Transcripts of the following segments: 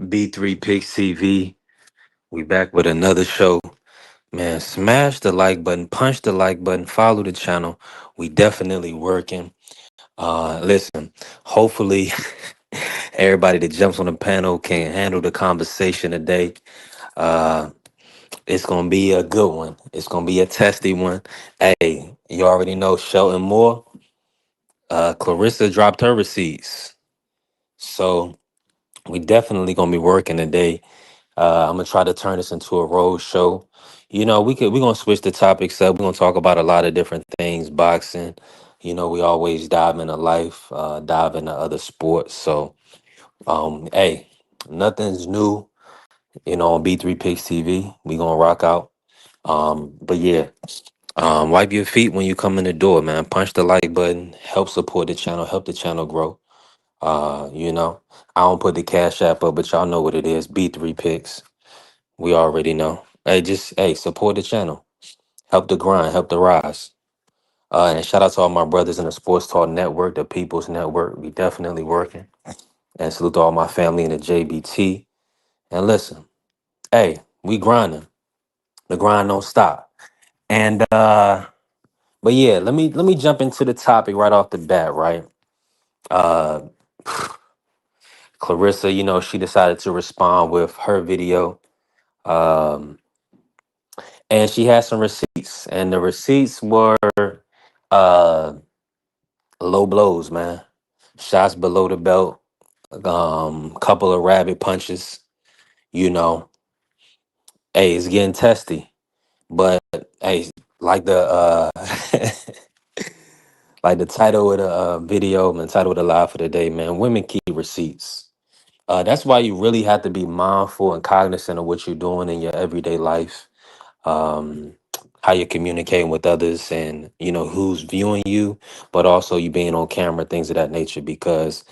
B3 Picks TV. We back with another show. Man, smash the like button, punch the like button, follow the channel. We definitely working. Listen, hopefully everybody that jumps on the panel can handle the conversation today. Uh, it's gonna be a good one. It's gonna be a testy one. Hey, you already know Shelton Moore. Clarissa dropped her receipts. So we definitely gonna be working today. I'm gonna try to turn this into a road show. We're gonna switch the topics up. We're gonna talk about a lot of different things. Boxing. We always dive into life, dive into other sports. So, hey, nothing's new. On B3 Picks TV, we gonna rock out. But yeah, wipe your feet when you come in the door, man. Punch the like button. Help support the channel. Help the channel grow. I don't put the cash app up, but y'all know what it is. B3 Picks. We already know. Hey, support the channel. Help the grind, help the rise. And shout out to all my brothers in the Sports Talk Network, the People's Network. We definitely working. And salute to all my family in the JBT. And listen, hey, we grinding. The grind don't stop. And but yeah, let me jump into the topic right off the bat, right? Uh Clarissa, she decided to respond with her video. Um and she had some receipts. And the receipts were uh low blows, man. Shots below the belt. Couple of rabbit punches. You know, hey, it's getting testy. But hey, like the like the title of the video and the title of the live for the day, man. Women keep receipts. That's why you really have to be mindful and cognizant of what you're doing in your everyday life. Um, how you're communicating with others, and who's viewing you, but also you being on camera, things of that nature, because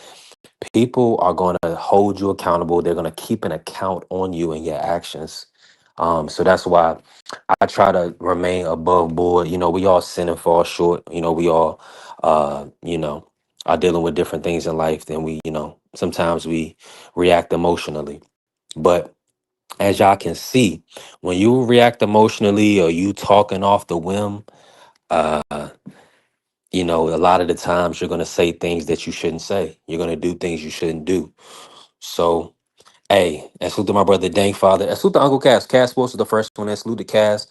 people are going to hold you accountable. They're going to keep an account on you and your actions. So that's why I try to remain above board. We all sin and fall short. We all, are dealing with different things in life. Then sometimes we react emotionally. But as y'all can see, when you react emotionally or you talking off the whim, uh, a lot of the times you're going to say things that you shouldn't say. You're going to do things you shouldn't do. So, hey, and salute to my brother Dank Father. And salute to Uncle Cass. Cass Sports is the first one. And salute to Cass.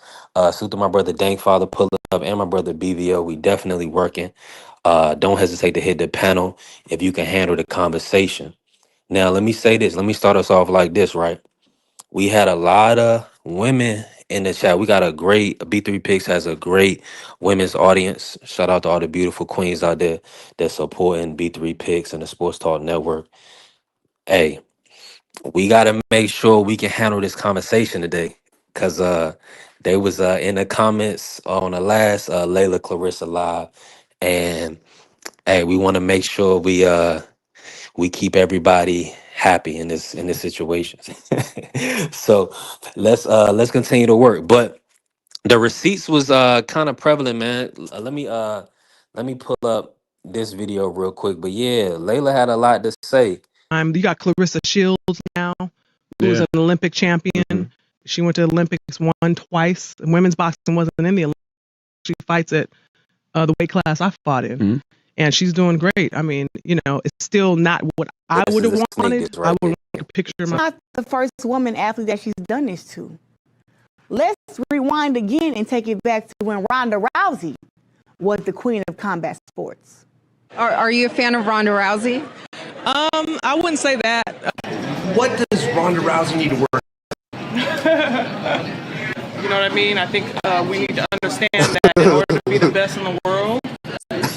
Salute to my brother Dank Father, pull up, and my brother BVO. We definitely working. Don't hesitate to hit the panel if you can handle the conversation. Now, let me say this. Let me start us off like this, right? We had a lot of women in the chat. We got a great B3 Picks has a great women's audience. Shout out to all the beautiful queens out there that supporting B3 Picks and the Sports Talk Network. Hey, we got to make sure we can handle this conversation today, because they was in the comments on the last Layla Clarissa live, and hey, we want to make sure we keep everybody happy in this situation. So let's continue to work. But the receipts was kind of prevalent, man. Let me pull up this video real quick. But yeah, Layla had a lot to say. You got Clarissa Shields now, who was Yeah. an Olympic champion. Mhm. She went to the Olympics, won twice. Women's boxing wasn't in the Olympics. She fights at the weight class I fought in. Mhm. And she's doing great. I mean, it's still not what I This would is have a sneak wanted. diss I right would here. want a picture of She's my not the first woman athlete that she's done this to. Let's rewind again and take it back to when Ronda Rousey was the queen of combat sports. Are you a fan of Ronda Rousey? I wouldn't say that. What does Ronda Rousey need to work? You know what I mean? I think we need to understand that in order to be the best in the world,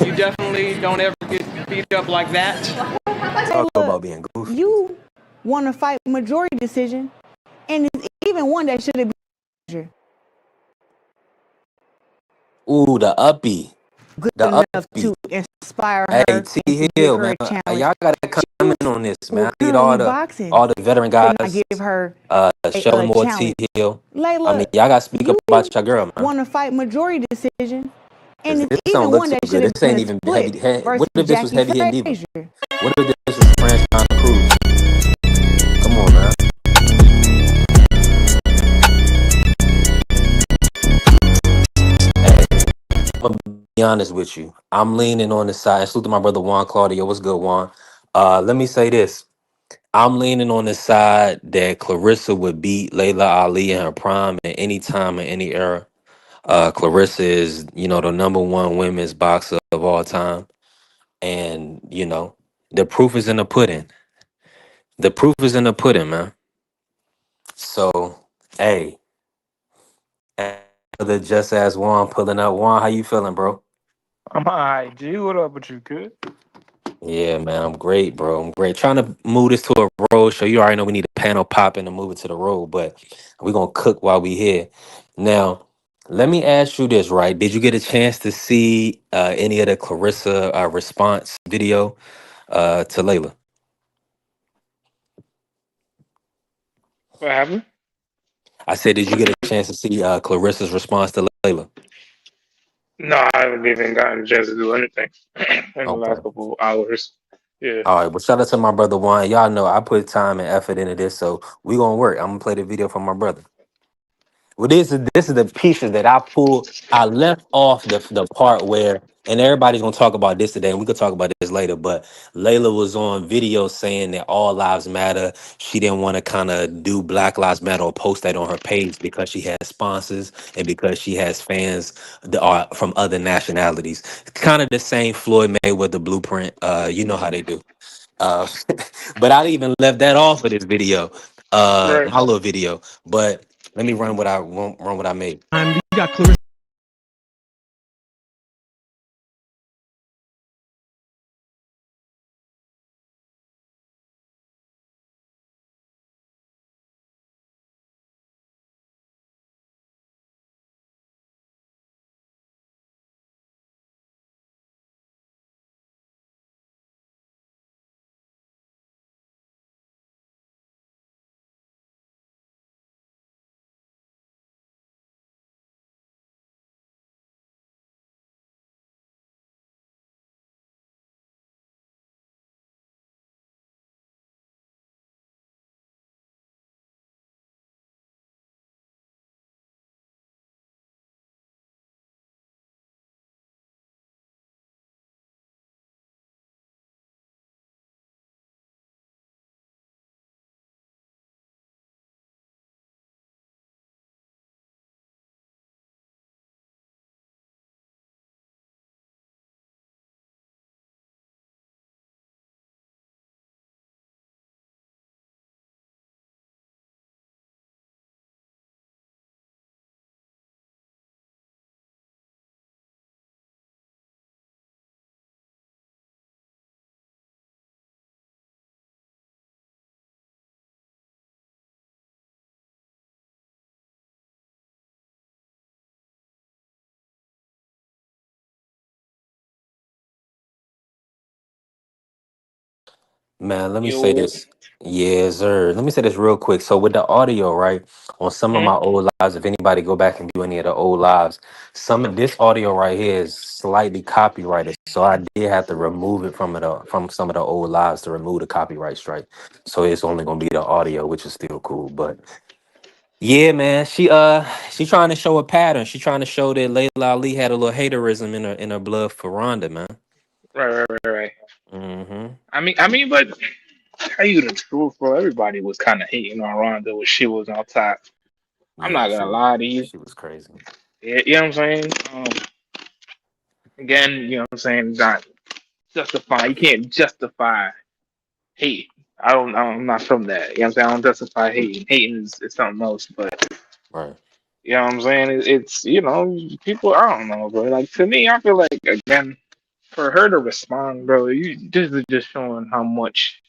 you definitely don't ever get beat up like that. Talk about being goofy. You won a fight majority decision, and it's even one that should have been Ooh, the uppy. good The enough uppy. to inspire Hey, her T and to Hill, give her man. a challenge. Y'all gotta come in on this, man. I need Currently boxing all the veteran could guys. not give her Sheldon Moore, T challenge. Hill. Layla, I mean, y'all gotta speak you about your girl, man. won a fight majority decision, and it's This even don't look one too that should good. have This been ain't a even split heavy. versus What if this was Jackie heavy hitting diva? Frazier. What if this was France John Cruz? Come on, man. honest with you. I'm leaning on the side. And salute to my brother Juan Claudio. What's good, Juan? Let me say this. I'm leaning on the side that Clarissa would beat Layla Ali in her prime at any time in any era. Clarissa is, the number one women's boxer of all time. And, the proof is in the pudding. The proof is in the pudding, man. So, hey, the just as Juan pulling up. Juan, how you feeling, bro? I'm alright, G. What up with you, kid? Yeah, man, I'm great, bro. I'm great. Trying to move this to a road show. You already know we need a panel popping to move it to the road, but we're gonna cook while we here. Now, let me ask you this, right? Did you get a chance to see any of the Clarissa response video to Layla? What happened? I said, did you get a chance to see Clarissa's response to Layla? No, I haven't even gotten a chance to do anything in the Okay. last couple of hours. Yeah. All right. Well, shout out to my brother Juan. Y'all know I put time and effort into this, so we gonna work. I'm gonna play the video from my brother. Well, this is the pieces that I pulled. I left off the part where, and everybody's gonna talk about this today, and we could talk about this later. But Layla was on video saying that all lives matter. She didn't want to kind of do Black Lives Matter or post that on her page because she has sponsors and because she has fans that are from other nationalities. Kind of the same Floyd Mayweather blueprint. You know how they do. Uh, but I even left that off of this video, Right. my little video. But let me run what I made. You got Clarissa. Man, let me say Yo. this. Yes, sir. Let me say this real quick. So with the audio, right, on some of Mhm. my old lives, if anybody go back and do any of the old lives, some of this audio right here is slightly copyrighted. So I did have to remove it from some of the old lives to remove the copyright strike. So it's only gonna be the audio, which is still cool. But yeah, man, she trying to show a pattern. She trying to show that Layla Ali had a little haterism in her blood for Ronda, man. Right. Mm-hmm. But tell you the truth, bro. Everybody was kind of hating on Ronda when she was on top. I'm Yeah, not gonna lie to you. she was crazy. Yeah, you know what I'm saying? Again, you know what I'm saying? Not justify. You can't justify hate. I'm not from that. You know what I'm saying? I don't justify hating. Hating is something else. But Right. you know what I'm saying? It's people. I don't know, bro. Like to me, I feel like again for her to respond, bro. This is just showing how much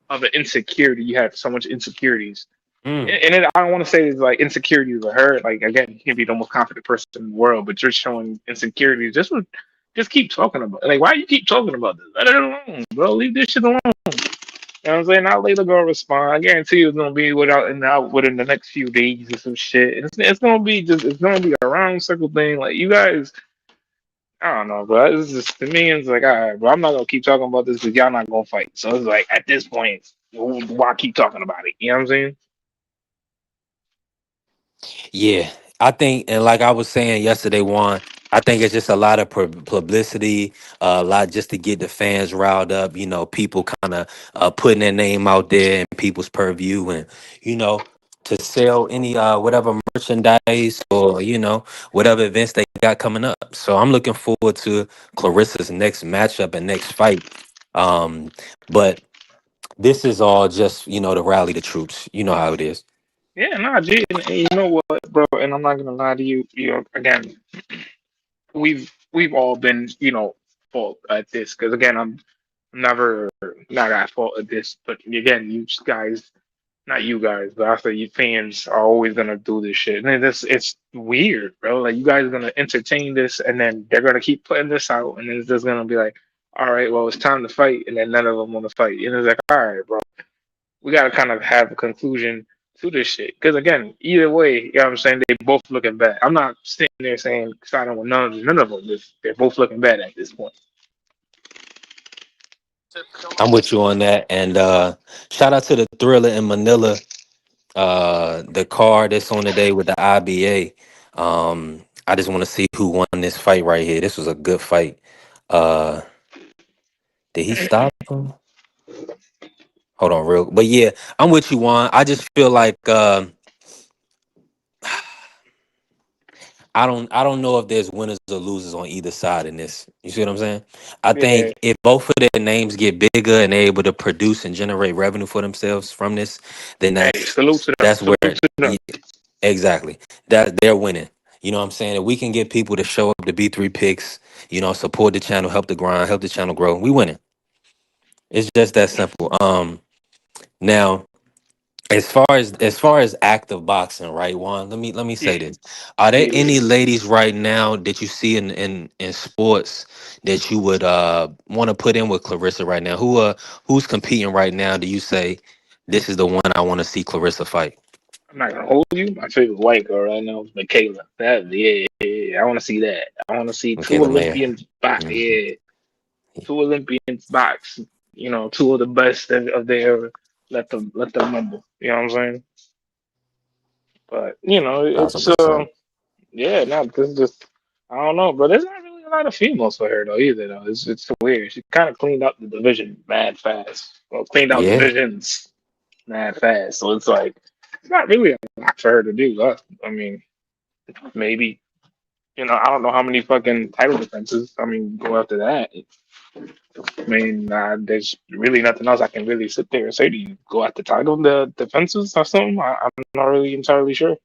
of an insecurity you have. So much insecurities. Mm. I don't want to say it's like insecurities with her. Like again, you can be the most confident person in the world, but you're showing insecurities. Just keep talking about it. Like, why you keep talking about this? Let it alone, bro. Leave this shit alone. You know what I'm saying? I'll later go respond. I guarantee you it's gonna be out within the next few days or some shit. And it's gonna be a round circle thing. Like you guys, I don't know, bro. It's just to me, it's like, all right, bro. I'm not gonna keep talking about this because y'all not gonna fight. So it's like at this point, why keep talking about it? You know what I'm saying? Yeah, I think, and like I was saying yesterday, Juan, I think it's just a lot of publicity, a lot just to get the fans riled up. You know, people kind of putting their name out there in people's purview, and you know, to sell any whatever merchandise or whatever events they got coming up. So I'm looking forward to Clarissa's next matchup and next fight. Um, but this is all just to rally the troops. You know how it is. Yeah, no, G, and you know what, bro? And I'm not gonna lie to you. Again, we've all been, fault at this because again, I'm never not at fault at this. But again, you guys, not you guys, but I say you fans are always gonna do this shit, and it's weird, bro. Like you guys are gonna entertain this, and then they're gonna keep putting this out, and then it's just gonna be like, all right, well, it's time to fight, and then none of them want to fight, and it's like, all right, bro, we gotta kind of have a conclusion to this shit, because again, either way, you know what I'm saying, they both looking bad. I'm not sitting there saying siding with none of them. They're both looking bad at this point. I'm with you on that. And shout out to the Thriller in Manila, the card that's on today with the IBA. I just want to see who won this fight right here. This was a good fight. Uh, did he stop him? Hold on, real. But yeah, I'm with you, Juan. I just feel like I don't know if there's winners or losers on either side in this. You see what I'm saying? I Yeah, think if both of their names get bigger and they're able to produce and generate revenue for themselves from this, then hey, salute to them. that's where Salute to them. yeah, exactly that they're winning. You know what I'm saying? If we can get people to show up to B3 picks, support the channel, help the grind, help the channel grow, we winning. It's just that simple. Now as far as active boxing, right, Juan? Let me say Yeah, this: Are there yeah. any ladies right now that you see in sports that you would want to put in with Clarissa right now? Who's competing right now? Do you say this is the one I want to see Clarissa fight? I'm not gonna hold you. My favorite white girl right now is Michaela. Yeah. I want to see that. I want to see two Michaela Mayer. Olympians box. Mhm. Yeah, two Olympians box. Two of the best of their era. Let them rumble. You know what I'm saying? But Thousand it's percent. yeah. No, this is just I don't know, but there's not really a lot of females for her though either. Though it's weird. She kind of cleaned up the division mad fast. Well, cleaned out Yeah. divisions mad fast. So it's like it's not really a lot for her to do. I mean, maybe I don't know how many fucking title defenses. I mean, go after that. I mean, there's really nothing else I can really sit there and say to you. Go after title the defenses or something. I'm not really entirely sure.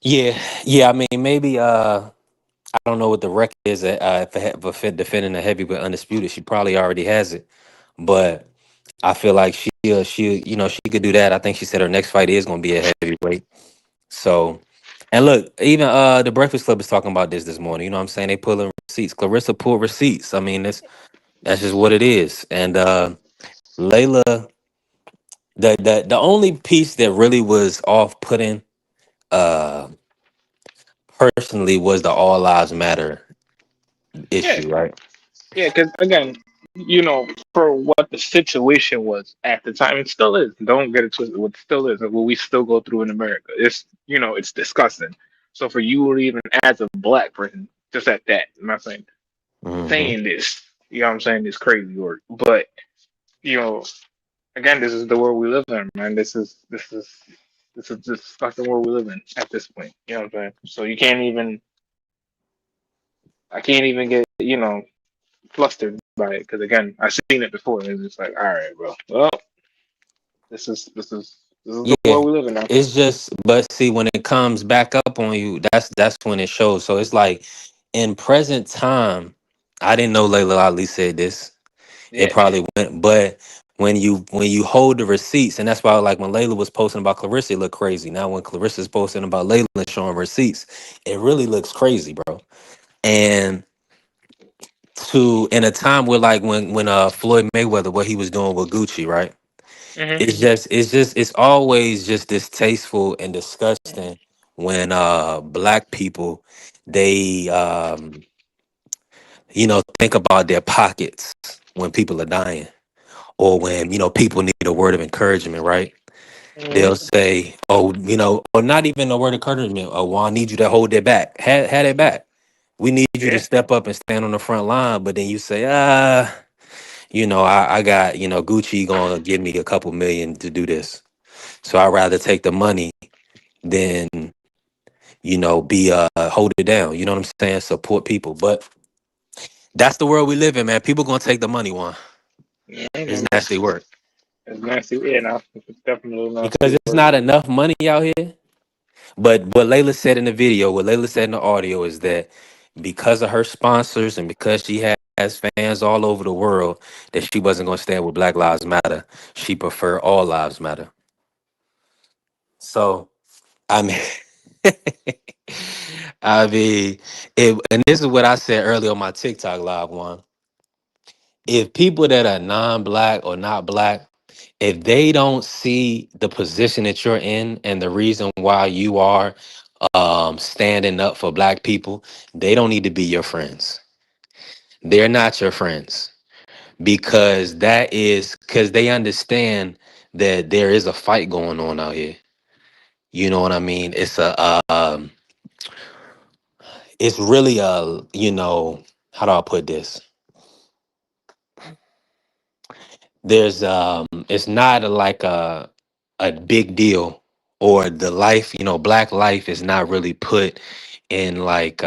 Yeah. Yeah. I mean, maybe. I don't know what the record is for defending the heavyweight undisputed. She probably already has it, but I feel like she could do that. I think she said her next fight is going to be a heavyweight. So, and look, even the Breakfast Club is talking about this morning. You know what I'm saying? They pulling receipts. Clarissa pulled receipts. I mean, that's just what it is. And Layla, the only piece that really was off putting, uh, personally, was the All Lives Matter Yeah, issue, right? yeah. Because again, for what the situation was at the time, it still is. Don't get it twisted. What still is, and what we still go through in America, it's disgusting. So for you, or even as a black person, just at that, I'm not Hmm. saying this. You know what I'm saying? It's crazy work, but you know, again, this is the world we live in, man. This is this fucking world we live in at this point. You know what I'm saying? So I can't even get flustered by it because again, I've seen it before, and it's just like, all right, bro. Well, this is the Yeah, world we live in now. it's just, but see, when it comes back up on you, that's when it shows. So it's like in present time, I didn't know Layla Ali said this. It Yeah, probably went, but when you hold the receipts, and that's why like when Layla was posting about Clarissa, it looked crazy. Now when Clarissa's posting about Layla and showing receipts, it really looks crazy, bro. And in a time where like when Floyd Mayweather, what he was doing with Gucci, right? hmm It's always just distasteful and disgusting when black people, they think about their pockets when people are dying, or when people need a word of encouragement, right? Mm, They'll say, "Oh, or not even a word of encouragement. Oh, well, I need you to hold it back. Had it back. We need you to yeah. step up and stand on the front line." But then you say, I got, Gucci gonna give me a couple million to do this. So I'd rather take the money than, be hold it down. You know what I'm saying? Support people. But that's the world we live in, man. People gonna take the money, one. Yeah, It's man. nasty work. It's nasty. Yeah, no, it's definitely Because nasty it's work. not enough money out here. But what Layla said in the video, what Layla said in the audio is that because of her sponsors and because she has fans all over the world, that she wasn't going to stand with Black Lives Matter. She preferred All Lives Matter. So, I mean, and this is what I said earlier on my TikTok live one. If people that are non-black or not black, if they don't see the position that you're in and the reason why you are standing up for black people, they don't need to be your friends. They're not your friends because they understand that there is a fight going on out here. You know what I mean? It's really how do I put this? It's not like a big deal, or the life, black life is not really put in like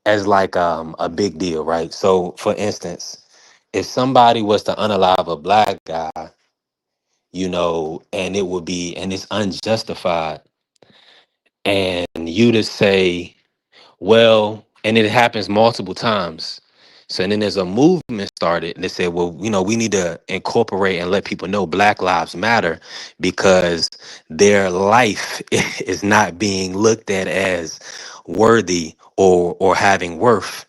as like a big deal, right? So for instance, if somebody was to unalive a black guy, and it's unjustified, and you to say, well, and it happens multiple times. So then there's a movement started and they said, well, we need to incorporate and let people know Black Lives Matter because their life is not being looked at as worthy or having worth.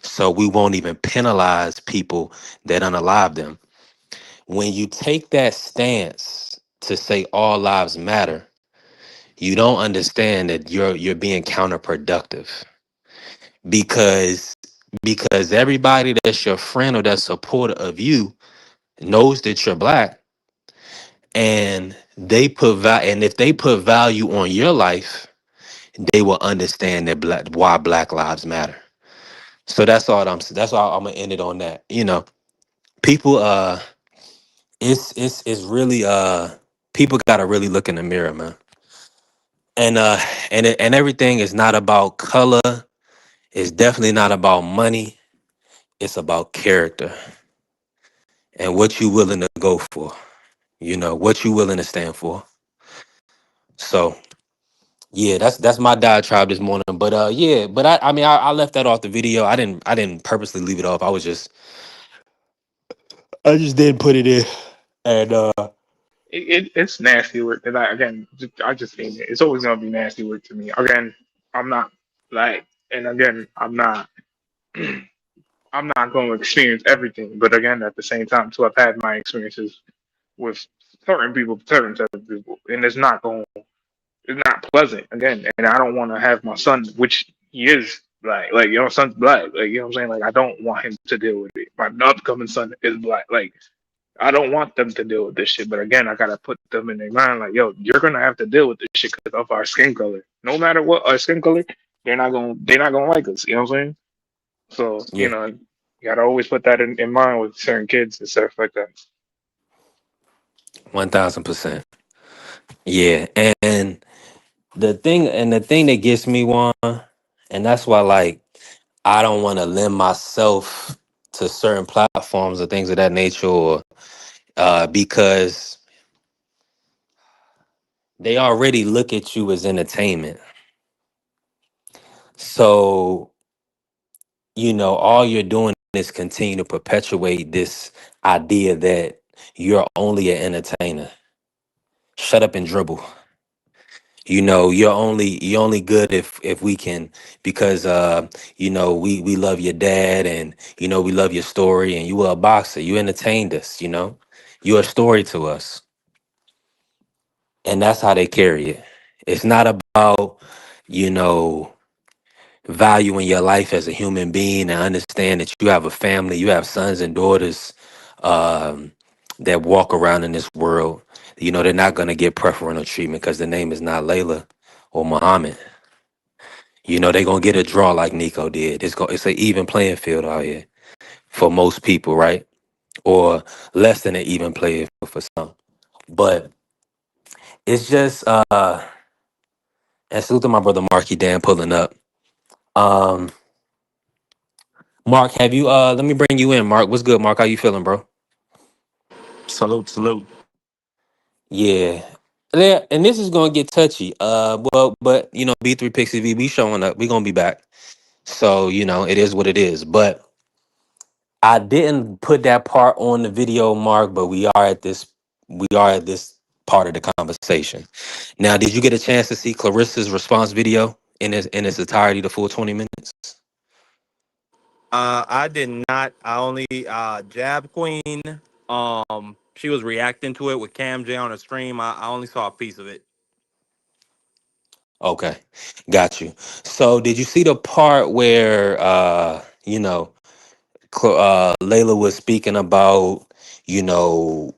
So we won't even penalize people that unalive them. When you take that stance to say all lives matter, you don't understand that you're being counterproductive because everybody that's your friend or that's supporter of you knows that you're black, and and if they put value on your life, they will understand that why Black Lives Matter. So that's all I'm gonna end it on that. People it's really people gotta really look in the mirror, man. And everything is not about color. It's definitely not about money. It's about character and what you willing to go for. What you willing to stand for. So yeah, that's my diatribe this morning. But yeah, but I mean I left that off the video. I didn't purposely leave it off. I just didn't put it in. And It's nasty work. And I just think it's always gonna be nasty work to me. Again, I'm not like, and again, I'm not. I'm not going to experience everything, but again, at the same time, too, I've had my experiences with certain people, certain type of people, and it's not pleasant. Again, and I don't want to have my son, which he is black, like son's black, like what I'm saying, like I don't want him to deal with it. My upcoming son is black, like I don't want them to deal with this shit. But again, I gotta put them in their mind, like you're gonna have to deal with this shit because of our skin color. No matter what our skin color, they're not gonna like us. You know what I'm saying? So, yeah, you gotta always put that in mind with certain kids and stuff like that. 1000%. Yeah, and the thing that gets me, one, and that's why, like, I don't want to lend myself to certain platforms or things of that nature, or because they already look at you as entertainment. So all you're doing is continue to perpetuate this idea that you're only an entertainer. Shut up and dribble. You're only good if we can, because we love your dad, and we love your story, and you were a boxer, you entertained us, you're a story to us. And that's how they carry it. It's not about you know valuing your life as a human being, and understand that you have a family, you have sons and daughters, um that walk around in this world, they're not going to get preferential treatment because the name is not Layla or Muhammad. They're going to get a draw like Nico did. It's an even playing field out here for most people, right? Or less than an even playing field for some. But it's just, and salute to my brother Marky Dan pulling up. Um, Mark, have you, let me bring you in. Mark, what's good, Mark? How you feeling, bro? Salute, salute. Yeah. Yeah, and this is gonna get touchy. Well, but B3 Pixie V, we showing up. We gonna be back. So, it is what it is. But I didn't put that part on the video, Mark, but we are at this part of the conversation. Now, did you get a chance to see Clarissa's response video in its entirety, the full 20 minutes? I did not. I only Jab Queen. She was reacting to it with Cam J on the stream. I only saw a piece of it. Okay, got you. So, did you see the part where Layla was speaking about, you know,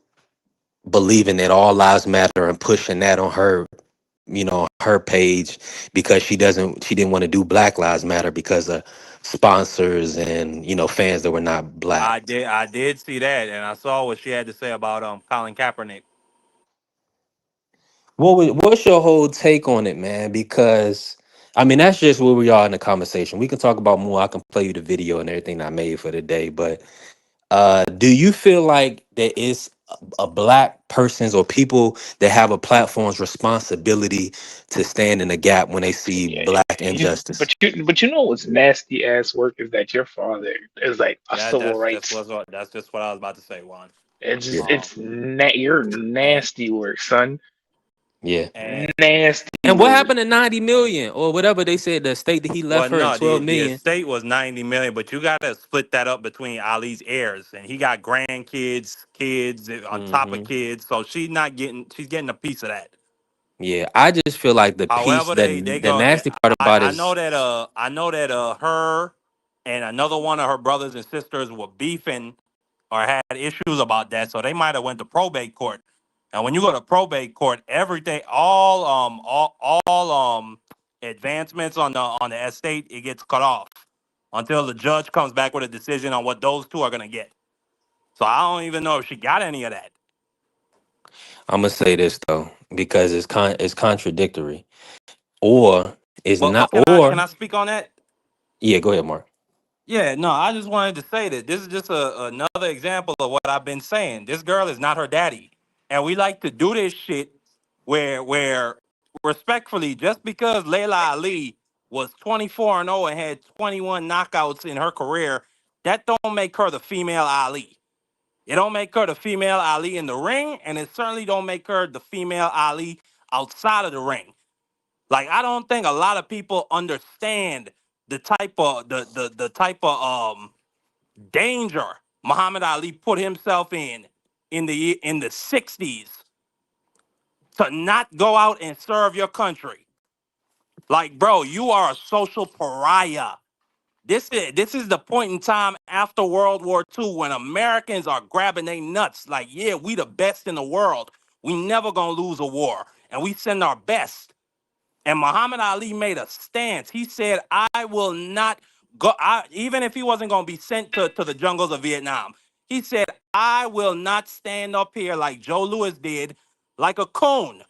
believing that all lives matter and pushing that on her page because she didn't want to do Black Lives Matter because of sponsors and fans that were not black. I did see that, and I saw what she had to say about Colin Kaepernick. What's your whole take on it, man? Because I mean that's just where we are in the conversation. We can talk about more. I can play you the video and everything I made for the day, but do you feel like there is a black person's or people that have a platform's responsibility to stand in the gap when they see Yeah, black injustice? but you know what's nasty ass work is that your father is like a Yeah, civil rights. that's just what I was about to say, Juan. It's Yeah, just Um, you're and nasty work, son. yeah. and Nasty And what work. happened to 90 million or whatever they said the state that he well, left her in no, 12 the million? estate was 90 million, but you got to split that up between Ali's heirs, and he got grandkids, kids on top of Hmm. kids, so she's getting a piece of that. Yeah, I just feel like the piece However, that they the go. nasty part about I know is that her and another one of her brothers and sisters were beefing or had issues about that, so they might have went to probate court. And when you go to probate court, everything, all advancements on the estate, it gets cut off until the judge comes back with a decision on what those two are gonna get. So I don't even know if she got any of that. I'm gonna say this though because it's contradictory or it's Well, not can or I speak on that? yeah, go ahead, Mark. Yeah, no, I just wanted to say that this is just another example of what I've been saying. This girl is not her daddy. And we like to do this shit where respectfully, just because Layla Ali was 24 and 0 and had 21 knockouts in her career, that don't make her the female Ali. It don't make her the female Ali in the ring, and it certainly don't make her the female Ali outside of the ring. Like I don't think a lot of people understand the type of danger Muhammad Ali put himself in the 60s to not go out and serve your country. Like, bro, you are a social pariah. This is the point in time after World War II when Americans are grabbing their nuts. Like, yeah, we the best in the world. We never gonna lose a war, and we send our best. And Muhammad Ali made a stance. He said, I will not go, even if he wasn't going to be sent to the jungles of Vietnam. He said, I will not stand up here like Joe Louis did, like a coon,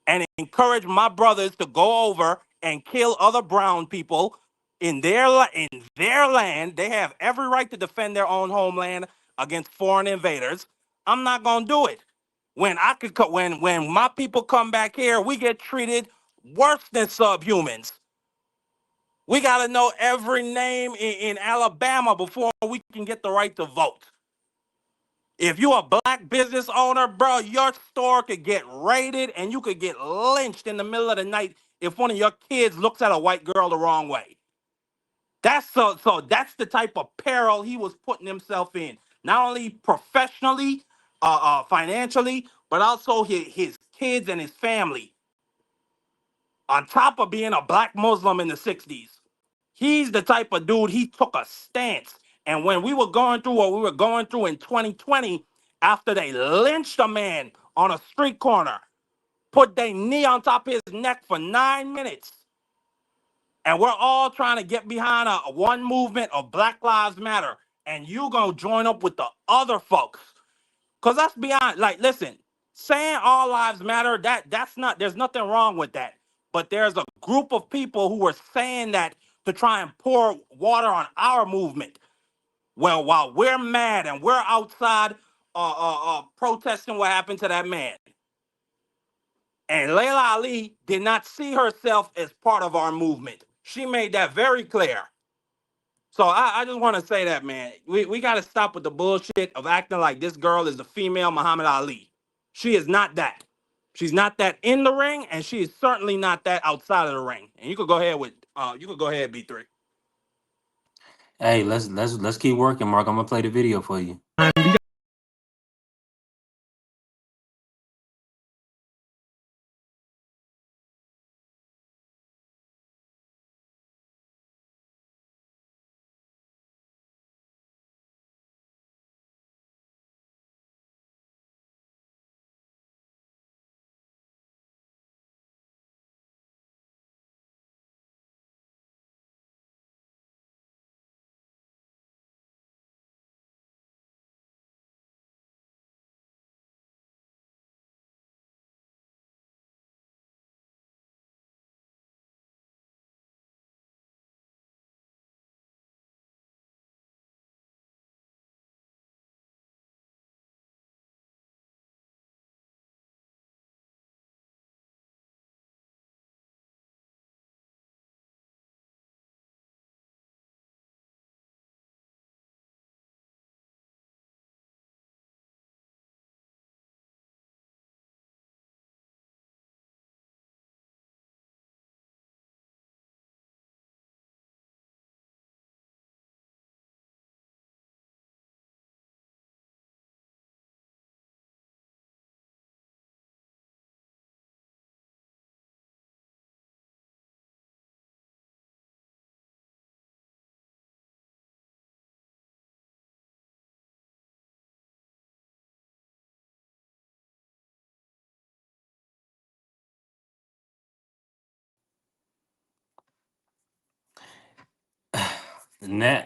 and encourage my brothers to go over and kill other brown people in their land. They have every right to defend their own homeland against foreign invaders. I'm not gonna do it. When my people come back here, we get treated worse than subhumans. We gotta know every name in Alabama before we can get the right to vote. If you a black business owner, bro, your store could get raided and you could get lynched in the middle of the night if one of your kids looks at a white girl the wrong way. That's the type of peril he was putting himself in, not only professionally, financially, but also his kids and his family. On top of being a black Muslim in the 60s, he's the type of dude, he took a stance. And when we were going through what we were going through in 2020, after they lynched a man on a street corner, put their knee on top of his neck for 9 minutes. And we're all trying to get behind a one movement of Black Lives Matter. And you gonna join up with the other folks. Cause let's be honest, like, listen, saying all lives matter, that's not, there's nothing wrong with that. But there's a group of people who are saying that to try and pour water on our movement. Well, while we're mad and we're outside protesting what happened to that man. And Layla Ali did not see herself as part of our movement. She made that very clear. So I just want to say that, man, we got to stop with the bullshit of acting like this girl is the female Muhammad Ali. She is not that. She's not that in the ring, and she is certainly not that outside of the ring. And you could go ahead with B3. Hey, let's keep working, Mark. I'm gonna play the video for you.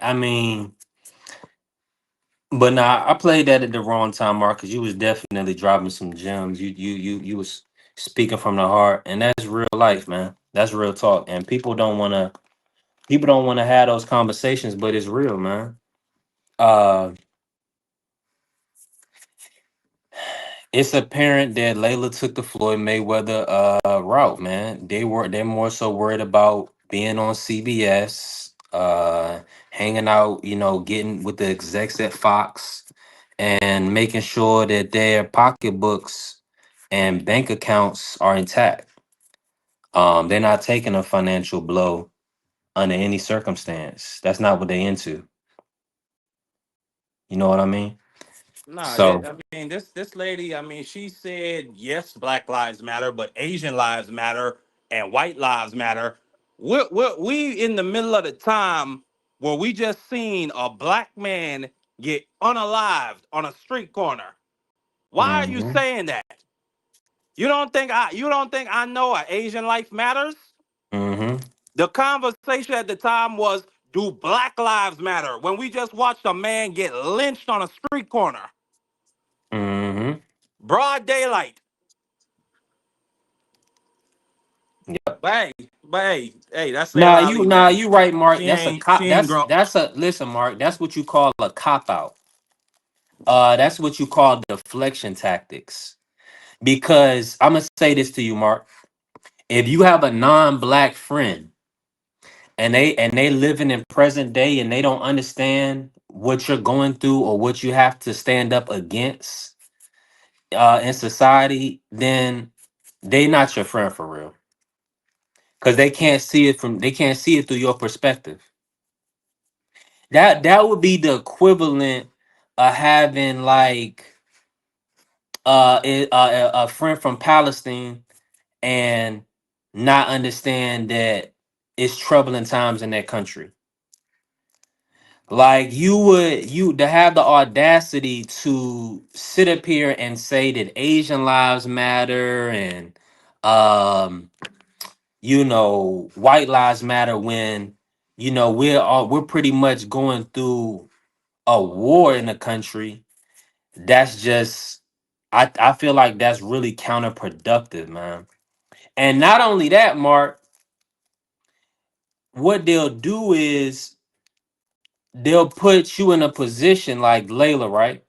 I mean, but nah, I played that at the wrong time, Mark, because you was definitely dropping some gems. You was speaking from the heart, and that's real life, man. That's real talk, and people don't want to have those conversations, but it's real, man. Uh, it's apparent that Layla took the Floyd Mayweather route, man. They're more so worried about being on CBS, hanging out, getting with the execs at Fox, and making sure that their pocketbooks and bank accounts are intact. They're not taking a financial blow under any circumstance. That's not what they into. You know what I mean? Nah, So, I mean, this lady, I mean, she said yes, Black Lives Matter, but Asian lives matter and white lives matter. We in the middle of the time where we just seen a black man get unalived on a street corner. Why are you hmm saying that? You don't think I know a Asian life matters? hmm The conversation at the time was, do Black lives matter? When we just watched a man get lynched on a street corner, hmm broad daylight. Hey, that's Layla Ali, man. You right, Mark. She That's a ain't cop. she ain't grow. That's a listen, Mark. That's what you call a cop out. That's what you call deflection tactics. Because I'm gonna say this to you, Mark. If you have a non-black friend and they living in present day and they don't understand what you're going through or what you have to stand up against in society, then they not your friend for real. Because they can't see it through your perspective. That would be the equivalent of having like a friend from Palestine and not understand that it's troubling times in that country. Like you to have the audacity to sit up here and say that Asian lives matter and um white lives matter when we're pretty much going through a war in the country. That's just I feel like that's really counterproductive, man. And not only that, Mark, what they'll do is they'll put you in a position like Layla, right?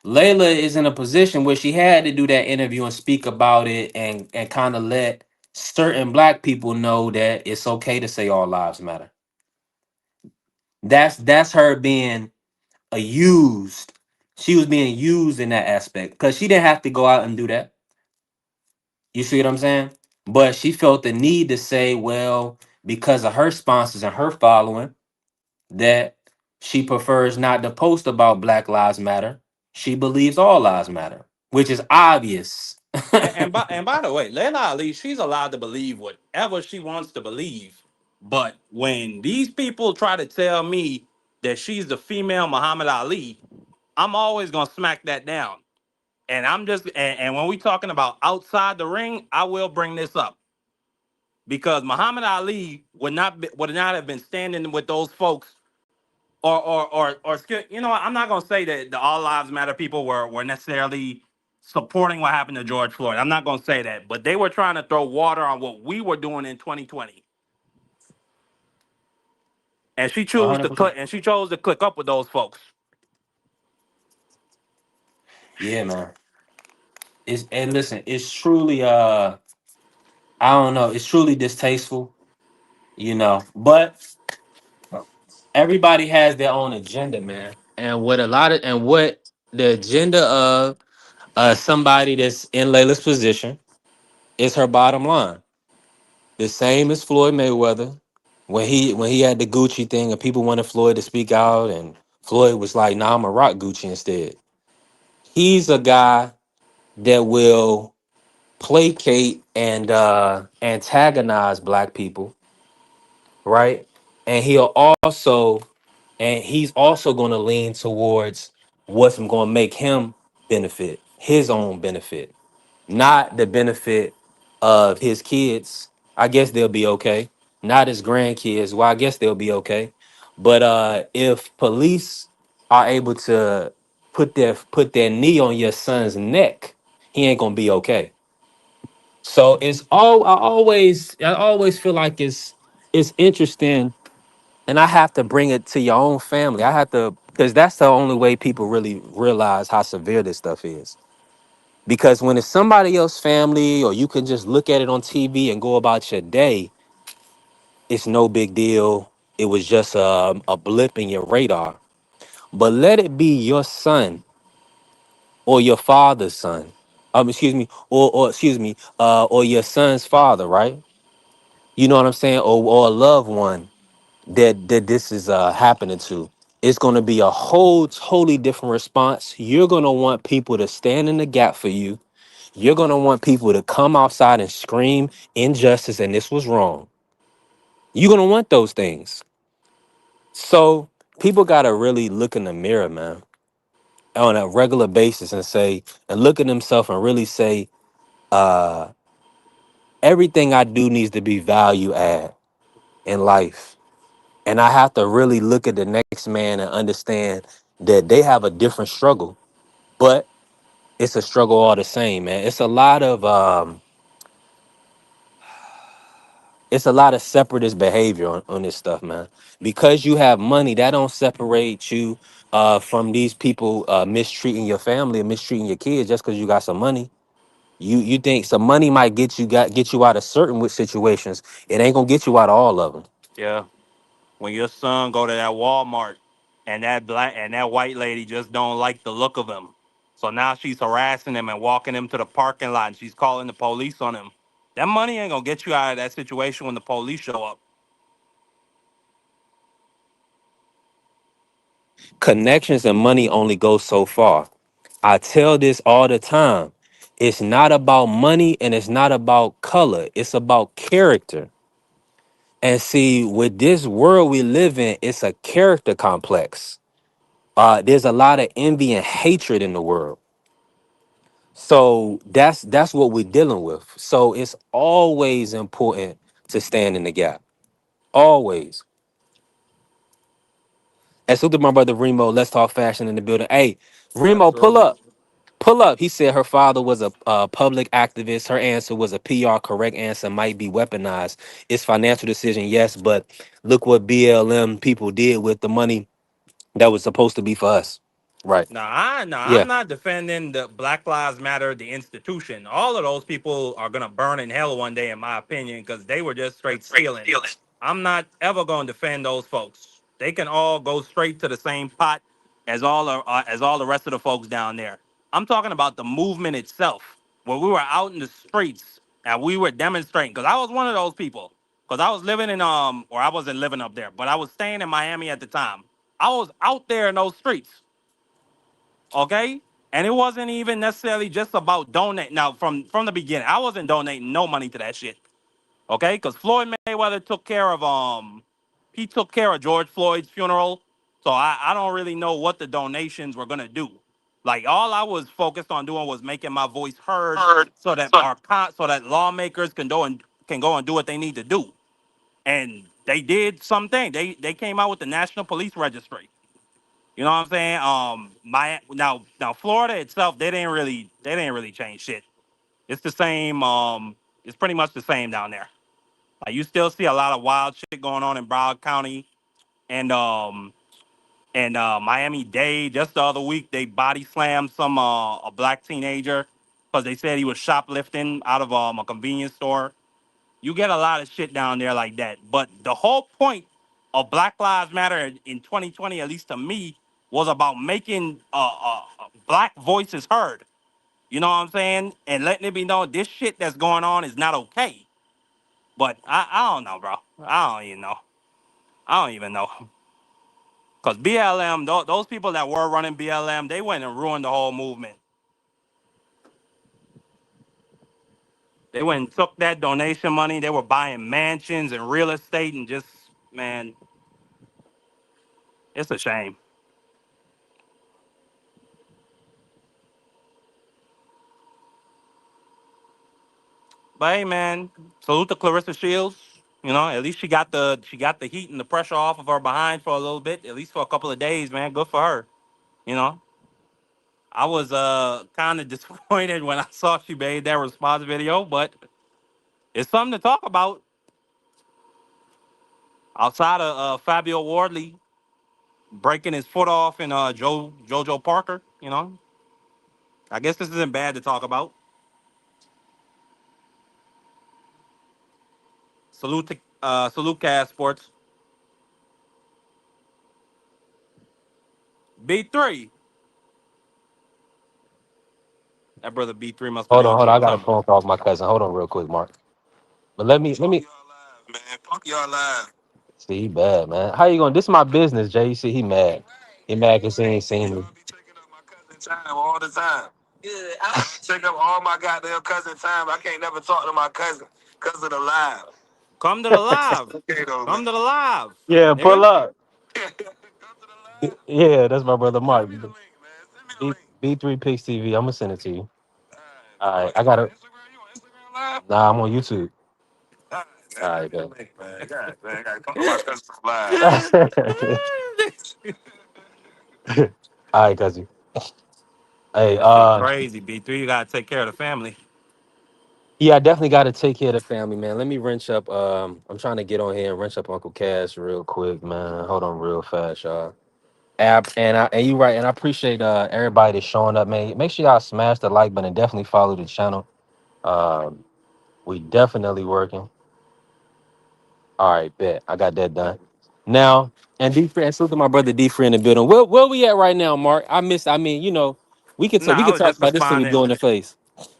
Layla is in a position where she had to do that interview and speak about it and kind of let certain black people know that it's okay to say all lives matter. That's her being used. She was being used in that aspect because she didn't have to go out and do that. You see what I'm saying? But she felt the need to say, well, because of her sponsors and her following, that she prefers not to post about Black Lives Matter. She believes all lives matter, which is obvious. And by the way, Layla Ali, she's allowed to believe whatever she wants to believe. But when these people try to tell me that she's the female Muhammad Ali, I'm always gonna smack that down. And and when we talking about outside the ring, I will bring this up because Muhammad Ali would not have been standing with those folks I'm not gonna say that the All Lives Matter people were necessarily supporting what happened to George Floyd. I'm not gonna say that, but they were trying to throw water on what we were doing in 2020, and she chose to 100%. click up with those folks. Yeah, man. And listen, it's truly I don't know, it's truly distasteful, but everybody has their own agenda, man. And what the agenda of somebody that's in Layla's position is her bottom line. The same as Floyd Mayweather when he had the Gucci thing and people wanted Floyd to speak out and Floyd was like, "Nah, I'm gonna rock Gucci instead." He's a guy that will placate and antagonize black people, right? And he's also going to lean towards what's going to make him benefit, his own benefit, not the benefit of his kids. I guess they'll be okay. Not his grandkids. Well, I guess they'll be okay. But if police are able to put their knee on your son's neck, he ain't gonna be okay. So I always feel like it's interesting, and I have to bring it to your own family. I have to because that's the only way people really realize how severe this stuff is. Because when it's somebody else's family, or you can just look at it on TV and go about your day, it's no big deal. It was just a blip in your radar. But let it be your son or your father's son. Excuse me, or excuse me, or your son's father, right? You know what I'm saying, or a loved one that this is happening to. It's going to be a whole totally different response. You're going to want people to stand in the gap for you. You're going to want people to come outside and scream injustice and this was wrong. You're going to want those things. So people got to really look in the mirror, man, on a regular basis and look at themselves and really say, uh, everything I do needs to be value add in life. And I have to really look at the next man and understand that they have a different struggle, but it's a struggle all the same, man. It's a lot of separatist behavior on this stuff, man. Because you have money, that don't separate you from these people mistreating your family and mistreating your kids just because you got some money. You think some money might get you out of certain situations. It ain't gonna get you out of all of them. Yeah, when your son go to that Walmart and that white lady just don't like the look of him, so now she's harassing him and walking him to the parking lot and she's calling the police on him. That money ain't gonna get you out of that situation when the police show up. Connections and money only go so far. I tell this all the time. It's not about money and it's not about color. It's about character. And see, with this world we live in, it's a character complex. There's a lot of envy and hatred in the world. So that's what we're dealing with. So it's always important to stand in the gap. Always. And so to my brother Remo, let's talk fashion in the building. Hey, Remo, pull Absolutely. up. Pull up. He said her father was a public activist. Her answer was a PR. Correct answer might be weaponized. It's financial decision, yes, but look what BLM people did with the money that was supposed to be for us. Right. I'm Yeah. not defending the Black Lives Matter, the institution. All of those people are gonna burn in hell one day, in my opinion, because they were just straight stealing. I'm not ever going to defend those folks. They can all go straight to the same pot as all the rest of the folks down there. I'm talking about the movement itself, where we were out in the streets and we were demonstrating. Because I was one of those people. Because I was living in or I wasn't living up there, but I was staying in Miami at the time. I was out there in those streets, okay? And it wasn't even necessarily just about donate. Now, from the beginning, I wasn't donating no money to that shit. Okay, because Floyd Mayweather took care of he took care of George Floyd's funeral. So I don't really know what the donations were gonna do. Like all I was focused on doing was making my voice heard so that so that lawmakers can go and do what they need to do. And they did something. They came out with the National Police Registry. You know what I'm saying? My now Florida itself, they didn't really change shit. It's the same. It's pretty much the same down there. Like you still see a lot of wild shit going on in Broward County and Miami Dade. Just the other week, they body slammed some a black teenager because they said he was shoplifting out of a convenience store. You get a lot of shit down there like that. But the whole point of Black Lives Matter in 2020, at least to me, was about making black voices heard. You know what I'm saying? And letting it be known this shit that's going on is not okay. But I don't know, bro. I don't even know. I don't even know. Because BLM, those people that were running BLM, they went and ruined the whole movement. They went and took that donation money. They were buying mansions and real estate and just, man, it's a shame. But hey, man, salute to Clarissa Shields. You know, at least she got the heat and the pressure off of her behind for a little bit, at least for a couple of days, man. Good for her. You know, I was kind of disappointed when I saw she made that response video, but it's something to talk about outside of Fabio Wardley breaking his foot off in JoJo Parker. You know, I guess this isn't bad to talk about. Salute Cast Sports. B3. That brother B3 must have been Hold on. I doing got a something. phone call with my cousin. Hold on real quick, Mark. But let me Man, fuck y'all live. see he bad, man. How you going? This is my business, Jay. You see he mad. He mad because he ain't seen me. Y'all be taking up my cousin time all the time. Yeah, I take up all my goddamn cousin time. I can't never talk to my cousin because of the live. Come to the live. Okay though, man. Come to the live, Yeah, pull nigga. up. Come to the live. Yeah, that's my brother Mark. Send me the link, man. Send me the link. B3 Pix TV. I'm gonna send it to you. All All right, right, man. I You on gotta. Instagram? You on Instagram live? Nah, I'm on YouTube. All All right, man. right, Send me good. the link, man. God, man. I gotta come to my cousin live. All right, cousin. Hey, That shit crazy, B3. You gotta take care of the family. yeah, I definitely got to take care of the family, man. Let me wrench up. I'm trying to get on here and wrench up Uncle Cash real quick, man. Hold on, real fast, y'all. And you right, and I appreciate everybody that's showing up, man. Make sure y'all smash the like button and definitely follow the channel. Um, we definitely working. All right, bet I got that done. Now, and D Free, and salute to my brother D Free in the building. Where we at right now, Mark? I mean, we Nah, I could was talk just about this till we responding. blue in the face.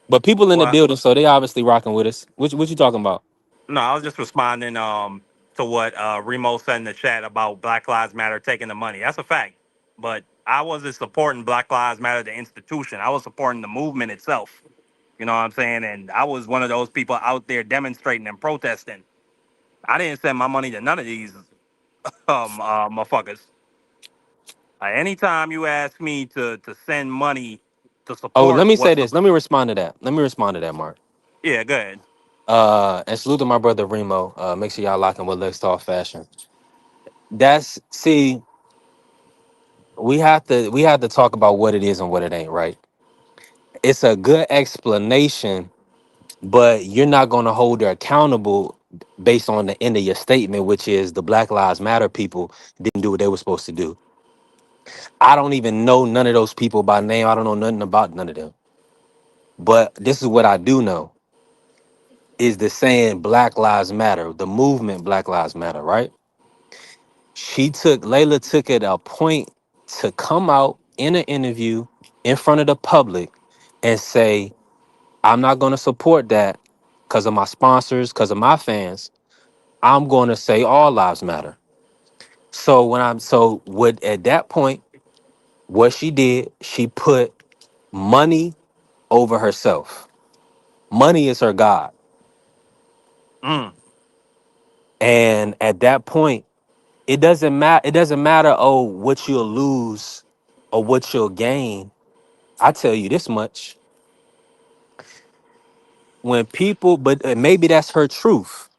But people in the Well, building, so they obviously rocking with us. What you talking about? no, I was just responding to what Remo said in the chat about Black Lives Matter taking the money. That's a fact. But I wasn't supporting Black Lives Matter, the institution. I was supporting the movement itself. You know what I'm saying? And I was one of those people out there demonstrating and protesting. I didn't send my money to none of these motherfuckers. Anytime you ask me to send money to Oh, let support me say what's this. Let me respond to that. Let me respond to that, Mark. yeah, go ahead. And salute to my brother Remo. Make sure y'all lock in with Let's Talk Fashion. That's see, we have to talk about what it is and what it ain't, right? It's a good explanation, but you're not gonna hold her accountable based on the end of your statement, which is the Black Lives Matter people didn't do what they were supposed to do. I don't even know none of those people by name. I don't know nothing about none of them. But this is what I do know is the saying Black Lives Matter, the movement Black Lives Matter, right? Layla took it a point to come out in an interview in front of the public and say, I'm not going to support that because of my sponsors, because of my fans. I'm going to say all lives matter. So what at that point, what she did, she put money over herself. Money is her God. Mm, And at that point, it doesn't matter, oh, what you'll lose or what you'll gain. I tell you this much. When people, but maybe that's her truth,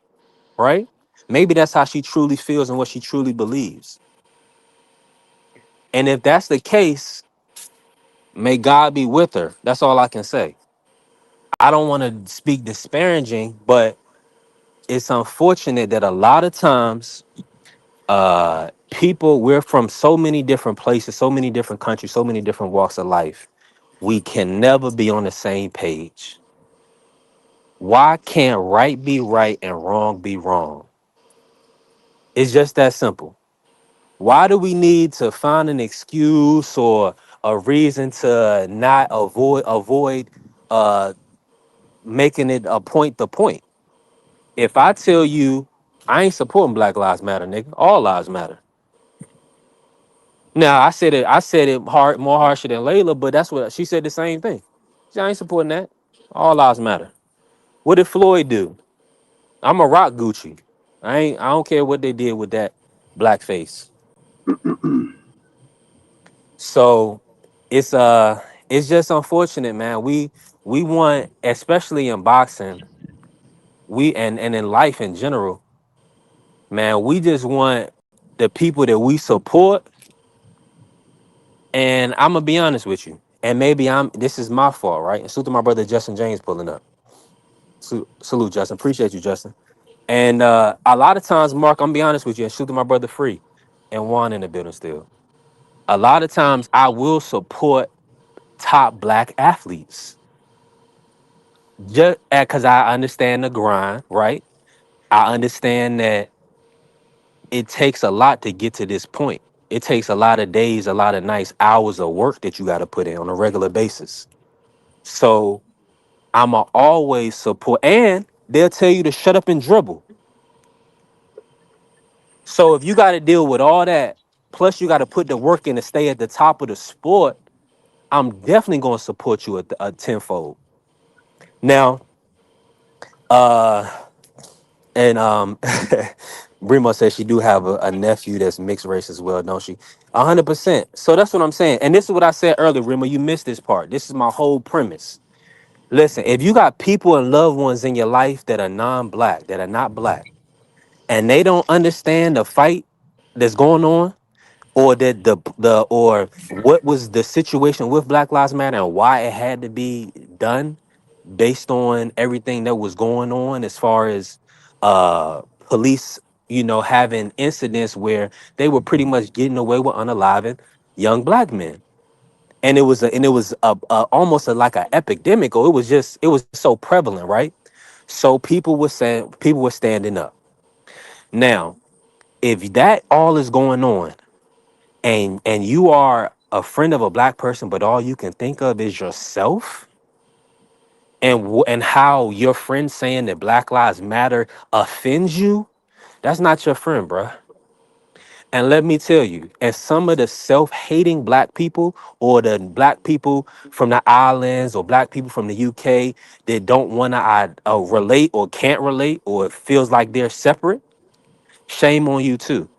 right? Maybe that's how she truly feels and what she truly believes. And if that's the case, may God be with her. That's all I can say. I don't want to speak disparaging, but it's unfortunate that a lot of times people, we're from so many different places, so many different countries, so many different walks of life. We can never be on the same page. Why can't right be right and wrong be wrong? It's just that simple. Why do we need to find an excuse or a reason to not avoid uh making it a point to point? If I tell you I ain't supporting Black Lives Matter, nigga, all lives matter. Now I said it more harsher than Layla, but that's what she said, the same thing. She said, I ain't supporting that. All lives matter. What did Floyd do? I'm a rock Gucci. I don't care what they did with that blackface. So it's it's just unfortunate, man. We want, especially in boxing, and in life in general, man, we just want the people that we support. And I'm gonna be honest with you. And maybe this is my fault, right? And salute to my brother Justin James pulling up. Salute, Justin. Appreciate you, Justin. And a lot of times, Mark, I'm gonna be honest with you, and salute to my brother Free and Juan in the building still. A lot of times I will support top black athletes just because I understand the grind, right? I understand that it takes a lot to get to this point. It takes a lot of days, a lot of nights, hours of work that you got to put in on a regular basis. So I'ma always support, and they'll tell you to shut up and dribble. So if you got to deal with all that, plus you got to put the work in to stay at the top of the sport, I'm definitely going to support you at a tenfold. Now, uh, and Brimo says she do have a nephew that's mixed race as well, don't she? 100%. So that's what I'm saying. And this is what I said earlier, Rima. You missed this part. This is my whole premise. Listen, if you got people and loved ones in your life that are non-black, that are not black, and they don't understand the fight that's going on, or that the or what was the situation with Black Lives Matter and why it had to be done based on everything that was going on as far as police, having incidents where they were pretty much getting away with unaliving young black men. And it was almost like an epidemic, or it was so prevalent, right? So people were standing up. Now, if that all is going on, and you are a friend of a black person, but all you can think of is yourself, and how your friend saying that Black Lives Matter offends you, that's not your friend, bruh. And let me tell you, as some of the self-hating black people, or the black people from the islands, or black people from the UK that don't want to relate or can't relate or feels like they're separate, Shame on you too.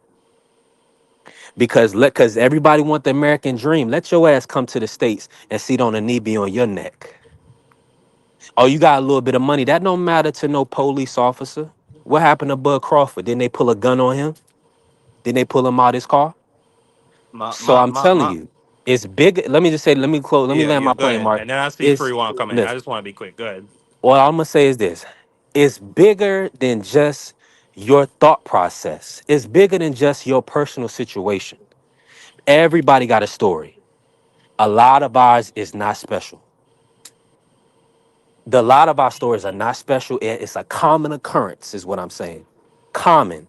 Because everybody want the American dream. Let your ass come to the States and sit on a knee be on your neck. Oh, you got a little bit of money. That don't matter to no police officer. What happened to Bud Crawford? Didn't they pull a gun on him? Didn't they pull him out his car? My So my I'm my telling my. you, it's big. Let me just say, let me close, let me Yeah, land yeah. my Go plane, ahead. Mark. And then I see It's Free want to come in. I this. just want to be quick. Go ahead. All I'm gonna say is this: it's bigger than just your thought process. It's bigger than just your personal situation. Everybody got a story. A lot of ours is not special. The lot of our stories are not special. It's a common occurrence, is what I'm saying. Common.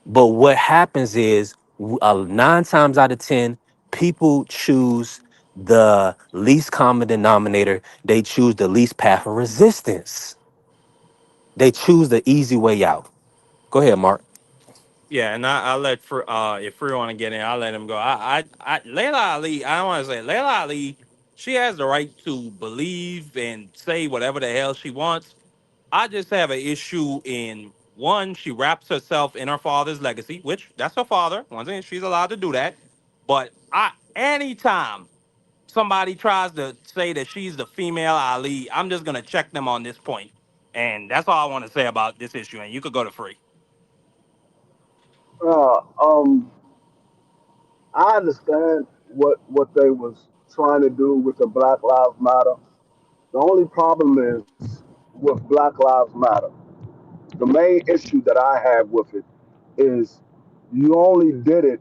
But what happens is 9 times out of 10, people choose the least common denominator. They choose the least path of resistance. They choose the easy way out. Go ahead, Mark. Yeah, and I'll let if Free want to get in, I'll let him go. Layla Ali, I don't want to say Layla Ali. She has the right to believe and say whatever the hell she wants. I just have an issue in one. She wraps herself in her father's legacy, which that's her father. Once again, she's allowed to do that. But anytime somebody tries to say that she's the female Ali, I'm just gonna check them on this point, and that's all I want to say about this issue. And you could go to Free. Uh, um, I understand what they was trying to do with the Black Lives Matter. The only problem is with Black Lives Matter. The main issue that I have with it is you only did it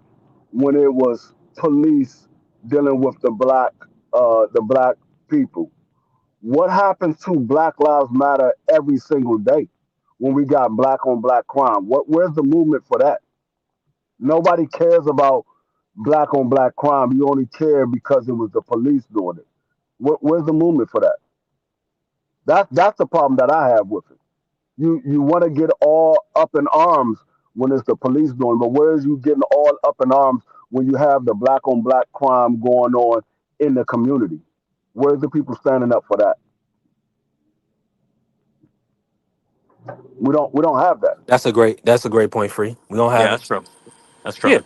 when it was police dealing with the black people. What happens to Black Lives Matter every single day when we got black on black crime? Where's the movement for that? Nobody cares about black on black crime. You only care because it was the police doing it. Where's the movement for that? That's the problem that I have with it. You want to get all up in arms when it's the police doing, but where's you getting all up in arms when you have the black on black crime going on in the community? Where's the people standing up for that? We don't have that. That's a great point, Free. We don't Yeah, have it. that's true. That's true. Yeah,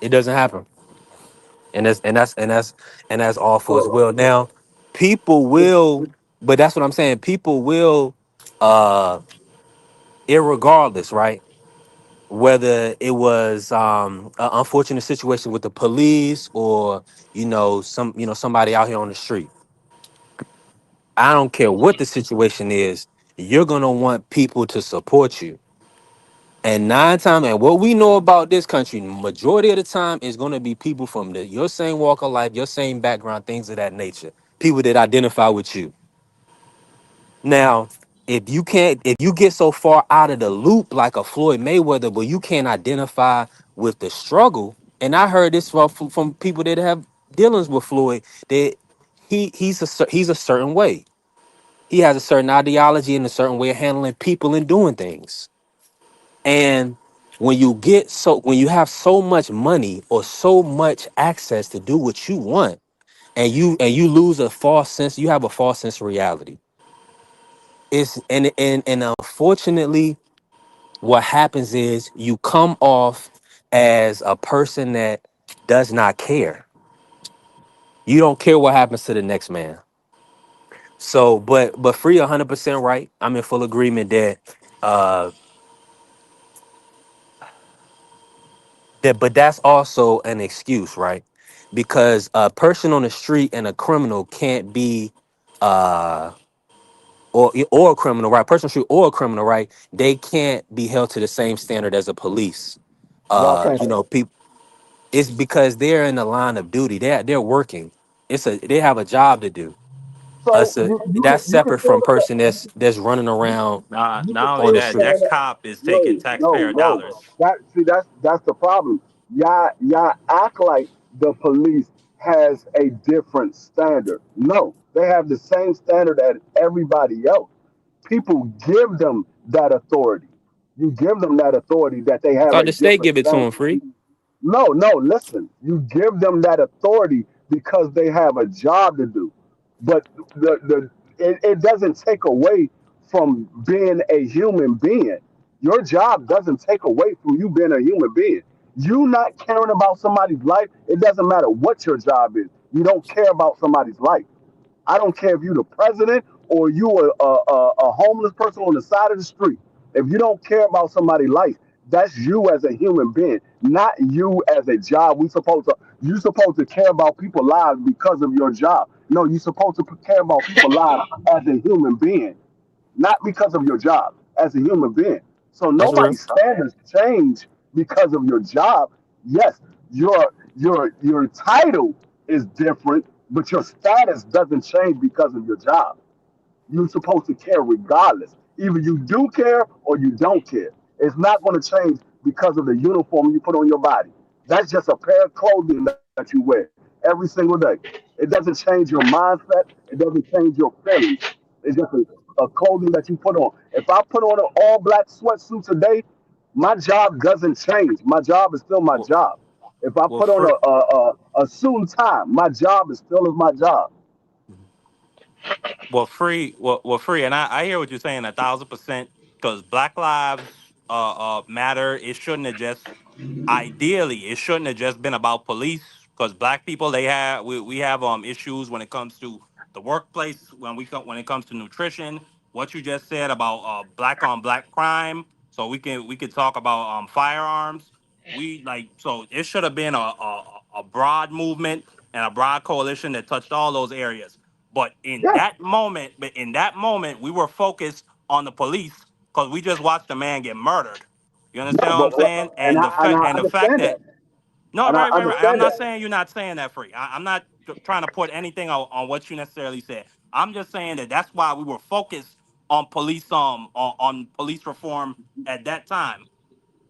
it doesn't happen. And that's awful as So well. Now, people will, but that's what I'm saying. People will, uh, irregardless, right? Whether it was an unfortunate situation with the police or somebody out here on the street. I don't care what the situation is. You're gonna want people to support you. And 9 times, and what we know about this country, majority of the time is gonna be people from your same walk of life, your same background, things of that nature. People that identify with you. Now, if you get so far out of the loop like a Floyd Mayweather, but you can't identify with the struggle, and I heard this from people that have dealings with Floyd, that he's a certain way. He has a certain ideology and a certain way of handling people and doing things. And when you have so much money or so much access to do what you want, and you lose you have a false sense of reality. And unfortunately, what happens is you come off as a person that does not care. You don't care what happens to the next man. So, but Free 100% right. I'm in full agreement uh but that's also an excuse, right? Because a person on the street and a criminal can't be uh or a criminal, right? Person on the street or a criminal, right? They can't be held to the same standard as a police. why can't they? People, it's because they're in the line of duty. They're working. They have a job to do. So That's you can separate say from what that, person that's running around you can Not say only on the what that, street. that that. cop is taking No, no, taxpayer no. dollars. That's the problem. Y'all act like the police has a different standard. No, they have the same standard as everybody else. People give them that authority. You give them that authority that they I have thought a the state different give it to standard. them free. No, no, listen. You give them that authority because they have a job to do. But it doesn't take away from being a human being. Your job doesn't take away from you being a human being. You not caring about somebody's life, it doesn't matter what your job is. You don't care about somebody's life. I don't care if you're the president or you a homeless person on the side of the street. If you don't care about somebody's life, that's you as a human being, not you as a job. You supposed to care about people's lives because of your job. No, you're supposed to care about people's lives as a human being, not because of your job, as a human being. So That's real. nobody's standards change because of your job. Yes, your title is different, but your status doesn't change because of your job. You're supposed to care regardless. Either you do care or you don't care. It's not going to change because of the uniform you put on your body. That's just a pair of clothing that you wear every single day. It doesn't change your mindset. It doesn't change your feelings. It's just a clothing that you put on. If I put on an all black sweatsuit today, my job doesn't change. My job is still my Well, job. If I well, put on fr- a suit and tie, my job is still is my job. free, and I hear what you're saying 1,000%. Because Black Lives Matter, it shouldn't have just ideally it shouldn't have just been about police because black people we have issues when it comes to the workplace when it comes to nutrition. What you just said about black on black crime, so we could talk about firearms. We like so it should have been a broad movement and a broad coalition that touched all those areas. Yes, But in that moment, we were focused on the police because we just watched a man get murdered. You yeah, understand what I'm saying? and I And the fact understand that that, no, and I right. I'm understand not that. saying you're not saying that free. I'm not trying to put anything on what you necessarily said. I'm just saying that that's why we were focused on on police reform at that time.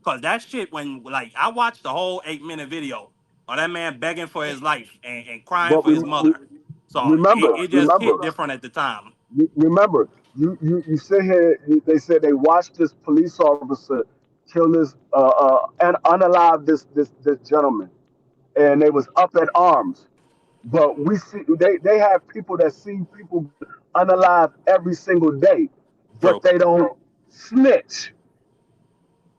Cause that shit when like I watched the whole 8 minute video of that man begging for his life and crying But for his mother. So remember, it just remember, hit different at the time. remember. You sit here. They said they watched this police officer kill this and unalive this gentleman, and they was up at arms. But we see they have people that see people unalive every single day, but True. they don't snitch.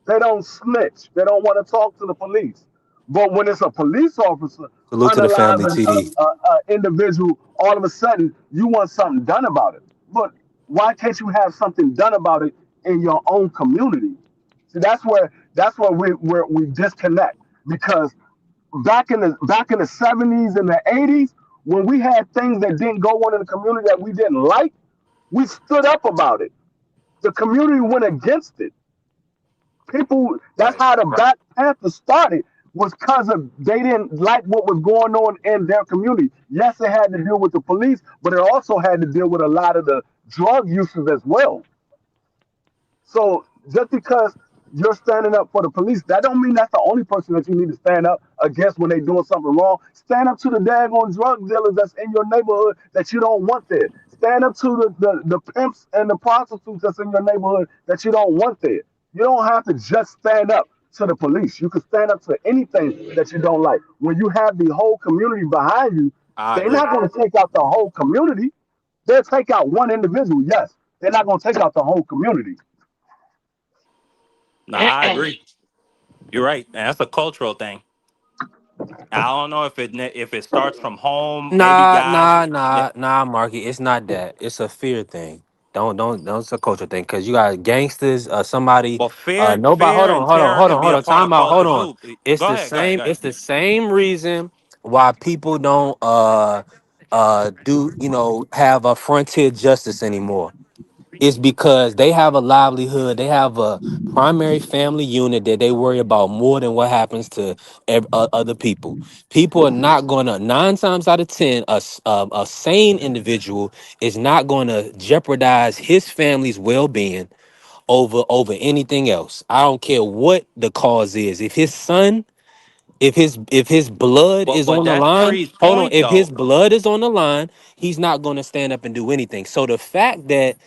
They don't snitch. They don't want to talk to the police. But when it's a police officer Salute to the family, unaliving TD. a individual, all of a sudden you want something done about it. But why can't you have something done about it in your own community? See, that's where we disconnect because back in the 70s and the 80s, when we had things that didn't go on in the community that we didn't like, we stood up about it. The community went against it. People, that's Right. how the Black Panther started, was because of they didn't like what was going on in their community. Yes, it had to deal with the police, but it also had to deal with a lot of the drug uses as well. So just because you're standing up for the police, that don't mean that's the only person that you need to stand up against when they doing something wrong. Stand up to the daggone drug dealers that's in your neighborhood that you don't want there. Stand up to the pimps and the prostitutes that's in your neighborhood that you don't want there. You don't have to just stand up to the police. You can stand up to anything that you don't like. When you have the whole community behind you, I they're agree. not going to take out the whole community. They'll take out one individual, yes. They're not going to take out the whole community. No, I agree. You're right. And that's a cultural thing. I don't know if it starts from home. Maybe Nah, guys. nah, nah, nah, Marky. It's not that. It's a fear thing. Don't. It's a culture thing. Cause you got gangsters. Somebody. Well, fear, Nobody. Hold fear, on. and Hold on. terror Hold can on. be Hold a on. part Time of out. Hold culture on. too. It's Go the ahead, go ahead, same. go ahead. It's the same reason why people don't do have a frontier justice anymore. It's because they have a livelihood. They have a primary family unit that they worry about more than what happens to other people. People are not going to, 9 times out of 10, a sane individual is not going to jeopardize his family's well being over anything else. I don't care what the cause is. If his blood is But on the that's line, Free's hold on. point If his though. blood is on the line, he's not going to stand up and do anything. So the fact that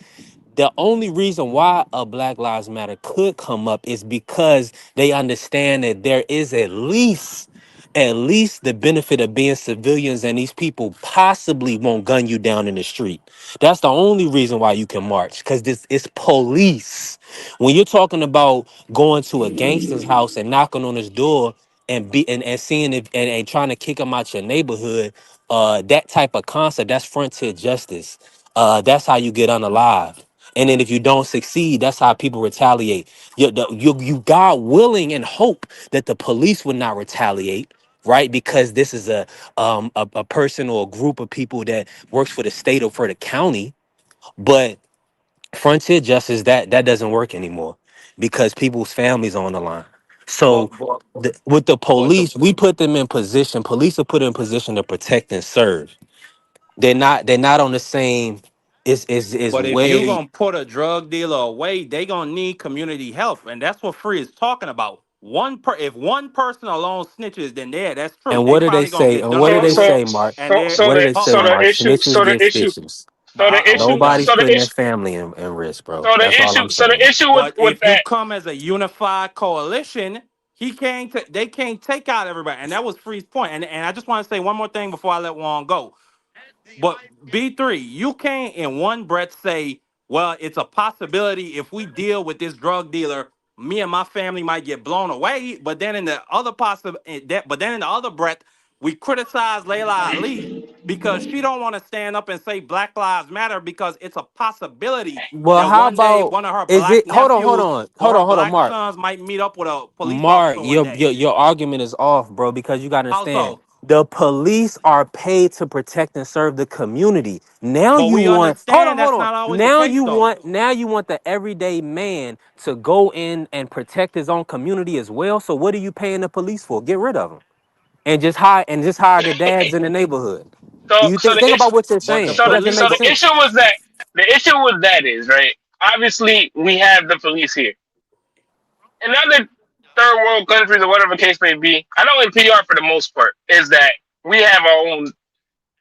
the only reason why a Black Lives Matter could come up is because they understand that there is at least at least the benefit of being civilians and these people possibly won't gun you down in the street. That's the only reason why you can march, because this is police. When you're talking about going to a gangster's house and knocking on his door and and seeing if and trying to kick him out your neighborhood, that type of concept, that's frontier justice. That's how you get unalived. And then if you don't succeed, that's how people retaliate. You God willing and hope that the police would not retaliate, right? Because this is a person or a group of people that works for the state or for the county. But frontier justice, that doesn't work anymore because people's families are on the line. But So but with the but the police, we put them in position. Police are put in position to protect and serve. They're not on the same. Is but if you way. gonna put a drug dealer away, they gonna need community help, and that's what Free is talking about. If one person alone snitches, then that's true. And They what do they probably gonna say? get And what done do So they away so with, say, Mark? and so they so What do the they oh, say, so go the ahead. Mark? issue Snitches get stitches. so the issue Hold up. Nobody's so the putting their issue family in risk, bro. so the That's all issue I'm so the saying. issue But with if you that. come as a unified coalition, they can't take out everybody, and that was Free's point. And I just want to say one more thing before I let Juan go. But B3, you can't in one breath say, well, it's a possibility if we deal with this drug dealer, me and my family might get blown away. But then in the other breath, we criticize Layla Ali because she don't want to stand up and say Black Lives Matter because it's a possibility Well, that how one day about one of her is black it? Hold on, hold nephews on, or hold her on, hold on, black Mark. sons might meet up with a police Mark, officer one your day. your your argument is off, bro, because you got to How understand so? the police are paid to protect and serve the community. Now But you we want understand hold that's on. not always the case though. Now you want the everyday man to go in and protect his own community as well. So what are you paying the police for? Get rid of them and just hire the dads in the neighborhood. So Do you so the think issue about what you're But the saying? so It the doesn't so make police, the issue sense. was that is right. Obviously, we have the police here. In other third world countries or whatever the case may be, I know in PR for the most part is that we have our own,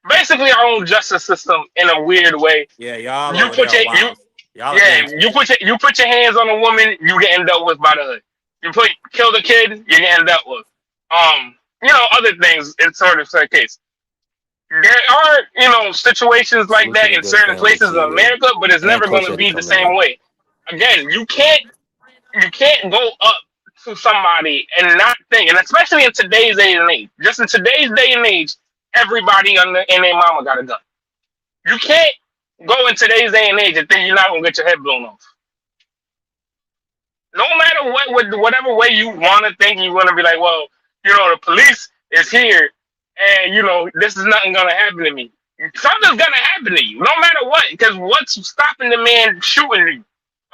basically our own justice system in a weird way. yeah, y'all You over put there, your you wild. Y'all are Yeah, gangsters. you put your hands on a woman, you getting dealt with by the hood. You kill the kid, you're getting dealt with. Other things in sort of such case. There are, situations like Salute to that the in good certain family, places in GA America, but it's and never Coach gonna Eddie be the same Kamayo. way. Again, you can't go up to somebody and not think, and especially in today's day and age, just in today's day and age, everybody and their mama got a gun. You can't go in today's day and age and think you're not gonna get your head blown off. No matter whatever way you want to think, you want to be like, well, the police is here, and this is nothing gonna happen to me. Something's gonna happen to you, no matter what, because what's stopping the man shooting you,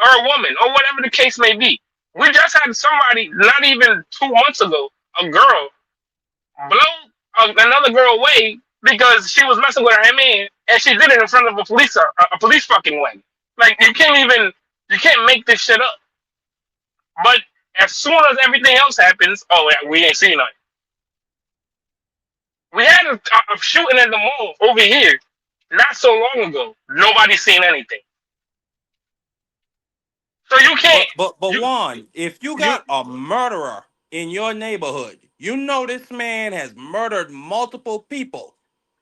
or a woman, or whatever the case may be? We just had somebody not even 2 months ago, a girl blow another girl away because she was messing with her man, and she did it in front of a police fucking wagon. Like you can't make this shit up. But as soon as everything else happens, oh yeah, we ain't seen nothing. We had a shooting at the mall over here not so long ago. Nobody's seen anything. So you can't But you Juan, if you you got a murderer in your neighborhood, you know this man has murdered multiple people,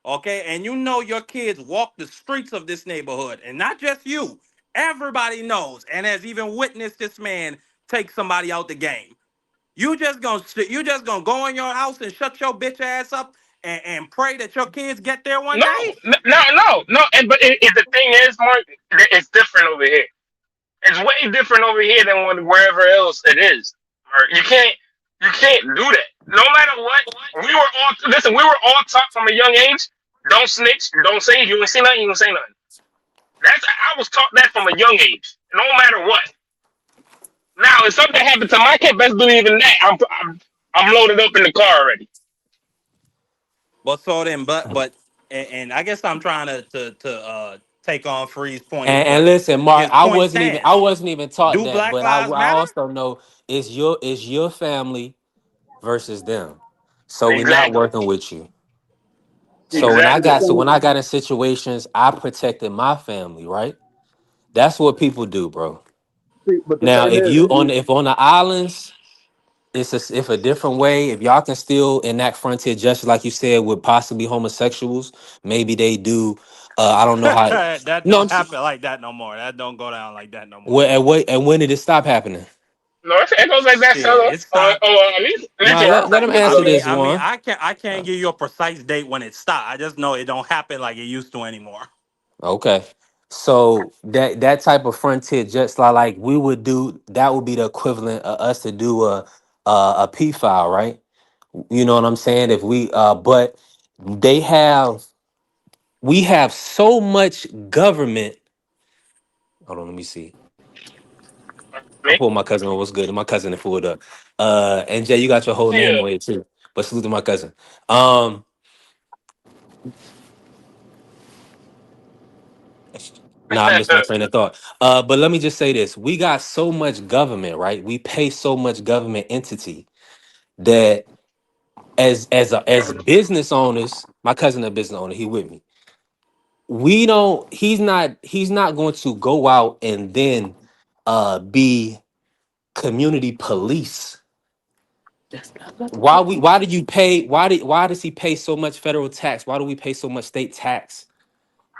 okay, and you know your kids walk the streets of this neighborhood, and not just you. Everybody knows and has even witnessed this man take somebody out the game. You just gonna go in your house and shut your bitch ass up and pray that your kids get there one no day? no. But the thing is, Mark, it's different over here. It's way different over here than wherever else it is. Mark. You can't do that. No matter what, we were all taught from a young age. Don't snitch. Don't say you ain't see nothing. You don't say nothing. I was taught that from a young age. No matter what. Now, if something happened to my kid, best believe in that. I'm loaded up in the car already. But so then, and I guess I'm trying to take on Free's point, And but listen, Mark, his point I stands. wasn't even taught Do that, Black but I Lives Matter? also know it's your family versus them. So we're not Exactly. working with you. So when I Exactly. got so when I got in situations, I protected my family, right? That's what people do, bro. See, but the Now, thing if is, you on if on the islands, if a different way, if y'all can still enact frontier justice, like you said, with possibly homosexuals, maybe they do. I don't know how. That No, don't happen like that no more. That don't go down like that no more. and when did it stop happening? No, it goes like that, Shit, fella. it stopped. At least Nah, in our let him bracket, I answer brother. mean, this I mean, one. I can't give you a precise date when it stopped. I just know it don't happen like it used to anymore. Okay. So that type of frontier, just like we would do, that would be the equivalent of us to do a P file, right? You know what I'm saying? If we but they have we have so much government. Hold on, let me see. I'm Me? pulling my cousin on what's good. And my cousin that pulled up. And Jay, you got your whole name Yeah. on it too. But salute to my cousin. Um Nah, I missed my train of thought. But let me just say this. We got so much government, right? We pay so much government entity that as business owners, my cousin a business owner, he with me. We don't he's not going to go out and then be community police. Why does he pay so much federal tax? Why do we pay so much state tax?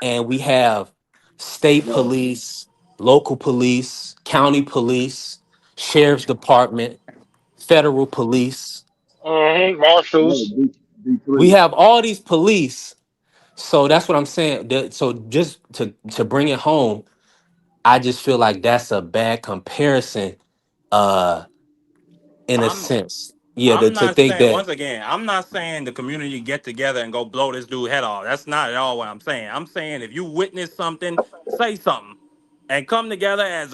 And we have state police, local police, county police, sheriff's department, federal police. Marshals. We D3. have all these police. So that's what I'm saying. So just to bring it home, I just feel like that's a bad comparison, uh, in a I'm sense. Yeah, I'm to not think saying that. once again, I'm not saying the community get together and go blow this dude head off. That's not at all what I'm saying. I'm saying if you witness something, say something, and come together as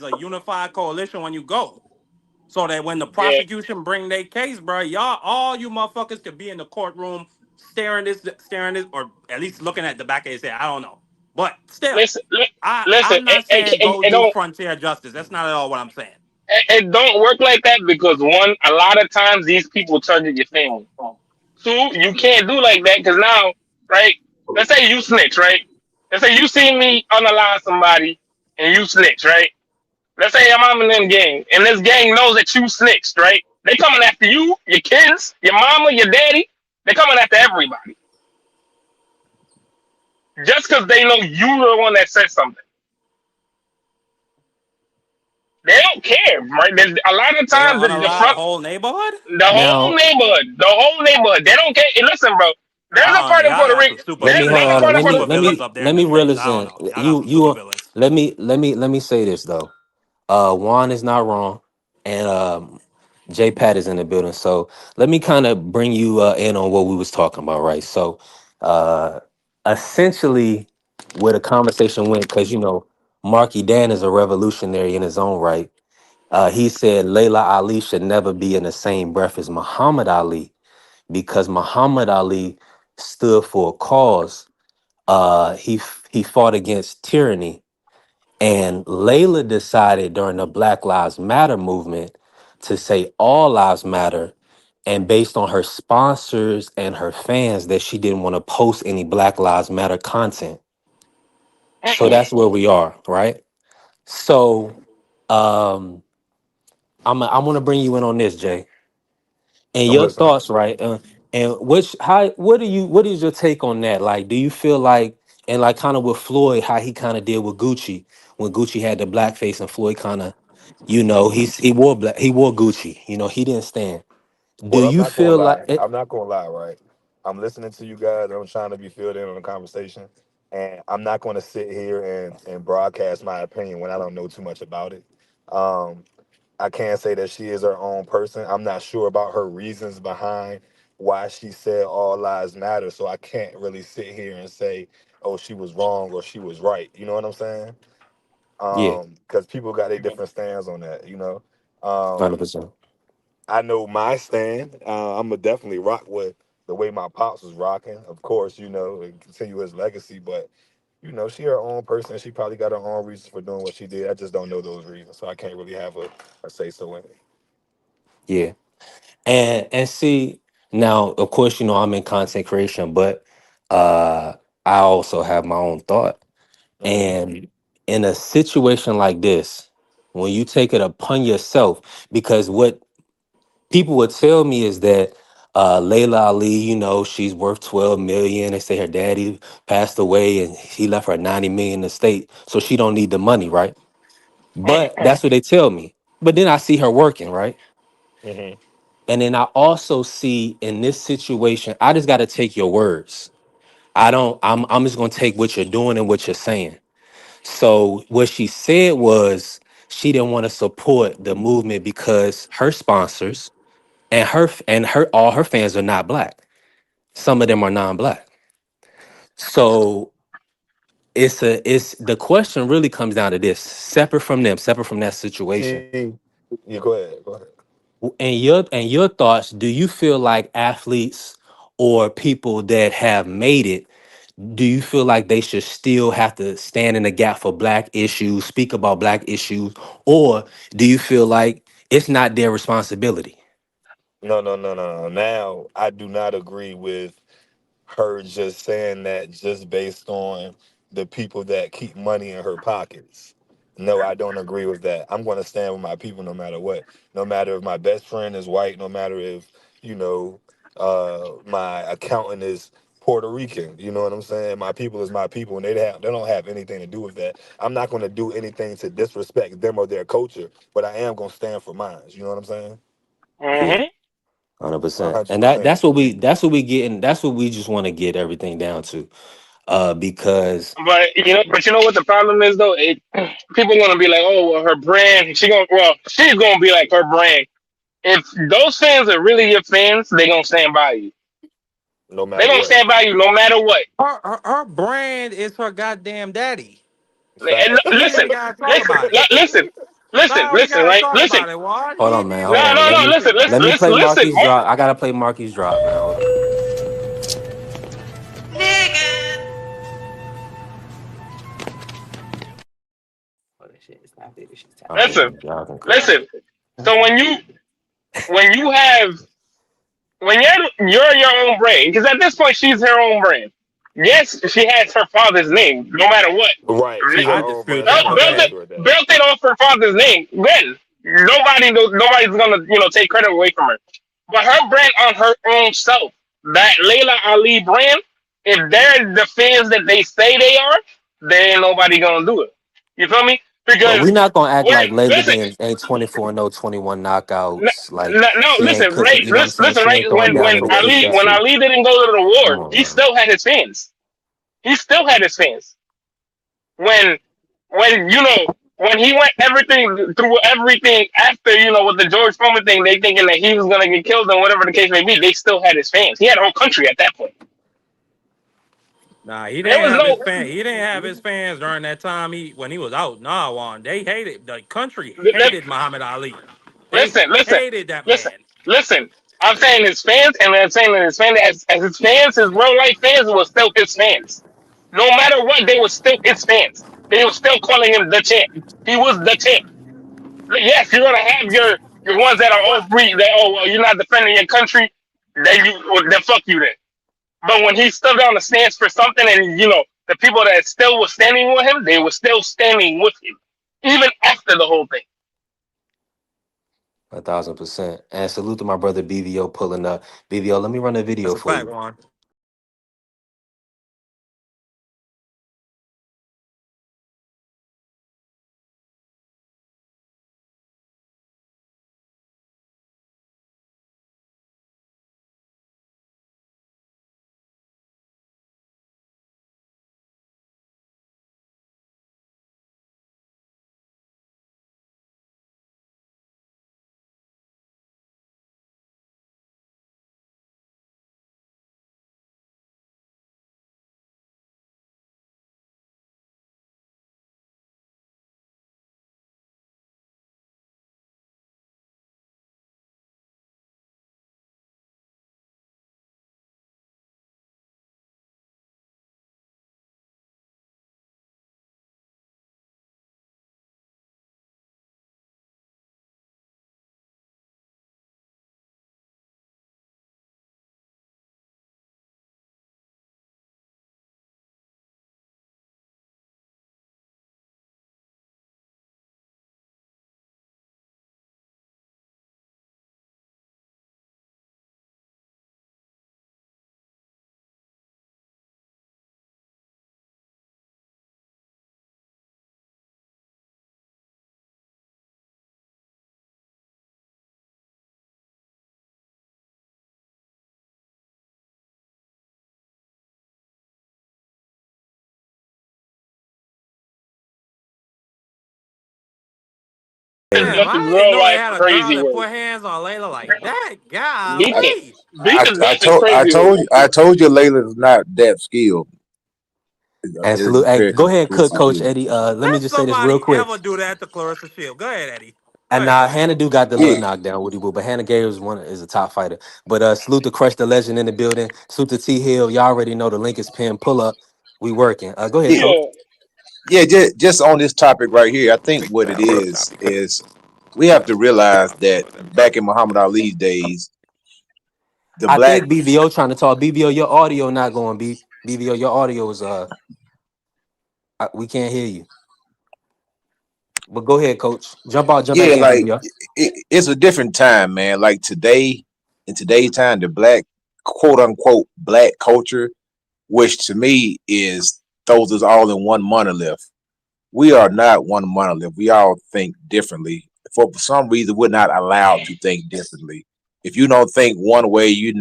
a unified coalition when you go. So that when the Yeah. prosecution bring their case, bro, y'all, all you motherfuckers could be in the courtroom staring this, or at least looking at the back of his head. I don't know, but still, Listen, listen. I'm not saying go It do don't. frontier justice. That's not at all what I'm saying. It don't work like that because one, a lot of times these people target your family. Two, you can't do like that because now, right? Let's say you snitch, right? Let's say you see me unalive somebody and you snitch, right? Let's say I'm in them gang and this gang knows that you snitched, right? They coming after you, your kids, your mama, your daddy. They coming after everybody just because they know you the one that said something. They don't care, right? There's, a lot of They times gonna the unalive the front, whole neighborhood. Now, the whole neighborhood. They don't care. Hey, listen, bro. There's a I don't know. part in Y'all Puerto got Rico. some super let me villains. hold There's a Got on. part some of Puerto super Rico. villains up there in Let the me reel states. this I don't in. know. Y'all got some super villains. Let me say this though. Juan is not wrong, and J Pat is in the building. So let me kind of bring you in on what we was talking about, right? So, uh, essentially, where the conversation went, because Marky Dan is a revolutionary in his own right. He said Layla Ali should never be in the same breath as Muhammad Ali because Muhammad Ali stood for a cause. He fought against tyranny, and Layla decided during the Black Lives Matter movement to say all lives matter. And based on her sponsors and her fans, that she didn't want to post any Black Lives Matter content. So Mm-mm. that's where we are, right? So um, I'm gonna bring you in on this, Jay, and I'm your listening. thoughts, right? And what is your take on that? Like, do you feel like, and like kind of with Floyd, how he kind of did with Gucci when Gucci had the blackface and Floyd kind of, he wore Gucci, he didn't stand. Do Well, I'm you not gonna feel like lie. it? I'm not gonna lie, right? I'm listening to you guys. I'm trying to be filled in on the conversation, and I'm not going to sit here and broadcast my opinion when I don't know too much about it. Um, I can say that she is her own person. I'm not sure about her reasons behind why she said all lives matter, so I can't really sit here and say, oh, she was wrong or she was right. You know what I'm saying? Yeah, Because people got their different stands on that. Um, 100%. I know my stand. I'm gonna definitely rock with the way my pops was rocking, of course, and continue his legacy. But she her own person. She probably got her own reasons for doing what she did. I just don't know those reasons, so I can't really have a say so in it. Yeah, and see, now, of course, I'm in content creation, but I also have my own thought. Mhm. And in a situation like this, when you take it upon yourself, because what people would tell me is that Layla Ali, you know, she's worth 12 million. They say her daddy passed away and he left her 90 million in the state, so she don't need the money, right? But that's what they tell me. But then I see her working, right? Hmm. And then I also see in this situation, I just got to take your words. I don't. I'm just gonna take what you're doing and what you're saying. So what she said was she didn't want to support the movement because her sponsors and her all her fans are not black. Some of them are non-black. So it's the question really comes down to this: separate from them, separate from that situation. See, you go ahead. Go ahead. And your thoughts, do you feel like athletes or people that have made it, do you feel like they should still have to stand in the gap for black issues, speak about black issues, or do you feel like it's not their responsibility? No, no, no, no, no. Now, I do not agree with her just saying that just based on the people that keep money in her pockets. No, I don't agree with that. I'm going to stand with my people no matter what. No matter if my best friend is white, no matter if, you know, my accountant is Puerto Rican. You know what I'm saying? My people is my people, and they don't have anything to do with that. I'm not going to do anything to disrespect them or their culture, but I am going to stand for mine. You know what I'm saying? Yeah, Hmm. 100%. And that 100%. that's what we just want to get everything down to. Because But you know what the problem is though? People gonna be like, oh, well, her brand. She's gonna be like her brand. If those fans are really your fans, they gonna stand by you. No They matter gonna what. stand by you no matter what. Her brand is her goddamn daddy. And Fact. We listen, ain't gotta talk listen, about it. listen, Nah, we listen, gotta right? talk Listen. about it, Juan. hold on, man, He hold No, on. no, made Let no. that me Listen, shit, let listen, me man. listen, play listen. Marquise drop. I gotta play Marquise drop, man. Hold on. All right, Listen, y'all can cook. listen. So when you have when you're your own brand, because at this point she's her own brand. Yes, she has her father's name, no matter what. Right. She's her I own dispute brand. I'm that, but go Built not it, ahead. sure of that. built it off her father's name. Then nobody's gonna take credit away from her. But her brand on her own self, that Layla Ali brand, if they're the fans that they say they are, then ain't nobody gonna do it. You feel me? But we're Because not gonna act when like Layla listen, ain't 24 and 21 no, knockouts. Like no, she ain't listen, cooking, right? you know what I'm saying? Listen, She right? ain't throwing When down when in the Ali Kardashian when suit. Ali didn't go to the Come war, on, he man. still had his fans. He still had his fans. When when he went everything through everything after with the George Foreman thing, they thinking that he was gonna get killed and whatever the case may be. They still had his fans. He had a whole country at that point. Nah, he There didn't was have his no fan. He didn't have his fans during that time. When he was out. Nah, Juan. They hated the country. li- li- Hated Muhammad Ali. They listen, listen, hated that listen, man. listen. I'm saying his fans, and I'm saying that his fans, as his fans, his real life fans, were still his fans. No matter what, they were still his fans. They were still calling him the champ. He was the champ. Yes, you're gonna have your ones that are all free. That well, you're not defending your country. Then fuck you then. But when he stood on the stance for something, and the people that still were standing with him, they were still standing with him, even after the whole thing. 1,000%. And salute to my brother BVO pulling up. BVO, let me run a That's video a for fact, you. Juan. Damn, That's his I ain't real know they life had a girl crazy that word. put hands on Layla like that. Beacon, Golly. Beacon, that's his I crazy told word. you, Layla's not that skilled. And It's salute. Hey, very go ahead and cook, Coach skilled. Eddie. Let me Let just say this real somebody quick. ever do that to Clarissa Shield. Go ahead, Eddie. Go And ahead, now Eddie. Hannah do got the Yeah, little knockdown, Woody Boo, but Hannah Gay is a top fighter. But salute to Crush the Legend in the building. Salute to T Hill. Y'all already know the link is pinned. Pull up. We working. Go ahead, yeah, Coach. Yeah. yeah. Just on this topic right here, I think what it Real topic. is we have to realize that back in Muhammad Ali's days, the I black think BVO trying to talk. BVO, your audio not going. BVO, your audio is we can't hear you. But go ahead, Coach. Jump back yeah, in, like BVO. it's a different time, man. Like today, in today's time, the black quote unquote black culture, which to me is throws us all in one monolith. We are not one monolith. We all think differently. For some reason, we're not allowed to think differently. If you don't think one way, you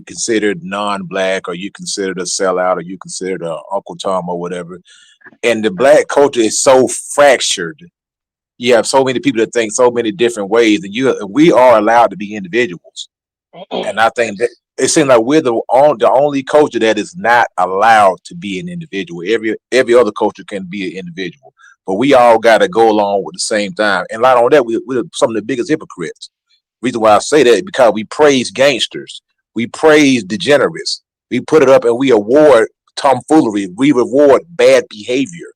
considered non-black, or you considered a sellout, or you considered a Uncle Tom or whatever. And the black culture is so fractured. You have so many people that think so many different ways, and we are allowed to be individuals. And I think that it seems like we're the only culture that is not allowed to be an individual. Every other culture can be an individual, but we all got to go along with the same time. And not on that, we're some of the biggest hypocrites. Reason why I say that is because we praise gangsters, we praise degenerates, we put it up, and we award tomfoolery, we reward bad behavior,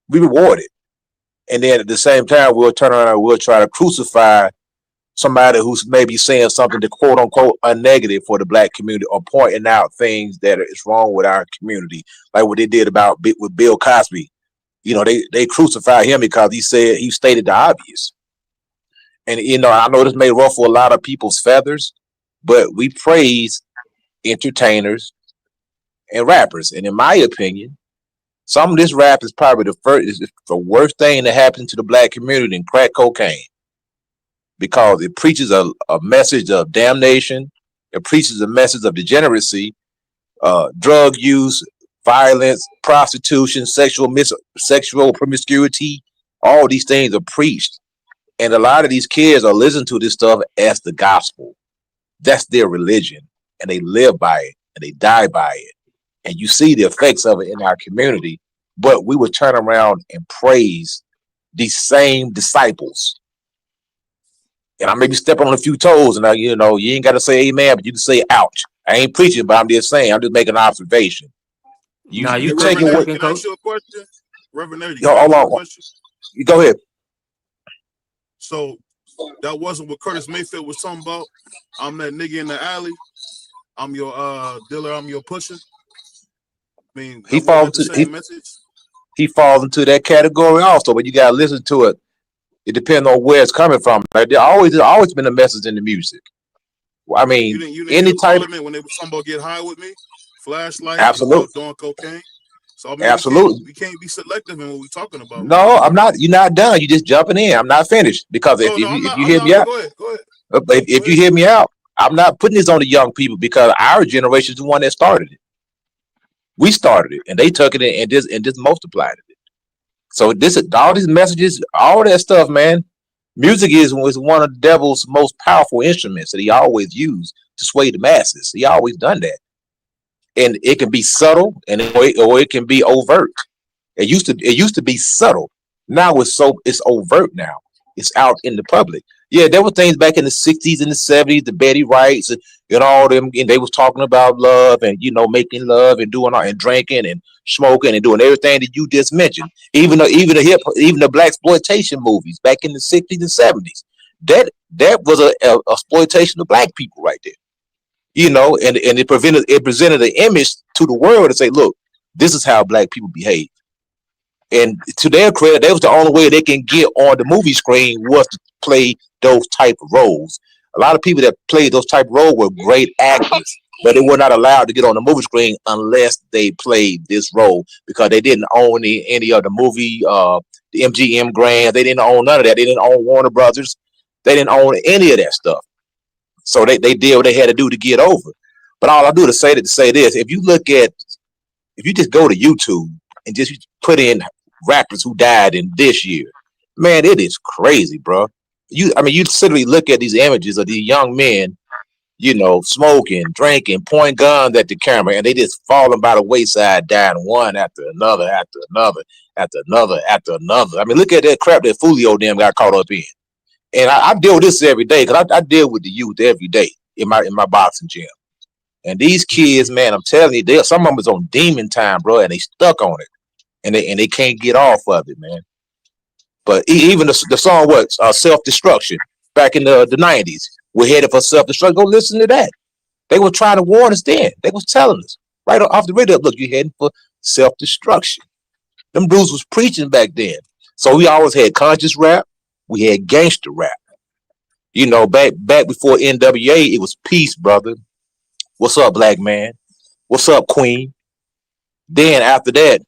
we reward it. And then at the same time, we'll turn around and we'll try to crucify somebody who's maybe saying something to quote unquote a negative for the black community, or pointing out things that is wrong with our community, like what they did with Bill Cosby. You know, they crucified him because he stated the obvious. And I know this may ruffle a lot of people's feathers, but we praise entertainers and rappers. And in my opinion, some of this rap is probably the worst thing that happened to the black community in crack cocaine, because it preaches a message of damnation. It preaches a message of degeneracy, drug use, violence, prostitution, sexual promiscuity. All these things are preached. And a lot of these kids are listening to this stuff as the gospel. That's their religion. And they live by it and they die by it. And you see the effects of it in our community. But we would turn around and praise these same disciples. And I may be stepping on a few toes, and you ain't got to say amen, but you can say ouch. I ain't preaching, but I'm just saying, I'm just making an observation. Nah, You you taking cooking, what? cooking, Can I Coach. ask you a question? Reverend Eddie, Yo, can I hold ask you a on. question? You go ahead. So that wasn't what Curtis Mayfield was talking about. I'm that nigga in the alley. I'm your dealer. I'm your pusher. I mean, He that wasn't falls the into same message. he falls into that category also, but you gotta listen to it. It depends on where it's coming from. Like, there's always been a message in the music. I You mean, didn't any hear type. Parliament when they were talking about get high with me, flashlight, Absolutely, doing cocaine. So I mean, absolutely. we can't be selective in what we're talking about. No, I'm not. You're not done. You're just jumping in. I'm not finished, because Oh no, I'm if not. you I'm hear not. me Okay, out, go ahead. Go ahead. if you hear me out, I'm not putting this on the young people, because our generation is the one that started it. We started it, and they took it and just multiplied it. So all these messages, all that stuff, man. Music was one of the devil's most powerful instruments that he always used to sway the masses. He always done that, and it can be subtle, or it can be overt. It used to be subtle. Now it's overt now. It's out in the public. Yeah, there were things back in the 60s and the 70s, the Betty Wrights and all them, and they was talking about love and making love and doing all, and drinking and smoking and doing everything that you just mentioned. Even the black exploitation movies back in the 60s and 70s. That was a exploitation of black people right there. And it presented an image to the world to say, look, this is how black people behave. And to their credit, that was the only way they can get on the movie screen, was to play those type of roles. A lot of people that played those type of roles were great actors, but they were not allowed to get on the movie screen unless they played this role, because they didn't own any of the movie, the MGM Grand. They didn't own none of that. They didn't own Warner Brothers. They didn't own any of that stuff. So they did what they had to do to get over. But all I do to say this: if you just go to YouTube and just put in rappers who died in this year, man, it is crazy, bro. You literally look at these images of these young men, smoking, drinking, pointing guns at the camera, and they just falling by the wayside, dying one after another, after another, after another, after another. I mean, look at that crap that Fulio them got caught up in. And I deal with this every day because I deal with the youth every day in my boxing gym. And these kids, man, I'm telling you, some of them is on demon time, bro, and they stuck on it, and they can't get off of it, man. But even the song, self-destruction, back in the 90s, we're headed for self-destruction. Go listen to that. They were trying to warn us then. They was telling us right off the radio, look, you're heading for self-destruction. Them dudes was preaching back then. So we always had conscious rap. We had gangster rap. Back before NWA, it was peace, brother. What's up, black man? What's up, queen? Then after that,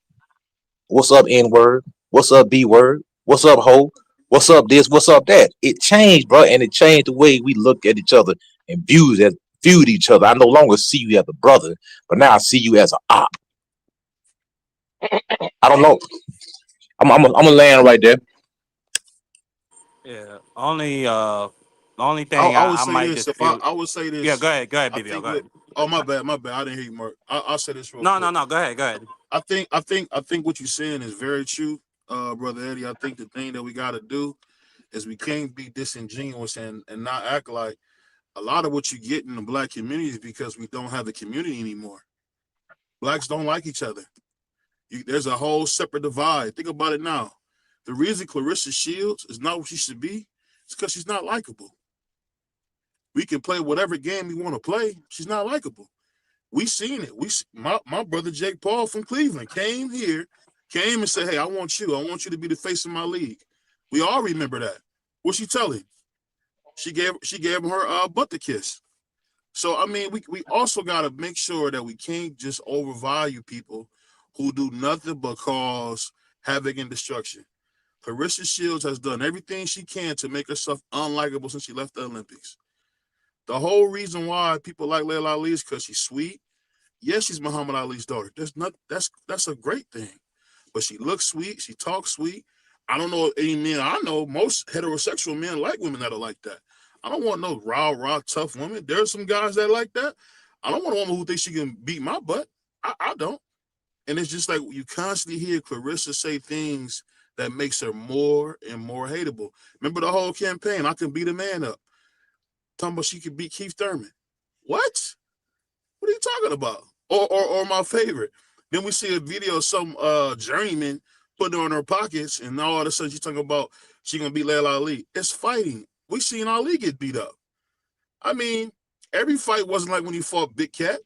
what's up, N-word? What's up, B-word? What's up, ho? What's up, this? What's up, that? It changed, bro, and it changed the way we look at each other and viewed each other. I no longer see you as a brother, but now I see you as an op. I don't know. I'm gonna land right there. Yeah. The only thing I would I say might this. dispute. I would say this. Yeah, go ahead, I BBL, think go ahead. oh, my bad. I didn't hear you, Mark. I'll say this real No, quick. go ahead. I think what you're saying is very true, brother Eddie. I think the thing that we got to do is we can't be disingenuous and not act like a lot of what you get in the black community is because we don't have the community anymore. Blacks don't like each other. There's a whole separate divide. Think about it now. The reason Clarissa Shields is not what she should be is because she's not likable. We can play whatever game we want to play. She's not likable. We seen it. My brother Jake Paul from Cleveland came and said, "Hey, I want you to be the face of my league." We all remember that. What she tell him? She gave him her butt to kiss. So I mean, we also got to make sure that we can't just overvalue people who do nothing but cause havoc and destruction. Clarissa Shields has done everything she can to make herself unlikable since she left the Olympics. The whole reason why people like Layla Ali is because she's sweet. Yes, she's Muhammad Ali's daughter. That's a great thing. But she looks sweet. She talks sweet. I don't know any men. I know most heterosexual men like women that are like that. I don't want no raw, tough woman. There are some guys that like that. I don't want a woman who thinks she can beat my butt. I don't. And it's just like you constantly hear Clarissa say things that makes her more and more hateable. Remember the whole campaign, I can beat a man up. Talking about she could beat Keith Thurman. What? What are you talking about? Or my favorite. Then we see a video of some journeyman putting her in her pockets, and all of a sudden she's talking about she gonna beat Layla Ali. It's fighting. We seen Ali get beat up. I mean, every fight wasn't like when he fought Big Cat.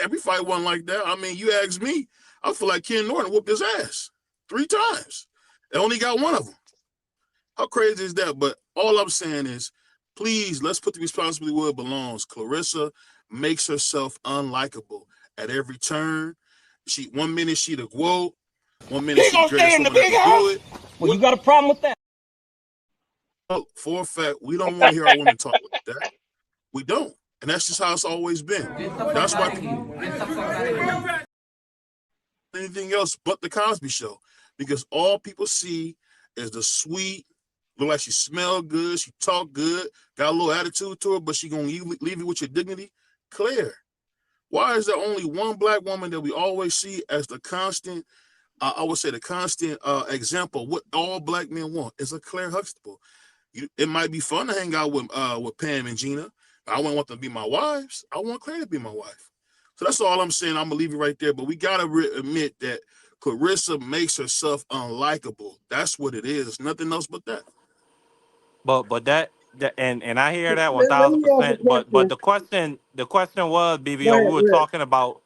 Every fight wasn't like that. I mean, you ask me, I feel like Ken Norton whooped his ass 3 times. They only got one of them. How crazy is that? But all I'm saying is, please, let's put the responsibility where it belongs. Clarissa makes herself unlikable at every turn. 1 minute she the quote, 1 minute she the greatest woman ever do it. Well, you got a problem with that? For a fact, we don't want to hear our women talk like that. We don't. And that's just how it's always been. That's why anything else but the Cosby Show. Because all people see is the sweet, look like she smell good, she talk good, got a little attitude to her, but she gonna leave you with your dignity. Claire. Why is there only one black woman that we always see as the constant, I would say the constant example of what all black men want? Is a Claire Huxtable. It might be fun to hang out with Pam and Gina. But I wouldn't want them to be my wives. I want Claire to be my wife. So that's all I'm saying. I'm gonna leave it right there. But we gotta admit that Clarissa makes herself unlikable. That's what it is. It's nothing else but that. But that and I hear that Let me ask a 1000%. But question. the question was, BBO, we Go were ahead. talking about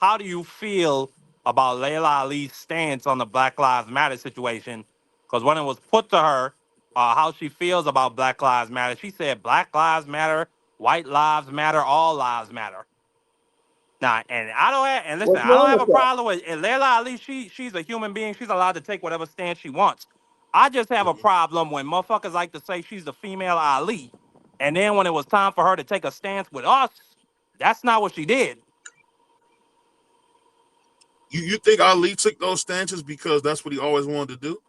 how do you feel about Layla Ali's stance on the Black Lives Matter situation? Because when it was put to her how she feels about Black Lives Matter, she said Black Lives Matter, white lives matter, all lives matter. Now, and listen, What's I don't wrong have with a that? problem with Layla Ali. She's a human being. She's allowed to take whatever stance she wants. I just have a problem when motherfuckers like to say she's the female Ali, and then when it was time for her to take a stance with us, that's not what she did. You think Ali took those stances because that's what he always wanted to do?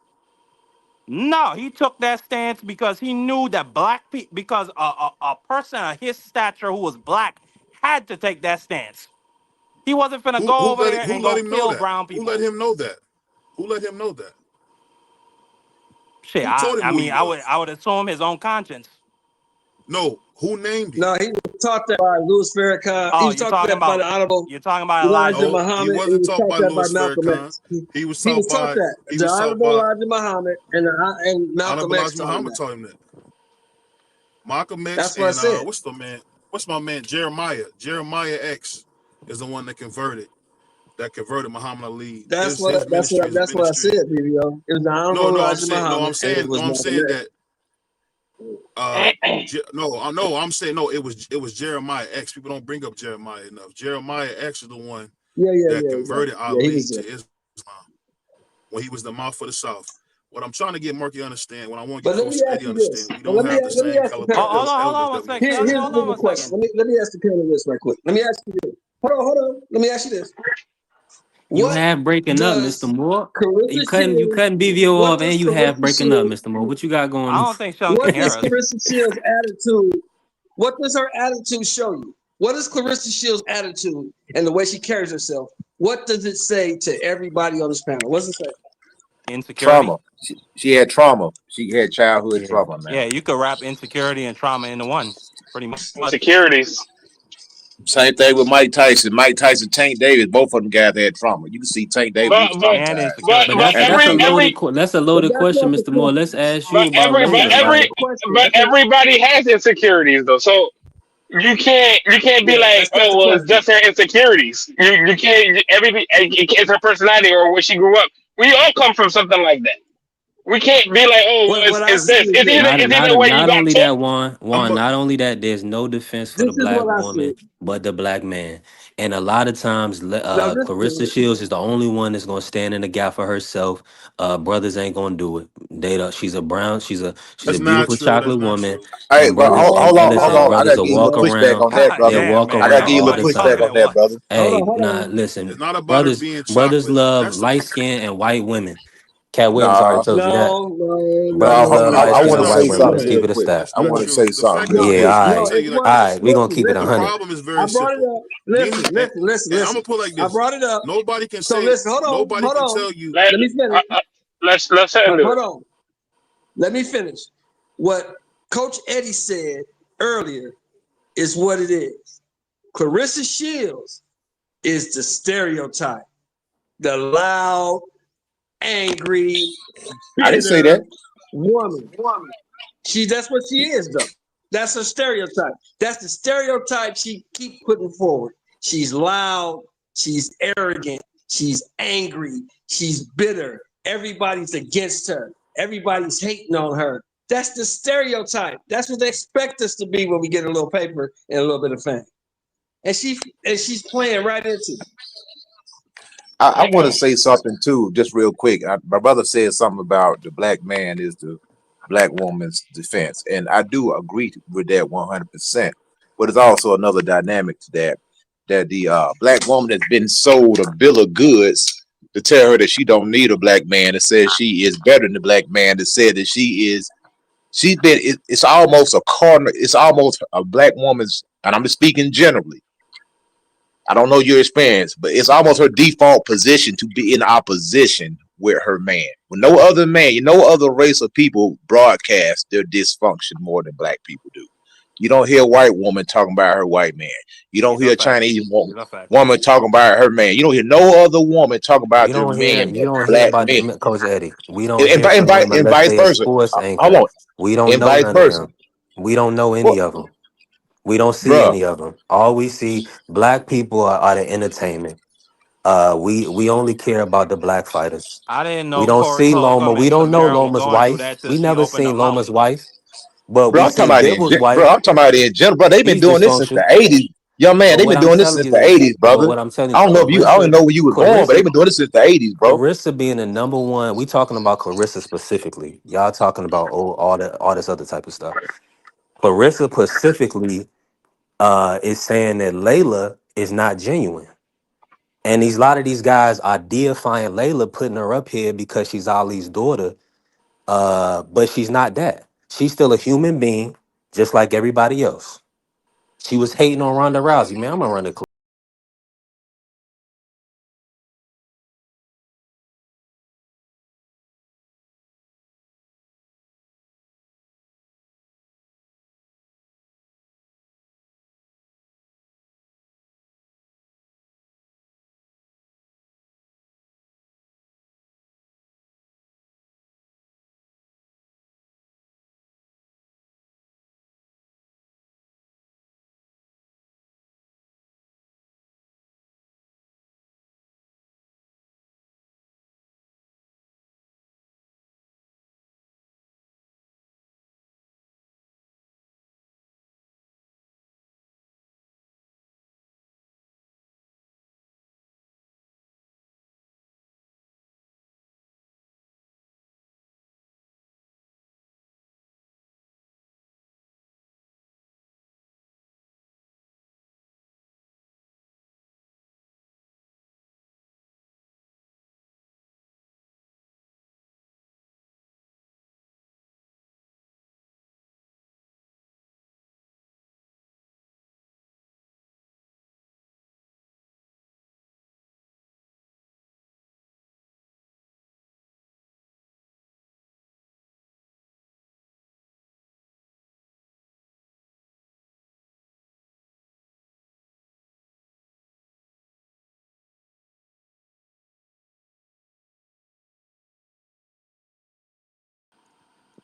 No, he took that stance because he knew that black people, because a person of his stature who was black had to take that stance. He wasn't finna go over there Who and let go him know kill that? brown Who let people. him know that? Who let him know that? Shit, Who told him I who he mean, was? I would assume his own conscience. No, who named him? No, he was taught that by Louis Farrakhan. He Oh, was taught that by the Honorable you're talking about Elijah Elijah. No, he Muhammad, and he wasn't was taught taught by that by Louis Malcolm Farrakhan. X. He was He taught was taught by that. he The was taught Honorable by Elijah Muhammad and Malcolm Honorable X Elijah taught him Muhammad that. taught him that. Malcolm X That's what I and said. what's my man Jeremiah? Jeremiah X is the one that converted Muhammad Ali. That's His what ministry is a I said, ministry. BBO. It was the Honorable Elijah Muhammad, and it was I'm Malcolm saying X. that I'm saying no, it was Jeremiah X. People don't bring up Jeremiah enough. Jeremiah X is the one that converted He Ali was to there. Islam when he was the mouth of the South. What I'm trying to get Murky understand, what I want to But get let me Coach ask Eddie you this. understand, we Well, don't have the let me same ask the caliber panel Hold this. on, elders one that we second. have. Here's a Hold on simple one question. second. Let me ask the panel this right quick. Let me ask you this. Hold on. Let me ask you this. You What have breaking up, Mr. does Moore. Clarissa You Shields? cutting BVO What off, does and you have Clarissa breaking up, Shields? Mr. Moore. What you got going I on? don't think Sean can What hear does us. Clarissa Shields' attitude? What does her attitude show you? What is Clarissa Shields' attitude and the way she carries herself? What does it say to everybody on this panel? What's it say? Insecurity. Trauma. She had trauma. She had childhood Yeah. trauma, man. Yeah, you could wrap insecurity and trauma into one, pretty much. Insecurities. Same thing with Mike Tyson. Mike Tyson, Tank Davis, both of them guys had trauma. You can see Tank Davis, he But was but And traumatized. but insecurity. but But that's a every loaded every that's a But loaded that's question, not the Mr. Moore. question. Let's ask you but about every but That's racism. not every Like, the question. but everybody has insecurities though. So you can't be Yeah, like, that's not oh the well, it's question. just her insecurities. You can't everything. It's her personality or where she grew up. We all come from something like that. We can't be like, oh well, What I it's see this. is It's this. either it's either where you not got only taught. that one, not only that there's no defense for the This is black what I see. woman, but the black man. And a lot of times, Now listen to Clarissa me. Shields is the only one that's gonna stand in the gap for herself. Brothers ain't gonna do it. She's a brown, she's a That's not beautiful true. That's chocolate not woman. true. Hey, And but brothers, No, hold and on, no, hold listen, on. I brothers gotta will give you a walk little pushback around. on that, God They'll brother. damn, walk I man. gotta give around you a all little the Everybody pushback time. on talking at that, once. brother. Hey, hold nah, on. It's listen, not about her brothers, being brothers chocolate. love That's the light skin and white women. Cat Williams already Nah, told you that. No, no, no. Brothers no, love I, light I no, skin it's want and to not white say true. women. something Let's real keep And it a quick. stat. it's I not want to true. say The something fact real that no, Yeah, quick. I'm all gonna no. right. tell It's you like what? All this. right, we're gonna keep it Listen, The 100. problem is I very brought it simple. up. Listen, listen, listen. I'm gonna put it like I this. brought it up. Nobody can So say listen, hold nobody on, hold can on. tell you. Let Let me finish. let's handle Hold it. on. Let me finish. What Coach Eddie said earlier is what it is. Clarissa Shields is the stereotype, the loud, angry, I didn't say that. bitter woman. That's what she is, though. That's her stereotype. That's the stereotype she keep putting forward. She's loud, she's arrogant, she's angry, she's bitter. Everybody's against her. Everybody's hating on her. That's the stereotype. That's what they expect us to be when we get a little paper and a little bit of fame. And she's playing right into it. I want to say something too, just real quick. My brother said something about the black man is the black woman's defense, and I do agree with that 100%. But there's also another dynamic to that, that the black woman has been sold a bill of goods to tell her that she don't need a black man, that says she is better than the black man, that said that it's almost a corner, it's almost a black woman's, and I'm just speaking generally. I don't know your experience, but it's almost her default position to be in opposition with her man. When no other man, no other race of people broadcast their dysfunction more than black people do. You don't hear a white woman talking about her white man. You don't These hear are a facts. Chinese These are facts. woman talking about her man. You don't hear no other woman talking about their You men but don't hear black about men. Coach Eddie. We don't And, hear and, from and, them and unless vice they a versa. sports Hold anchor. on. We don't And know vice none of versa. them. We don't know Well, any of them. We don't see bruh, any of them. All we see, black people are the entertainment. We only care about the black fighters. I didn't We know don't Corey see Loma. Holcomb We and don't know Samira was Loma's going through wife. that till We she never opened her seen mouth. Loma's wife, but bro, we I'm talking see about Dibble's bro, wife. I'm talking about in general, bro. They've been She's doing this since the dysfunctional. 80s. Young man, But they've what been I'm doing this telling since you the is, 80s, brother. I don't know if you I don't know where you was born, but they've been doing this since the 80s, bro. Clarissa being the number one. We talking about Clarissa specifically. Y'all talking about all this other type of stuff. Clarissa specifically is saying that Layla is not genuine. And a lot of these guys are deifying Layla, putting her up here because she's Ali's daughter. But she's not that. She's still a human being, just like everybody else. She was hating on Ronda Rousey. Man, I'm gonna run the clip.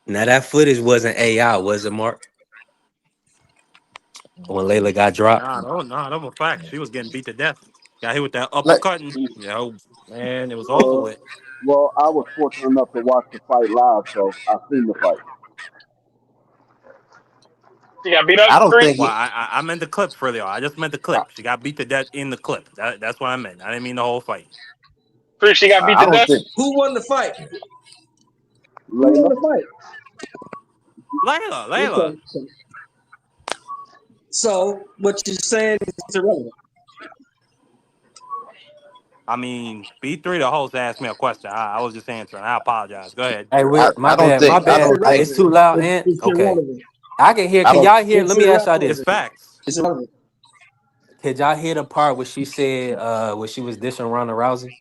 Now that footage wasn't AI, was it, Mark? When Layla got dropped. Nah, that was fact. She was getting beat to death. Got hit with that Like, uppercut, and man, it was over Uh, with. well, I was fortunate enough to watch the fight live, so I seen the fight. She got beat up, I don't Chris. think Well, it. I meant the clip for y'all. I just meant the I, clip. She got beat to death in the clip. That's what I meant. I didn't mean the whole fight. Chris, she got beat I to don't death. think. Who won the fight? Who won Layla, the fight? Layla. Okay. So what you're saying is irrelevant. I mean, B3 the host asked me a question. I was just answering. I apologize. Go ahead. Hey, my I don't bad, think. my It's I bad. don't think. It's irrelevant. too loud, Ant. It's Okay, irrelevant. I can hear. I Can don't. y'all hear? It's Let me ask y'all It's this. irrelevant. facts. It's irrelevant. Could y'all hear the part where she said, where she was dishing Ronda Rousey?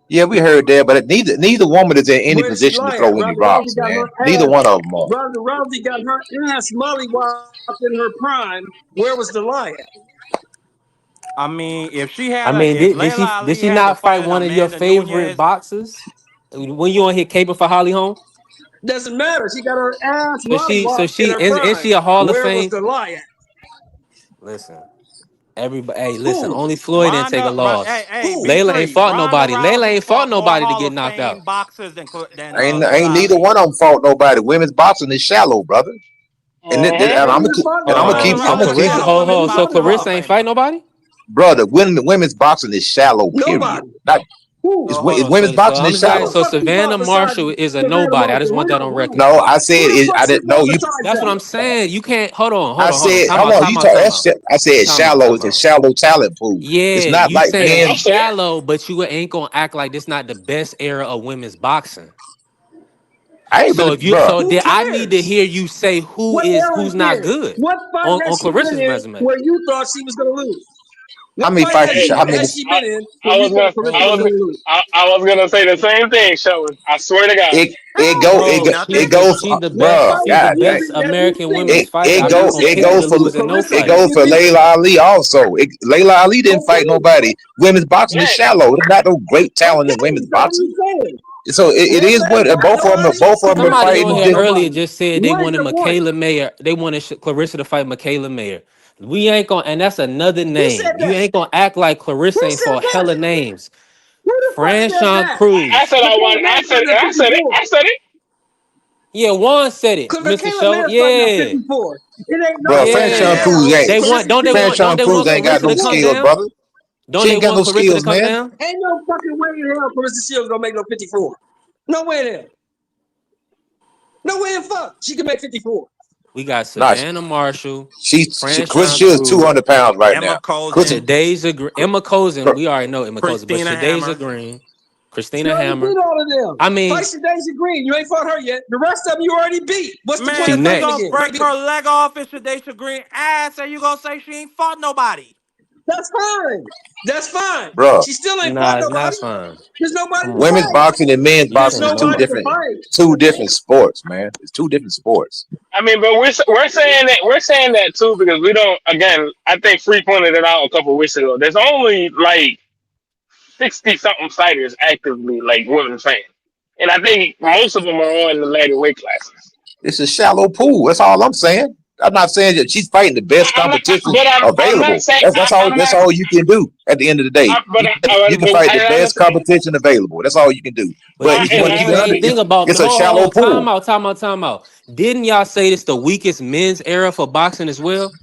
Yeah, we heard that, but neither woman is in any Where's she position to lying? throw any Ronda Rousey rocks, got man. her Neither ass. one of them are. Ronda Rousey got her ass mollywopped in her prime. Where was the lie at? I mean, if I mean, if did Layla did Ali she had to not fight fight one of your Amanda favorite Nunes, boxers? When you on here caping for Holly Holm? Doesn't matter. She got her ass So mollywopped in she her is prime. she a Hall of Where was Fame? the lie at? Listen, everybody. Hey, listen. Who? Only Floyd didn't take a Hey, loss. hey, Who? Layla ain't B3, fought Ronda nobody. Layla Rousey ain't fought fought more nobody to Hall get of knocked Fame out. boxers than Ain't Layla neither Ali. one of them fought nobody. Women's boxing is shallow, brother. And Mm-hmm. I'm gonna Layla keep. fought And I'm gonna nobody. keep. Ronda I'm So gonna Rousey keep fought Clarissa, it, a hold women's on. So boxing Hall Clarissa of ain't fight Famer. nobody. brother. Women's boxing is shallow. Period. Nobody. Not. Who? So hold on. Women's So boxing I'm is just asking. shallow. So Fuck you fought Savannah besides Marshall is a Savannah nobody. I Marshall? just want that on record. No, I said Who the it. fuck I she didn't know fought you. besides That's what that? I'm saying. You can't. Hold on. I Hold on. said, Time hold out. on. Time You out. talk. Time out. I said Time out. shallow. Time It's a out. shallow talent pool. It's Yeah, not you like saying men. it's I'll say it. shallow, but you ain't gonna act like this not the best era of women's boxing. I ain't So really, if you bro. so Who did I need to cares? hear you say What era who's not cares? good What fight has on she been Clarissa's in resume? where you thought she was going to lose? How What many fight fights? Hey, How many? has she been in where I you was thought gonna, Clarissa I was was, Bro, going to lose? I was gonna say the same thing, Shelton. I swear to God. Ain't It nothing. goes, she the What bro. best. fight She's the God, have best have you American seen? women's fighter. I'm Have you not goes, gonna seen it pick her goes to for, lose in no Clarissa it fight. goes for compete? Layla Ali also. Layla Ali didn't fight Okay. nobody. Women's boxing is Yeah, shallow. There's not no great talent in Okay. women's That's what boxing. I'm saying. So it is Layla what ain't fought nobody. both of them are Clarissa Somebody ain't on fighting fought here different. earlier nobody. just said they Where's wanted the one? Michaela Mayer. They wanted Clarissa to fight Michaela Mayer. We ain't gonna, and that's another Who said name. You that? ain't gonna act like Clarissa Who ain't said fought that? hella names. Who the fuck said Franchon that? I Cruz. said I Michaela wanted. I Mayer said, fighting at I said it. 54. I said it. Yeah, Juan said it, Because Mr. Michaela Show. Mayer's fighting at Yeah. 54. It ain't no Bro, damn Franchon Yeah. Cruz hell. ain't. They want Clarissa don't they Shields want don't Franchon they fighting at Cruz want ain't got Clarissa no to come 54. skills, down? brother. Don't She they ain't got want no Clarissa to skills, come man. down? Ain't no fucking way in hell Clarissa Shields gonna make no 54. No way in hell. No way in fuck. She can make 54. We got Nah, Savannah Marshall, Chris Franchon Shields Cruz, 200 pounds right Emma now. Chris, Cozen, Shadeja Green, Emma Cozen. bro, We already know Emma Cozen, but Christina Shadeja Hammer. Green. Christina already Hammer. beat all of them. I mean, Fight Shadeja Green. You ain't fought her yet. The rest of them you already beat. What's the point she of Man, you fighting next. gonna again? break her leg off in Shadeja Green ass, and you gonna say she ain't fought nobody? That's fine. That's fine. Bruh. She still ain't Nah, fought it's nobody. not fun. There's nobody Come to on. Women's fight. boxing and men's You There's boxing is saying two don't. nobody to different fight. sports, man. It's two different sports. I mean, but we're saying that too because we don't. Again, I think Free pointed it out a couple of weeks ago. There's only like 60 something fighters actively like women fans, and I think most of them are all in the lighter weight classes. It's a shallow pool. That's all I'm saying. I'm not saying that she's fighting the best I'm not, competition but I'm not available. saying That's all. I'm That's not. all you can do at the end of the day. You can But fight the I best understand. competition available. That's all you can do. But But you And what can't. I you But can see, under, understand. think about. it's a Hold shallow on. Time pool. out. Time out. Time out. Didn't y'all say this the weakest men's era for boxing as well?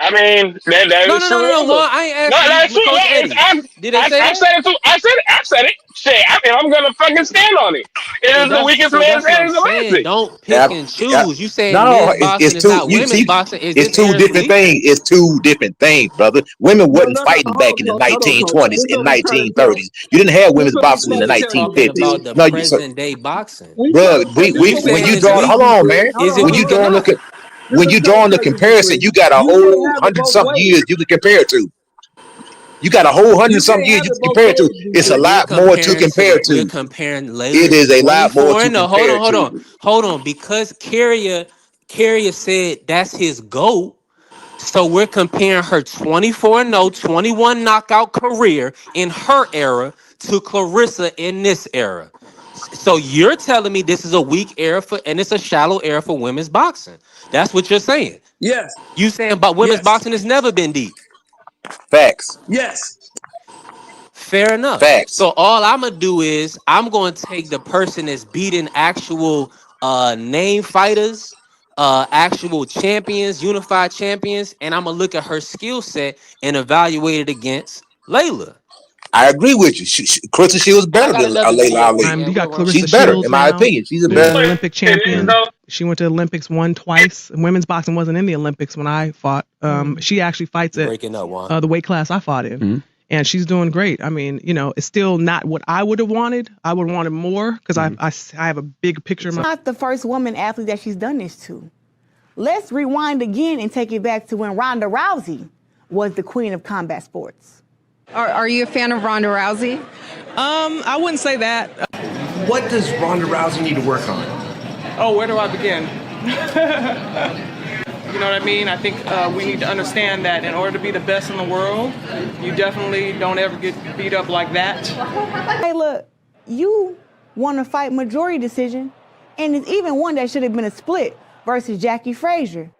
I mean, that No, is no, no, true. no, no. Also. I ain't No, asking that's you, true. Coach Eddie. Did they say I've that? said it too. I've said it. Shit, I mean, I'm gonna fucking stand on it. It is the weakest So man's that's what hand I'm in the saying. boxing. Don't Yeah, pick and yeah. choose. You saying No, men's boxing it's is two. not You women's see, boxing. Is it's this two era different weak? things. It's two different things, brother. Women No, wasn't no, no. fighting Hold back on, in the coach. Hold on, coach. 1920s This and what we trying to tell. 1930s. You didn't have This women's what we boxing in trying the to We tell you. talking 1950s. about the No, present day boxing. We bro, trying to tell. This You what we when saying you trying to it's tell draw, you, hold weak? on, Dupree. man. Hold Is on, it When hold you on, weak or hold drawing on. the not? This when what you I'm trying drawing to the tell you, comparison, Dupree. you got a You can't whole have it hundred both something ways. years you can compare to. You got a whole hundred You something can't years have you it can both compare to. ways, It's a But Dupree. we're lot more to comparing compare we're to. comparing It Layla's is a lot more 24 to and no, hold compare on, hold to. on, hold on. Because Carrier said that's his GOAT. So we're comparing her 24 and no 21 knockout career in her era to Clarissa in this era. So you're telling me this is a weak era for and it's a shallow era for women's boxing. That's what you're saying. Yes, You saying about women's yes, boxing has never been deep. Facts. yes. Fair enough. Facts. So all I'm gonna do is I'm gonna take the person that's beating actual name fighters, actual champions, unified champions, and I'm gonna look at her skill set and evaluate it against Layla. I agree with you. Clarissa Shields I better got than another Layla video for Ali. you, You man. got We'll run. She's Clarissa better, Shields in my now. opinion. She's a She's better. an But Olympic it is champion. though. She went to the Olympics, won twice. Women's boxing wasn't in the Olympics when I fought. She actually fights You at breaking up, Juan. the weight class I fought in. And she's doing great. I mean, it's still not what I would have wanted. I would have wanted more because I have a big picture in my. Not the first woman athlete that she's done this to. Let's rewind again and take it back to when Ronda Rousey was the queen of combat sports. Are you a fan of Ronda Rousey? I wouldn't say that. What does Ronda Rousey need to work on? Oh, where do I begin? You know what I mean? I think we need to understand that in order to be the best in the world, you definitely don't ever get beat up like that. Hey, look, you won a fight majority decision, and it's even one that should have been a split versus Jackie Frazier.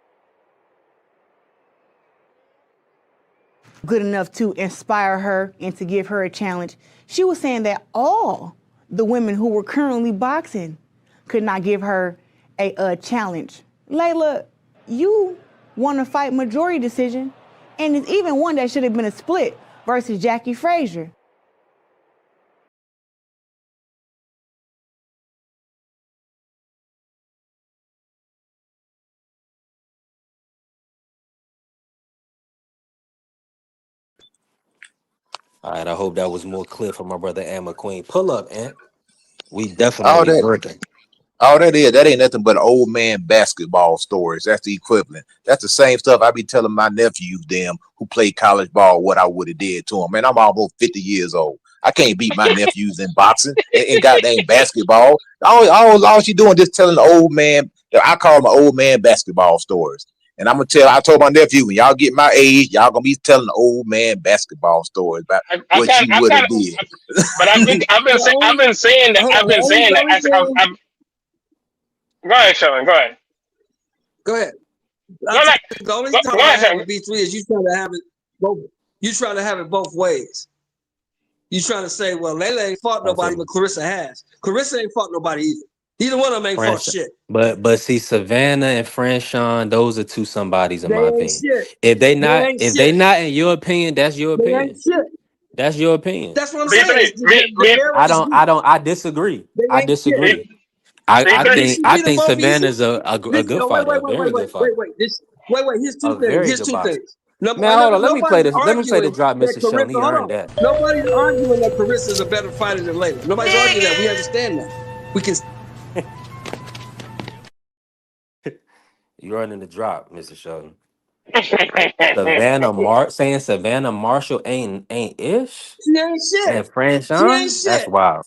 Good enough to inspire her and to give her a challenge. She was saying that all the women who were currently boxing could not give her a challenge. Layla, you won a fight majority decision, and it's even one that should have been a split versus Jackie Frazier. All right, I hope that was more clear for my brother and McQueen. Pull up, Ant. We All definitely that working. that ain't nothing but old man basketball stories. That's the equivalent. That's the same stuff I be telling my nephews, them who play college ball, what I would have did to them. Man, I'm almost 50 years old. I can't beat my nephews in boxing and goddamn basketball. All she doing just telling the old man. I call them old man basketball stories. And I told my nephew, when y'all get my age, y'all gonna be telling the old man basketball stories about what you would have did. But I've been saying that. Go ahead, Sean. Go ahead. Go ahead. No, no. The only Go problem I ahead, have Sean. with B3 is you trying to have it both. You trying to have it both ways. You trying to say, well, Layla ain't fought nobody, but Clarissa has. Clarissa ain't fought nobody either. Either one of them ain't fought shit. But see, Savannah and Franshawn, those are two somebodies in They my ain't opinion. shit. If they ain't not shit. in your opinion, that's your They ain't opinion. shit. That's your opinion. That's what I'm saying. I disagree. I disagree. I think both easy. Savannah's a good No, fighter, a very good fighter. wait. Here's two A very things. good boxer. Man, hold on. Let me play Nobody's this. Let me play the arguing drop, that Mr. Shelton. Carissa. He Hold earned on. that. Nobody's arguing that Carissa is a better fighter than Layla. Nobody's arguing that. We understand that. We can. You earning the drop, Mr. Shelton. Saying Savannah Marshall ain't ish She ain't shit. and Fran She ain't Sean. That's shit. wild.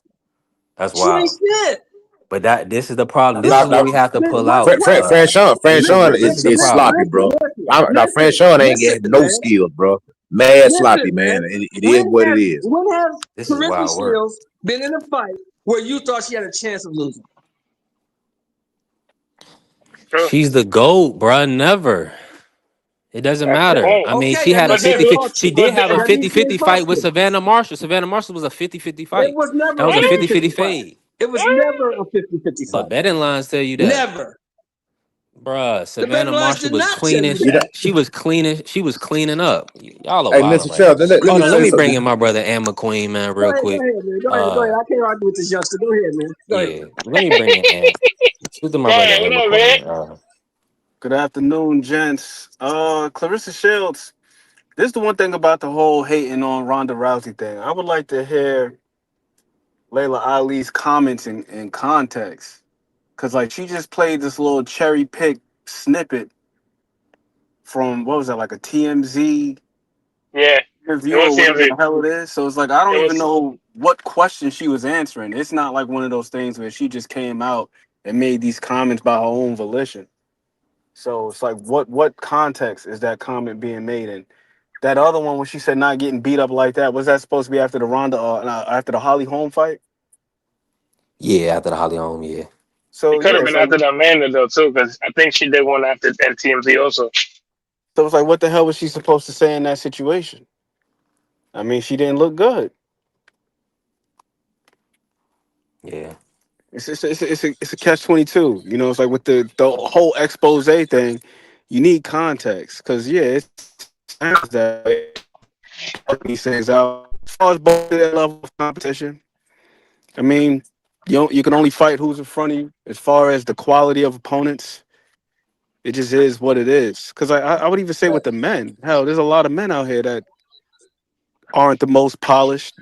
That's She ain't wild. shit. But this is the problem. This Now, is what now, we have to pull out. Fran Sean This is is, the is sloppy, problem. bro. Now, Fran Sean ain't getting no man. skills, bro. Mad sloppy, Listen, man. man. It is what it is. When has This is Carissa wild work. Shields been in a fight where you thought she had a chance of losing? She's the GOAT, bruh. Never. It doesn't matter. I mean, Okay, she that had a means she 50-50. fought She you. did have a That means she 50-50 fought fight with you. Savannah Marshall. Savannah Marshall was a 50-50 It fight. was That never was a a 50-50 50-50 fight. fade. It was never a 50-50 But fight. betting lines tell you that. Never. Bruh, The Savannah betting lines Marshall did was not tell cleaning. you that. She was cleaning. She was cleaning up. Y'all are Hey, wilding Mr. right now. Sheldon, let me Hold on, let say me bring something. in my brother Ann McQueen, man, Go real ahead, quick. man. Go ahead. I can't argue with this youngster. Go ahead, man. Go ahead. Yeah, let me bring in Ann. Speak to my brother Ann McQueen. Good afternoon, gents. Clarissa Shields. This is the one thing about the whole hating on Ronda Rousey thing. I would like to hear Layla Ali's comments in context. Cause like she just played this little cherry pick snippet from what was that, like a TMZ Yeah, it review was or whatever TMZ. the hell it is. So it's like I It don't even was. know what question she was answering. It's not like one of those things where she just came out and made these comments by her own volition. So it's like what context is that comment being made in? That other one when she said not getting beat up like that, was that supposed to be after the after the Holly Holm fight? Yeah, after the Holly Holm, yeah. So It could have yeah, been so after the Amanda though too, because I think she did one after at TMZ also. so it's like what the hell was she supposed to say in that situation? I mean, she didn't look good. Yeah. It's a catch-22. You know, it's like with the whole expose thing, you need context because yeah, it sounds that way. These things out as far as both that level of competition. I mean, you can only fight who's in front of you. As far as the quality of opponents, it just is what it is. Because I would even say with the men, hell, there's a lot of men out here that aren't the most polished.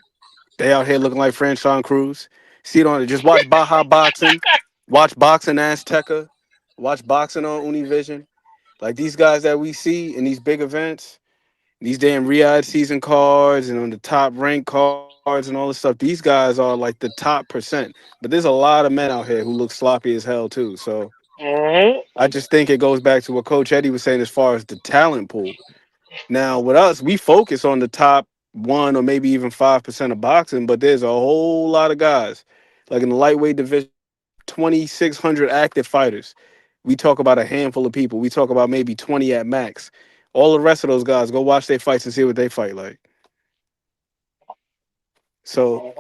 They out here looking like Franchon Cruz. See it on just watch Baja Boxing, watch Boxing Azteca, watch Boxing on Univision. Like these guys that we see in these big events, these damn Riyadh season cards and on the top rank cards and all this stuff. These guys are like the top percent. But there's a lot of men out here who look sloppy as hell too. So I just think it goes back to what Coach Eddie was saying as far as the talent pool. Now with us, we focus on the top 1 or maybe even 5% of boxing, but there's a whole lot of guys like in the lightweight division, 2,600 active fighters. We talk about a handful of people. We talk about maybe 20 at max. All the rest of those guys, go watch their fights and see what they fight like. So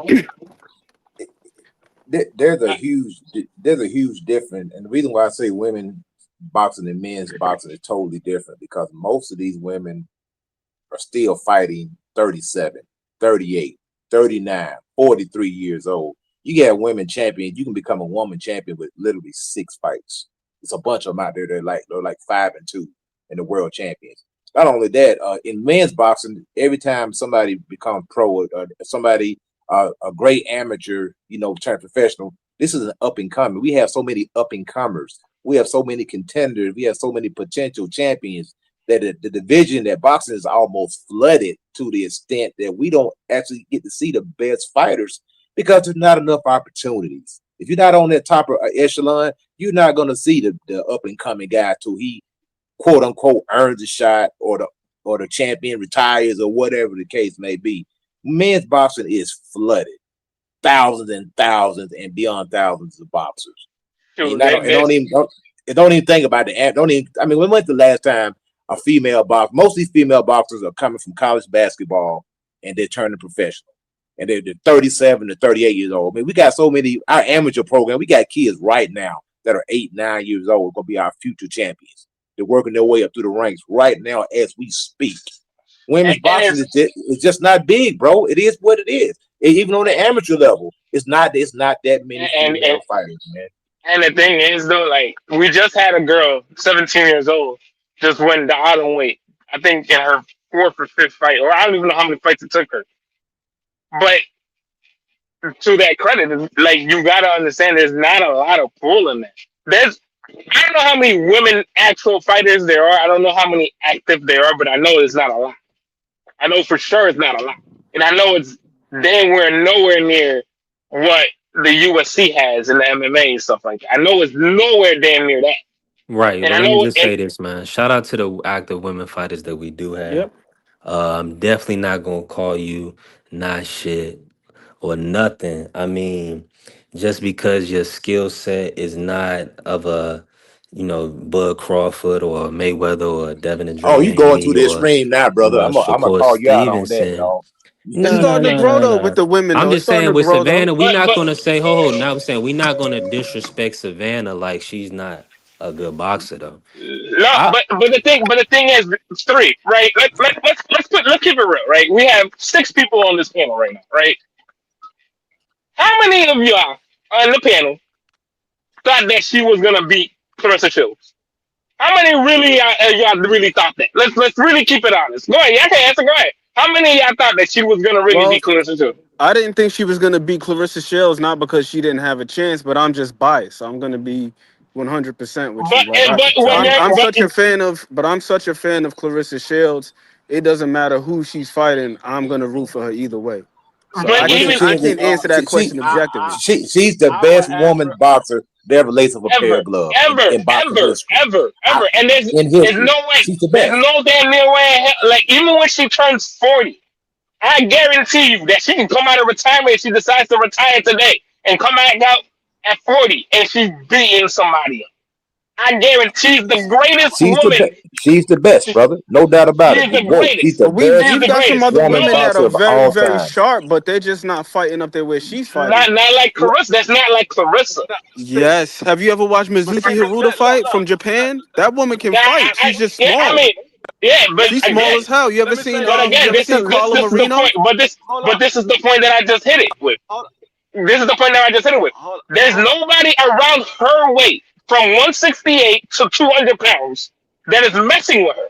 There's a huge difference, and the reason why I say women boxing and men's boxing is totally different because most of these women are still fighting 37, 38, 39, 43 years old. You get women champions, you can become a woman champion with literally 6 fights. It's a bunch of them out there. They're like 5-2 in the world champions. Not only that, in men's boxing, every time somebody becomes pro or somebody a great amateur, turn professional, this is an up and coming. We have so many up and comers. We have so many contenders. We have so many potential champions that the division that boxing is almost flooded to the extent that we don't actually get to see the best fighters because there's not enough opportunities. If you're not on that top of echelon, you're not going to see the up and coming guy till he quote unquote earns a shot or the champion retires or whatever the case may be. Men's boxing is flooded, thousands and thousands and beyond thousands of boxers. Dude, Don't even think about the. Don't even. I mean, when went the last time a female boxer? Most of these female boxers are coming from college basketball and they're turning professional, and they're 37 to 38 years old. I mean, we got so many. Our amateur program, we got kids right now that are 8, 9 years old, going to be our future champions. They're working their way up through the ranks right now as we speak. Women's boxing is just not big, bro. It is what it is. Even on the amateur level, it's not that many female fighters, man. And the thing is though, like we just had a girl, 17 years old, just win the autumn weight I think in her fourth or fifth fight, or I don't even know how many fights it took her. But to that credit, like you gotta understand, there's not a lot of pull in that. There's I don't know how many women actual fighters there are. I don't know how many active there are, but I know it's not a lot. I know for sure it's not a lot, and I know it's nowhere near what the UFC has in the MMA and stuff like that. I know it's nowhere damn near that, Right. and Well, I let me know just it. say this, man. Shout out to the active women fighters that we do have. Yep. I'm definitely not gonna call you not shit or nothing. I mean, just because your skill set is not of a, Bud Crawford or Mayweather or Devin and Oh, Dre you going to Haney the or extreme now, brother. I'm gonna Shakur call you out on that, Stevenson. dog. It's No, no, starting to no, grow no, though with no. the women I'm though. It's just starting saying to with grow though. Savannah, we're not But gonna say, hold on. Now I'm saying we're not gonna disrespect Savannah like she's not a good boxer though. no, I but the thing is, it's three, right? Let's keep it real, right? We have six people on this panel right now, right? How many of y'all on the panel thought that she was gonna beat Clarissa Shields? How many really y'all really thought that? Let's really keep it honest. Go ahead, y'all can answer. Go ahead. How many of y'all thought that she was gonna really Well, beat Clarissa Shields? I didn't think she was gonna beat Clarissa Shields, not because she didn't have a chance, but I'm just biased. So I'm gonna be 100% with you. But when So you're I'm such a fan of Clarissa Shields. It doesn't matter who she's fighting. I'm gonna root for her either way. So but what you're even I saying is can't answer that question objectively. she's the I would best answer. woman boxer to ever lace up a pair ever, of gloves ever, in boxing ever, history. ever, I, ever. And in there's history, no way, she's the there's best. no damn near way in hell. Like even when she turns 40, I guarantee you that she can come out of retirement if she decides to retire today and come back out at 40 and she's beating somebody up. I guarantee she's the greatest She's the woman. best. She's the best, She, brother. No doubt about it. she's the She's greatest. the But we've best She's we've the got some greatest. other woman women that boxer are of very, all very time. sharp, but they're just not fighting up there where she's fighting. Not like L- Clarissa. That's not like Clarissa. No, see, Yes. Have you ever watched but Mizuki see, Haruta fight from Japan? That woman can Yeah, fight. She's just yeah. I small. mean, yeah, but She's small again, as hell. let me say this. But again, You ever seen this Carla this is the Marino? point. Hold But up. this is the point that I just hit it with. Hold, This is the point that I just hit it with. There's hold up. nobody around her weight from 168 to 200 pounds that is messing with her.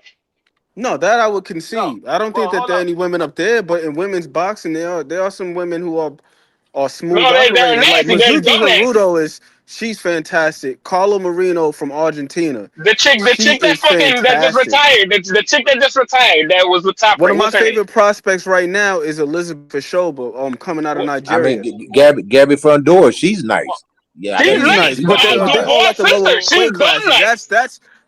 No, that I would No, concede. I don't think but that hold there are up. any women up there, but in women's boxing, there are some women who are smooth No, they're operators. Like nasty. They're Mizuki dumb nasty. Haruto she's fantastic. Carla Marino from Argentina, The she chick that is fucking that just fantastic. retired. The chick that just retired that was the top One of rate. my What's her name? favorite prospects right now is Elizabeth Shoba, coming out of What? I mean, Nigeria. Gabby Front Door, she's nice. Yeah, She's She's nice. nice, she's not but gonna they're lie. all Dubois' at the sister. lower She's weight dumb classes. nice.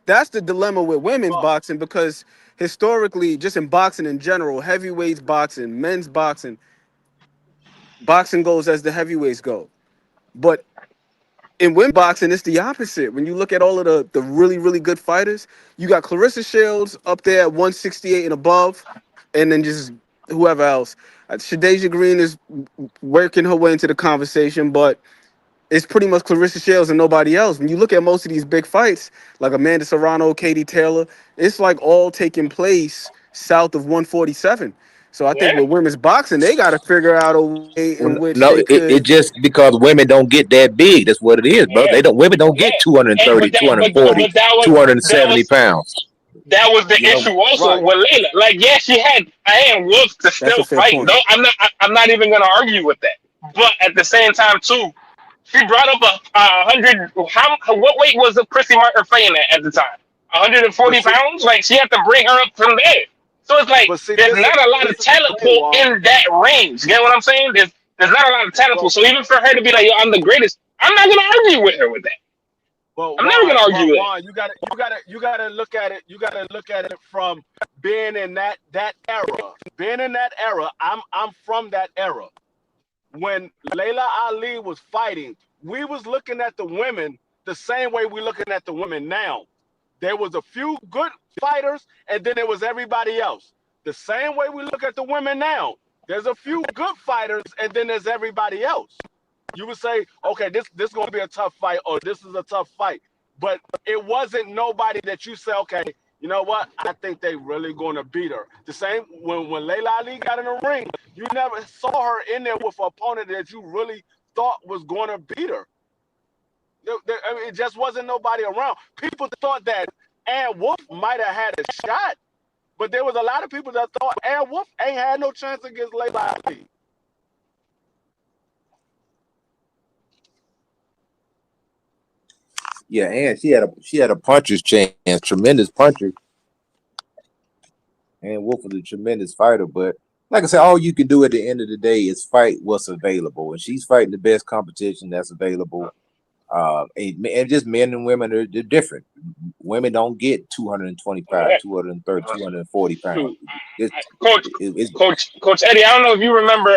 That's the dilemma with women's Well, boxing because historically, just in boxing in general, heavyweights boxing, men's boxing goes as the heavyweights go. But in women's boxing, it's the opposite. When you look at all of the really, really good fighters, you got Clarissa Shields up there at 168 and above, and then just whoever else. Shadeja Green is working her way into the conversation, but it's pretty much Clarissa Shields and nobody else. When you look at most of these big fights, like Amanda Serrano, Katie Taylor, it's like all taking place south of 147. So I think Yeah. with women's boxing, they got to figure out a way in which No, they it could. just because women don't get that big. That's what it is, bro. Yeah. They don't. Women don't Yeah. get 230, But that was 270 pounds. that was the You know, issue also right. with Layla. Like, yeah, she had Iron Wolf to That's a still fair fight. point. No, I'm not even gonna argue with that. But at the same time, too, she brought up a hundred. What weight was Chrissy Martin fighting at the time? But 140 see, pounds. Like she had to bring her up from there. So it's like but see, there's not a lot this of is the talent thing, pool Wall. in that range. Get what I'm saying? There's not a lot of talent pool. Well, So even for her to be like, yo, I'm the greatest, I'm not gonna argue with her with that. well, I'm never gonna argue with it. Juan, you gotta look at it. You gotta look at it from being in that era. Being in that era, I'm from that era. When Layla Ali was fighting, we was looking at the women the same way we're looking at the women now. There was a few good fighters, and then there was everybody else. The same way we look at the women now. There's a few good fighters, and then there's everybody else. You would say, okay, this gonna be a tough fight, or this is a tough fight. But it wasn't nobody that you say, okay, you know what? I think they really gonna beat her. The same when Layla Ali got in the ring, you never saw her in there with an opponent that you really thought was gonna beat her. I mean, it just wasn't nobody around. People thought that Ann Wolf might have had a shot, But there was a lot of people that thought Ann Wolf ain't had no chance against Layla Ali. Yeah, and she had a puncher's chance, tremendous puncher. And Wolf was a tremendous fighter, but like I said, all you can do at the end of the day is fight what's available, and she's fighting the best competition that's available. And just men and women are they're different. Women don't get 225, 230, 240 pounds. Coach Eddie, I don't know if you remember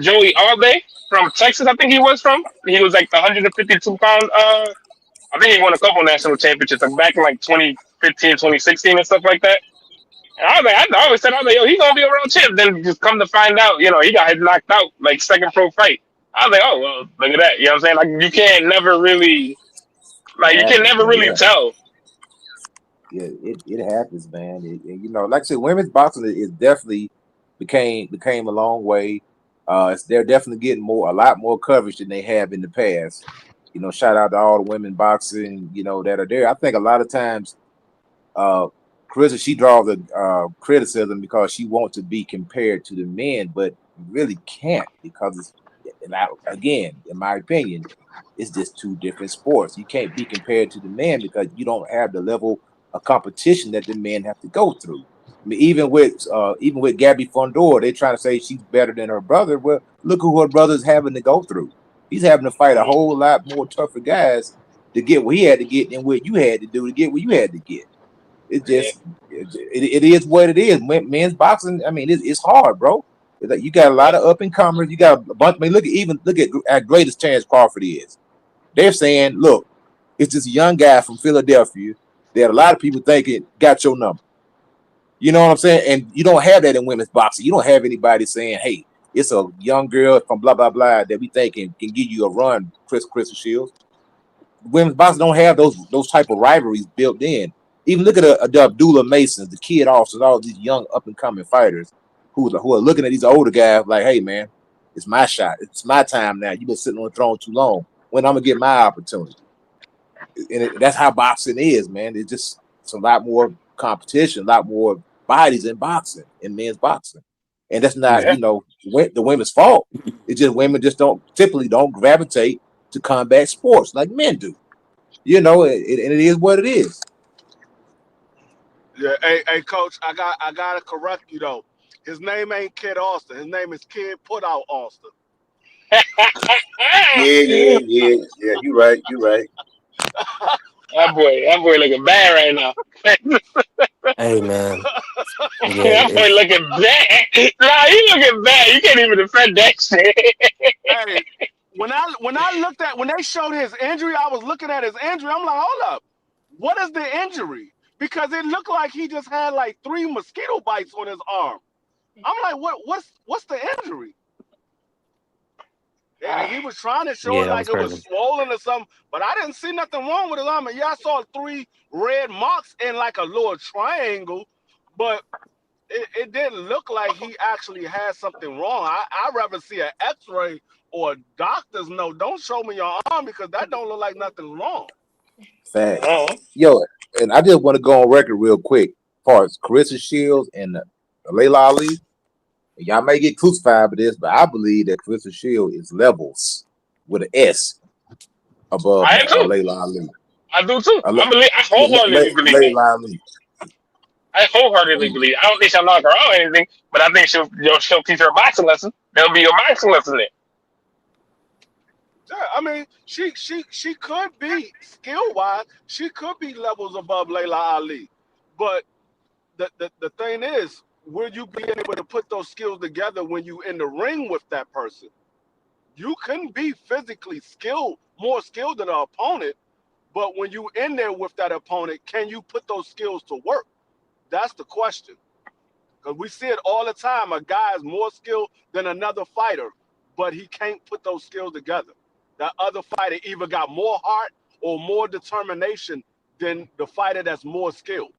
Joey Alday from Texas. I think he was from. He was like the 152 pound. I think he won a couple national championships like back in like 2015, 2016 and stuff like that. And I was like, I always said, yo, he's gonna be a world champ. Then just come to find out, he got knocked out like second pro fight. I was like, oh well, look at that. You know what I'm saying? Like you can never really tell. Yeah, it happens, man. Like I said, women's boxing is definitely became a long way. They're definitely getting a lot more coverage than they have in the past. Shout out to all the women boxing, that are there. I think a lot of times, Carissa, she draws the criticism because she wants to be compared to the men, but you really can't because again, in my opinion, it's just two different sports. You can't be compared to the men because you don't have the level of competition that the men have to go through. I mean, even with Gabby Fondor, they're trying to say she's better than her brother. Well, look who her brother's having to go through. He's having to fight a whole lot more tougher guys to get what he had to get than what you had to do to get what you had to get. It just it is what it is. Men's boxing, I mean, it's hard, bro. It's like you got a lot of up and comers. You got a bunch. I mean, look at how greatest Chance Crawford is. They're saying, look, it's this young guy from Philadelphia that a lot of people thinking got your number. You know what I'm saying? And you don't have that in women's boxing. You don't have anybody saying, hey, it's a young girl from blah blah blah that we think can give you a run, Crystal Shields. Women's boxing don't have those type of rivalries built in. Even look at the Abdullah Masons, the kid officers, all these young up and coming fighters who are looking at these older guys like, hey man, it's my shot. It's my time now. You've been sitting on the throne too long. When I'm gonna get my opportunity. And that's how boxing is, man. It's a lot more competition, a lot more bodies in boxing, in men's boxing. And that's not, the women's fault. It's just women just typically don't gravitate to combat sports like men do. And it is what it is. Yeah, hey, coach, I gotta correct you though. His name ain't Kid Austin. His name is Kid Put Out Austin. Yeah. You're right. That boy looking bad right now. Hey man, That boy looking bad. Nah, he looking bad. You can't even defend that shit. Hey, when they showed his injury, I was looking at his injury. I'm like, hold up, what is the injury? Because it looked like he just had like 3 mosquito bites on his arm. I'm like, what's the injury? Yeah, he was trying to show it like it was swollen or something, but I didn't see nothing wrong with his arm. Yeah, I saw 3 red marks in like a little triangle, but it didn't look like he actually had something wrong. I'd rather see an x-ray or a doctor's note. Don't show me your arm because that don't look like nothing wrong. Fact. Yo, and I just want to go on record real quick. Parts Carissa Shields and Layla Ali. Y'all may get crucified for this, but I believe that Carissa Shields is levels with an S above Layla Ali. I do too. I wholeheartedly believe Layla Ali. I wholeheartedly believe. I don't think she'll knock her out or anything, but I think she'll teach her a boxing lesson. There'll be a boxing lesson there. Yeah, I mean, she could be skill wise, she could be levels above Layla Ali, but the thing is, will you be able to put those skills together when you in the ring with that person? You can be physically more skilled than the opponent, but when you in there with that opponent, can you put those skills to work? That's the question. Because we see it all the time. A guy is more skilled than another fighter, but he can't put those skills together. That other fighter either got more heart or more determination than the fighter that's more skilled.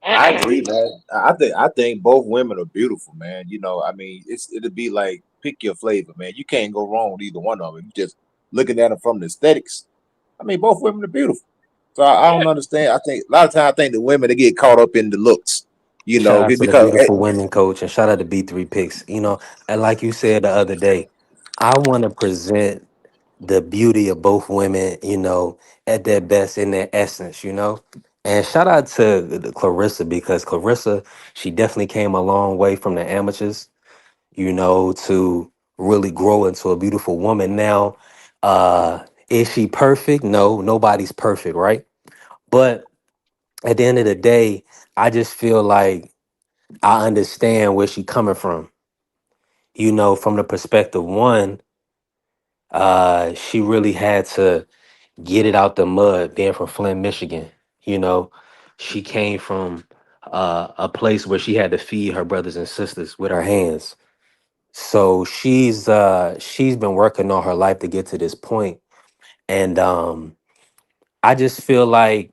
I agree, man. I think both women are beautiful, man. I mean, it'll be like pick your flavor, man. You can't go wrong with either one of them. looking at them from the aesthetics, I mean, both women are beautiful. So I don't understand. I think a lot of times I think the women they get caught up in the looks, Shout out to the because beautiful women, coach, and shout out to B3 Picks. And like you said the other day, I want to present the beauty of both women, at their best in their essence. And shout out to Clarissa because Clarissa, she definitely came a long way from the amateurs, to really grow into a beautiful woman. Now, is she perfect? No, nobody's perfect, right? But at the end of the day, I just feel like I understand where she coming from. From the perspective one, she really had to get it out the mud being from Flint, Michigan. You know, she came from a place where she had to feed her brothers and sisters with her hands. So she's been working all her life to get to this point. And I just feel like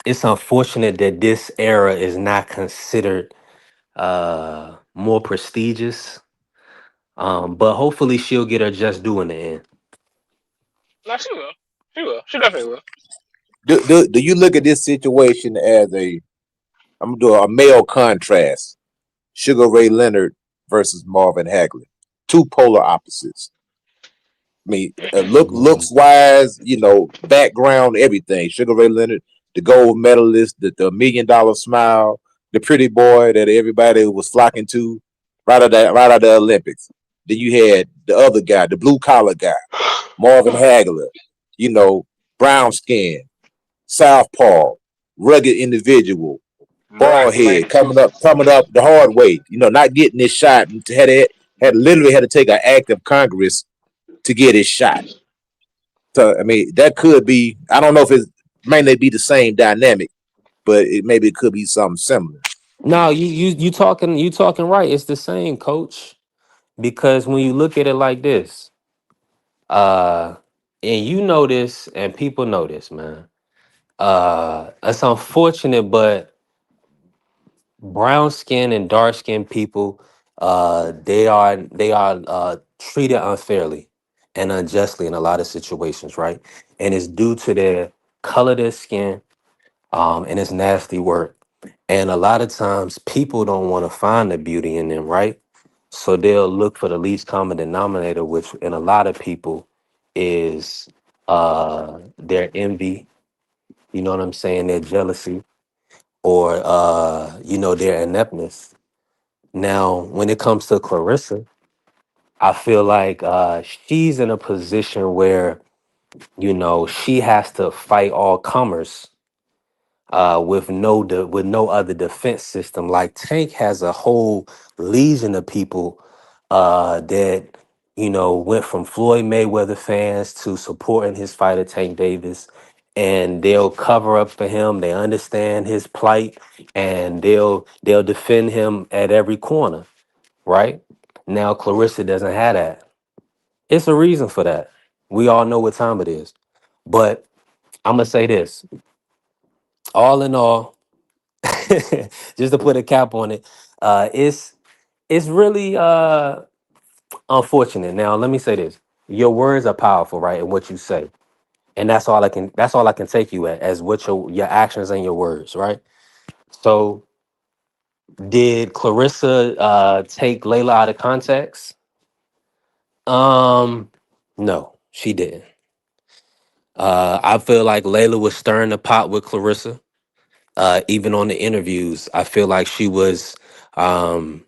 it's unfortunate that this era is not considered more prestigious. But hopefully she'll get her just due in the end. No, she will. She will. She definitely will. do you look at this situation as I'm gonna do a male contrast? Sugar Ray Leonard versus Marvin Hagler, two polar opposites. I mean, looks wise, background, everything. Sugar Ray Leonard, the gold medalist, the $1 million smile, the pretty boy that everybody was flocking to, right out of the Olympics. Then you had the other guy, the blue collar guy, Marvin Hagler. Brown skin, southpaw, rugged individual, bald Right, man. head, coming up the hard way. Not getting this shot. Literally had to take an act of Congress to get his shot. So I mean, that could be. I don't know if it may not be the same dynamic, but it could be something similar. No, you talking right. It's the same, coach. Because when you look at it like this, uh, and you know this, and people know this, man. It's unfortunate, but brown skin and dark skinned people, they are treated unfairly and unjustly in a lot of situations, right? And it's due to their color of their skin, and it's nasty work. And a lot of times people don't want to find the beauty in them, right? So they'll look for the least common denominator, which in a lot of people is their envy, you know what I'm saying, their jealousy, or their ineptness. Now, when it comes to Clarissa, I feel like she's in a position where, she has to fight all comers with no other defense system. Like Tank has a whole legion of people that went from Floyd Mayweather fans to supporting his fighter Tank Davis, and they'll cover up for him. They understand his plight, and they'll defend him at every corner. Right now, Clarissa doesn't have that. It's a reason for that. We all know what time it is, but I'm gonna say this: all in all, just to put a cap on it, it's really unfortunate. Now, let me say this: your words are powerful, right? And what you say, and that's all I can take you at as what your actions and your words, right? So, did Clarissa take Layla out of context? No, she didn't. I feel like Layla was stirring the pot with Clarissa. Even on the interviews, I feel like she was. Um,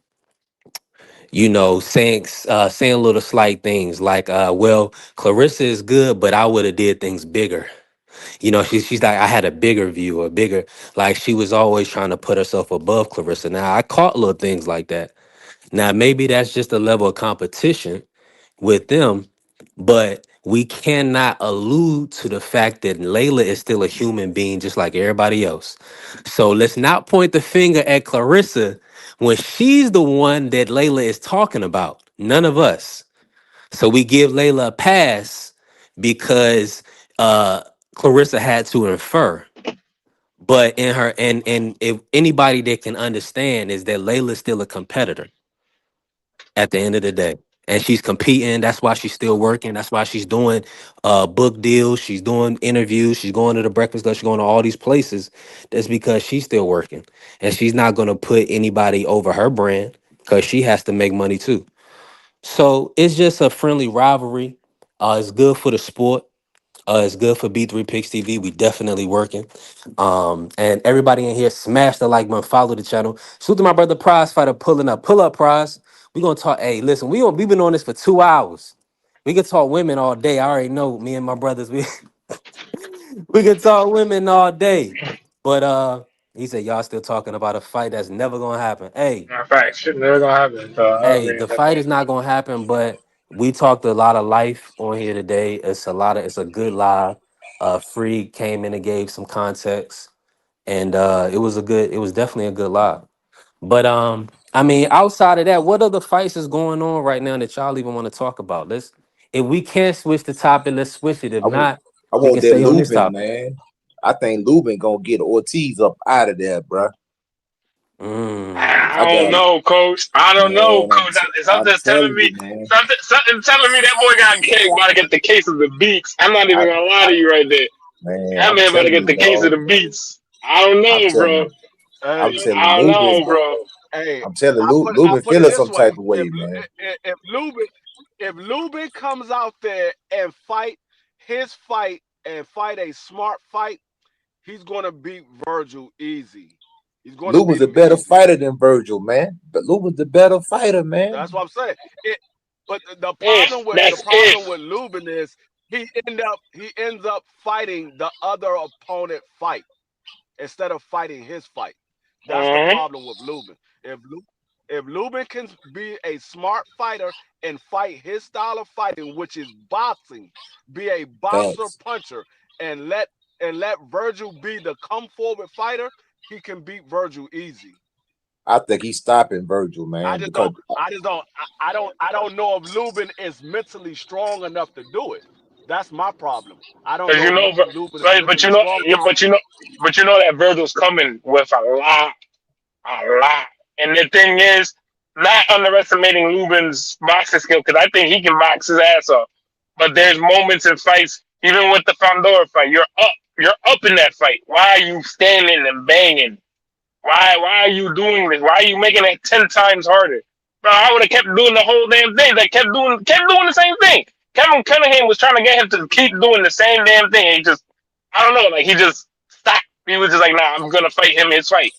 saying little slight things like, well, Clarissa is good, but I would have did things bigger. She's like, I had a bigger view, a bigger, like she was always trying to put herself above Clarissa. Now I caught little things like that. Now maybe that's just a level of competition with them, but we cannot allude to the fact that Layla is still a human being just like everybody else. So let's not point the finger at Clarissa when she's the one that Layla is talking about. None of us. So we give Layla a pass because uh Clarissa had to infer. But in her and if anybody that can understand is that Layla's still a competitor at the end of the day. and she's competing. That's why she's still working. That's why she's doing book deals. She's doing interviews. She's going to the Breakfast Club. She's going to all these places. That's because she's still working, and she's not going to put anybody over her brand because she has to make money too. So it's just a friendly rivalry. It's good for the sport. It's good for B3 Picks TV. We definitely working. And everybody in here, smash the like button, follow the channel. Salute to my brother Prize Fighter pulling up. Pull up, Prize. We gonna talk. Hey, listen, we been on this for 2 hours. We could talk women all day. I already know me and my brothers. We could talk women all day. But he said y'all still talking about a fight that's never gonna happen. Hey, In fact, shit never gonna happen. So I hey, mean, the fight is not gonna happen, but we talked a lot of life on here today. It's a good live. Free came in and gave some context, and it was definitely a good live. But I mean, outside of that, what other fights is going on right now that y'all even want to talk about? Let's If we can't switch the topic, let's switch it. If I want, not, I we can want that stay on this Lubin, topic. man. I think Lubin gonna get Ortiz up out of there, bruh. I I don't got know, coach. I don't know, man. coach. I'm Something's telling telling me, you, man. something telling me that boy about to get the case of the beats. I'm not even I, gonna lie to you right there. man, That I'm man about to telling get you, the case of dog. the beats. I don't I'm know, telling bro. you. I'm Hey, telling I don't Lubin. know, bro. hey, I'm telling I Lubin put it feeling this some way: type of way, man. if Lubin comes out there and fight his fight and fight a smart fight, he's gonna beat Virgil easy. He's gonna Lubin's beat a him better easy. fighter than Virgil, man. But Lubin's a better fighter, man. That's what I'm saying. But the That's problem with Lubin is he ends up fighting the other opponent fight instead of fighting his fight. That's the Uh-huh. problem with Lubin. If Lubin can be a smart fighter and fight his style of fighting, which is boxing, be a boxer Thanks. puncher, and let Virgil be the come forward fighter, he can beat Virgil easy. I think he's stopping Virgil, I man, just because don't know if Lubin is mentally strong enough to do it. That's my problem. I don't Cause know you know, if Lubin is but mentally strong yeah, enough. but you know that Virgil's coming with a lot. And the thing is, not underestimating Lubin's boxing skill, because I think he can box his ass off. But there's moments in fights, even with the Fandora fight, you're up in that fight. Why are you standing and banging? Why are you doing this? Why are you making it 10 times harder? Bro, I would have kept doing the whole damn thing. They kept doing the same thing. Kevin Cunningham was trying to get him to keep doing the same damn thing. And he just, I don't know, like he just stopped. He was just like, nah, I'm gonna fight him his fight.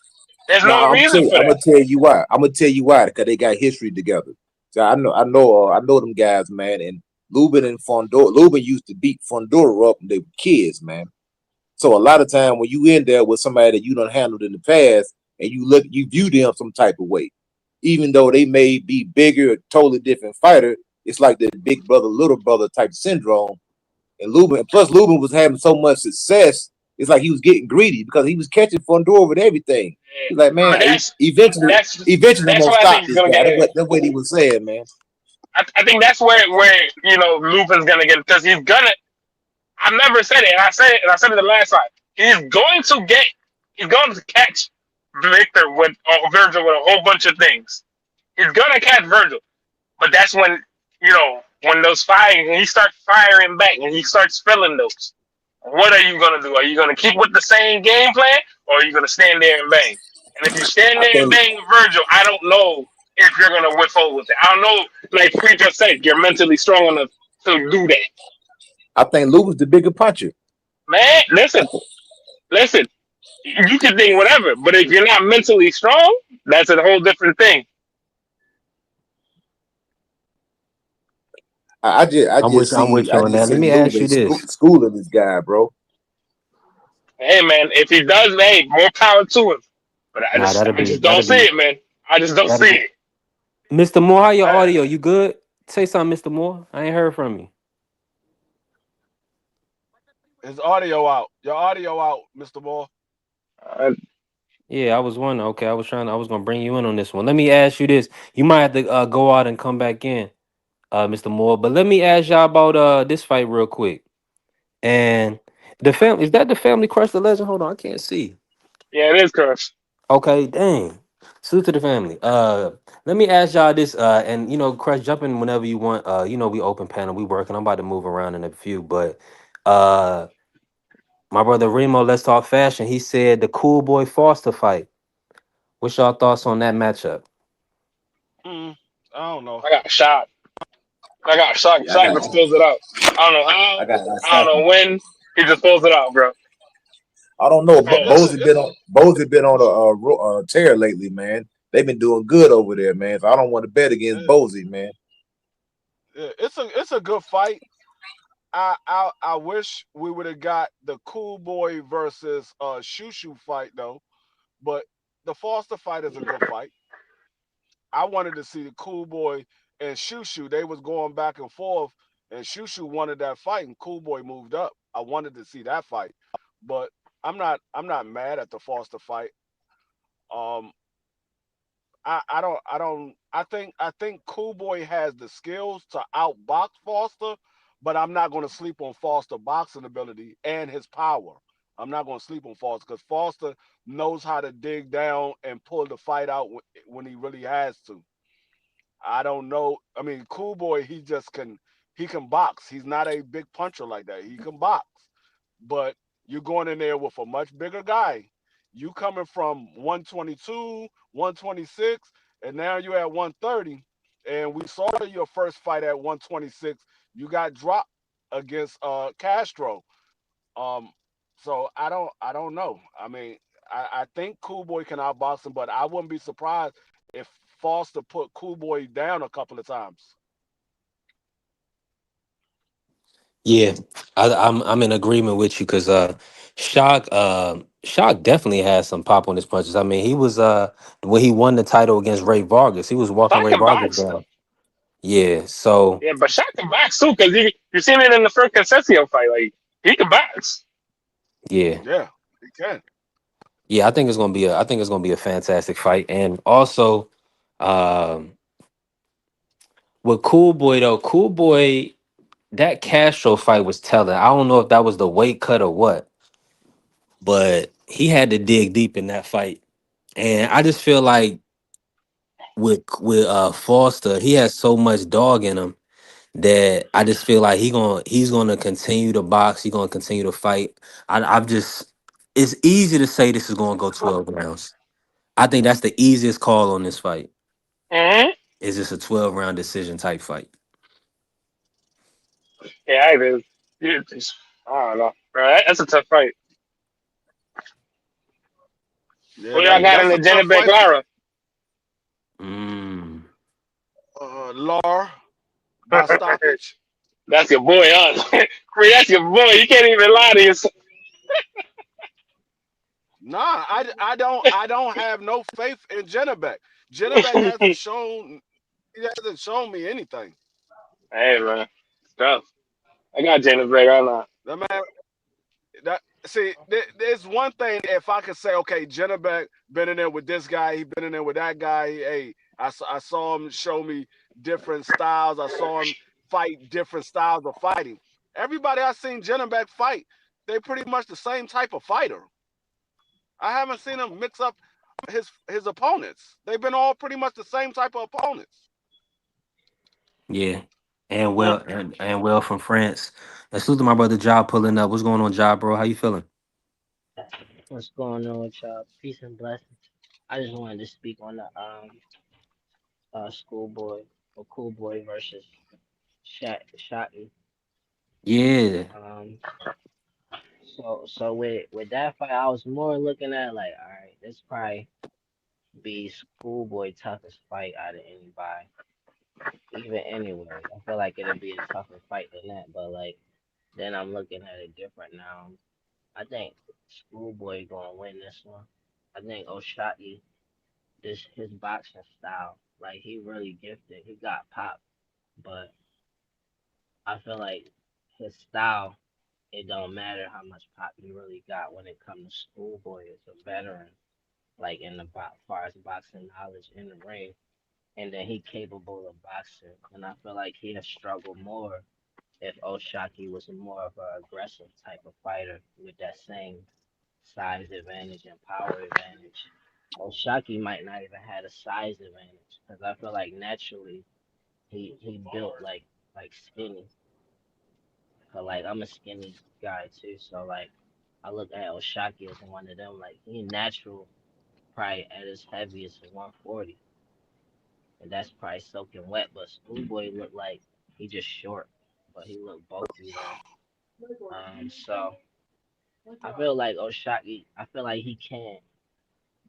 There's no now reason for I'm that. gonna tell you why. I'm gonna tell you why, because they got history together. So I know them guys, man. And Lubin and Fondor, Lubin used to beat Fondora up when they were kids, man. So a lot of time when you in there with somebody that you done handled in the past, and you view them some type of way, even though they may be bigger, a totally different fighter. It's like the big brother, little brother type syndrome. And Lubin was having so much success. It's like he was getting greedy because he was catching Fondor with everything. He's like, man, Bro, eventually I'm that's gonna why I think stop he's this gonna guy. get hit. That's what he was saying, man. I think that's where Lupin's gonna get, because he's gonna. I've never said it, and I said it the last time. He's going to catch Victor with Virgil with a whole bunch of things. He's gonna catch Virgil, but that's when those when he starts firing back and he starts filling those. What are you gonna do? Are you gonna keep with the same game plan, or are you gonna stand there and bang? And if you stand I there and think bang with Virgil, I don't know if you're gonna withhold with it. I don't know. Like Free just said, you're mentally strong enough to do that. I think Lubin's the bigger puncher. Man, listen. You can think whatever, but if you're not mentally strong, that's a whole different thing. I I'm just see with you on that. Let me ask Lubin you this. schooling this guy, bro. Hey man, if he does, hey, more power to him. But Nah, I just don't see it, man. I just don't that'll see be. it. Mr. Moore, how your Hey, audio? You good? Say something, Mr. Moore. I ain't heard from you. his audio out. Your audio out, Mr. Moore. Uh, Yeah, I was wondering. Okay, I was gonna bring you in on this one. Let me ask you this. You might have to go out and come back in, Mr. Moore. But let me ask y'all about this fight real quick. And the family, is that the family crush the legend? Hold on, I can't see. yeah, it is, Crush. Okay, dang. Salute to the family. Let me ask y'all this. And Crush, jump in whenever you want. We open panel. We working. I'm about to move around in a few, but uh, my brother Remo, let's talk fashion. He said the Cool Boy Foster fight. What's y'all thoughts on that matchup? I don't know. I got shot. I got shot. Yeah, I Shot got just pulls it out. I don't know I how. got I don't know when. He just pulls it out, bro. I don't know. Man, Listen, it's Bozy been on a tear lately, man. They've been doing good over there, man. So I don't want to bet against Bozy, man. it's a good fight. I wish we would have got the Cool Boy versus Shushu fight though, but the Foster fight is a good fight. I wanted to see the Cool Boy and Shushu. They was going back and forth, and Shushu wanted that fight, and Cool Boy moved up. I wanted to see that fight, but I'm not mad at the Foster fight. Um, I think Cool Boy has the skills to outbox Foster, but I'm not going to sleep on Foster boxing ability and his power. I'm not going to sleep on Foster because Foster knows how to dig down and pull the fight out when he really has to. I don't know. I mean, Cool Boy, he can box. He's not a big puncher like that. He can box, but you're going in there with a much bigger guy. You coming from 122, 126, and now you're at 130. And we saw your first fight at 126. You got dropped against Castro. Um, so I don't know. I mean, I think Cool Boy can outbox him, but I wouldn't be surprised if Foster put Cool Boy down a couple of times. Yeah, I'm in agreement with you because Shock definitely has some pop on his punches. I mean, he was when he won the title against Ray Vargas, he was walking Shot Ray can Vargas box. down. Yeah, so Yeah, but Shot can box too, because you seen it in the first Concession fight. Like, he can box. yeah, Yeah, he can. yeah, I think it's gonna be a fantastic fight. And also, um, with Cool Boy though, Cool Boy, that Castro fight was telling. I don't know if that was the weight cut or what, but he had to dig deep in that fight. And I just feel like with Foster, he has so much dog in him that I just feel like he's gonna continue to box. He's gonna continue to fight. I'm just it's easy to say this is gonna go 12 rounds. I think that's the easiest call on this fight. Mm-hmm. Is this a 12-round decision type fight? Yeah, it is. I don't know, bro. That's a tough fight. Yeah, Who y'all that got in that's the a Jenna tough Beck fight. Lara? Mm. Lar Bostopich. That's your boy, huh? Cree, that's your boy. You can't even lie to yourself. Nah, I don't have no faith in Jennebeck. Jennebeck hasn't shown me anything. Hey, man. It's tough. I got Jenna Beck right now. That man, there's one thing if I could say, okay, Jennebeck been in there with this guy, he been in there with that guy. Hey, I saw him show me different styles. I saw him fight different styles of fighting. Everybody I seen Jennebeck fight, they pretty much the same type of fighter. I haven't seen him mix up his opponents. They've been all pretty much the same type of opponents. Yeah. And Mm. well from France. Let's salute to my brother Job pulling up. What's going on, Job, bro? How you feeling? What's going on with y'all? Peace and blessings. I just wanted to speak on the schoolboy or cool boy versus Shotty. Yeah. Um so with that fight I was more looking at like, all right, this probably be schoolboy toughest fight out of anybody. Even anyway. I feel like it'll be a tougher fight than that, but like then I'm looking at it different now. I think schoolboy gonna win this one. I think Oshaki this his boxing style. Like he really gifted. He got pop, but I feel like his style. It don't matter how much pop he really got when it comes to schoolboy. Is a veteran, like in the far as boxing knowledge in the ring, and then he capable of boxing. And I feel like he'd struggle more if Oshaki was more of an aggressive type of fighter with that same size advantage and power advantage. Oshaki might not even have a size advantage because I feel like naturally he built like skinny. But like I'm a skinny guy too, so like I look at Oshaki as one of them. Like he natural, probably at his heaviest is 140, and that's probably soaking wet. But Schoolboy looked like he just short, but he looked bulky though. So I feel like Oshaki. I feel like he can't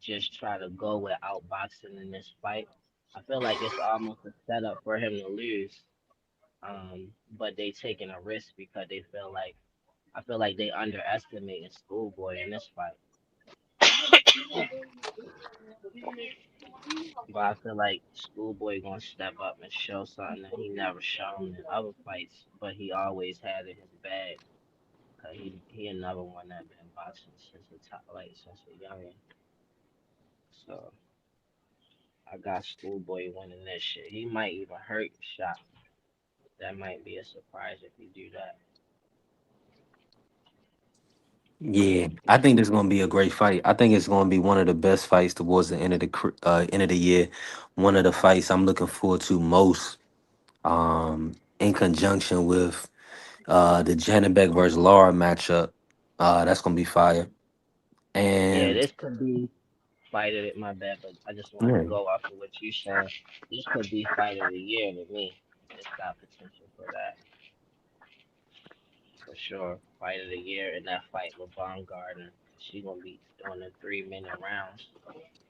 just try to go with outboxing in this fight. I feel like it's almost a setup for him to lose. But they taking a risk because they feel like I feel like they underestimating Schoolboy in this fight. But I feel like Schoolboy gonna step up and show something that he never shown in other fights, but he always had in his bag. Cause he another one that been boxing since the top, like since a youngin. So I got Schoolboy winning this shit. He might even hurt Shot. That might be a surprise if he do that. Yeah, I think this is gonna be a great fight. I think it's gonna be one of the best fights towards the end of the end of the year. One of the fights I'm looking forward to most. In conjunction with the Janet Beck versus Laura matchup. That's gonna be fire. Yeah, And this could be fight of it. My bad, but I just wanted to yeah, go off of what you said. This could be fight of the year to me. It's got potential for that, for sure. Fight of the year in that fight with Von Gardner. She gonna be doing the 3 minute rounds.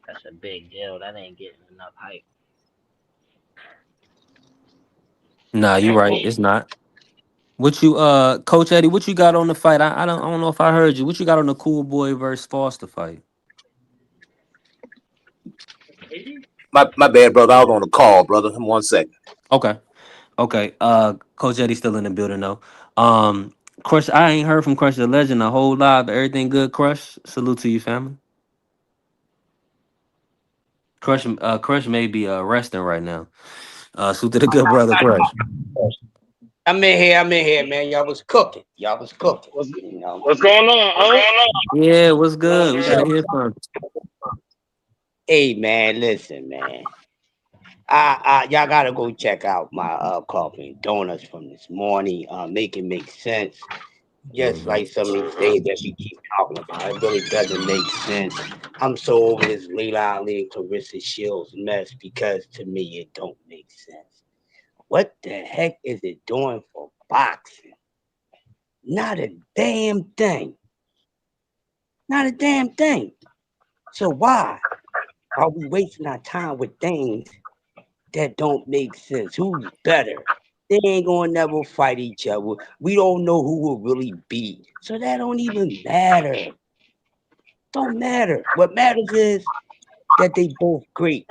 That's a big deal. That ain't getting enough hype. nah, you're right. It's not. What you Coach Eddie, what you got on the fight? I don't know if I heard you. What you got on the Cool Boy versus Foster fight? My bad, brother. I was on the call, brother. 1 second. Okay. Okay. Coach Eddie's still in the building though. Crush, I ain't heard from Crush the Legend a whole lot, but everything good, Crush. Salute to you, family. Crush may be resting right now. Salute to the good brother Crush. I'm in here, man. Y'all was cooking. Y'all was cooking. You know. What's going on? Yeah, what's good? We So, gotta hear from hey, man, listen, man. Y'all gotta go check out my coffee and donuts from this morning. Make it make sense. Just you. like some of these things that we keep talking about, it really doesn't make sense. I'm so over this Layla Ali and Clarissa Shields mess because to me it don't make sense. What the heck is it doing for boxing? Not a damn thing. Not a damn thing. So why are we wasting our time with things that don't make sense? Who's better? They ain't gonna never fight each other. We don't know who will really beat. So that don't even matter. Don't matter. What matters is that they both great.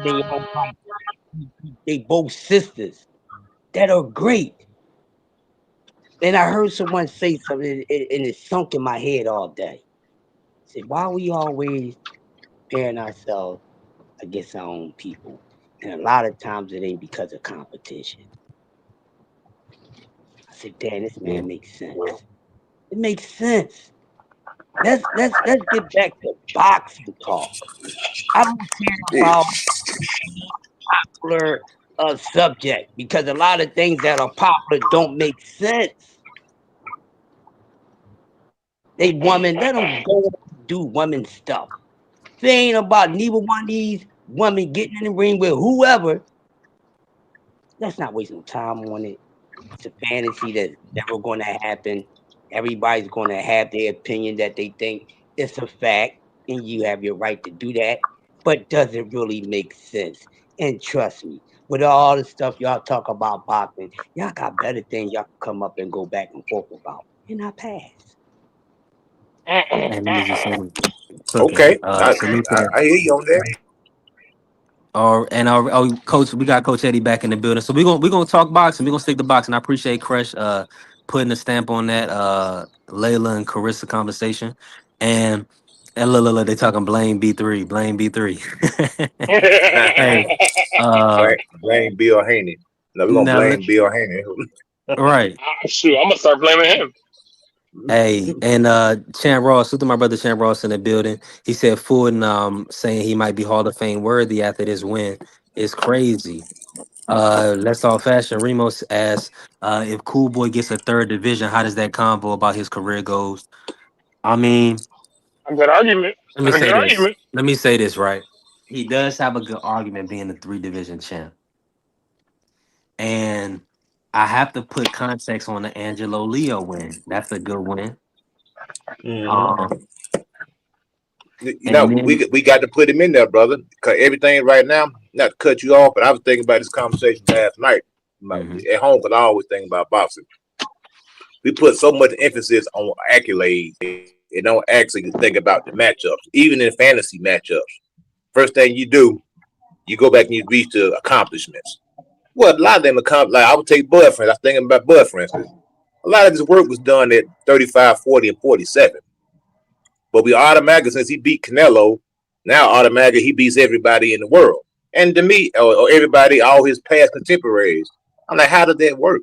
They all fight. They both sisters that are great. And I heard someone say something and it sunk in my head all day. I said, why we always comparing ourselves against our own people? And a lot of times it ain't because of competition. I said, damn, this Yeah. man makes sense. It makes sense. Let's get back to boxing talk. I don't care about popular subject because a lot of things that are popular don't make sense. They women, let them go do women stuff. If it ain't about neither one of these women getting in the ring with whoever, let's not waste no time on it. It's a fantasy that's never going to happen. Everybody's going to have their opinion that they think it's a fact, and you have your right to do that. But does it really make sense? And trust me, with all the stuff y'all talk about boxing, y'all got better things y'all can come up and go back and forth about. And I pass. And let me just say cooking. Okay, Salute to that. I hear you on that. Coach, we got Coach Eddie back in the building. So we're gonna talk boxing. We're gonna stick to boxing. I appreciate Crush putting a stamp on that Layla and Carissa conversation. And look, they talking blame B3, blame B3. Hey, uh blame Bill Haney. No, we're gonna now blame Bill Haney. right. Shoot, I'm gonna start blaming him. Hey, and Chan Ross, to my brother Chan Ross in the building. He said Fulton saying he might be Hall of Fame worthy after this win is crazy. Let's all fashion. Remos asks, if Cool Boy gets a third division, how does that convo about his career goes? I mean, A good argument. let me A say good this. argument. Let me say this, right? He does have a good argument being the three division champ. And I have to put context on the Angelo Leo win. That's a good win. Um, You know, and then we got to put him in there, brother. Cause everything right now, not to cut you off, but I was thinking about this conversation last night at home because I always think about boxing. We put so much emphasis on accolades and don't actually think about the matchups, even in fantasy matchups. First thing you do, you go back and you reach the accomplishments. Well, a lot of them like I would take Bud, for instance. I was thinking about Bud, for instance. A lot of his work was done at 35, 40, and 47. But we automatically, since he beat Canelo, now automatically he beats everybody in the world. And to me, or everybody, all his past contemporaries. I'm like, how did that work?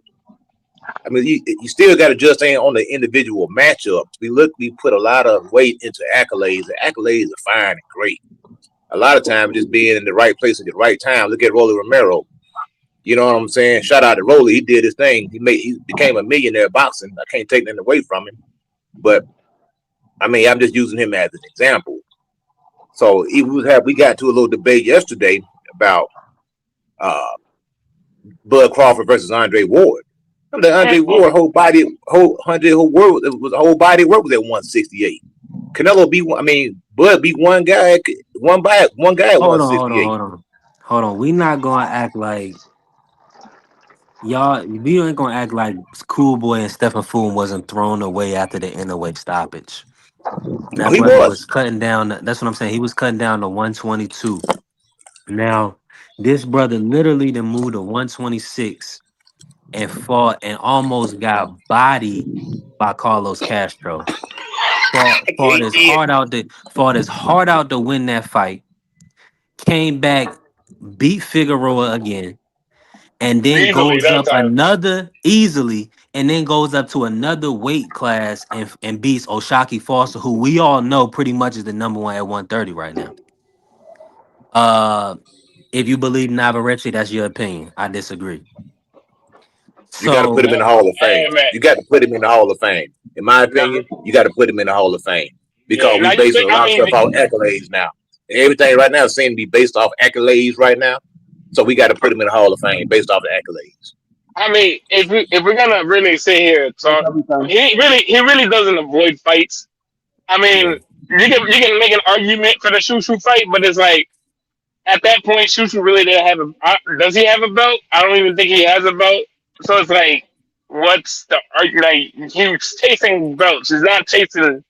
I mean, you still got to just ain't on the individual matchups. We put a lot of weight into accolades. The accolades are fine and great. A lot of times, just being in the right place at the right time. Look at Rolly Romero. You know what I'm saying? Shout out to Rolly. He did his thing. He became a millionaire boxing. I can't take nothing away from him. But I mean, I'm just using him as an example. So we got to a little debate yesterday about Bud Crawford versus Andre Ward. Andre Ward whole body work was at 168. Canelo beat one. I mean, Bud beat one guy at hold on, 168. hold on. We not gonna act like y'all. We ain't gonna act like Cool Boy and Stephen Fulton wasn't thrown away after the innerweight stoppage. Oh, That he brother was was. cutting down. That's what I'm saying. He was cutting down to 122. Now, this brother literally then moved to 126 and fought and almost got bodied by Carlos Castro. Fought He his did. heart out to win that fight. Came back, beat Figueroa again, and then Easily goes that up time. another easily, and then goes up to another weight class and beats Oshaki Foster, who we all know pretty much is the number one at 130 right now. If you believe Navarrete, that's your opinion. I disagree. You got to put him So in the Hall of Fame. Hey man. You got to put him in the Hall of Fame. In my Now, opinion, you got to put him in the Hall of Fame yeah. because Now we you basing think? a lot of stuff off accolades now. Everything right now seems to be based off accolades right now. So we got to put him in the Hall of Fame based off the accolades. I mean, if we're gonna really sit here and talk, he really doesn't avoid fights. I mean, you can make an argument for the Shushu fight, but it's like at that point, Shushu really didn't have a. Does he have a belt? I don't even think he has a belt. So it's like, what's the argument? Like, he's chasing belts. He's not chasing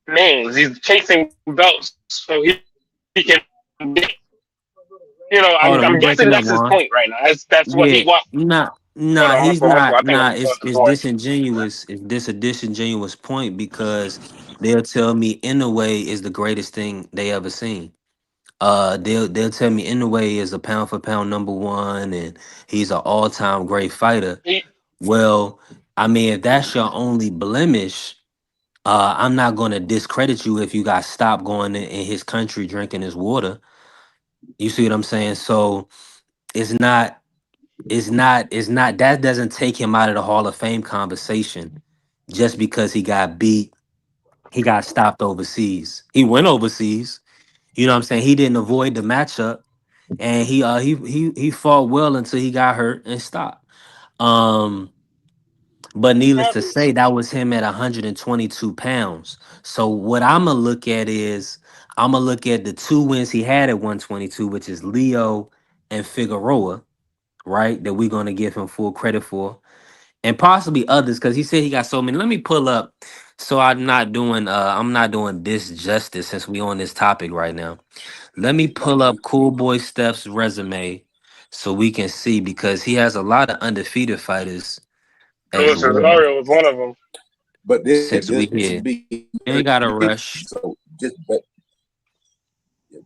names. He's chasing belts so he can. hold on, you I'm guessing breaking up, that's his Juan. point right now. That's what he Yeah, wants. Hold on, he's my fault. I not. think I'm Nah, across the it's board. disingenuous. It's this a disingenuous point because they'll tell me Inoue is the greatest thing they ever seen. They'll tell me Inoue is a pound for pound number one, and he's an all time great fighter. He, Well, I mean, if that's your only blemish, I'm not going to discredit you if you got stopped going in his country drinking his water. You see what I'm saying? So it's not. It's not that doesn't take him out of the Hall of Fame conversation just because he got stopped overseas. He went overseas. You know what I'm saying? He didn't avoid the matchup and he fought well until he got hurt and stopped. Um but needless to say, that was him at 122 pounds. So what I'm gonna look at is I'm gonna look at the two wins he had at 122, which is Leo and Figueroa, right? That we're gonna give him full credit for, and possibly others because he said he got so many. Let me pull up, so I'm not doing this justice since we on this topic right now. Let me pull up Cool Boy Steph's resume so we can see because he has a lot of undefeated fighters as Luis well. Rosario was one of them. But Since we this here, would be you ain't got to rush. so just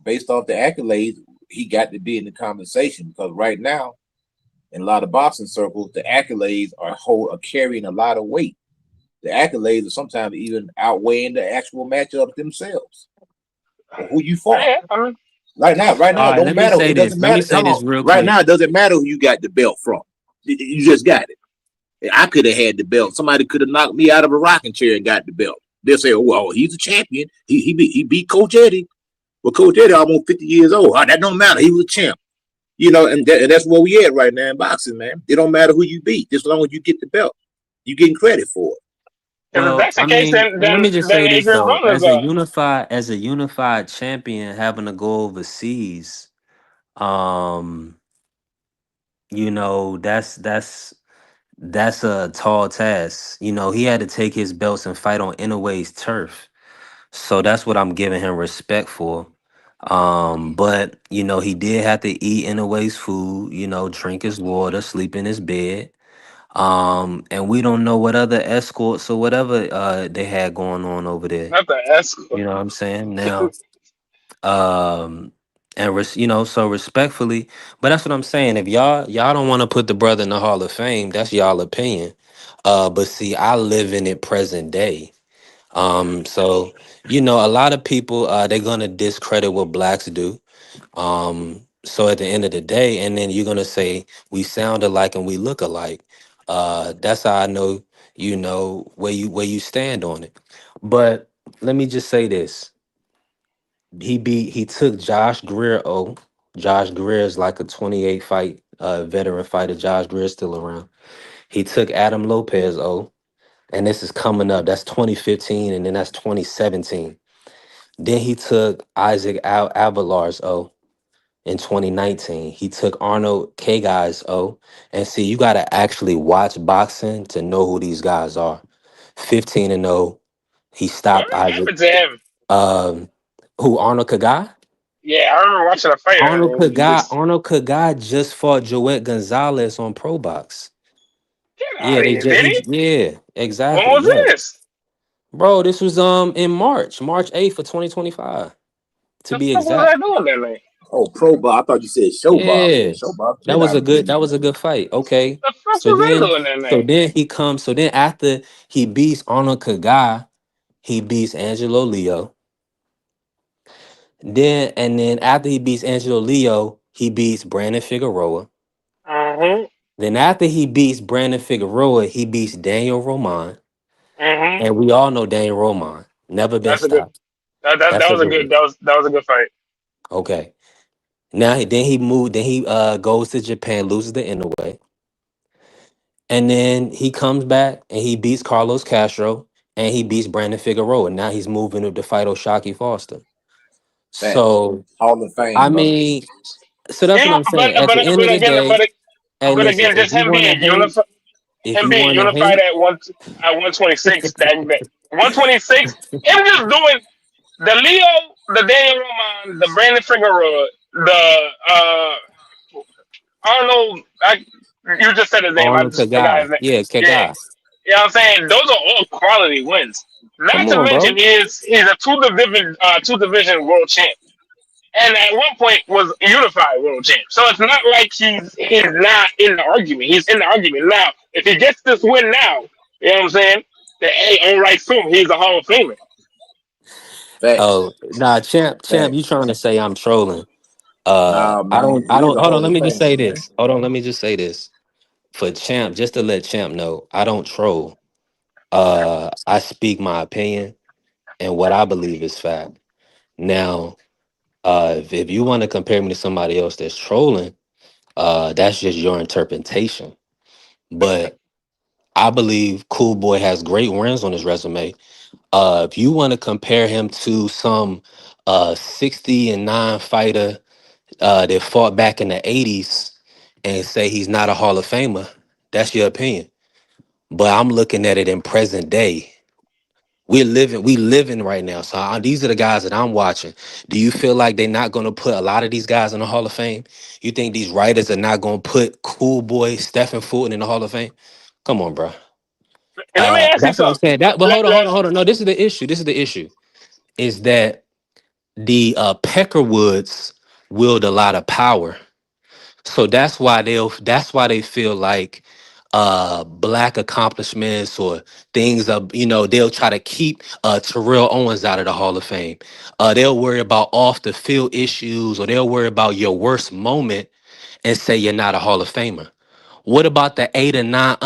based off the accolades, he got to be in the conversation because right now, in a lot of boxing circles, the accolades are carrying a lot of weight. the accolades are sometimes even outweighing the actual matchups themselves or who you fought. Yeah, I mean, Right now, All it right, don't let me matter. say It this. doesn't Let me matter. say Hold on. this real Right quick. now, it doesn't matter who you got the belt from. You just got it. I could have had the belt. Somebody could have knocked me out of a rocking chair and got the belt. They'll say, "Oh, well, he's a champion. He beat Coach Eddie." Well, Coach Eddie almost 50 years old. That don't matter. He was a champ. And that's where we at right now in boxing, man. It don't matter who you beat, just as long as you get the belt, you getting credit for it. if Well, that's the I case, mean, then well, let then me just then say this Adrian though. Broner's As a unified champion having to go overseas, um, that's a tall task. He had to take his belts and fight on Inoue's turf. So that's what I'm giving him respect for. But he did have to eat Inoue's food, drink his water, sleep in his bed. And we don't know what other escorts or whatever they had going on over there. not the escort. You know what I'm saying? Now, um, so respectfully, but that's what I'm saying. If y'all don't want to put the brother in the Hall of Fame, that's y'all opinion. But see, I live in it present day. So a lot of people they're gonna discredit what blacks do. So at the end of the day, and then you're gonna say we sound alike and we look alike. That's how I know where you stand on it. But let me just say this: he took Josh Greer. Josh Greer is like a 28 fight veteran fighter. Josh Greer is still around. He took Adam Lopez. And this is coming up. That's 2015, and then that's 2017. Then he took Isaac Avilar's in 2019. He took Arnold Kagai's And see, you got to actually watch boxing to know who these guys are. 15-0. He stopped Whatever Isaac. happened to him? Um, who Arnold Kagai? Yeah, I remember watching a fight. Arnold And he Kagai. just Arnold Kagai just fought Joet Gonzalez on Pro Box. get out Yeah, of they here, just did he? yeah, When exactly. was Yeah. this? Bro, this was in March 8th of 2025 to The be fuck was exact. I doing that night? Oh, pro box. I thought you said show box. Yeah. Show box. That Get was out a of here, good that man. was a good fight. Okay. The fuck So was I then doing that so night? then he comes so then after he beats Arnold Kagai, he beats Angelo Leo. Then after he beats Angelo Leo, he beats Brandon Figueroa. Mm-hmm. Then after he beats Brandon Figueroa, he beats Daniel Roman. Mm-hmm. And we all know Daniel Roman. Never been That's a good. stopped. That That's a was a good good. one. That was a good fight. Okay. Now then he moved. Then he goes to Japan, loses the Inoue, and then he comes back and he beats Carlos Castro and he beats Brandon Figueroa. Now he's moving to fight Oshaki Foster. Facts. So Hall of Fame, I brother. mean, so that's what Yeah, I'm saying. At the end of the again, day, hey, but listen. again, just him being unified, If you want to unified hate, at 126. That 126. Him just doing the Leo, the Daniel Roman, the Brandon Figueroa, the Arnold. You just said his name. I Arnold just forgot Kagai, his name. yeah, Yeah, Kagai. you know what I'm saying? Those are all quality wins. Not Come to on, mention, bro. he's a two division world champ, and at one point was unified world champ. So it's not like he's not in the argument. He's in the argument now. If he gets this win now, you know what I'm saying? Then hey, all right, soon he's a Hall of Famer. Facts. Oh, nah, champ, you Facts. trying to say I'm trolling? Nah, I man. don't. I He is don't. a Hold on. Hall Let of me just Famer, say man. this. Hold on. Let me just say this for champ, just to let champ know, I don't troll. I speak my opinion and what I believe is fact. Now, if you want to compare me to somebody else that's trolling, that's just your interpretation. But I believe Cool Boy has great wins on his resume. If you want to compare him to some 60-9 fighter that fought back in the 80s and say he's not a Hall of Famer, that's your opinion. But I'm looking at it in present day. We living right now. So these are the guys that I'm watching. Do you feel like they're not going to put a lot of these guys in the Hall of Fame? You think these writers are not going to put Cool Boy, Stephen Fulton in the Hall of Fame? Come on, bro. And let me ask you That's what I'm something. saying. But hold on. No, this is the issue. This is the issue. Is that the Peckerwoods wield a lot of power. So that's why they feel like black accomplishments or things of, they'll try to keep Terrell Owens out of the Hall of Fame. They'll worry about off the field issues, or they'll worry about your worst moment and say you're not a Hall of Famer. What about the 8 and 9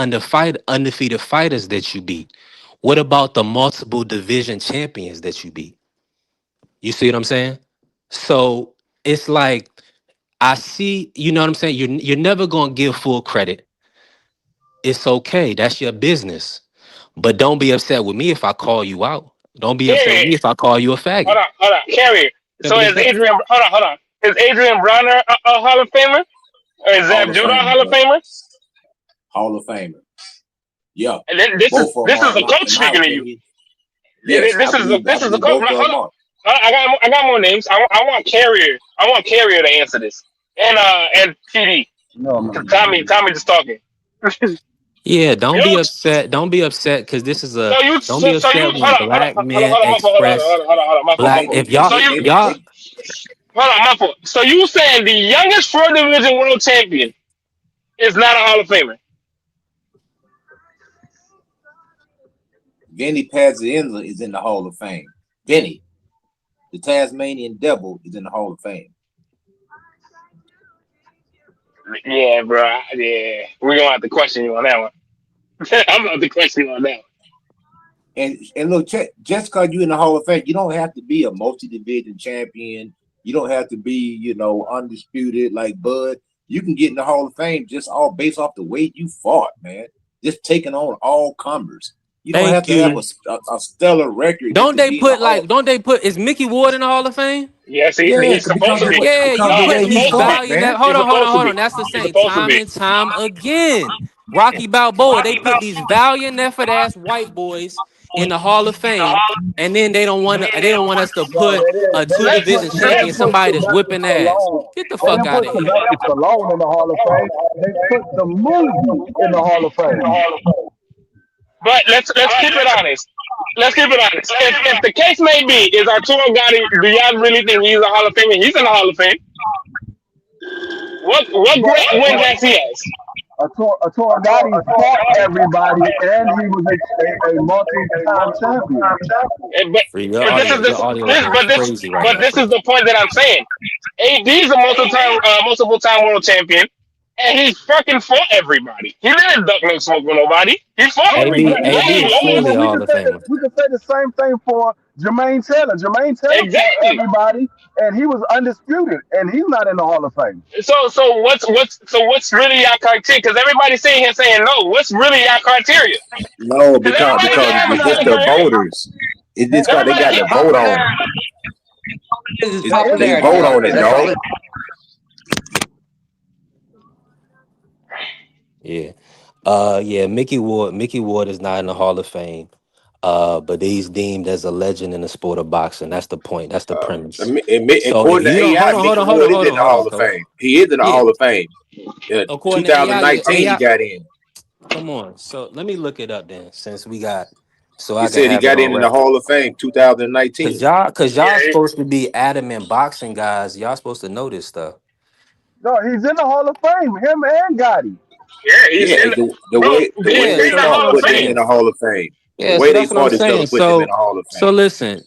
undefeated fighters that you beat? What about the multiple division champions that you beat? You see what I'm saying? So it's like, I see, you know what I'm saying? You're never gonna give full credit. It's okay. That's your business. But don't be upset with me if I call you out. Don't be upset with Carry. me if I call you a Hold faggot. on, hold on. Carry. So Simple as is that. Adrian? Hold on. Is Adrian Bronner a Hall of Famer, or is Hall Zab of Judah a Famer, Hall of bro. Famer? Hall of Famer. Yeah, And then this both is of them this is are, a coach in my speaking to you. opinion. Yes, This is a I this is a believe coach. both of Hold them on. are. I got more names. I want Carrier. I want Carrier to answer this. And PD. No, Because man. Tommy just talking. Yeah, don't Yo, be upset. Don't be upset because this is a. Don't be so you upset when black men express hold on, my fault, my black. fault. If y'all, So you y'all, hold on, my fault. So you saying the youngest 4 division world champion is not a Hall of Famer? Vinny Pazienza is in the Hall of Fame. Vinny, the Tasmanian Devil, is in the Hall of Fame. Yeah, bro. Yeah, we're gonna have to question you on that one. I'm gonna have to question you on that one. And look, just because you're in the Hall of Fame, you don't have to be a multi-division champion. You don't have to be, undisputed like Bud. You can get in the Hall of Fame just all based off the way you fought, man. Just taking on all comers. You don't have thank to have you. a stellar record just Don't to they be in the put Hall. is Mickey Ward in the Hall of Fame? Yes, Yeah, he's supposed to be. Yeah, because you the No, he's way putting he these supposed to be. fought, valiant. man. Hold He's on, hold on, supposed to hold be. on. That's the He's same. supposed to Time be. and time again. Rocky Balboa. They put these valiant effort ass white boys in the Hall of Fame, and then they don't want us to No, put a two Let's division they let's champion, didn't put somebody that's Sylvester whipping ass. Stallone. Get the They fuck didn't out put of here. Sylvester Stallone in the Hall of Fame. They put the movie in the Hall of Fame. But let's keep it honest. Let's keep it honest. If the case may be, is Arturo Gotti, do y'all really think he's a Hall of Famer? He's in the Hall of Fame. What great wins has he has? Arturo Gotti fought everybody, and he was a multi-time champion. But Free your audio is going crazy right now, this is bro. the point that I'm saying. AD's a multiple time world champion, and he fucking fought everybody. He didn't duck no smoke with nobody. He fought AB everybody. Yeah, AB he is lost. clearly a We Hall can of Famer. say the same thing for Jermaine Taylor. Jermaine Taylor fought Exactly. everybody, and he was undisputed, and he's not in the Hall of Fame. So what's really your criteria? Because everybody's sitting here saying no. What's really your criteria? No, Because because everybody can have it's another just the criteria. voters. It's just because they Everybody got the can. vote on it. It's They popularity. vote on it, That's all dog. it Yeah. Yeah, Mickey Ward is not in the Hall of Fame. But he's deemed as a legend in the sport of boxing. That's the point. That's the premise. So if According to you don't AI, hold Mickey on, Ward is in the hold on, Hall of coach. Fame. He is in the Yeah. Hall of Fame. According to AI, 2019, he got in. come on. So let me look it up then, since we got so He I can said he have it got on in the record. Hall of Fame 2019. Cause y'all supposed to be adamant boxing guys. Y'all supposed to know this stuff. No, he's in the Hall of Fame. Him and Gotti. Yeah, he's Yeah, in. the Bro, way he's Yeah, they in so the that's what fought Hall I'm of put them in Fame. saying. the Hall of Fame. The Yeah, way so they that's what I'm fought each other saying. put them in the Hall of So Fame. listen.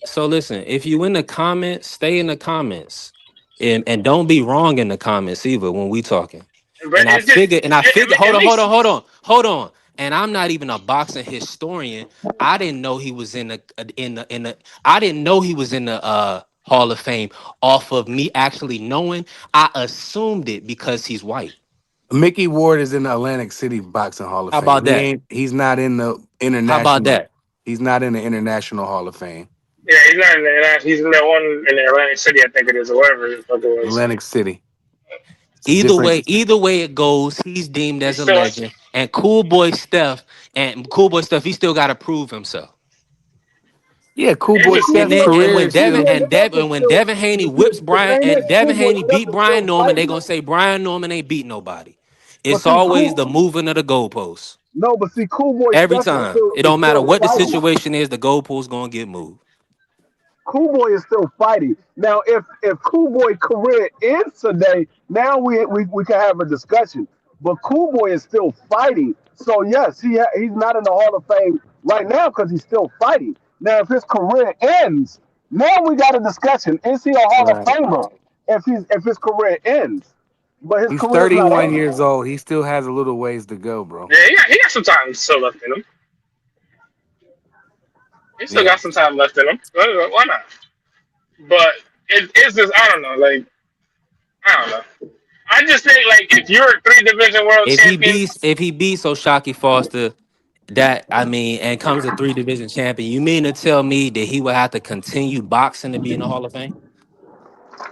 If you in the comments, stay in the comments, and don't be wrong in the comments either when we talking. But And I it's just figured, hold it on, makes hold on. And I'm not even a boxing historian. I didn't know he was in the I didn't know he was in the Hall of Fame off of me actually knowing. I assumed it because he's white. Mickey Ward is in the Atlantic City Boxing Hall of How Fame. about that? He's not in the How about international. that? He's not in the International Hall of Fame. yeah. He's not in there. He's in that one in Atlantic City, I think it is, or whatever the fuck it was. Atlantic City. It's a different. Either way it goes, he's deemed He's as a still. legend. And Cool Boy Steph, he still got to prove himself. Yeah, Cool It's Boy just And Steph's then and career when is still. Devin Haney whips The Brian thing is, and Devin Schoolboy Haney Steph beat is Brian still Norman, they fighting. gonna say Brian Norman ain't beat nobody. But It's see, always the moving of the goalposts. Coolboy Every Steph time. It is don't matter still what the fighting. situation is, the goalpost gonna get moved. Coolboy is still fighting. Now, if Coolboy career ends today, now we can have a discussion. But Cool Boy is still fighting. So yes, he's not in the Hall of Fame right now because he's still fighting. Now, if his career ends, now we got a discussion: is he a Hall of Right. Famer if his career ends? But his He's career's not 31 ending. years old. He still has a little ways to go, bro. Yeah, he got some time still left in him. He still Yeah. got some time left in him. Why not? But it's just I don't know. Like I don't know. I just think like if you're a 3 division world champion, If he beats O'Shaquie Foster, that I mean, and comes a 3 division champion, you mean to tell me that he would have to continue boxing to be in the Hall of Fame?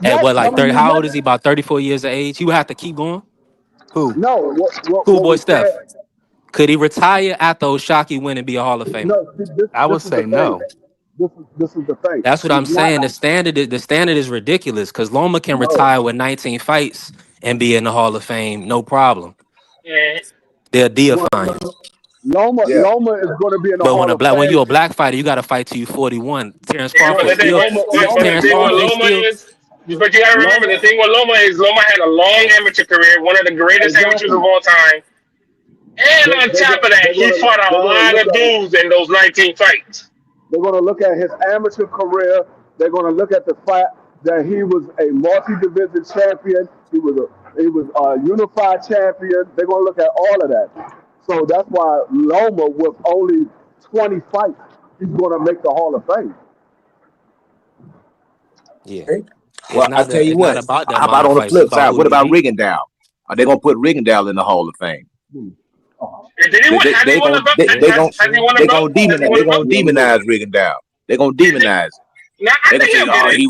At Yes, what, I like mean, 30? How old is he? About 34 years of age. He would have to keep going. Who? no. Cool What boy we said? Steph. Could he retire after O'Shaquie win and be a Hall of Famer? No. I This would is the say thing. no. This is the thing. That's what He's I'm not. saying. The standard is ridiculous because Loma can No. retire with 19 fights and be in the Hall of Fame, no problem. eh, They'll What, deify him. Yeah. Loma is going to be in the But Hall of when Fame. you're a black fighter, you got to fight till you 41. Terrence yeah, but Crawford the thing, still, but the Terrence thing with Crawford is Loma still. is, but you gotta remember Loma, the thing with Loma is Loma had a long amateur career, one of the greatest amateurs of exactly. all time, and on They, top of that, he fought a they're gonna lot look of at it. dudes in those 19 fights. They're going to look at his amateur career. They're going to look at the fact that he was a multi-division champion. He was a unified champion. They're going to look at all of that. So that's why Loma, with only 20 fights, he's going to make the Hall of Fame. Yeah, Okay. it's Well, I not tell you it's not what. about the How amount about of on the fights. It's flip about side? who What do you about beat. Rigondeaux? Are they gonna put Rigondeaux in the Hall of Fame? Did he They win? they, Has he they won a gonna belt? they, they gonna Has he won a they belt? gonna Has he demonize won a belt? Rigondeaux. They're gonna You think? demonize him. Nah, I They're gonna think say, he'll get oh, it.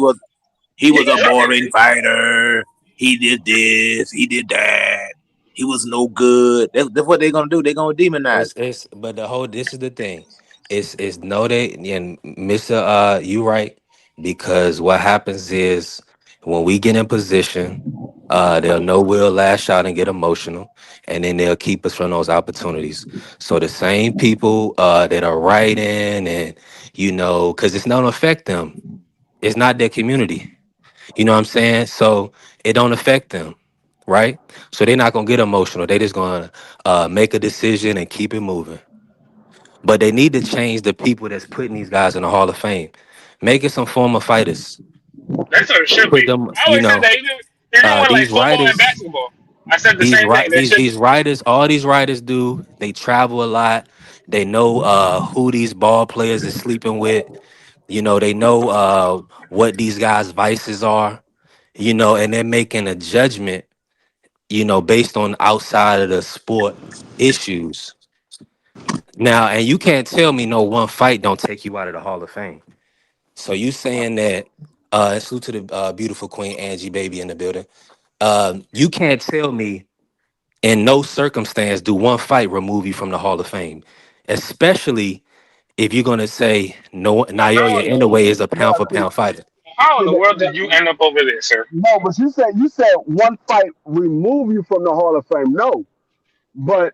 he Yeah, was a he'll get boring it. fighter. He did this. He did that. He was no good. That's what they're gonna do. They're gonna demonize him. But this is the thing. It's noted and Mr. You right, because what happens is when we get in position, they'll know we'll lash out and get emotional, and then they'll keep us from those opportunities. So the same people that are writing and because it's not gonna affect them. It's not their community. You know what I'm saying? So it don't affect them, right? So they're not gonna get emotional. They just gonna make a decision and keep it moving. But they need to change the people that's putting these guys in the Hall of Fame. Make it some former fighters. That's what it should Put be. them, I always said that even with like these football and writers, basketball, I said the same thing. They should. these writers, all these writers do. They travel a lot. They know who these ball players is sleeping with. They know what these guys' vices are. And they're making a judgment based on outside of the sport issues. Now, and you can't tell me no one fight don't take you out of the Hall of Fame. So you saying that, and salute to the beautiful Queen Angie Baby in the building. You can't tell me in no circumstance do one fight remove you from the Hall of Fame, especially if you're gonna say no, How Naoya in the Inoue is a pound No, for pound fighter. how in the world did you end up over there, sir? no, but you said one fight remove you from the Hall of Fame. No, but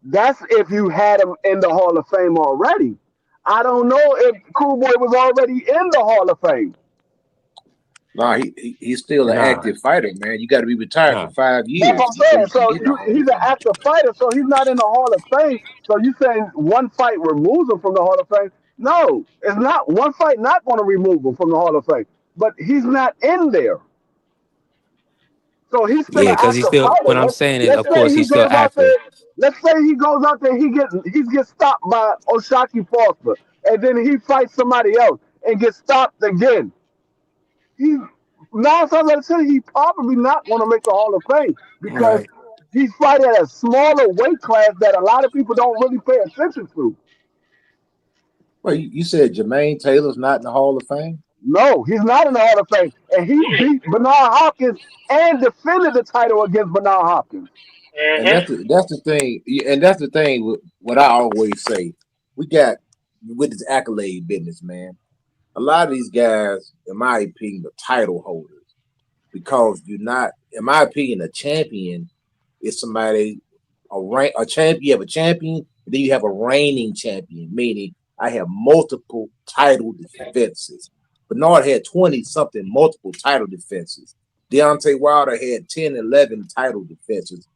that's if you had him in the Hall of Fame already. I don't know if Cool Boy was already in the Hall of Fame. No, he's still an Nah, active fighter, man. You got to be retired for nah. 5 That's what years I'm before saying. you can So get in the Hall he's of an Fame. active fighter, so he's not in the Hall of Fame. So you saying one fight removes him from the Hall of Fame? No, it's not. One fight not going to remove him from the Hall of Fame, but he's not in there. So he's still Yeah, an because he's active still. fighter. What I'm saying is, Let's of say course, he he's still goes out active. there. Let's say he goes out there. He gets stopped by O'Shaquie Foster, and then he fights somebody else and gets stopped again. He 9 times out of 10, he probably not going to make the Hall of Fame because Right. he's fighting at a smaller weight class that a lot of people don't really pay attention to. Well, you said Jermaine Taylor's not in the Hall of Fame, No, he's not in the Hall of Fame, and he beat Bernard Hopkins and defended the title against Bernard Hopkins. and Mm-hmm. that's the thing. And that's the thing. What I always say, we got with this accolade business, man. A lot of these guys, in my opinion, are title holders because you're not, in my opinion, a champion is somebody a champion. You have a champion, and then you have a reigning champion, meaning I have multiple title defenses. Bernard had 20 something multiple title defenses. Deontay Wilder had 10, 11 title defenses.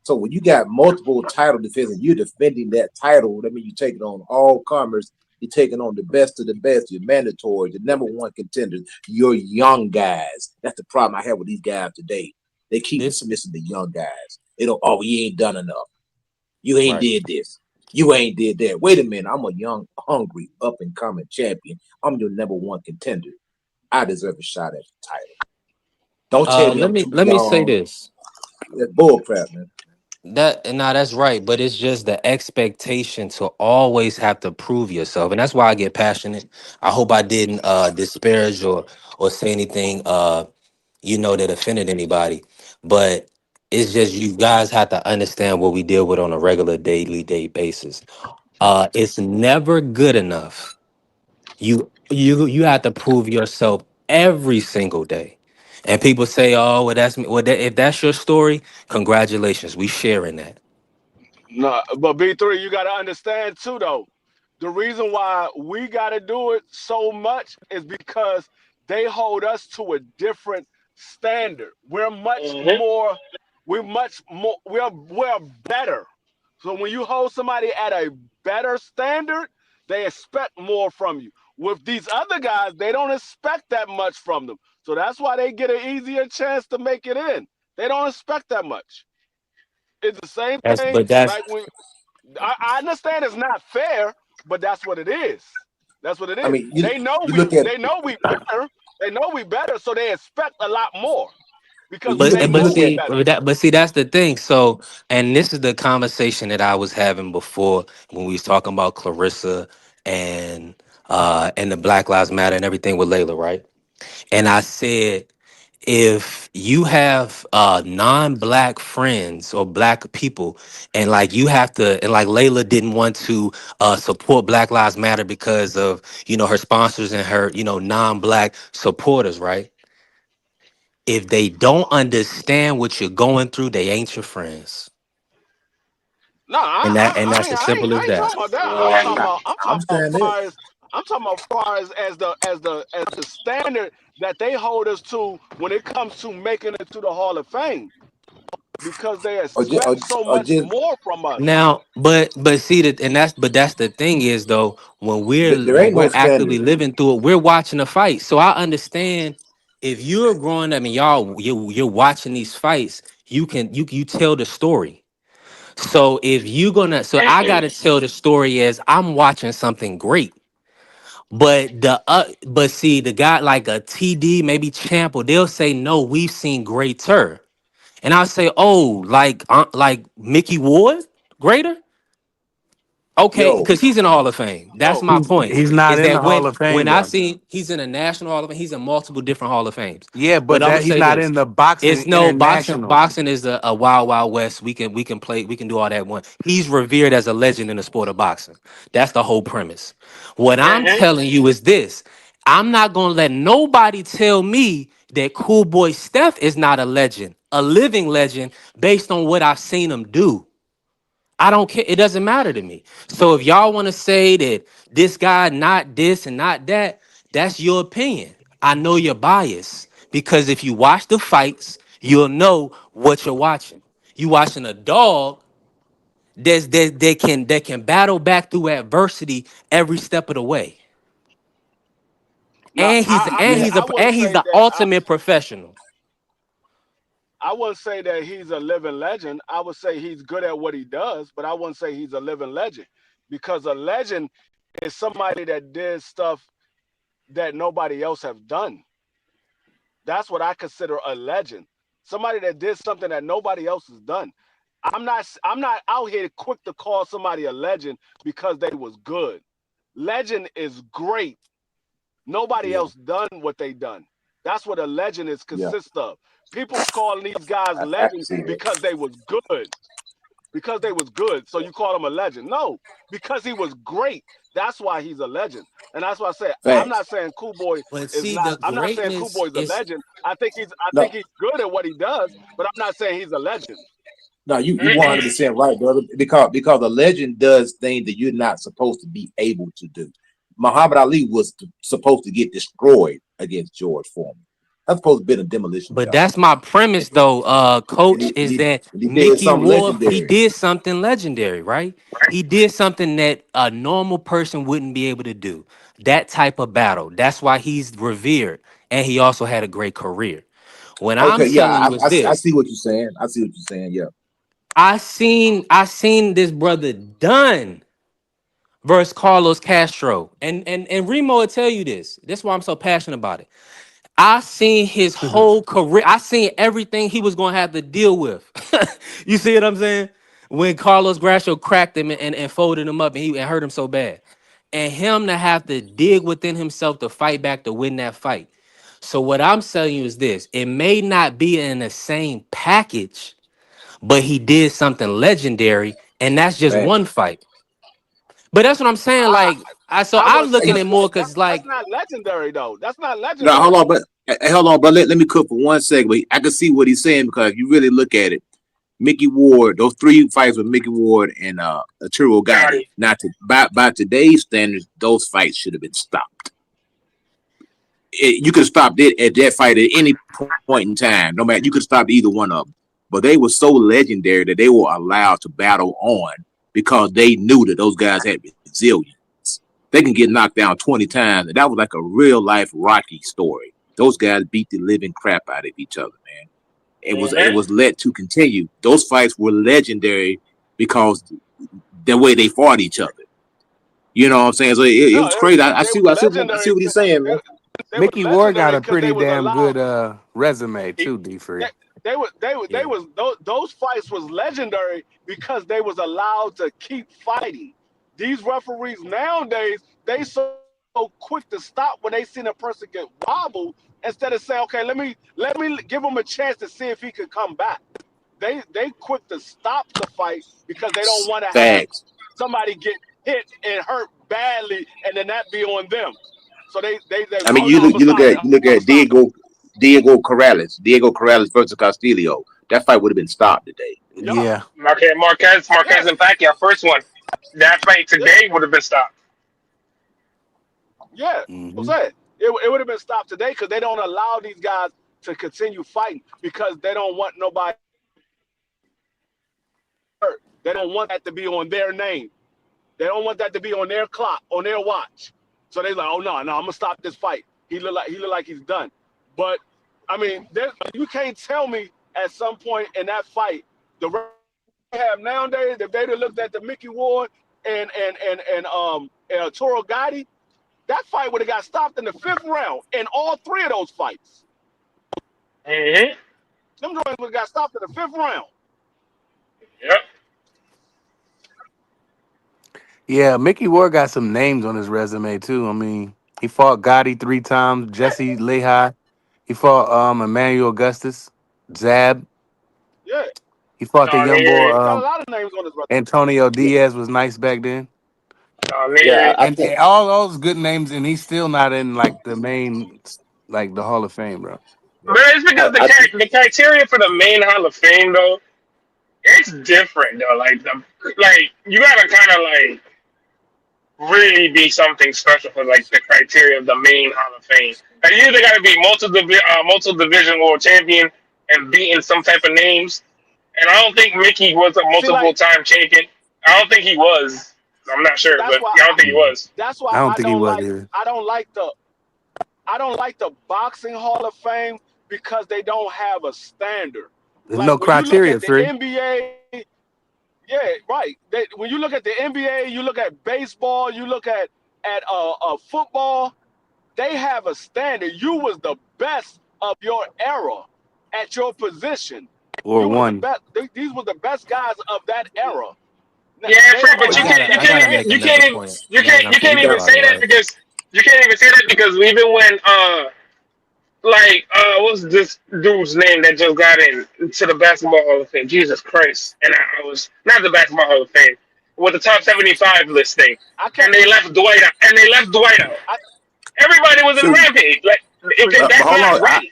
So when you got multiple title defenders, you're defending that title. That means you're taking on all comers. You're taking on the best of the best. You're mandatory, the number one contenders. You're young guys. That's the problem I have with these guys today. They keep dismissing the young guys. They don't. Oh, you ain't done enough. You ain't did this. You ain't did that. Wait a minute. I'm a young, hungry, up and coming champion. I'm your number one contender. I deserve a shot at the title. Don't tell me I'm too let me say young. this. That's bullcrap, man. That's right, but it's just the expectation to always have to prove yourself, and that's why I get passionate. I hope I didn't disparage or say anything that offended anybody, but it's just you guys have to understand what we deal with on a regular day basis. It's never good enough. You have to prove yourself every single day. And people say, "Oh, well, that's me." Well, if that's your story, congratulations. We sharing that. No, but B3, you got to understand too, though. The reason why we got to do it so much is because they hold us to a different standard. We're better. So when you hold somebody at a better standard, they expect more from you. With these other guys, they don't expect that much from them. So that's why they get an easier chance to make it in. They don't expect that much. It's the same thing. That's Like when I understand it's not fair, but that's what it is. That's what it is. I mean, They know you look at we better. They know we better, so they expect a lot more because you they look, you know look we at better. see that's the thing. So, and this is the conversation that I was having before when we was talking about Clarissa and the Black Lives Matter and everything with Layla, right? And I said, if you have non-black friends or black people, and like you have to, and like Layla didn't want to support Black Lives Matter because of her sponsors and her non-black supporters, right? If they don't understand what you're going through, they ain't your friends. No, And that's as simple as I ain't that. talking about that. I'm I'm talking about saying that. far as the standard that they hold us to when it comes to making it to the Hall of Fame, because they expect so Or much just more from us. Now, but see that, and that's the thing is though, when there ain't no we're actively standard. living through it, we're watching a fight. So I understand if you're growing up and you're watching these fights, you tell the story. So if you're gonna, so I gotta tell the story as I'm watching something great. But see the guy like a TD, maybe Champ, or they'll say no, we've seen greater. And I'll say, oh, like Mickey Ward, greater? Okay, Yo, because he's in the Hall of Fame. That's No, my point. He's not Is in the that Hall of when Fame I though. see he's in a national Hall of Fame, he's in multiple different Hall of Fames. Yeah, But but I'm gonna that he's say not this: in the boxing it's no international. boxing is a wild wild west. We can play, we can do all that one. He's revered as a legend in the sport of boxing. That's the whole premise. What I'm telling you is this: I'm not gonna let nobody tell me that Cool Boy Steph is not a legend, a living legend, based on what I've seen him do. I don't care. It doesn't matter to me. So if y'all want to say that this guy not this and not that, that's your opinion. I know you're biased because if you watch the fights, you'll know what you're watching. You watching a dog that can battle back through adversity every step of the way. no, yeah. I wouldn't And he's say the that. ultimate professional. I wouldn't say that he's a living legend. I would say he's good at what he does, but I wouldn't say he's a living legend, because a legend is somebody that did stuff that nobody else have done. That's what I consider a legend. Somebody that did something that nobody else has done. I'm not out here quick to call somebody a legend because they was good. Legend is great. Nobody Yeah, else done what they done. That's what a legend is yeah. consists of. People calling these guys I can legends see that. because they was good. Because they was good, so you call him a legend. No, because he was great. That's why he's a legend. And that's why I say I'm Facts. not saying Cool Boy But is see, not. the I'm not saying Cool greatness Boy is a is legend. I No, think he's good at what he does, but I'm not saying he's a legend. no, you 100% right, brother. Because a legend does things that you're not supposed to be able to do. Muhammad Ali was supposed to get destroyed against George Foreman. That's supposed to be a demolition But job. that's my premise, though, Coach, is that And he did Mickey something Ward, he legendary. did something legendary, right? He did something that a normal person wouldn't be able to do. That type of battle. That's why he's revered. And he also had a great career. What I'm Okay, yeah, telling you is I this. see what you're saying. I see what you're saying. Yeah. I seen this brother done versus Carlos Castro. And Remo will tell you this. That's why I'm so passionate about it. I seen his whole career. I seen everything he was gonna have to deal with. You see what I'm saying? When Carlos Grasso cracked him and folded him up and hurt him so bad. And him to have to dig within himself to fight back to win that fight. So what I'm telling you is this: it may not be in the same package, but he did something legendary, and that's just Facts. one fight. But that's what I'm saying. Like, I I'm would say looking at more because, that's like, not legendary though. That's not No, legendary. hold on, but let me cook for 1 second. But I can see what he's saying because if you really look at it, Mickey Ward, those 3 fights with Mickey Ward and Arturo Gatti. Not to by today's standards, those fights should have been stopped. You could have stopped it at that fight at any point in time. No matter, you could have stopped either one of them. But they were so legendary that they were allowed to battle on because they knew that those guys had resilience. They can get knocked down 20 times, and that was like a real life Rocky story. Those guys beat the living crap out of each other, man. It was let to continue. Those fights were legendary because the way they fought each other. You know what I'm saying? So it was crazy. I see what he's saying, man. Mickey Ward got a pretty damn good resume too, D-Free. Those fights was legendary because they was allowed to keep fighting. These referees nowadays, they so quick to stop when they seen a person get wobbled instead of saying, okay, let me give him a chance to see if he could come back. They quick to stop the fight because they don't want to have somebody get hit and hurt badly and then that be on them. So they I mean, you look at Diego Corrales versus Castillo. That fight would have been stopped today. Yeah. Marquez and Pacquiao, first one. That fight today would have been stopped. Yeah, I'm saying it would have been stopped today because they don't allow these guys to continue fighting because they don't want nobody hurt. They don't want that to be on their name. They don't want that to be on their clock, on their watch. So they're like, oh no, I'm gonna stop this fight. He look like he's done. But I mean, you can't tell me at some point in that fight the have nowadays if they'd have looked at the Mickey Ward and Arturo Gatti, that fight would have got stopped in the 5th round in all 3 of those fights. Mm-hmm. Them joints would have got stopped in the 5th round. Yep. Yeah, Mickey Ward got some names on his resume too. I mean, he fought Gotti 3 times, Jesse Lehigh. He fought Emmanuel Augustus, Zab. Yeah. He fought the young boy. He got a lot of names on his resume. Antonio Diaz was nice back then. And all those good names, and he's still not in like the main, like the Hall of Fame, bro. But it's because the criteria for the main Hall of Fame though, it's different though. Like you gotta kind of like really be something special for like the criteria of the main Hall of Fame. Like, you either gotta be multiple division world champion and beating some type of names. And I don't think Mickey was a multiple time champion. I don't think he was. I'm not sure, but I don't think he was. That's why I don't think he was either. I don't like the boxing Hall of Fame because they don't have a standard. There's no criteria, the NBA, yeah, right. When you look at the NBA, you look at baseball, you look at football, they have a standard. You was the best of your era at your position. Or one. These were the best guys of that era. Yeah, but you can't even say that because even when what's this dude's name that just got into the Basketball Hall of Fame? Jesus Christ! And I was not the Basketball Hall of Fame with the top 75 list thing, and they left Dwight out. Everybody was in Rampage. Like that's not right.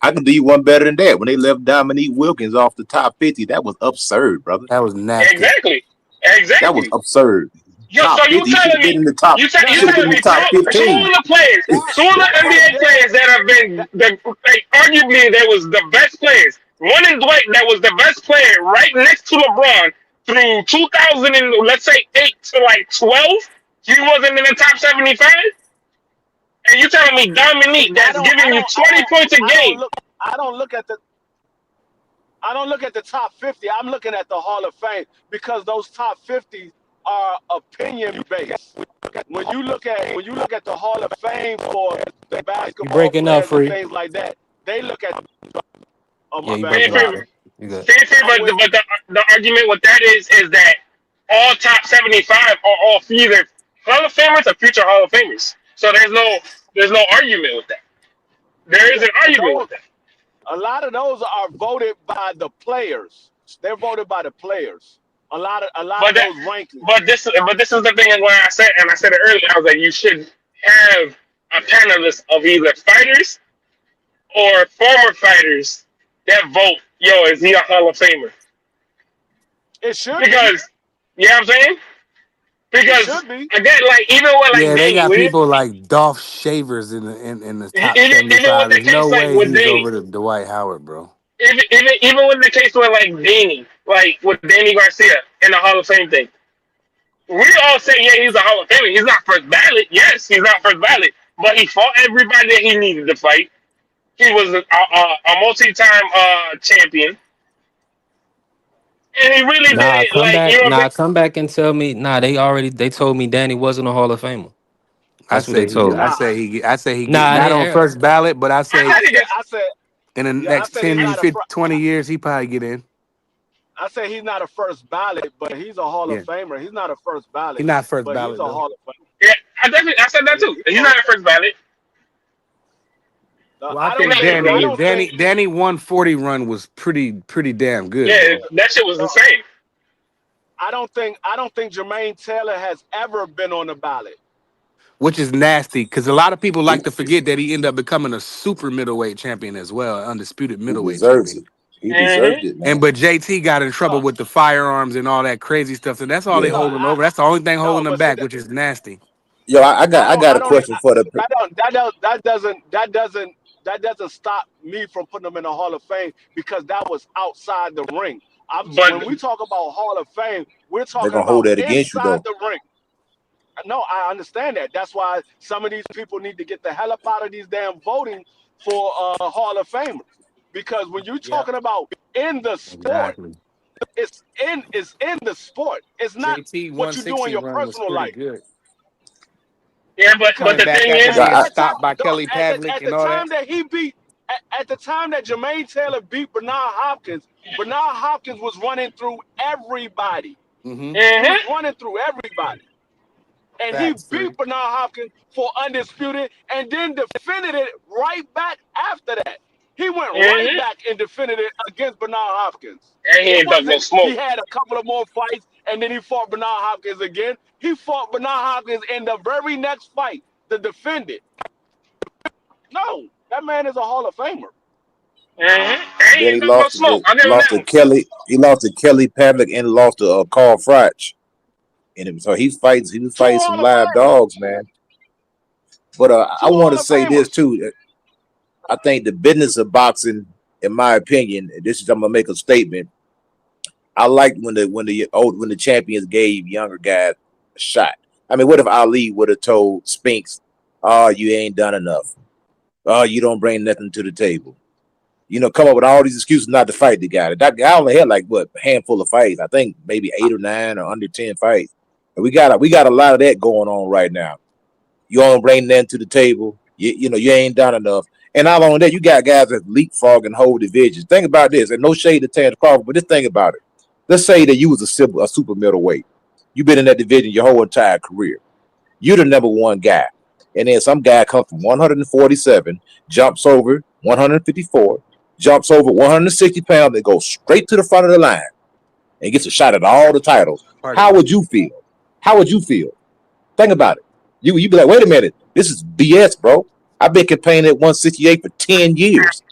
I can do you one better than that. When they left Dominique Wilkins off the top 50, that was absurd, brother. That was nasty. Exactly. That was absurd. Yo, top so you 50. He should telling have been me in the top. you He should have been telling in me the top two 15. of the players, two of the That right NBA there. players that have been arguably they was the best players. One is Dwight that was the best player right next to LeBron through 2000 and let's say 8 to like 12. He wasn't in the top 75. And you telling me Dominique I that's don't. I giving you don't. I 20 don't. points a I don't game. look. I don't look at the. I don't look at the top 50. I'm looking at the Hall of Fame because those top 50 are opinion based. When you look at the Hall of Fame for the You basketball breaking up, players and free? things like that, they look at. Oh Yeah, my you bad, breaking up, sorry. bro. You good? But I'm with. the argument with that is that all top 75 are all either Hall of Famers or future Hall of Famers. So there's no argument with that. There is Yeah, an argument those, with that. a lot of those are voted by the players. They're voted by the players. A lot of But that those rankings. but this is the thing where I said it earlier. I was like, you should have a panelist of either fighters or former fighters that vote. Yo, is he a Hall of Famer? It should be. Because you know what I'm saying? It Because should be. again, like even with like Yeah, they Danny, got people like Dolph Shavers in the top even with 75. the There's no case like way with he's Danny, over the Dwight Howard, bro. even with the case with like Danny, like with Danny Garcia in the Hall of Fame thing, we all say yeah he's a Hall of Famer. He's not first ballot. Yes, he's not first ballot, but he fought everybody that he needed to fight. He was a multi-time champion, and he really did Nah, it. come Like you back. know, Nah, come back and tell me. Nah, they told me Danny wasn't a Hall of Famer. I That's what they say he told me. I Nah, say he I say he get Nah, not on they, first ballot, but I say I think it's, I said, in the yeah, I next said he's 10, not a 50, 20 years, he probably get in. I say he's not a first ballot, but he's a Hall of Yeah. Famer. He's not a first He's ballot, not first but he's ballot a though. Hall of Famer. yeah. I said that too. He's not a first ballot. Well, I I think don't think. I don't think. Danny 140 run was pretty damn good, Yeah, bro. that shit was No, insane. I don't think. I don't think Jermaine Taylor has ever been on the ballot. Which is nasty because a lot of people like to forget that he ended up becoming a super middleweight champion as well, undisputed He middleweight deserves champion. it. He deserved it, And man. but JT got in trouble No, with the firearms and all that crazy stuff, and that's all they no, Yeah. holding over. That's the only thing holding no. them But see, back, which is nasty. Yo, I I don't. got I a don't. question for the. That doesn't stop me from putting him in the Hall of Fame because that was outside the ring. But When we talk about Hall of Fame, we're they're talking gonna hold about that against you inside though. the ring. No, I understand that. That's why some of these people need to get the hell up out of these damn voting for Hall of Famers. Because when you're Yeah, talking about in the sport, exactly. it's in the sport. It's not JT what you do in 160 your run was personal pretty life. good. yeah, but Because Coming the back thing after is, at, being at, stopped by no, Kelly Pavlik at and the all that. time that he beat, at the time that Jermaine Taylor beat Bernard Hopkins was running through everybody. Mm-hmm. He was running through everybody. And he Facts, beat three. Bernard Hopkins for undisputed and then defended it right back after that. He went right back and defended it against Bernard Hopkins. and he It ain't done no wasn't he smoke. had a couple of more fights and then he fought Bernard Hopkins again. He fought Bernard Hopkins in the very next fight to defend it. No, that man is a Hall of Famer. And he Then ain't done no smoke. I give him that one. He lost to Kelly Pavlik and lost to Carl Froch. And so he was Two fighting some Hall of live Famers. dogs, man. But I Two want Hall to of say this Famers. too. I think the business of boxing, in my opinion, I'm gonna make a statement. I liked when the champions gave younger guys a shot. I mean, what if Ali would have told Spinks, "Oh, you ain't done enough. Oh, you don't bring nothing to the table." You know, come up with all these excuses not to fight the guy. That guy only had like what, a handful of fights. I think maybe 8 or 9 or under 10 fights. And we got a lot of that going on right now. You don't bring nothing to the table. You know, you ain't done enough. And not only that, you got guys that leapfrog and whole divisions. Think about this, and no shade to Terrence Crawford, but just think about it. Let's say that you was a super middleweight. You've been in that division your whole entire career. You're the number one guy. And then some guy comes from 147, jumps over 154, jumps over 160 pounds, and goes straight to the front of the line and gets a shot at all the titles. How would you feel? How would you feel? Think about it. You'd be like, wait a minute, this is BS, bro. I've been campaigning at 168 for 10 years.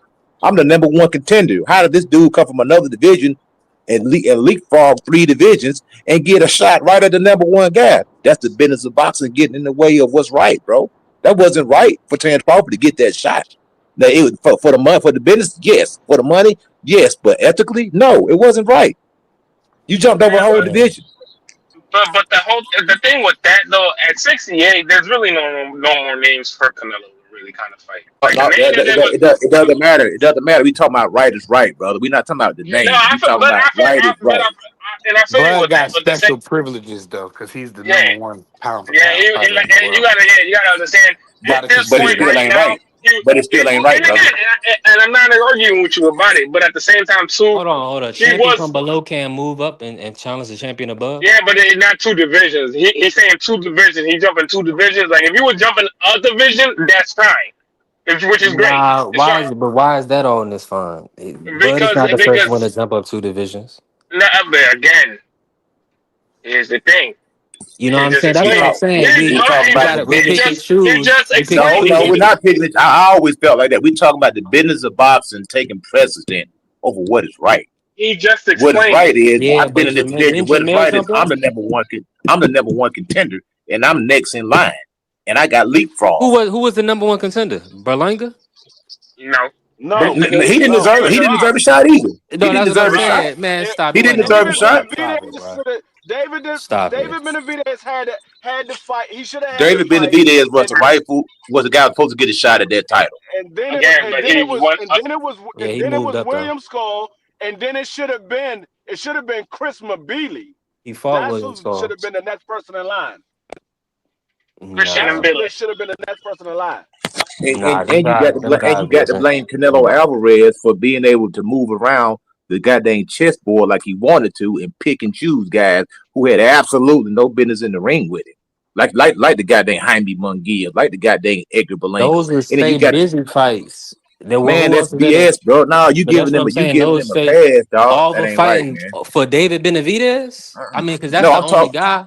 I'm the number one contender. How did this dude come from another division and leapfrog 3 divisions and get a shot right at the number 1 guy. That's the business of boxing getting in the way of what's right, bro. That wasn't right for Terrence Crawford to get that shot. Now, it was for the money, for the business, yes. For the money, yes. But ethically, no, it wasn't right. You jumped over a whole division. But the thing with that though, at 68, there's really no more names for Canelo to really kind of fight. Like, It doesn't matter. It doesn't matter. We talking about right is right, brother. We're not talking about the name. No, We talking about right is right. And I feel you Bud with got that, but special privileges though, because he's the number 1 pound for pound. and you gotta understand. At this But it point still right ain't now, right. But it still ain't right, brother. and I'm not arguing with you about it, but at the same time too, Hold on. Champion from below can move up and challenge the champion above. yeah, but it's not 2 divisions. He's saying 2 divisions. He jumping 2 divisions. Like if you were jumping a division, that's fine, which is great. Nah, why is that all in this fun? Bud is not the first one to jump up 2 divisions. But again, here's the thing. You know what I'm saying? That's what I'm saying. We pick and choose. No, we're not picking it. I always felt like that. We talking about the business of boxing taking precedent over what is right. He just explained. What is right is I've been in this division. What is right is I'm the number one contender, and I'm next in line, and I got leapfrog. Who was the number 1 contender? Berlanga? No, he didn't deserve it. He didn't deserve a shot either. He didn't deserve a shot. Man, stop. He didn't deserve a shot. David Benavidez had to fight. He should have. David Benavidez was the guy who was supposed to get a shot at that title. And then it was William Skull, and then it should have been Chris Mabili. He fought William Skull. Should have been the next person in line. Christian and Billy should have been the next person in line. And you got to blame Canelo Alvarez for being able to move around the goddamn chessboard like he wanted to and pick and choose guys who had absolutely no business in the ring with him. Like the goddamn Jaime Munguia, like the goddamn Edgar Berlanga. Those are busy fights. Man, that's BS, bro. No, you giving them a pass, dog. All the fighting for David Benavidez? I mean, because that's the only guy.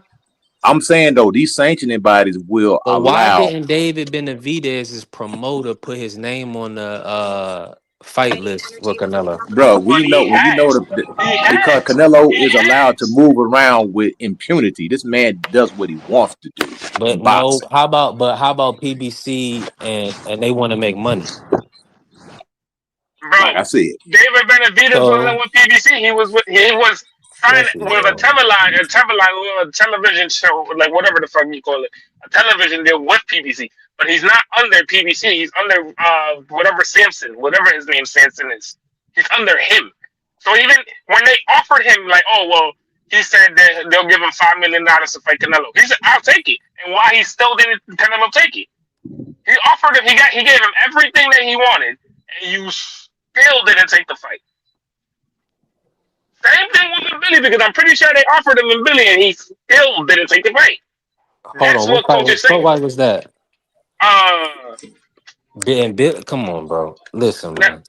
I'm saying though, these sanctioning bodies will allow. Why didn't David Benavidez's promoter put his name on the fight list for Canelo? Bro, we know because Canelo is allowed to move around with impunity. This man does what he wants to do. But no, how about PBC and they want to make money? Bro, like I said, David Benavidez wasn't with PBC. He was signed with a television show, like whatever the fuck you call it, a television deal with PBC. But he's not under PBC. He's under whatever his name Samson is. He's under him. So even when they offered him, like, oh well, he said that they'll give him $5 million to fight Canelo. He said, I'll take it. And why he still didn't Canelo take it? He offered him. He gave him everything that he wanted, and you still didn't take the fight. Same thing with Billy, because I'm pretty sure they offered him in Billy, and he still didn't take the fight. Hold on, what was that? Come on, bro. Listen, man.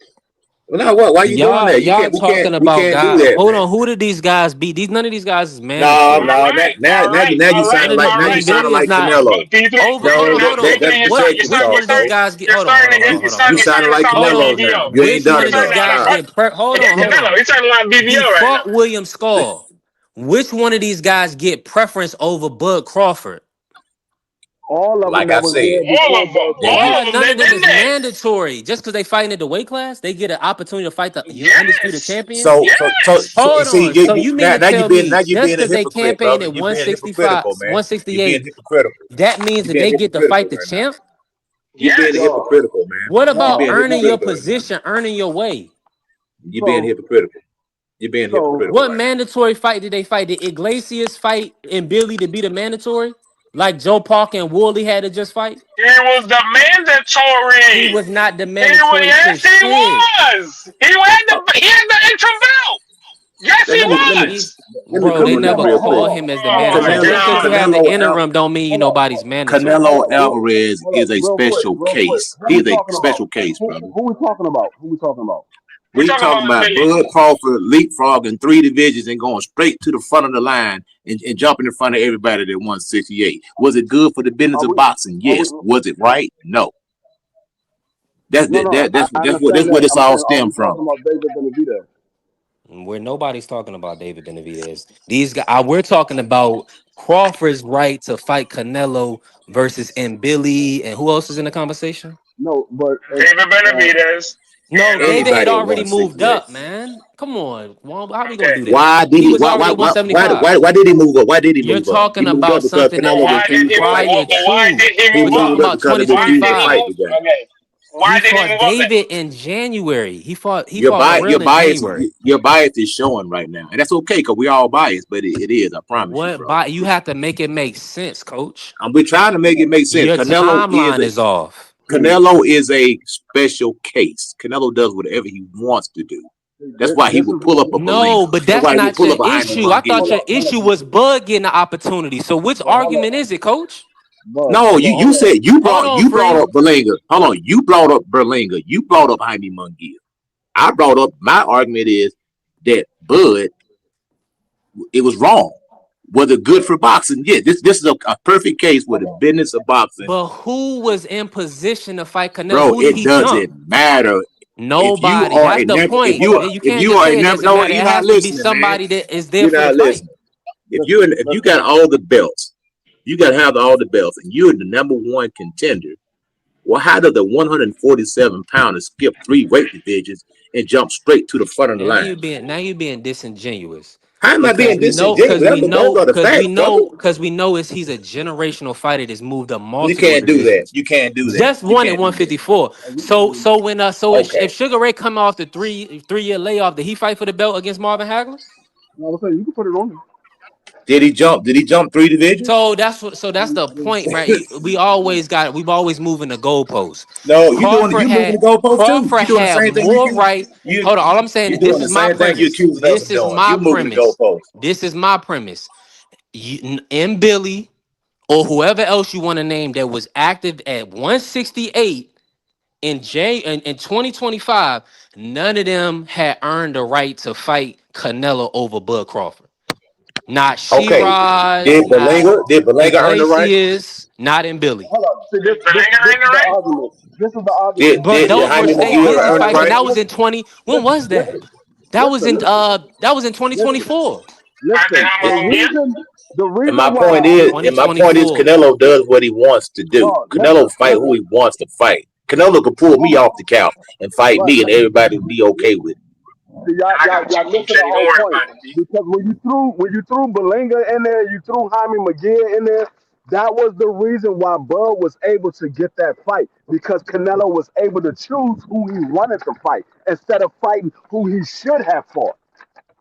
Well, now why you doing that? Y'all talking about guys. Hold on, who did these guys beat? None of these guys is man. No. Now you sound like Canelo. You sounding like Canelo now. You ain't done it. Hold on. He's talking about BBO right now. Fought William Skull. Which one of these guys get preference over Bud Crawford? All of them. Like I said, none of them is mandatory. Just because they fighting at the weight class, they get an opportunity to fight the undisputed champion. So you mean to tell me just because they campaign at 165, 168, that means that they get to fight the champ? You're being hypocritical, man. What about earning your position, earning your way? You're being hypocritical. You're being hypocritical. What mandatory fight did they fight? Did Iglesias fight and Billy to be the mandatory? Like Joe Parker and Woolley had to just fight? It was the mandatory. He was not the mandatory. Yes, he was. He had the interim belt. Yes, he was. Bro, they never call him as the mandatory. Just because you have the interim don't mean you nobody's mandatory. Canelo Alvarez is a special case. He's a special case, brother. Who we talking about? We're talking about Bud Crawford leapfrogging 3 divisions and going straight to the front of the line and jumping in front of everybody at 168. Was it good for the business of boxing? Yes. Was it right? No. That's where this all stemmed from. Where nobody's talking about David Benavidez. These guys, we're talking about Crawford's right to fight Canelo versus Billy, and who else is in the conversation? No, but David Benavidez. No, David had Anybody at already moved 168. up, man. Come on, Juan, how we gonna Okay. do that? Why did He he? was already at 175. Why did he move up? Why did he You're move up? talking He moved about up because something that Canelo Why happened did refused he to move? fight. prior But why to. did he He We're move talking up? moved up about because he Why refused did to he 2025. fight move? the guy. Okay. Why He did he fought move up then? David in January. He fought Your Morrell in bias, January. your bias is showing right now, and that's okay because we all biased, but it is. I promise you, What bro. by you have to make it make sense, coach. We're trying to make it make sense. Your timeline is off. Canelo is a special case. Canelo does whatever he wants to do. That's why he This would is pull up a No, Malenko. but That's that's why he would not pull your up a Jaime issue. I thought Munguia. your issue was Bud getting the opportunity. So which argument is it, coach? No, you said you Hold on, brought Free. up Berlinga. Hold on, you brought up Berlinga. You brought up Jaime Munguia. I brought up my argument is that Bud, it was wrong. Was it good for boxing? Yeah, this is a perfect case where the business of boxing. But who was in position to fight Canelo? Bro, Who did it he jump? doesn't matter. Nobody. That's the point. You can't just say it doesn't No, matter. It you're not has to be listening, man. somebody that is there You're for the not fight. listening. If you got all the belts, you got to have all the belts, and you're the number one contender. Well, how did the 147-pounder skip 3 weight divisions and jump straight to the front of the Now line? you're being disingenuous. How am I being disingenuous? Because Those are the facts, brother. we know he's a generational fighter that's moved up You multiple can't do that. divisions. You can't do that. Just You one at can't do that. 154. So Okay. if Sugar Ray come off the three-year layoff, did he fight for the belt against Marvin Hagler? No, I'm saying you can put it on him. Did he jump 3 divisions? So that's the point, right? We've always moving the goalposts. No, you moving the goalposts too. Crawford You doing the had same thing more right. Hold on, all I'm saying you is this doing the is my same thing you premise. accusing us of doing. You moving the goalposts. This is my premise. And Billy or whoever else you want to name that was active at 168 in 2025, none of them had earned the right to fight Canelo over Bud Crawford. Not Okay. Shiraz, Did not Berlanga earn the right? Iglesias, not in Billy. Hold on. See, this is the argument. This is the argument. But those were Jaime state Munguia business earn the fights, and right? that was in 20. When was that? That was in 2024. Listen, the reason And my why point is, 2024. Canelo does what he wants to do. Canelo fight who he wants to fight. Canelo can pull me off the couch and fight me, and everybody will be okay with it. See, y'all missing the whole point. Because when you threw Berlanga in there, you threw Jaime McGee in there. That was the reason why Bud was able to get that fight, because Canelo was able to choose who he wanted to fight instead of fighting who he should have fought.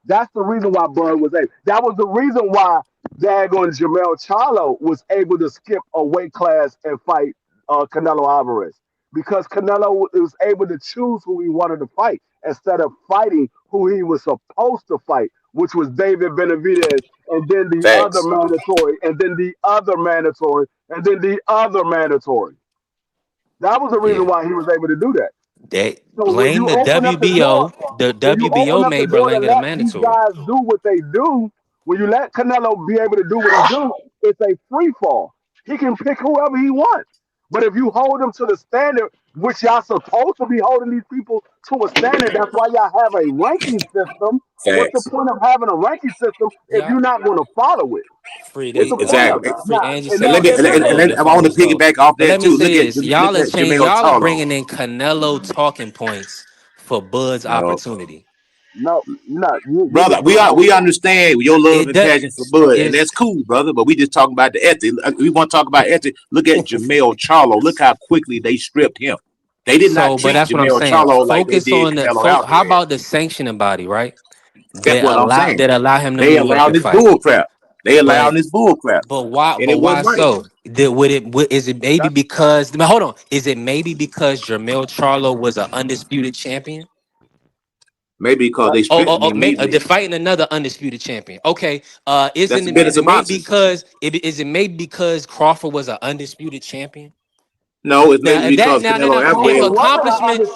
That's the reason why Bud was able. That was the reason why Dagon Jamel Charlo was able to skip a weight class and fight Canelo Alvarez, because Canelo was able to choose who he wanted to fight instead of fighting who he was supposed to fight, which was David Benavidez, and then the Facts. other mandatory, and then the other mandatory, and then the other mandatory. That was the reason why he was able to do that. They So when blame you the open up the door, WBO. The when you open WBO up the made door to Berlanga the let these mandatory. guys do what they do, when you let Canelo be able to do what he do, it's a free fall. He can pick whoever he wants. But if you hold them to the standard, which y'all supposed to be holding these people to a standard, that's why y'all have a ranking system. What's the Facts. point of having a ranking system if you're not going to follow it? Free, What's the point of Exactly. it? Free Now, Angie and said now, And this is a little I different want to also. piggyback off But that let me too. say this: y'all Look are at changing. Jamel Y'all are Charlo. bringing in Canelo talking points for Bud's No, opportunity. no, you're brother, just doing we understand your love It and does. passion for Bud, and It's that's cool, brother. But we just talking about the ethic. We want to talk about ethic. Look at Jamel Charlo. Look how quickly they stripped him. They did not so, but treat that's what I'm Jamel saying. Charlo like they Focus did on Canelo how Alvarez. about the sanctioning body, right? That's what I'm saying. That allow him to They move up allowed and this fight. bull crap. They allowed But this bull crap, why? and But it why wasn't right. so? Is it maybe because? But hold on. Is it maybe because Jermell Charlo was an undisputed champion? Maybe because they stripped him immediately. They're fighting another undisputed champion. Okay. That's the business of boxing. Is it maybe because Crawford was an undisputed champion? No, it's maybe because Canelo Alvarez.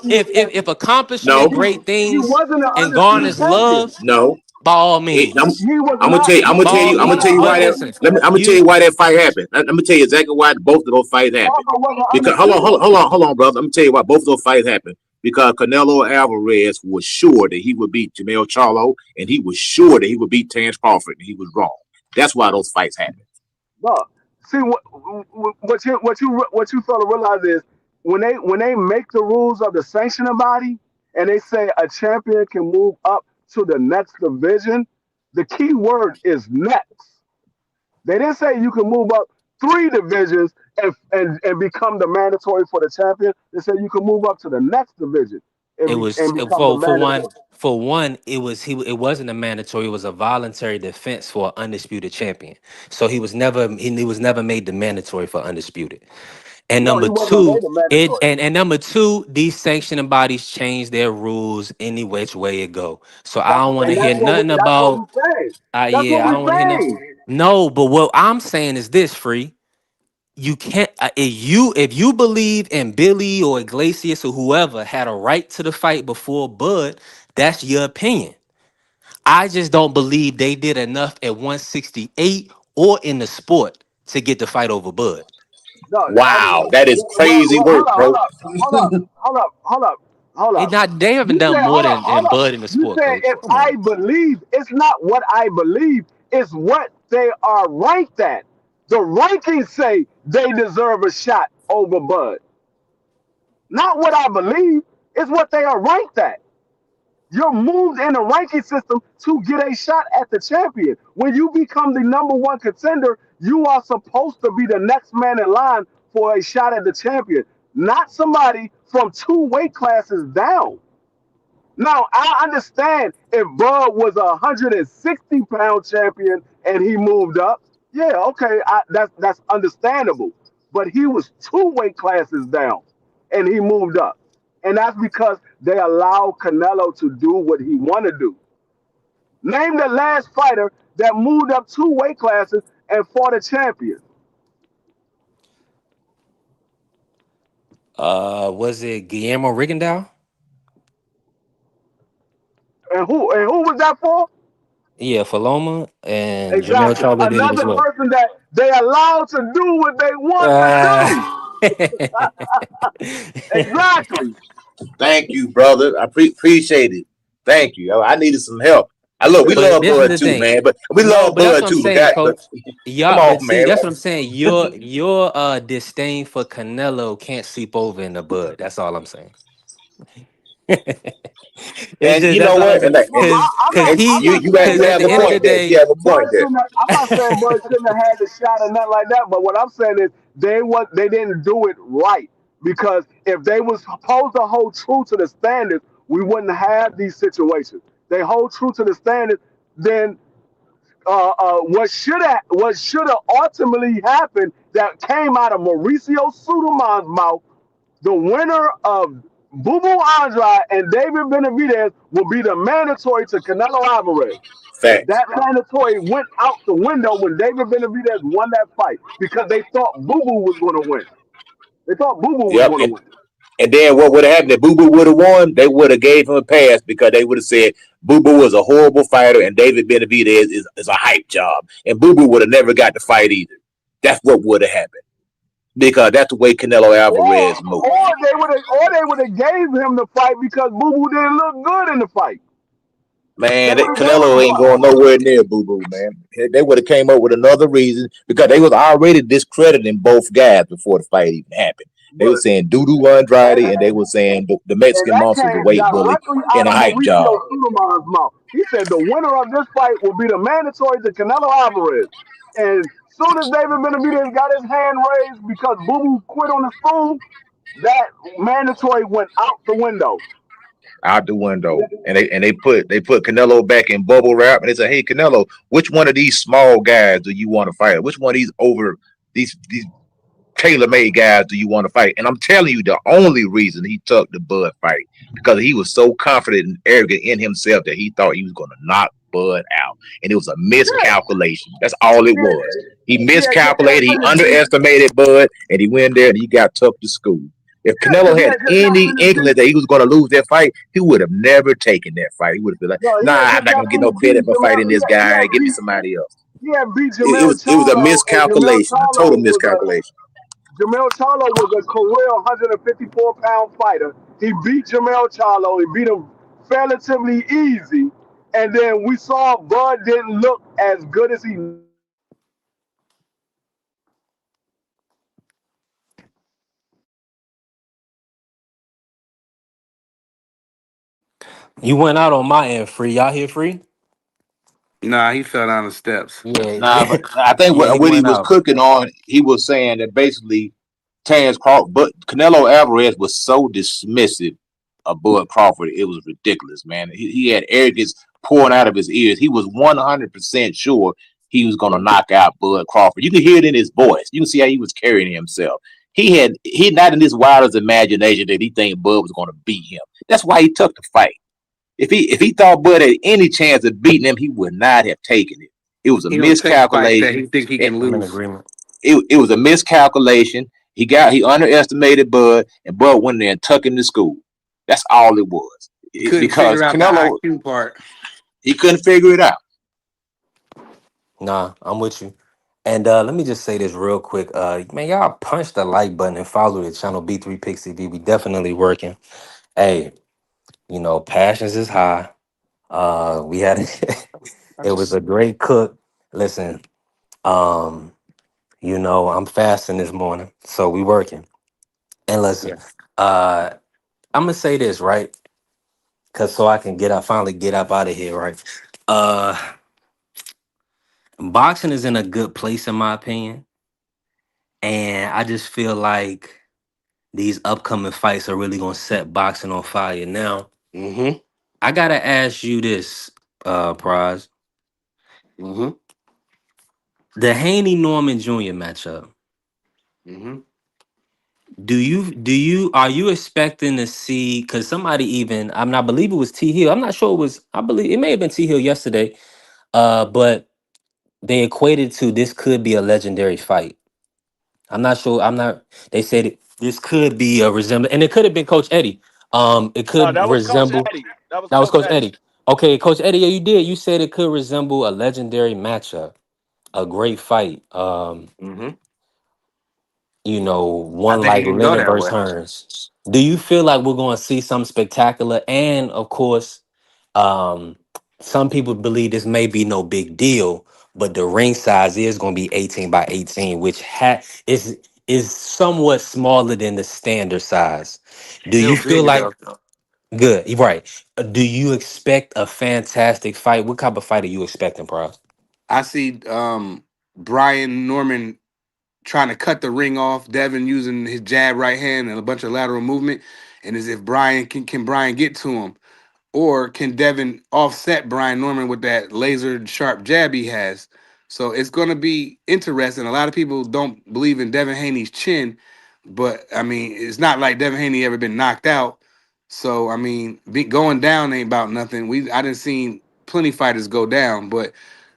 If accomplishing No, great He things wasn't an and undisputed garners champion. love, no. by all means. He was I'm not. gonna By tell all you. I'm gonna means. tell you But why that. listen, I'm gonna tell you why that fight happened. I'm gonna tell you exactly why both of those fights happened. Crawford wasn't Because undisputed. hold on, brother. I'm gonna tell you why both of those fights happened. because Canelo Alvarez was sure that he would beat Jermell Charlo, and he was sure that he would beat Terrence Crawford, and he was wrong. That's why those fights happened. Look, see what you fail to realize is when they make the rules of the sanctioning body and they say a champion can move up to the next division, the key word is next. They didn't say you can move up 3 divisions and become the mandatory for the champion. They said you can move up to the next division It was and become the mandatory. for one, it wasn't a mandatory, it was a voluntary defense for an undisputed champion. So he was never made the mandatory for undisputed. And No, number he wasn't two, made a mandatory. number two, these sanctioning bodies change their rules any which way it go. So I don't want to hear nothing That's what about we're saying. That's what yeah, I don't we're want to hear nothing. saying. No, but what I'm saying is this, Free. You can't if you believe in Billy or Iglesias or whoever had a right to the fight before Bud, that's your opinion. I just don't believe they did enough at 168 or in the sport to get the fight over Bud. No, Wow, that is crazy work, bro. Hold They up. they haven't You done said, more hold than up. Bud in the You sport, said coach. if Come I on. believe, it's not what I believe, it's what they are ranked at. The rankings say they deserve a shot over Bud. Not what I believe, it's what they are ranked at. You're moved in the ranking system to get a shot at the champion. When you become the number 1 contender, you are supposed to be the next man in line for a shot at the champion, not somebody from 2 weight classes down. Now, I understand if Bud was a 160-pound champion and he moved up. Yeah, okay, that's understandable. But he was 2 weight classes down and he moved up. And that's because they allow Canelo to do what he want to do. Name the last fighter that moved up 2 weight classes and fought a champion. Was it Guillermo Rigondeaux? And who was that for? Yeah, for Loma and Jermell Exactly. Charlo did it as Another well. person that they allowed to do what they want to do. Exactly. Thank you, brother. I appreciate it. Thank you. I needed some help. We But love this is Bud the too, thing. man. But we No, love but that's Bud what I'm too. saying, coach. Come Y'all, on, but see, man. that's what I'm saying. Your disdain for Canelo can't seep over in the Bud. That's all I'm saying. It's And just you that's know all I'm what? saying. And you Cause have at a the end of the point there. day, You have a point there. I'm not saying Bud shouldn't have had the shot or nothing like that, but what I'm saying is they didn't do it right. Because if they was supposed to hold true to the standards, we wouldn't have these situations. They hold true to the standards, then what should have ultimately happened that came out of Mauricio Suleiman's mouth, the winner of Boo Boo Andrade and David Benavidez will be the mandatory to Canelo Alvarez. Facts. That mandatory went out the window when David Benavidez won that fight because they thought Boo Boo was going to win. They thought Boo Boo was Yep. going to win. And then what would have happened if Boo Boo would have won? They would have gave him a pass because they would have said Boo Boo is a horrible fighter and David Benavidez is a hype job. And Boo Boo would have never got the fight either. That's what would have happened. Because that's the way Canelo Alvarez moved. Or they would have gave him the fight because Boo Boo didn't look good in the fight. Man, Canelo ain't going nowhere near Boo Boo, man. They would have came up with another reason because they was already discrediting both guys before the fight even happened. They were saying Dudu Andrade and they were saying the Mexican Monster's a weight bully and a hype job. Suleiman's mouth. He said the winner of this fight will be the mandatory to Canelo Alvarez. And soon as David Benavidez got his hand raised because Boo Boo quit on the stool, that mandatory went out the window. Out the window, and they put Canelo back in bubble wrap, and they said, "Hey, Canelo, which one of these small guys do you want to fight? Which one of these tailor-made guys do you want to fight?" And I'm telling you, the only reason he took the Bud fight because he was so confident and arrogant in himself that he thought he was going to knock Bud out, and it was a miscalculation. That's all it was. He miscalculated. He underestimated Bud, and he went there and he got took to school. If Canelo had any inkling that he was going to lose that fight, he would have never taken that fight. He would have been like, "Nah, I'm not going to get no credit for fighting this guy. Give me somebody else." Yeah, beat It was a miscalculation, a total miscalculation. Jermell Charlo was a career 154-pound fighter, He beat Jamel Charlo. He beat him relatively easy. And then we saw Bud didn't look as good as he. You went out on my end, Free. Y'all hear Free? Nah, he fell down the steps. Yeah, Nah, yeah, but I think yeah. He what he went was out. cooking on, he was saying that basically Terrence Crawford, but Canelo Alvarez was so dismissive of Bud Crawford, it was ridiculous, man. He had arrogance pouring out of his ears. He was 100% sure he was going to knock out Bud Crawford. You could hear it in his voice. You can see how he was carrying himself. He not in his wildest imagination that he think Bud was going to beat him. That's why he took the fight. If he thought Bud had any chance of beating him, he would not have taken it. It was a He don't take fights that miscalculation. he think he It, can I'm in lose. agreement. it was a miscalculation. He underestimated Bud, and Bud went there and took him to school. That's all it was. He couldn't Because figure out the Canelo, IQ part. he couldn't figure it out. Nah, I'm with you. And let me just say this real quick. Man, y'all punch the like button and follow the channel B3 Pix TV. We definitely working. Hey, passions is high. We had it was a great cook. Listen, um, I'm fasting this morning, so we working. And listen, Yeah. uh, I'm gonna say this, right? Cause so I can finally get up out of here, right? Uh, boxing is in a good place in my opinion, and I just feel like these upcoming fights are really gonna set boxing on fire. Now, Mm-hmm. I gotta ask you this, Prize. Mm-hmm. The Haney Norman Jr. matchup. Mm-hmm. Do you are you expecting to see? Because somebody even I believe it was T Hill. I'm not sure it was. I believe it may have been T Hill yesterday. But they equated to this could be a legendary fight. I'm not sure. I'm not. They said this could be a resemble, and it could have been Coach Eddie. It No, could that was Coach resemble. Eddie. That was That was Coach Coach Eddie. Eddie. Okay, Coach Eddie, yeah, you did. You said it could resemble a legendary matchup, a great fight. Mm-hmm. I One think like he can go Leonard that versus way. Hearns. Do you feel like we're going to see something spectacular? And of course, um, some people believe this may be no big deal, but the ring size is going to be 18 by 18, which is somewhat smaller than the standard size. Do Still you feel big like though. good? You're right. Do you expect a fantastic fight? What type of fight are you expecting, Pro? I see Brian Norman trying to cut the ring off, Devin using his jab right hand and a bunch of lateral movement. And as if Brian can Brian get to him? Or can Devin offset Brian Norman with that laser sharp jab he has? So it's going to be interesting. A lot of people don't believe in Devin Haney's chin, but I mean, it's not like Devin Haney ever been knocked out. So I mean, going down ain't about nothing. I didn't seen plenty fighters go down, but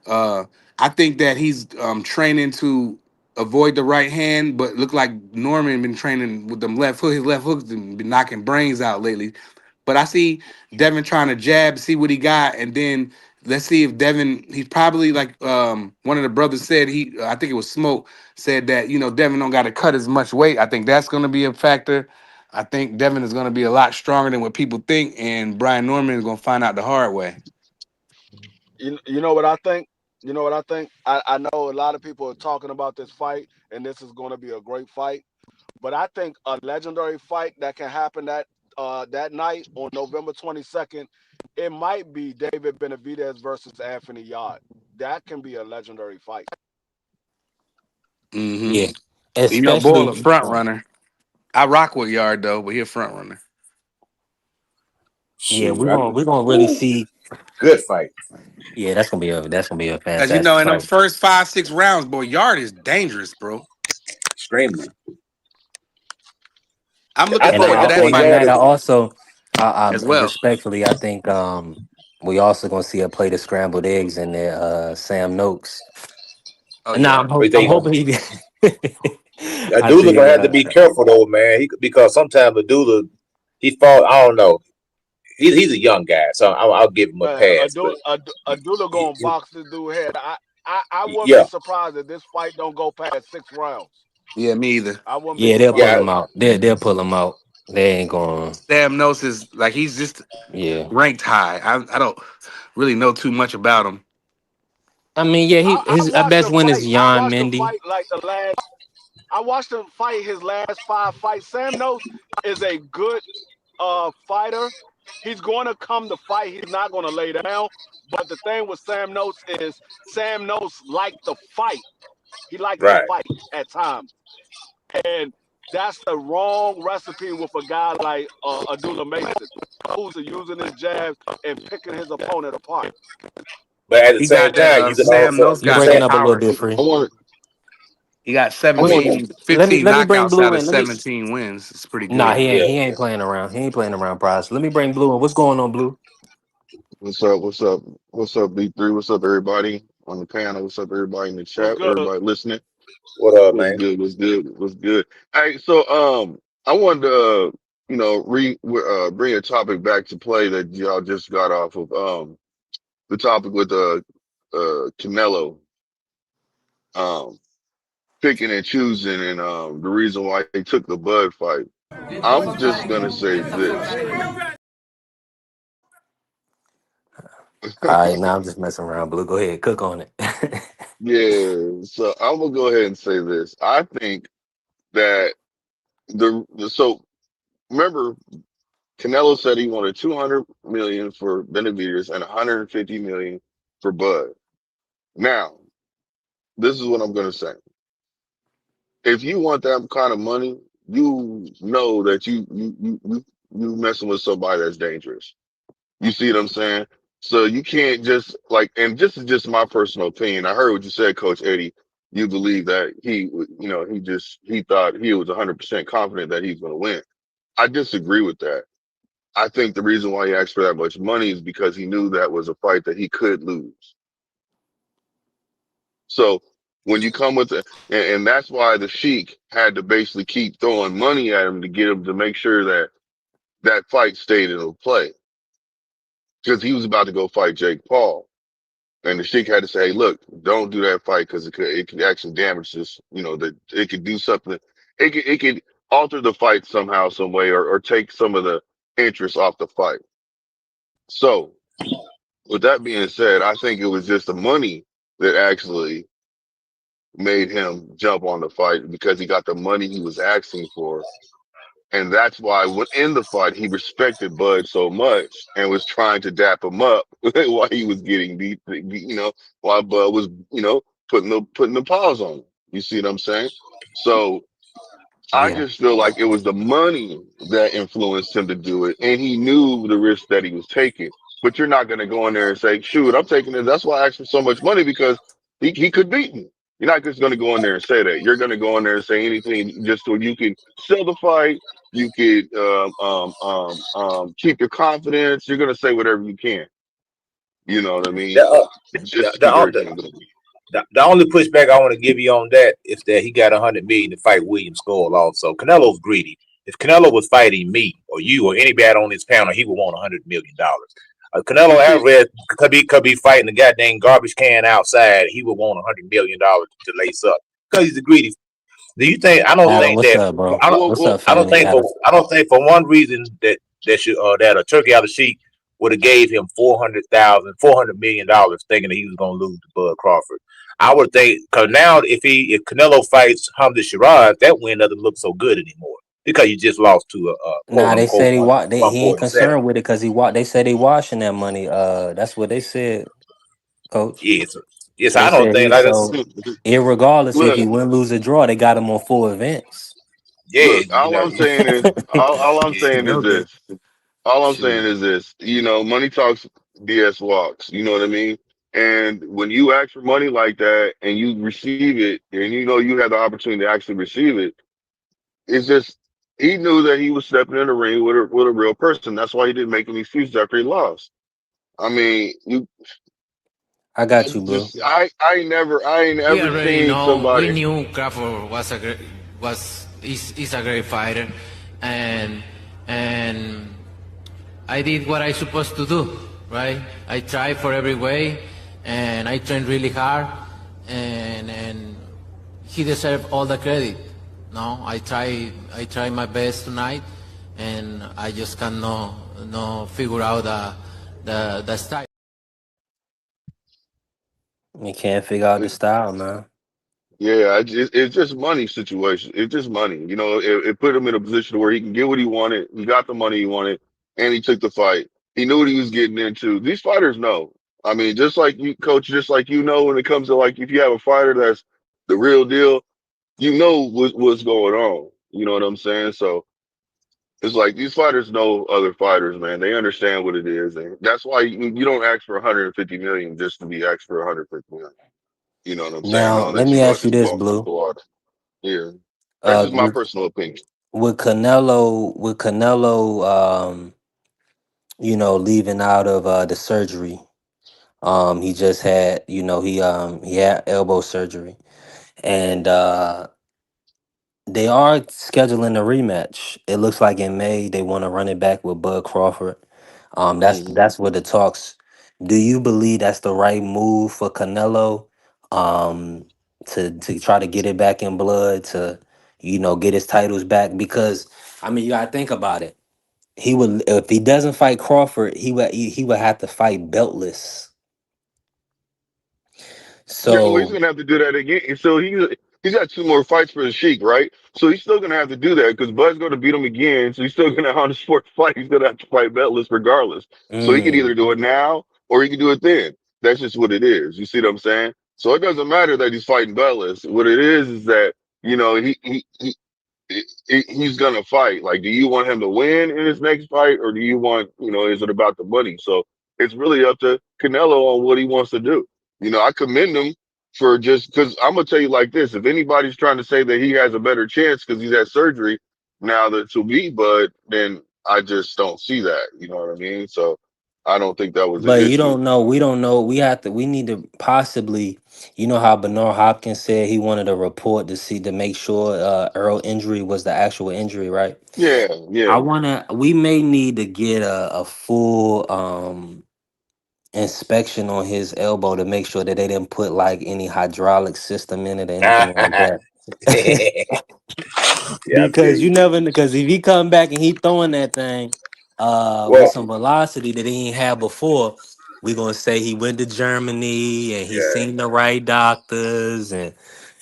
uh, I think that he's training to avoid the right hand, but look like Norman been training with them left hook. His left hook's been knocking brains out lately. But I see Devin trying to jab, see what he got, and then let's see if Devin. He's probably like one of the brothers said. I think it was Smoke said that Devin don't got to cut as much weight. I think that's going to be a factor. I think Devin is going to be a lot stronger than what people think, and Brian Norman is going to find out the hard way. You know what I think? You know what I think? I know a lot of people are talking about this fight, and this is going to be a great fight. But I think a legendary fight that can happen that night on November 22nd, it might be David Benavidez versus Anthony Yard. That can be a legendary fight. Mm-hmm. Yeah, especially. Boyle a front runner. I rock with Yard though, but he a front runner. Yeah, Shoot, we're gonna really see. good fight. Yeah, that's gonna be a Because fantastic in them fight. first 5-6 rounds, boy, Yard is dangerous, bro. Extremely. I'm looking I And think forward I to I that think and fight Yard Matt, I is also, as well. respectfully, I think we also gonna see a plate of scrambled eggs in there. Sam Noakes. Oh Nah, yeah. I'm hoping he. I Adula think gonna have to be careful though, man. Because sometimes Adula, he fall. I don't know. He's a young guy, so I'll give him a Man, pass. But Adula he, gonna box this dude head. I wouldn't be yeah, surprised if this fight don't go past 6 rounds. Yeah, me either. I wouldn't be yeah, they'll pull yeah, him surprised. out. They'll pull him out. They ain't going. Sam Nose is like he's just Yeah. ranked high. I don't really know too much about him. I mean, yeah. I, He I his watched best him win fight. is I Jan watched him Mendy. fight like the last. I watched him fight his last 5 fights. Sam Nose is a good fighter. He's going to come to fight. He's not going to lay down. But the thing with Sam Nose is Sam Nose liked to fight. He liked to Right. fight at times. And that's the wrong recipe with a guy like Abdullah Mason, who's using his jabs and picking his opponent apart. But at the He same got that. time, you can Sam also Nose You got breaking that say up a little power. bit, free. I want He got I want 17, Let 15 me bring knockouts Blue out of in. Let me. 17 wins. It's pretty Nah, good. yeah. he ain't playing around. He ain't playing around, Price. Let me bring Blue in. What's going on, Blue? what's up, what's up, what's up, B3, what's up, everybody on the panel, what's up, everybody in the What's chat, good? everybody listening. What up, What's man? good? What's good? What's good? Hey, so I wanted to bring a topic back to play that y'all just got off of the topic with Canelo picking and choosing and the reason why they took the Bud fight. I'm just gonna say this. All right, now I'm just messing around, Blue. Go ahead, cook on it. Yeah, so I'm gonna go ahead and say this. I think that so remember Canelo said he wanted 200 million for Benavidez and 150 million for Bud. Now, this is what I'm gonna say. If you want that kind of money, you know that you messing with somebody that's dangerous. You see what I'm saying? So you can't just like, and this is just my personal opinion. I heard what you said, Coach Eddie. You believe that he thought he was 100% confident that he's going to win. I disagree with that. I think the reason why he asked for that much money is because he knew that was a fight that he could lose. So when you come with and that's why the Sheik had to basically keep throwing money at him to get him to make sure that that fight stayed in play because he was about to go fight Jake Paul. And the Sheik had to say, hey, look, don't do that fight because it could actually damage this, that it could do something. It could alter the fight somehow, some way, or take some of the interest off the fight. So with that being said, I think it was just the money that actually made him jump on the fight because he got the money he was asking for. And that's why within the fight, he respected Bud so much and was trying to dap him up while he was getting beat, while Bud was, putting the paws on him. You see what I'm saying? So I Yeah. just feel like it was the money that influenced him to do it. And he knew the risk that he was taking. But you're not going to go in there and say, shoot, I'm taking it. That's why I asked for so much money because he could beat me. You're not just going to go in there and say that. You're going to go in there and say anything just so you can sell the fight. You could keep your confidence. You're going to say whatever you can. You know what I mean? The, Just the, to keep the, everything going. the only pushback I want to give you on that is that he got 100 million to fight William Skull also. Canelo's greedy. If Canelo was fighting me or you or anybody on this panel, he would want $100 million. Canelo Alvarez could be fighting the goddamn garbage can outside. He would want $100 million to lace up because he's a greedy. Do you think? I don't Adam, think what's that. up, bro? I don't. What's up, I don't family? think Adam. for one reason that a Turkey out of Sheik would have gave him $400 million, thinking that he was going to lose to Bud Crawford. I would think because now if Canelo fights Hamza Shiraz, that win doesn't look so good anymore because you just lost to a quote Nah, they unquote said he ain't 147. concerned with it because they said he washing that money. That's what they said, Coach. Yes. They I don't said think he like that's so. Irregardless if he Look, win, lose, or draw, they got him on 4 events. yeah. look, all I'm saying is, all I'm saying is Okay. this. All I'm saying Shoot. is this, money talks, BS walks. You know what I mean? And when you ask for money like that and you receive it, and you have the opportunity to actually receive it, it's just he knew that he was stepping in the ring with a real person. That's why he didn't make any excuses after he lost. I mean, I got you, Blue. I ain't We ever already seen know. We somebody. knew Crawford is a great fighter, and I did what I supposed to do, right? I tried for every way, and I trained really hard, and he deserved all the credit. No, I tried my best tonight, and I just cannot no figure out the style. You can't figure out the style, man. Yeah, it's just money situation. It's just money. You know, it put him in a position where he can get what he wanted. He got the money he wanted, and he took the fight. He knew what he was getting into. These fighters know. I mean, just like you, coach, just like you know, when it comes to like if you have a fighter that's the real deal, you know what's going on. You know what I'm saying? So it's like these fighters know other fighters, man. They understand what it is, and that's why you don't ask for 150 million just to be asked for 150 million. You know what I'm saying? Now, Knowing let that you're me going ask you to this, go off Blue. the water. Yeah, that's Uh, just my with, personal opinion. with Canelo, leaving out of the surgery. He just had, he had elbow surgery, and they are scheduling a rematch. It looks like in May they want to run it back with Bud Crawford. That's Hmm. that's what the talks. Do you believe that's the right move for Canelo? Um, to try to get it back in blood to, get his titles back because I mean you gotta think about it. He would if he doesn't fight Crawford, he would have to fight beltless. Yeah, well, he's So gonna have to do that again. And so he's got two more fights for the Sheik, right? So he's still gonna have to do that because Bud's gonna beat him again. So he's still gonna on his fourth fight. He's gonna have to fight Beltless regardless. So he can mm, either do it now or he can do it then. That's just what it is. You see what I'm saying? So it doesn't matter that he's fighting Beltless. What it is that he's gonna fight. Like, do you want him to win in his next fight, or do you want, is it about the money? So it's really up to Canelo on what he wants to do. I commend him for just because I'm gonna tell you like this: if anybody's trying to say that he has a better chance because he's had surgery now that to me, but then I just don't see that. You know what I mean? So I don't think that was an but you issue. don't know. We don't know. We need to possibly, how Bernard Hopkins said he wanted a report to make sure Earl injury was the actual injury, right? Yeah, yeah. We may need to get a full inspection on his elbow to make sure that they didn't put like any hydraulic system in it or anything like yeah, that. I feel Because you you. never because if he come back and he throwing that thing with Well, some velocity that he ain't had before, we gonna say he went to Germany and he yeah, seen the right doctors and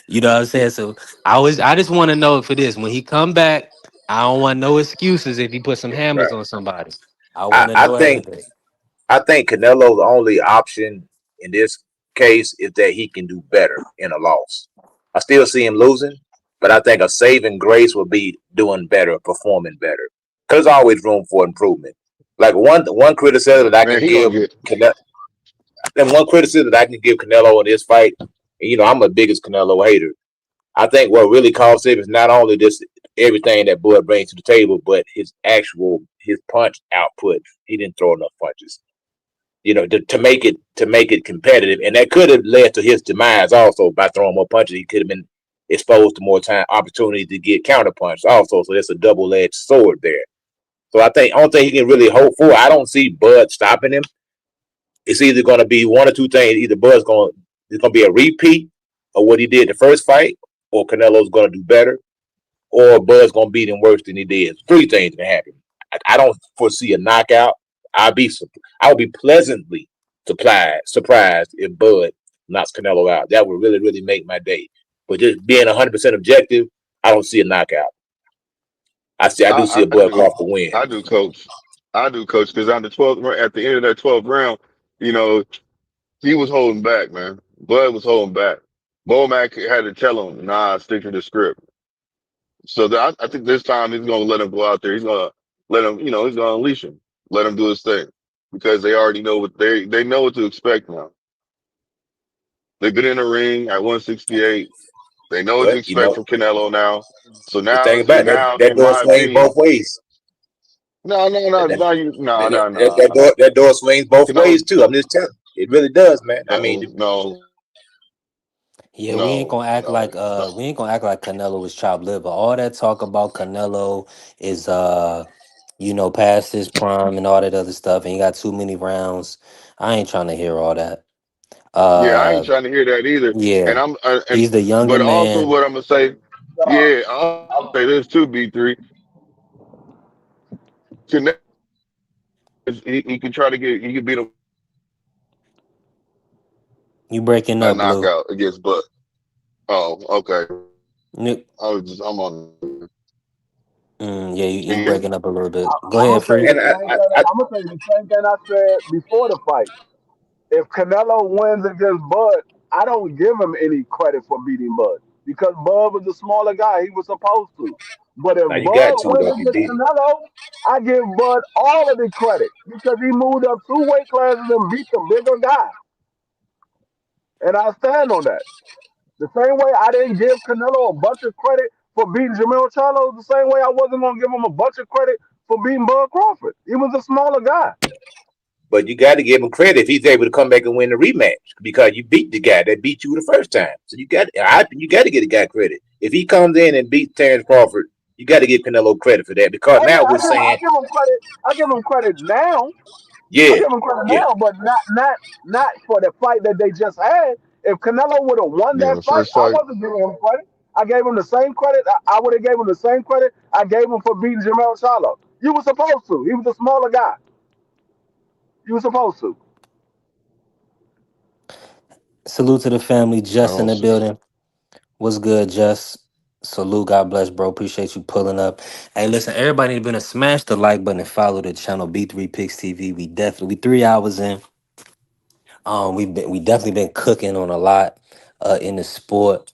you know what I'm saying. So I just want to know for this when he come back, I don't want no excuses if he put some hammers right. on somebody. I I, want to I know think everything. I think Canelo's only option in this case is that he can do better in a loss. I still see him losing, but I think a saving grace would be doing better, performing better. Because there's always room for improvement. Like one criticism that I Man, can he gonna give get. Canelo, and one criticism that I can give Canelo in this fight, and I'm the biggest Canelo hater. I think what really cost him is not only just everything that Bud brings to the table, but his punch output. He didn't throw enough punches, to make it competitive, and that could have led to his demise also by throwing more punches. He could have been exposed to more time opportunity to get counterpunched also. So it's a double-edged sword there. So I don't think he can really hope for. I don't see Bud stopping him. It's either going to be one or two things. Either it's going to be a repeat of what he did the first fight, or Canelo's going to do better, or Bud's going to beat him worse than he did. Three things can happen. I don't foresee a knockout. I would be pleasantly surprised if Bud knocks Canelo out. That would really, really make my day. But just being 100% objective, I don't see a knockout. I do see a I Bud do. Crawford win. I do, coach. I do, coach. Because on the 12th, at the end of that 12th round, you know, he was holding back, man. Bud was holding back. Bomac had to tell him, nah, stick to the script. So I think this time he's gonna let him go out there. He's gonna let him, he's gonna unleash him, let him do his thing, because they already know what they know what to expect now. They've been in the ring at 168. They know what to But expect from Canelo now. So the now, thing about now, that in door my swings opinion, both ways. no, That, no, you, no, that, no, that, that no. door that door swings both ways Canelo, too. I'm just telling you, it really does, man. I mean, no, Yeah, no, no, no. we ain't gonna act like Canelo was chopped liver. All that talk about Canelo is past his prime and all that other stuff, and he got too many rounds. I ain't trying to hear all that. Yeah, I ain't Uh trying to hear that either. And yeah. and He's the younger but also man. what I'm gonna say, yeah, I'll say this too, B3. Connect, he can try to get he can beat him You breaking by up, Blue. knockout against Bud. Oh, okay. You- I'm on. Yeah, you Can you hear me? breaking up a little bit. Go I'm ahead, gonna tell you free. the same thing. I'm gonna tell you the same thing I said before the fight. If Canelo wins against Bud, I don't give him any credit for beating Bud because Bud was a smaller guy. He was supposed to. But if Now you Bud got to wins though. You against did. Canelo, I give Bud all of the credit because he moved up 2 weight classes and beat the bigger guy. And I stand on that. The same way I didn't give Canelo a bunch of credit for beating Jamel Charlo, the same way I wasn't gonna give him a bunch of credit for beating Bud Crawford. He was a smaller guy. But you got to give him credit if he's able to come back and win the rematch because you beat the guy that beat you the first time. So you got to get the guy credit. If he comes in and beats Terrence Crawford, you got to give Canelo credit for that because Oh now yeah, we're I saying, give him credit. I give him credit now. I yeah, give him credit yeah. now, but not for the fight that they just had. If Canelo would have won Yeah, that the fight, first I fight. wasn't giving him credit. I gave him the same credit. I would have gave him the same credit I gave him for beating Jamel Charlo. You were supposed to. He was a smaller guy. You were supposed to. Salute to the family. I Just in don't the see. building. What's good, Just? Salute. God bless, bro. Appreciate you pulling up. Hey, listen, everybody need to smash the like button and follow the channel B3 Picks TV. We 3 hours in. We definitely been cooking on a lot in the sport.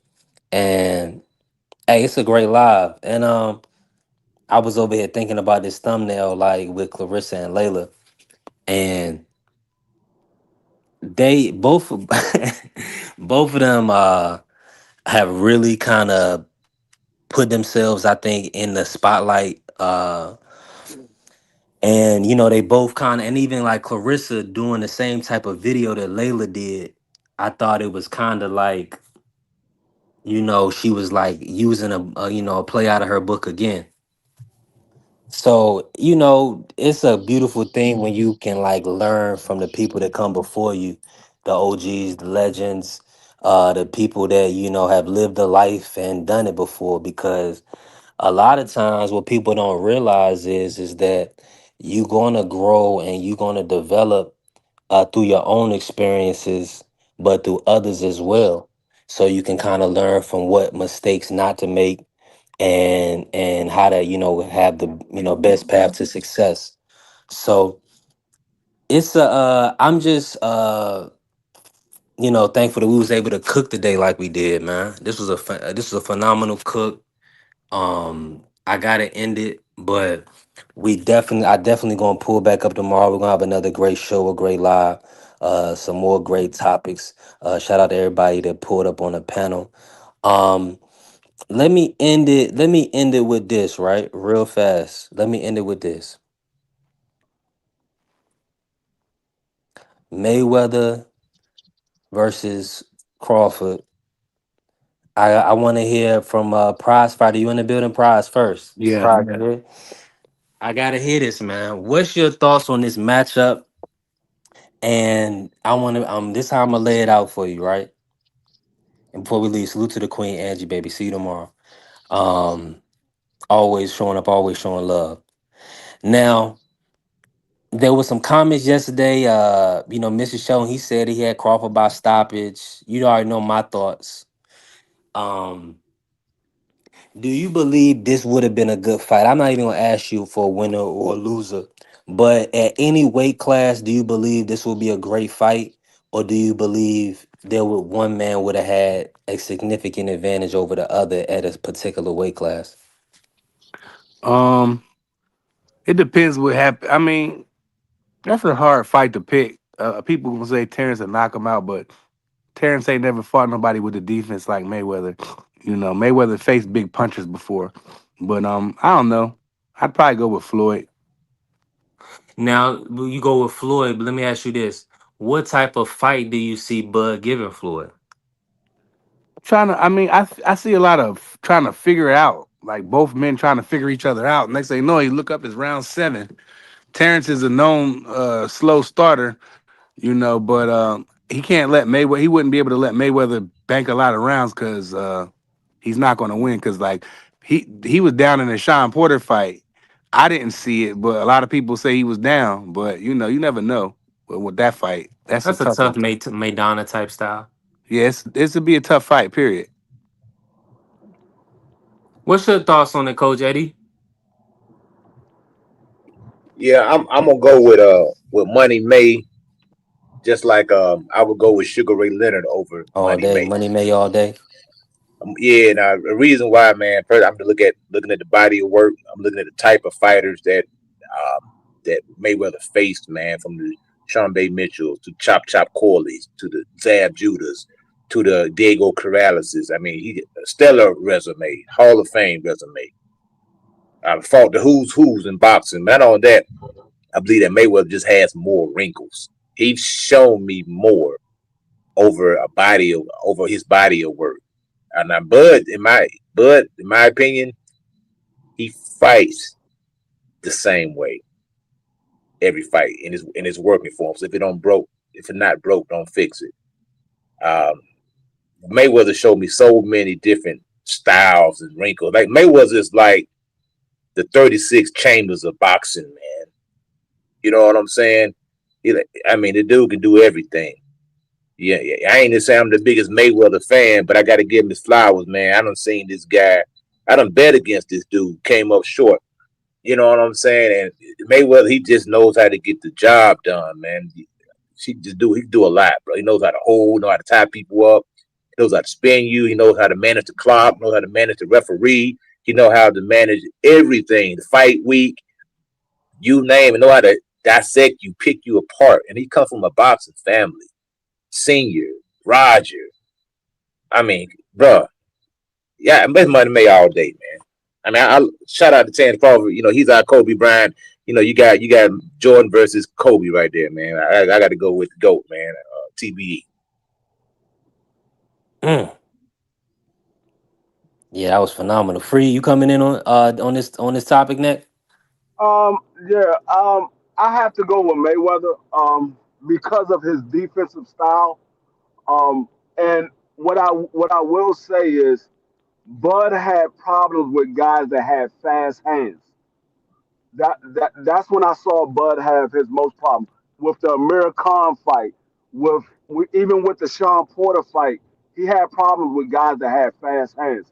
And hey, it's a great live. And I was over here thinking about this thumbnail like with Clarissa and Layla. And they both both of them have really kind of put themselves, I think, in the spotlight. And they both kind of, and even like Clarissa doing the same type of video that Layla did. I thought it was kind of like, she was like using a play out of her book again. So, it's a beautiful thing when you can like learn from the people that come before you, the OGs, the legends, the people that, have lived a life and done it before. Because a lot of times what people don't realize is that you're gonna grow and you're gonna develop through your own experiences, but through others as well. So you can kind of learn from what mistakes not to make and how to have the best path to success. So it's I'm just thankful that we was able to cook today like we did, man. This was a phenomenal cook. I gotta end it, but I definitely gonna pull back up tomorrow. We're gonna have another great show, a great live, some more great topics. Shout out to everybody that pulled up on the panel. um let me end it with this, right? Real fast. Let me end it with this. Mayweather versus Crawford. I want to hear from Prize Fighter. You in the building? Prize first. Yeah. Prize, you here? I gotta hear this, man. What's your thoughts on this matchup? And I want to this how I'm gonna lay it out for you, right? And before we leave, salute to the Queen, Angie, baby. See you tomorrow. Um, always showing up, always showing love. Now, there was some comments yesterday. Mr. Sheldon, he said he had Crawford by stoppage. You already know my thoughts. Um, do you believe this would have been a good fight? I'm not even gonna ask you for a winner or a loser, but at any weight class, do you believe this will be a great fight, or do you believe one man would have had a significant advantage over the other at a particular weight class? Um, it depends what happened. I mean, that's a hard fight to pick. People will say Terrence will knock him out, but Terrence ain't never fought nobody with a defense like Mayweather. Mayweather faced big punches before, but I don't know. I'd probably go with Floyd. Now you go with Floyd, but let me ask you this: what type of fight do you see Bud giving Floyd? I mean, I see a lot of trying to figure it out, like both men trying to figure each other out. Next thing you know, you look up, it's round 7. Terrence is a known slow starter, but he can't let Mayweather. He wouldn't be able to let Mayweather bank a lot of rounds because he's not going to win. Because like he was down in the Sean Porter fight. I didn't see it, but a lot of people say he was down. But you never know. But with that fight, that's a That's a tough tough one. Maidana type style. Yes, this would be a tough fight. Period. What's your thoughts on it, Coach Eddie? Yeah, I'm gonna go with Money May, just like I would go with Sugar Ray Leonard over All Money day, May. Money May all day. Yeah, now the reason why, man, first I'm looking at the body of work. I'm looking at the type of fighters that Mayweather faced, man, from the Sean Bay Mitchells to Chop Chop Corleys to the Zab Judas to the Diego Corrales. I mean, he a stellar resume, Hall of Fame resume. Fought the who's in boxing. Not only that, I believe that Mayweather just has more wrinkles. He's shown me more over his body of work. And now Bud, in my opinion, he fights the same way every fight, and it's working for him. So if it not broke, don't fix it. Um, Mayweather showed me so many different styles and wrinkles. Like Mayweather is like the 36 chambers of boxing, man. You know what I'm saying? I mean, the dude can do everything. Yeah, yeah. I ain't to say I'm the biggest Mayweather fan, but I got to give him his flowers, man. I done seen this guy. I done bet against this dude. Came up short. You know what I'm saying? And Mayweather, he just knows how to get the job done, man. He do a lot, bro. He knows how to hold, know how to tie people up. He knows how to spin you. He knows how to manage the clock. Knows how to manage the referee. He know how to manage everything. The fight week, you name it. Know how to dissect you, pick you apart. And he comes from a boxing family. Senior, Roger. I mean, bro, yeah, I'm betting Money May all day, man. I mean, I shout out to Terrence Crawford. You know, he's our Kobe Bryant. You know, you got Jordan versus Kobe right there, man. I got to go with the GOAT, man. TBE. Mm. Yeah, that was phenomenal. Free, you coming in on this topic next? Yeah. I have to go with Mayweather. Because of his defensive style. And what I will say is, Bud had problems with guys that had fast hands. That's when I saw Bud have his most problem with the Amir Khan fight, even with the Sean Porter fight. He had problems with guys that had fast hands.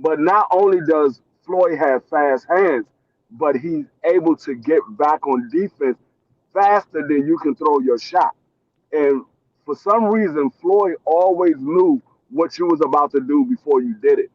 But not only does Floyd have fast hands, but he's able to get back on defense faster than you can throw your shot. And for some reason, Floyd always knew what you was about to do before you did it.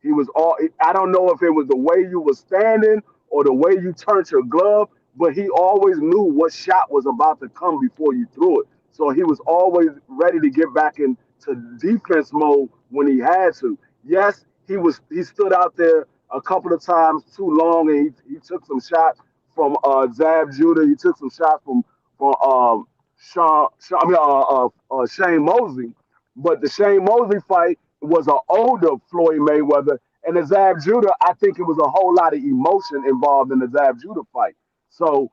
He was all. I don't know if it was the way you were standing or the way you turned your glove, but he always knew what shot was about to come before you threw it. So he was always ready to get back into defense mode when he had to. Yes, he was. He stood out there a couple of times too long, and he took some shots from Zab Judah. He took some shots from Shane Mosley. But the Shane Mosley fight was an older Floyd Mayweather, and the Zab Judah, I think it was a whole lot of emotion involved in the Zab Judah fight. So,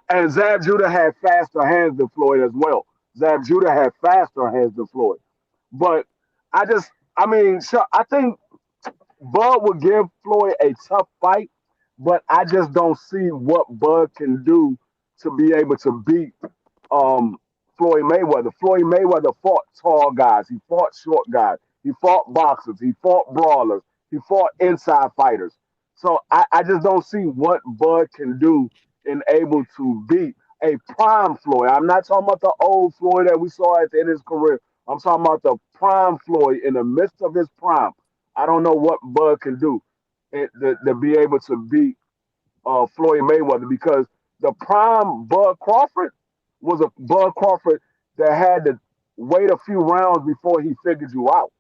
and Zab Judah had faster hands than Floyd as well. Zab Judah had faster hands than Floyd. But I mean, sure, I think Bud would give Floyd a tough fight, but I just don't see what Bud can do to be able to beat um, Floyd Mayweather. Floyd Mayweather fought tall guys. He fought short guys. He fought boxers. He fought brawlers. He fought inside fighters. So I just don't see what Bud can do in able to beat a prime Floyd. I'm not talking about the old Floyd that we saw at the end of his career. I'm talking about the prime Floyd in the midst of his prime. I don't know what Bud can do to be able to beat Floyd Mayweather because the prime Bud Crawford was a Bud Crawford that had to wait a few rounds before he figured you out,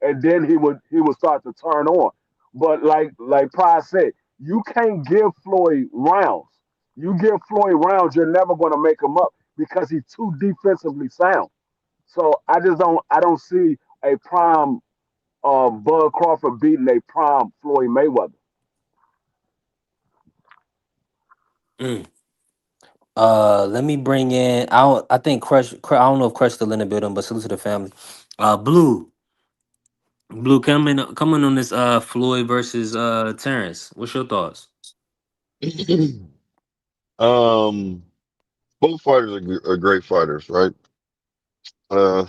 and then he would start to turn on. But like Pride said, you can't give Floyd rounds. You give Floyd rounds, you're never going to make him up because he's too defensively sound. So I don't see a prime Bud Crawford beating a prime Floyd Mayweather. Mm. Let me bring in. I think Crush. I don't know if Crush still in the building, but salute to the family. Blue. Blue, coming on this Floyd versus Terrence. What's your thoughts? um, both fighters are great fighters, right? Uh,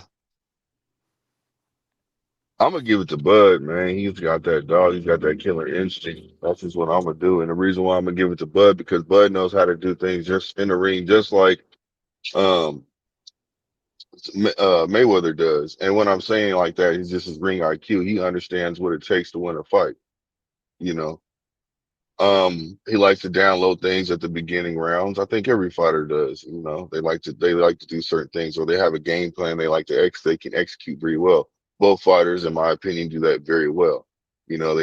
I'm gonna give it to Bud, man. He's got that dog. He's got that killer instinct. That's just what I'm gonna do. And the reason why I'm gonna give it to Bud because Bud knows how to do things just in the ring, just like um Mayweather does. And when I'm saying like that, he's just his ring IQ. He understands what it takes to win a fight. You know, he likes to download things at the beginning rounds. I think every fighter does. You know, they like to do certain things, or they have a game plan. They can execute very well. Both fighters, in my opinion, do that very well. You know,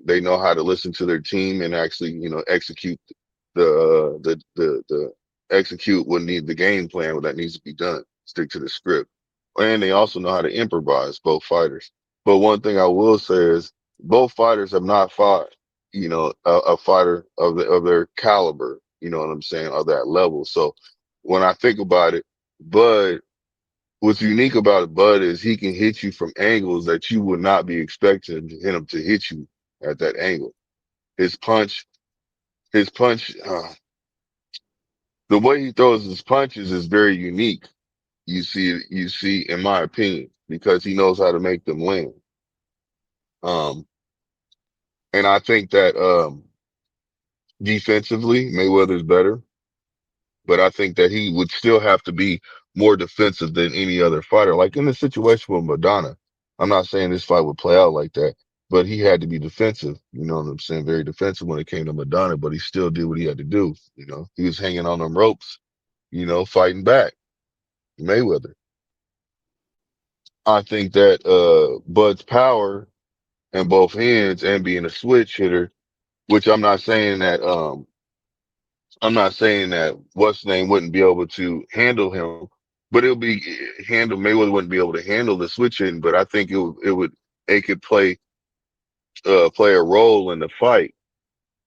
they know how to listen to their team and actually execute the execute what need the game plan what that needs to be done. Stick to the script, and they also know how to improvise. Both fighters. But one thing I will say is both fighters have not fought a fighter of their caliber, you know what I'm saying, of that level. So when I think about it, Bud, what's unique about Bud is he can hit you from angles that you would not be expecting him to hit you at that angle. His punch, his punch, the way he throws his punches is very unique. You see, in my opinion, because he knows how to make them land. Um, and I think that defensively, Mayweather's better. But I think that he would still have to be more defensive than any other fighter. Like in the situation with Madonna, I'm not saying this fight would play out like that, but he had to be defensive. You know what I'm saying? Very defensive when it came to Madonna, but he still did what he had to do. You know, he was hanging on them ropes, fighting back. Mayweather. I think that Bud's power in both hands and being a switch hitter, which I'm not saying that what's name wouldn't be able to handle him, but it'll be handle Mayweather wouldn't be able to handle the switching, but I think it could play a role in the fight,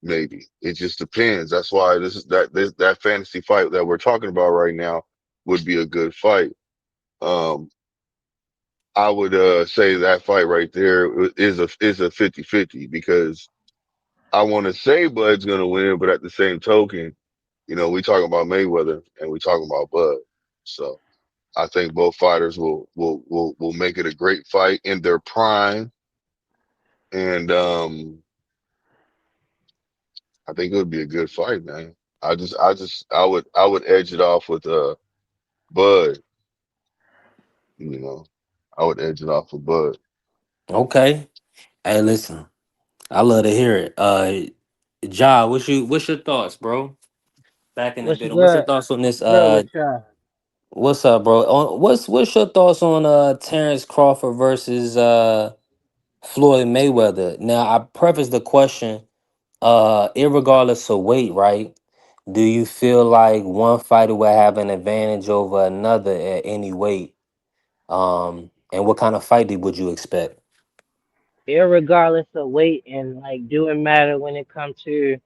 maybe. It just depends. That's why that fantasy fight that we're talking about right now would be a good fight. Um I would say that fight right there is a 50-50 because I want to say Bud's gonna win, but at the same token, we talking about Mayweather and we talking about Bud. So I think both fighters will make it a great fight in their prime, and I think it would be a good fight, man. I would edge it off with Bud. You know, I would edge it off with Bud. Okay. Hey, listen, I love to hear it. Ja, what's your thoughts, bro? Back in the What's bit. What's your good? thoughts on this? Good with y'all. What's up, bro? What's your thoughts on Terrence Crawford versus Floyd Mayweather? Now, I preface the question, irregardless of weight, right? Do you feel like one fighter will have an advantage over another at any weight? And what kind of fight would you expect? Irregardless of weight and like doing matter when it comes to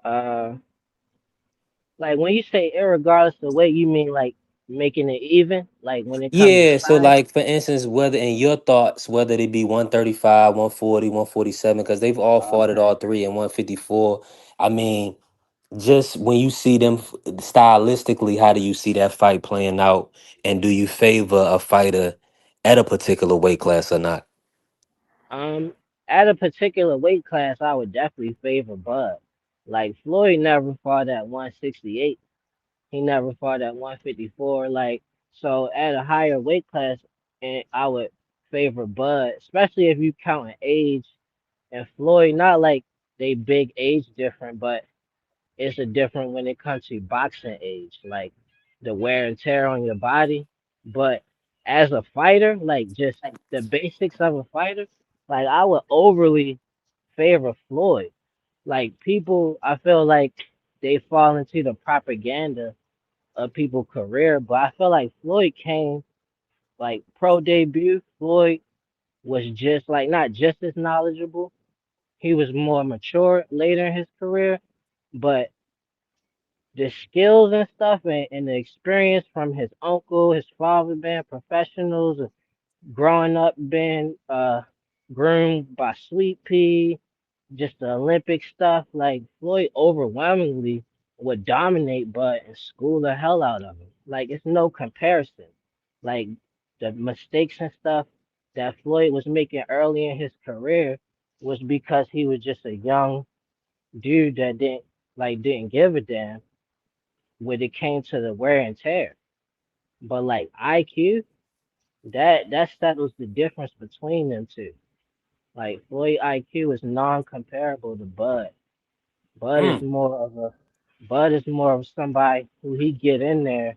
uh like when you say irregardless of weight, you mean like making it even? Like when it comes to Yeah, so size? like for instance, whether in your thoughts, whether it be 135, 140, 147, because they've all fought at Okay. all three in 154. I mean, just when you see them stylistically, how do you see that fight playing out? And do you favor a fighter at a particular weight class or not? Um, at a particular weight class, I would definitely favor Bud. Like Floyd never fought at 168. He never fought at 154. Like so, at a higher weight class, and I would favor Bud, especially if you count in age. And Floyd, not like they big age different, but it's a different when it comes to boxing age, like the wear and tear on your body. But as a fighter, like just the basics of a fighter, like I would overly favor Floyd. Like people, I feel like they fall into the propaganda of people's career, but I feel like Floyd came like pro debut. Floyd was just like not just as knowledgeable. He was more mature later in his career, but the skills and stuff and the experience from his uncle, his father being professionals, growing up being groomed by Sweet Pea, just the Olympic stuff, like Floyd overwhelmingly would dominate Bud and school the hell out of him. Like it's no comparison. Like the mistakes and stuff that Floyd was making early in his career was because he was just a young dude that didn't give a damn when it came to the wear and tear. But like IQ, that settles the difference between them two. Like Floyd IQ is non-comparable to Bud. Bud is Mm. more of a Bud is more of somebody who he get in there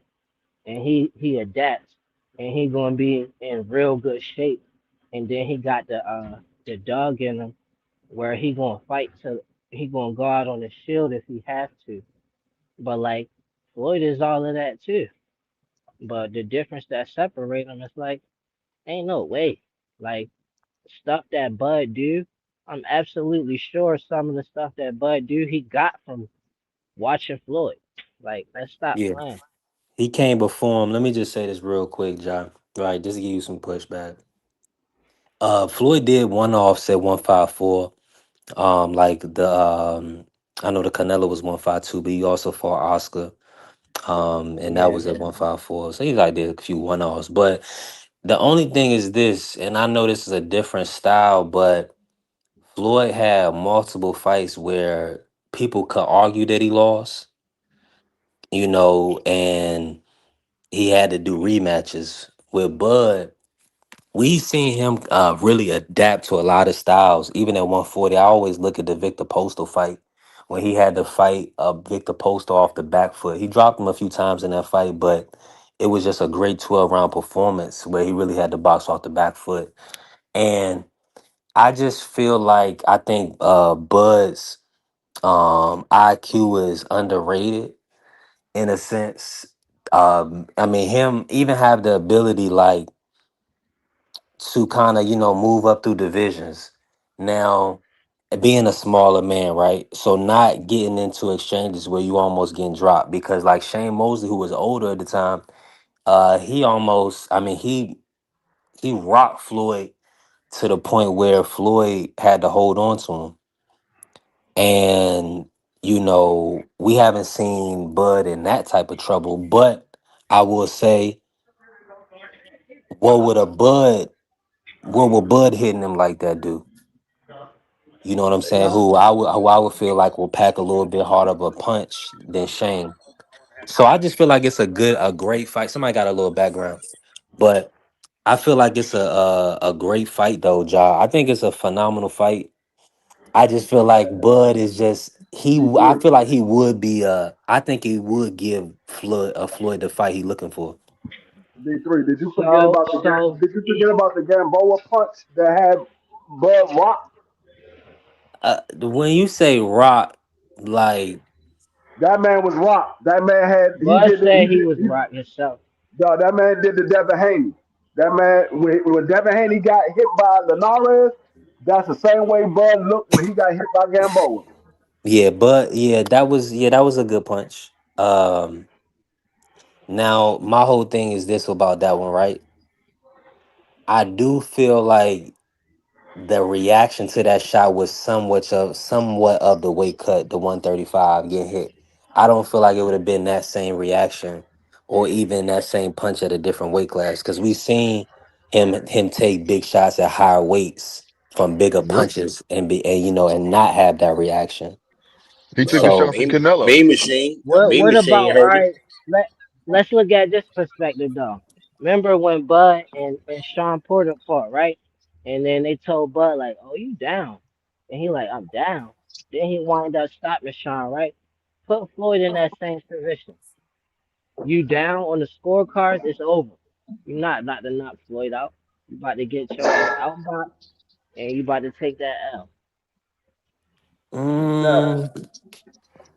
and he adapts and he gonna be in real good shape. And then he got the dog in him where he gonna fight till he gonna go out on the shield if he has to. But like Floyd is all of that too. But the difference that separate them is like ain't no way. Like stuff that Bud do, I'm absolutely sure some of the stuff that Bud do he got from watching Floyd. Like, let's stop Yeah, playing. he came before him. Let me just say this real quick, John. Right, just to give you some pushback. Floyd did one offset 154. Like I know the Canelo was 152, but he also fought Oscar. And that Yeah. was at 154. So he like did a few one offs. But the only thing is this, and I know this is a different style, but Floyd had multiple fights where people could argue that he lost, and he had to do rematches. With Bud, we seen him really adapt to a lot of styles. Even at 140, I always look at the Victor Postal fight when he had to fight Victor Postal off the back foot. He dropped him a few times in that fight, but it was just a great 12-round performance where he really had to box off the back foot. And I just feel like I think Bud's IQ is underrated in a sense. I mean, him even have the ability like to kind of move up through divisions. Now, being a smaller man, right? So not getting into exchanges where you almost getting dropped because like Shane Mosley, who was older at the time, he almost, I mean, he rocked Floyd to the point where Floyd had to hold on to him. And we haven't seen Bud in that type of trouble, but I will say, what would a Bud, what would Bud hitting him like that do? You know what I'm saying? Who I would feel like will pack a little bit harder of a punch than Shane. So I just feel like it's a great fight. Somebody got a little background, but I feel like it's a great fight though, Ja. I think it's a phenomenal fight. I just feel like Bud is just he. I D3, feel like he would be. I think he would give Floyd the fight he looking for. D3. Did you forget So about the so Did you forget about the Gamboa punch that had Bud Rock? When you say rock, like That man was Rock. That man had Bud said he was rock himself. no, that man did the Devin Haney. That man when Devin Haney got hit by Linares, that's the same way Bud looked when he got hit by Gamboa. yeah, but that was a good punch. Now my whole thing is this about that one, right? I do feel like the reaction to that shot was somewhat of the weight cut, the 135 getting hit. I don't feel like it would have been that same reaction or even that same punch at a different weight class because we've seen him take big shots at higher weights from bigger Yep. punches and not have that reaction. He took a So So shot from Mean, Canelo. mean Machine. Mean what about Machine all heard it. right, let's look at this perspective though. Remember when Bud and Sean Porter fought, right? And then they told Bud like, oh you down. And he like, I'm down. Then he wind up stopping Sean, right? Put Floyd in that same position. You down on the scorecards, it's over. You're not about to knock Floyd out. You about to get your ass outboxed and you about to take that L. That, mm,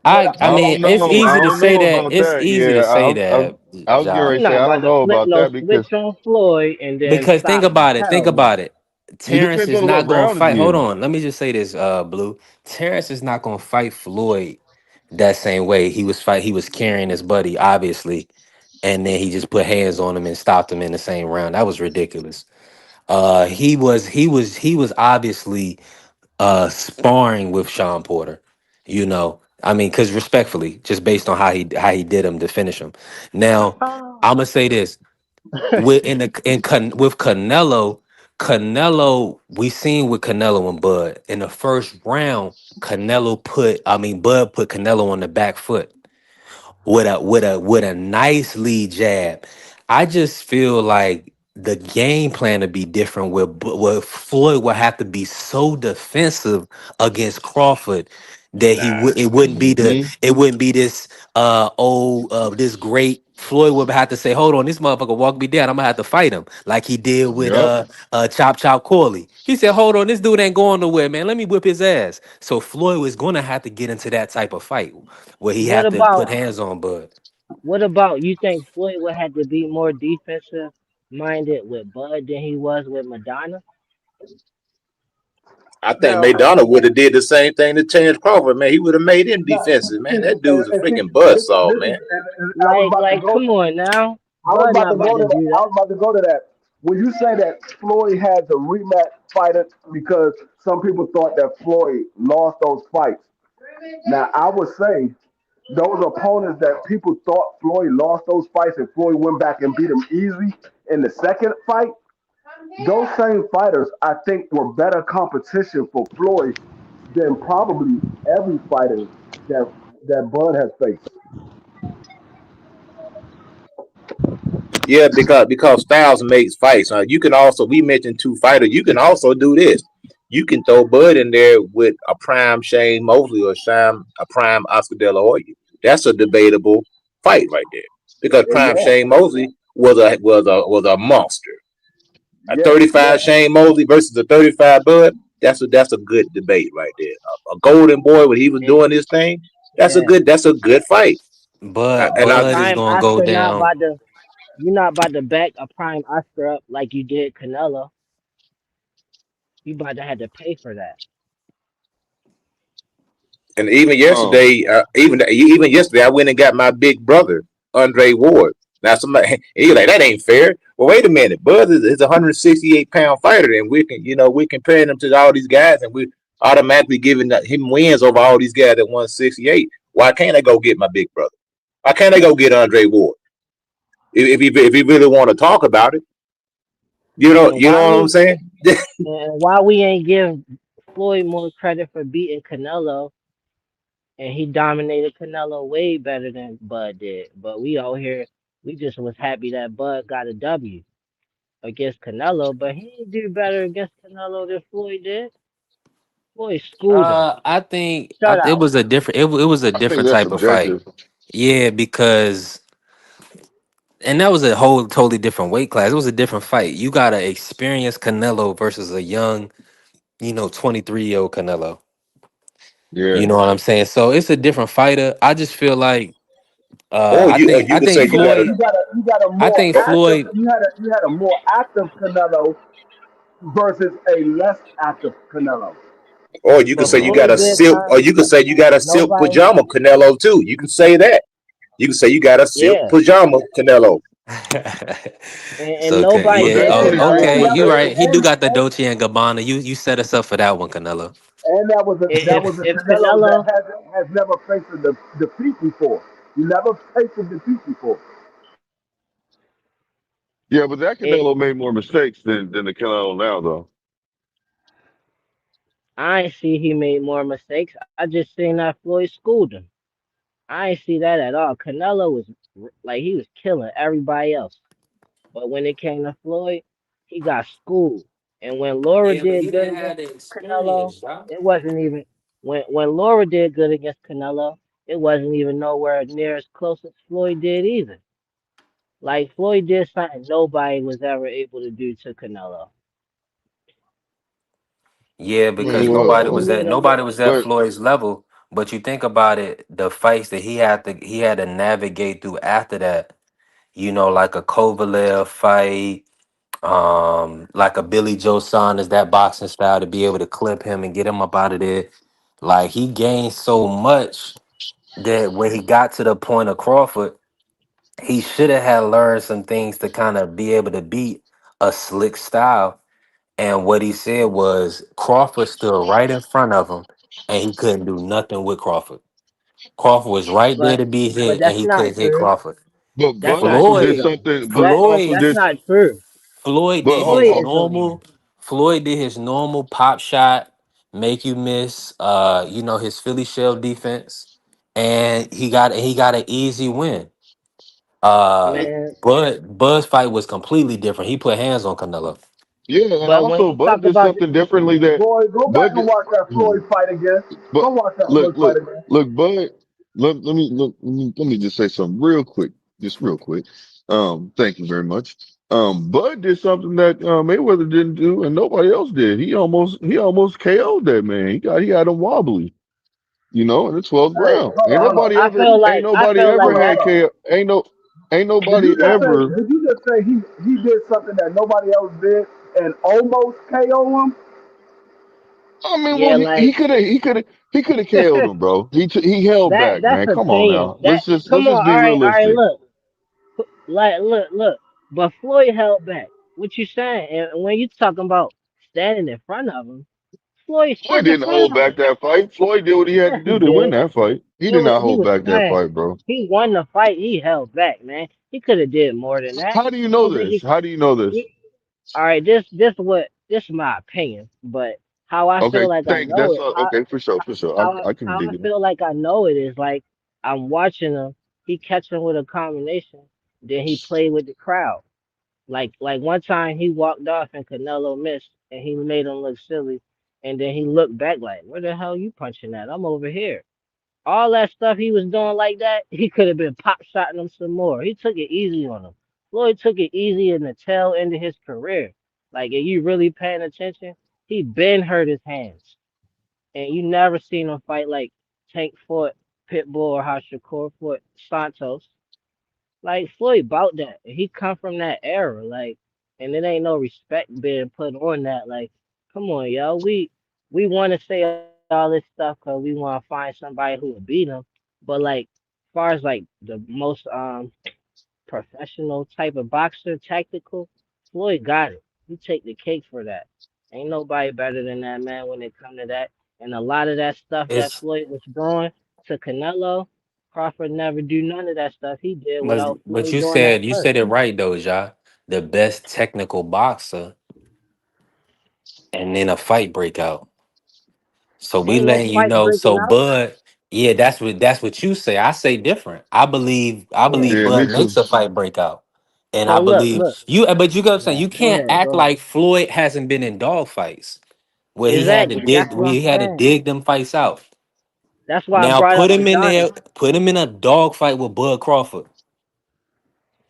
but I I mean don't it's know. I easy to don't say know that. about It's that. easy Yeah, to say I that, was getting Ja. ready You're to say not I about don't to know flip about no that switch because on Floyd and then Because think stop me. about it. Think Hell no. about it. it Terrence depends is on what not gonna round it fight. Hold is. on. Let me just say this, Blue. Terrence is not gonna fight Floyd that same way. He was carrying his buddy, obviously, and then he just put hands on him and stopped him in the same round. That was ridiculous. He was obviously sparring with Sean Porter. You know, I mean, because respectfully, just based on how he did him to finish him. Now, I'm gonna say this with Canelo. Canelo, we seen with Canelo and Bud in the first round. Bud put Canelo on the back foot with a nice lead jab. I just feel like the game plan to be different where Floyd would have to be so defensive against Crawford that it wouldn't be Hmm. this this great Floyd would have to say, hold on, this motherfucker walk me down. I'm gonna have to fight him like he did with Yep. Chop Chop Corley. He said, hold on, this dude ain't going nowhere, man. Let me whip his ass. So Floyd was gonna have to get into that type of fight where he What had to put about hands on Bud. you think Floyd would have to be more defensive minded with Bud than he was with Madonna? I think Now, Madonna would have did the same thing to Terrence Crawford, man. He would have made him now, defensive, man. see, That dude's a see, freaking buzzsaw, this is, man. and I was Like about to like go. come on now. I was Bud about not to about go to to that. do I that. was about to go to that. When you say that Floyd had to rematch fighter because some people thought that Floyd lost those fights. Now I would say those opponents that people thought Floyd lost those fights and Floyd went back and beat him easy in the second fight. Those same fighters, I think, were better competition for Floyd than probably every fighter that Bud has faced. Yeah, because styles makes fights. You can also we mentioned two fighters. You can also do this. You can throw Bud in there with a prime Shane Mosley or a prime Oscar De La Hoya. That's a debatable fight right there because prime Yeah, Shane Mosley was a monster. A yeah, 35 yeah. Shane Mosley versus a 35 Bud. That's a good debate right there. A Golden Boy when he was It, doing his thing. yeah. That's a good fight. Bud And And I Bud is prime gonna go Oscar not down. about to you're not about to back a prime Oscar up like you did Canelo. You about to have to pay for that. And even Um. yesterday, even yesterday, I went and got my big brother Andre Ward. Now somebody he like that ain't fair. Well, wait a minute. Bud is a 168-pound fighter, and we're comparing him to all these guys, and we automatically giving him wins over all these guys at 168. Why can't I go get my big brother? Why can't I go get Andre Ward? If you really want to talk about it, And you know why what I'm we saying? and why we ain't give Floyd more credit for beating Canelo and he dominated Canelo way better than Bud did. But we out here we just was happy that Bud got a W against Canelo, but he didn't do better against Canelo than Floyd did. Floyd schooled him. I think it Shutout. was a different it was a I think different that's type of fight. subjective. Yeah, because and that was a whole totally different weight class. It was a different fight. You got an experienced Canelo versus a young, 23-year-old Canelo. Yeah. You know what I'm saying? So it's a different fighter. I just feel like Or I you think you I could think say You you got got a to. Floyd you got a you got a I more think active. Floyd You had a more active Canelo versus a less active Canelo. Or you could But say you no. got Floyd a did silk, or something you could say you got a silk nobody pajama Canelo too. You can say that. You can say you got a silk yeah. pajama Canelo. And So okay, nobody But yeah. did that Oh, case Canelo made okay. like You that. mistakes. right. He do got the Dolce and Gabbana. You set us up for that one, Canelo. And that was a If Canelo that Canelo has never faced a defeat before. He never faced a defeat before. Yeah, but that it Canelo made more mistakes than the Canelo now, though. I ain't see he made more mistakes. I just seen that Floyd schooled him. I ain't see that at all. Canelo was like he was killing everybody else. But when it came to Floyd, he got schooled. And when Laura Yeah, but did he good didn't have against the Canelo, experience, y'all. it wasn't even when Laura did good against Canelo, it wasn't even nowhere near as close as Floyd did either. Like Floyd did something nobody was ever able to do to Canelo. Yeah, because Well, He made him nobody look was at but Floyd's level. But you think about it, the fights that he had to navigate through after that. Like a Kovalev fight, like a Billy Joe Saunders, that boxing style to be able to clip him and get him up out of there. Like he gained so much that when he got to the point of Crawford, he should have had learned some things to kind of be able to beat a slick style. And what he said was Crawford stood right in front of him, and he couldn't do nothing with Crawford. Crawford was right there But to be but hit, and that's he not couldn't hit true. Crawford. But That's Bud not also true did Floyd, though. something. Bud also Floyd, That's did. not true. Floyd But did his Floyd hold is a normal. Floyd did his normal pop shot, make you miss. His Philly shell defense, and he got an easy win. Uh, man. Bud's fight was completely different. He put hands on Canelo. yeah, and But when also you talk Bud did about something differently that Boy, go back Bud. and watch that Did, Floyd fight again. But Go watch that look, Floyd fight look, again. look, Bud. Let me just say something real quick, just real quick. Thank you very much. Bud did something that Mayweather didn't do, and nobody else did. He almost KO'd that man. He had him wobbly, in the 12th Hey, round. hold Ain't on, hold on. nobody ever, ain't I nobody feel ever like Hold on, had hold that. on. KO. Ain't Did you nobody just say? ever. Did you just say he did something that nobody else did and almost KO him? I mean, well, Yeah, he like could have, he could have KO'd him, bro. He held back, that's man. Come on opinion. now. That Let's come just on, be all right, realistic. look. Like look. But Floyd held back. What you saying? And when you talking about standing in front of him, Floyd Floyd stood in didn't front hold of back him. that fight. Floyd did what he had to Yes, he do to win did. that fight. He did not He hold was back that man. fight, bro. He won the fight. He held back, man. He could have did more than that. How do you I know don't think this? he. How do you know this? he all right, this is my opinion, but how I feel Okay, like I thank. know That's it. okay for sure, for sure. I can How I dig it. feel like I know it is like I'm watching him. He catch him with a combination, then he played with the crowd. Like one time he walked off and Canelo missed, and he made him look silly, and then he looked back like, "Where the hell you punching at? I'm over here." All that stuff he was doing like that, he could have been pop shotting him some more. He took it easy on him. Floyd took it easy in the tail end of his career. Like, if you really paying attention, he been hurt his hands, and you never seen him fight like Tank fought Pitbull or how Shakur fought Santos. Like Floyd bout that. He come from that era, like, and it ain't no respect being put on that. Like, come on, yo, we want to say all this stuff because we want to find somebody who would beat him, but like, as far as like the most professional type of boxer, tactical, Floyd got it. He take the cake for that. Ain't nobody better than that man when it come to that. And a lot of that stuff that It's Floyd was doing to Canelo, Crawford never do none of that stuff he did but without but Floyd you doing that said you first. said it right though, Ja. The best technical boxer, and then a fight break out. So we Ain't no letting you fight know. breaking So out. Bud, yeah, that's what you say. I say different. I believe Yeah. Yeah, me Bud too. makes a fight break out. And I So believe look. you, but you got what I'm saying. Yeah, You can't go act ahead. like Floyd hasn't been in dog fights where he had to Exactly. dig That's where what I'm he had to saying. dig them fights out. That's why I Now brought put up him in Madonna. there, put him in a dog fight with Bud Crawford.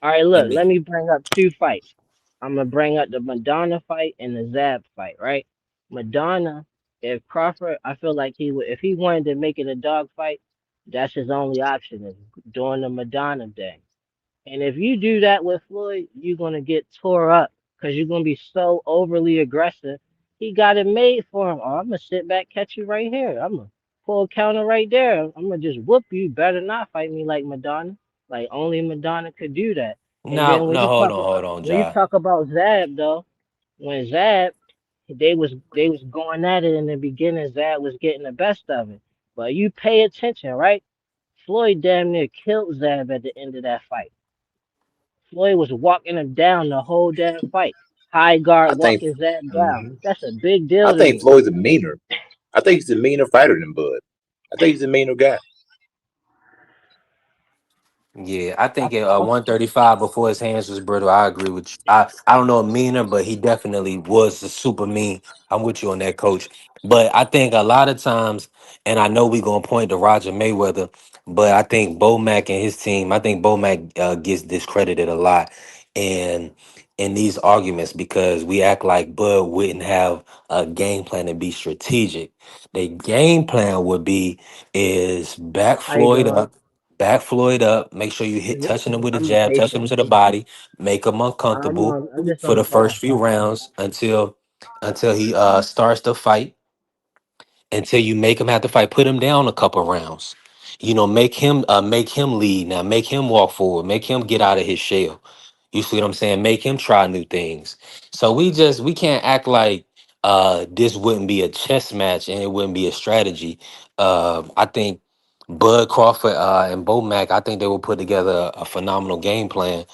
All right, look, And let the- me bring up two fights. I'm gonna bring up the Madonna fight and the Zab fight, right? Madonna, if Crawford, I feel like he would, if he wanted to make it a dog fight, that's his only option is doing the Madonna thing. And if you do that with Floyd, you're gonna get tore up because you're gonna be so overly aggressive. He got it made for him. Oh, I'm gonna sit back, catch you right here. I'm gonna pull a counter right there. I'm gonna just whoop you. Better not fight me like Madonna. Like only Madonna could do that. And no, then no, hold on, when you Ja. talk about Zab though, when Zab they was going at it in the beginning, Zab was getting the best of it. But you pay attention, right? Floyd damn near killed Zab at the end of that fight. Floyd was walking him down the whole damn fight. High I guard think walking Zab down. mhm. That's a big I deal to think me. Floyd's a meaner. I think he's a meaner fighter than Bud. I think he's a meaner guy. Yeah, I I, think at I, 135 before his hands was brittle. I agree with you. I don't know a meaner, but he definitely was a super mean. I'm with you on that, coach. But I think a lot of times, and I know we're gonna point to Roger Mayweather, but I think Bo Mack and his team, I think Bo Mack gets discredited a lot in these arguments because we act like Bud wouldn't have a game plan to be strategic. The game plan would be is back high Floyd guard. up. Back Floyd up. Make sure you hit Mhm. touching him with a I'm jab, touching him impatient. to the body, make him uncomfortable I'm just for on the the phone. first few rounds until he starts to fight, until you make him have to fight, put him down a couple rounds. Make him lead now, make him walk forward, make him get out of his shell. You see what I'm saying? Make him try new things. So we can't act like this wouldn't be a chess match and it wouldn't be a strategy. I think Bud Crawford and Bo Mack, I think they will put together a phenomenal game plan.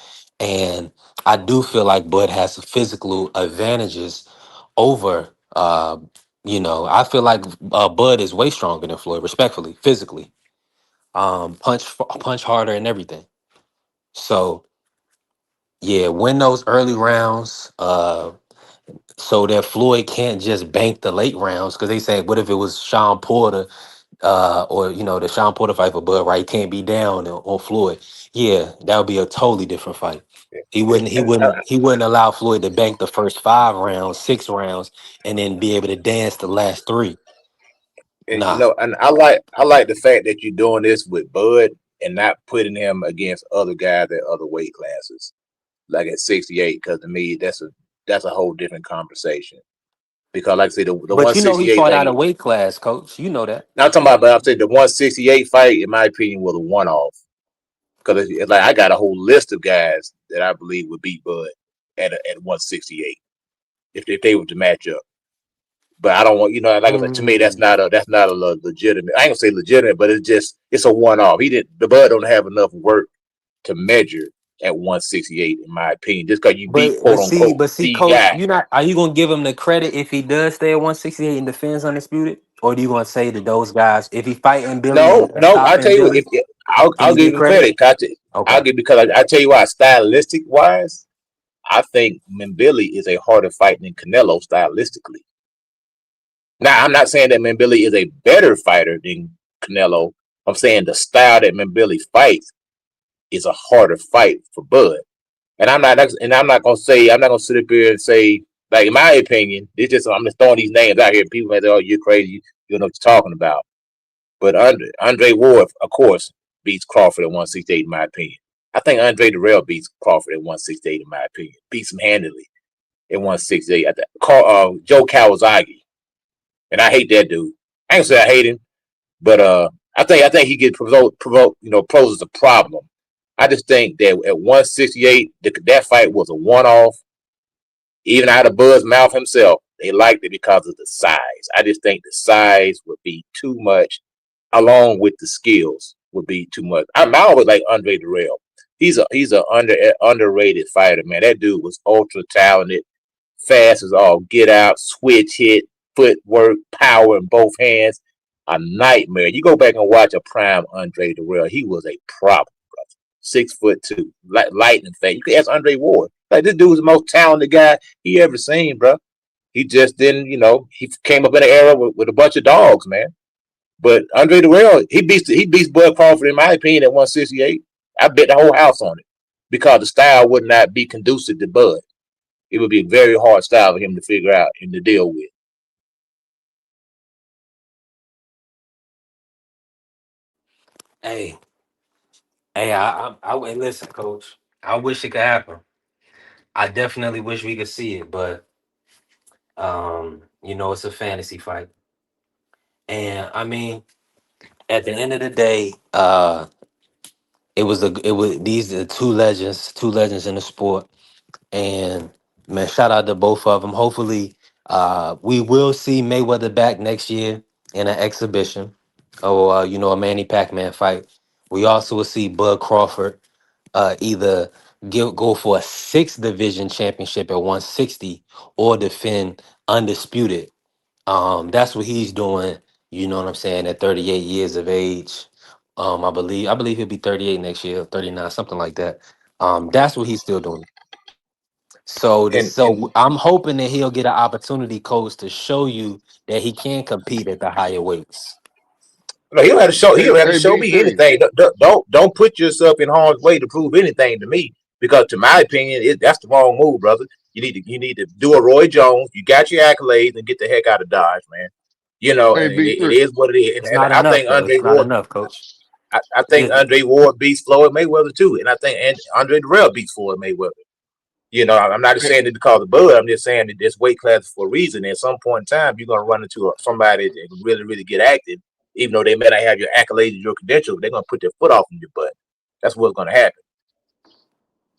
And I do feel like Bud has physical advantages over I feel like Bud is way stronger than Floyd, respectfully, physically. Punch harder and everything. So yeah, win those early rounds, so that Floyd can't just bank the late rounds. Because they say, what if it was Sean Porter, or the Sean Porter fight for Bud, right? He can't be down on Floyd. Yeah, that would be a totally different fight. He wouldn't. He And wouldn't. He wouldn't allow Floyd to bank the first 5 rounds, 6 rounds, and then be able to dance the last 3. Nah. and I like the fact that you're doing this with Bud and not putting him against other guys at other weight classes, like at 68, because to me that's a whole different conversation. Because like I said, the But he 168 fought out of thing. weight class, coach. You know that. Now I'm talking about, but I'm saying the 168 fight, in my opinion, was a one-off. Because it's like I got a whole list of guys that I believe would beat Bud at 168 if they were to match up. But I don't want, like I said, to me that's not a legitimate. I ain't gonna say legitimate, but it's a one-off. The Bud don't have enough work to measure at 168, in my opinion, just because you beat But quote but see, unquote but see, the coach, guy. you not are you gonna give him the credit if he does stay at 168 and defends undisputed? Or do you gonna say that those guys, if he fighting Billy and No, I tell stopping you what, Billy, if can I'll you give give him credit? credit, Kachi. I'll Okay. give because I tell you why, stylistic wise, I think Mbili is a harder fight than Canelo stylistically. Now, I'm not saying that Mbili is a better fighter than Canelo. I'm saying the style that Mbili fights is a harder fight for Bud. And I'm not gonna sit up here and say, like, in my opinion, I'm just throwing these names out here. People may say, "Oh, you're crazy. You don't know what you're talking about." But Andre Ward, of course, beats Crawford at 168, in my opinion. I think Andre Dirrell beats Crawford at 168, in my opinion. Beats him handily at 168. Joe Kawasaki, and I hate that dude. I ain't gonna say I hate him, but I think he gets poses a problem. I just think that at 168, that fight was a one-off. Even out of Bud's mouth himself, they liked it because of the size. I just think the size would be too much, along with the skills would be too much. I always like Andre Dirrell. He's a underrated fighter, man. That dude was ultra talented, fast as all get out, switch hit, footwork, power in both hands. A nightmare. You go back and watch a prime Andre Dirrell. He was a problem. 6'2", lightning fast. You can ask Andre Ward. Like, this dude was the most talented guy he ever seen, bro. He just didn't, he came up in an era with a bunch of dogs, man. But Andre Dirrell, he beats Bud Crawford, in my opinion, at 168. I bet the whole house on it because the style would not be conducive to Bud. It would be a very hard style for him to figure out and to deal with. Hey, hey, listen, coach. I wish it could happen. I definitely wish we could see it, but it's a fantasy fight. And I mean, at the end of the day, these are two legends in the sport. And man, shout out to both of them. Hopefully, we will see Mayweather back next year in an exhibition, or a Manny Pacman fight. We also will see Bud Crawford either go for a 6th division championship at 160 or defend undisputed. That's what he's doing. You know what I'm saying? At 38 years of age, I believe he'll be 38 next year, 39, something like that. That's what he's still doing. So And I'm hoping that he'll get an opportunity, coach, to show you that he can compete at the higher weights. no, he don't have to show. He Hey, don't have to hey, show B me three. anything. Don't put yourself in harm's way to prove anything to me. Because, to my opinion, that's the wrong move, brother. You need to do a Roy Jones. You got your accolades and get the heck out of Dodge, man. Hey, And B it three. is what it is. It's And not I enough, think though. Andre It's not Ward. enough, coach. I think It, Andre Ward beats Floyd Mayweather too, and I think Andre Dirrell beats Floyd Mayweather. I'm not just Hey, saying it because of Bud. I'm just saying that this weight class for a reason. At some point in time, you're gonna run into somebody that can really, really get active, even though they may not have your accolades, your credentials. They're gonna put their foot off in your butt. That's what's gonna happen.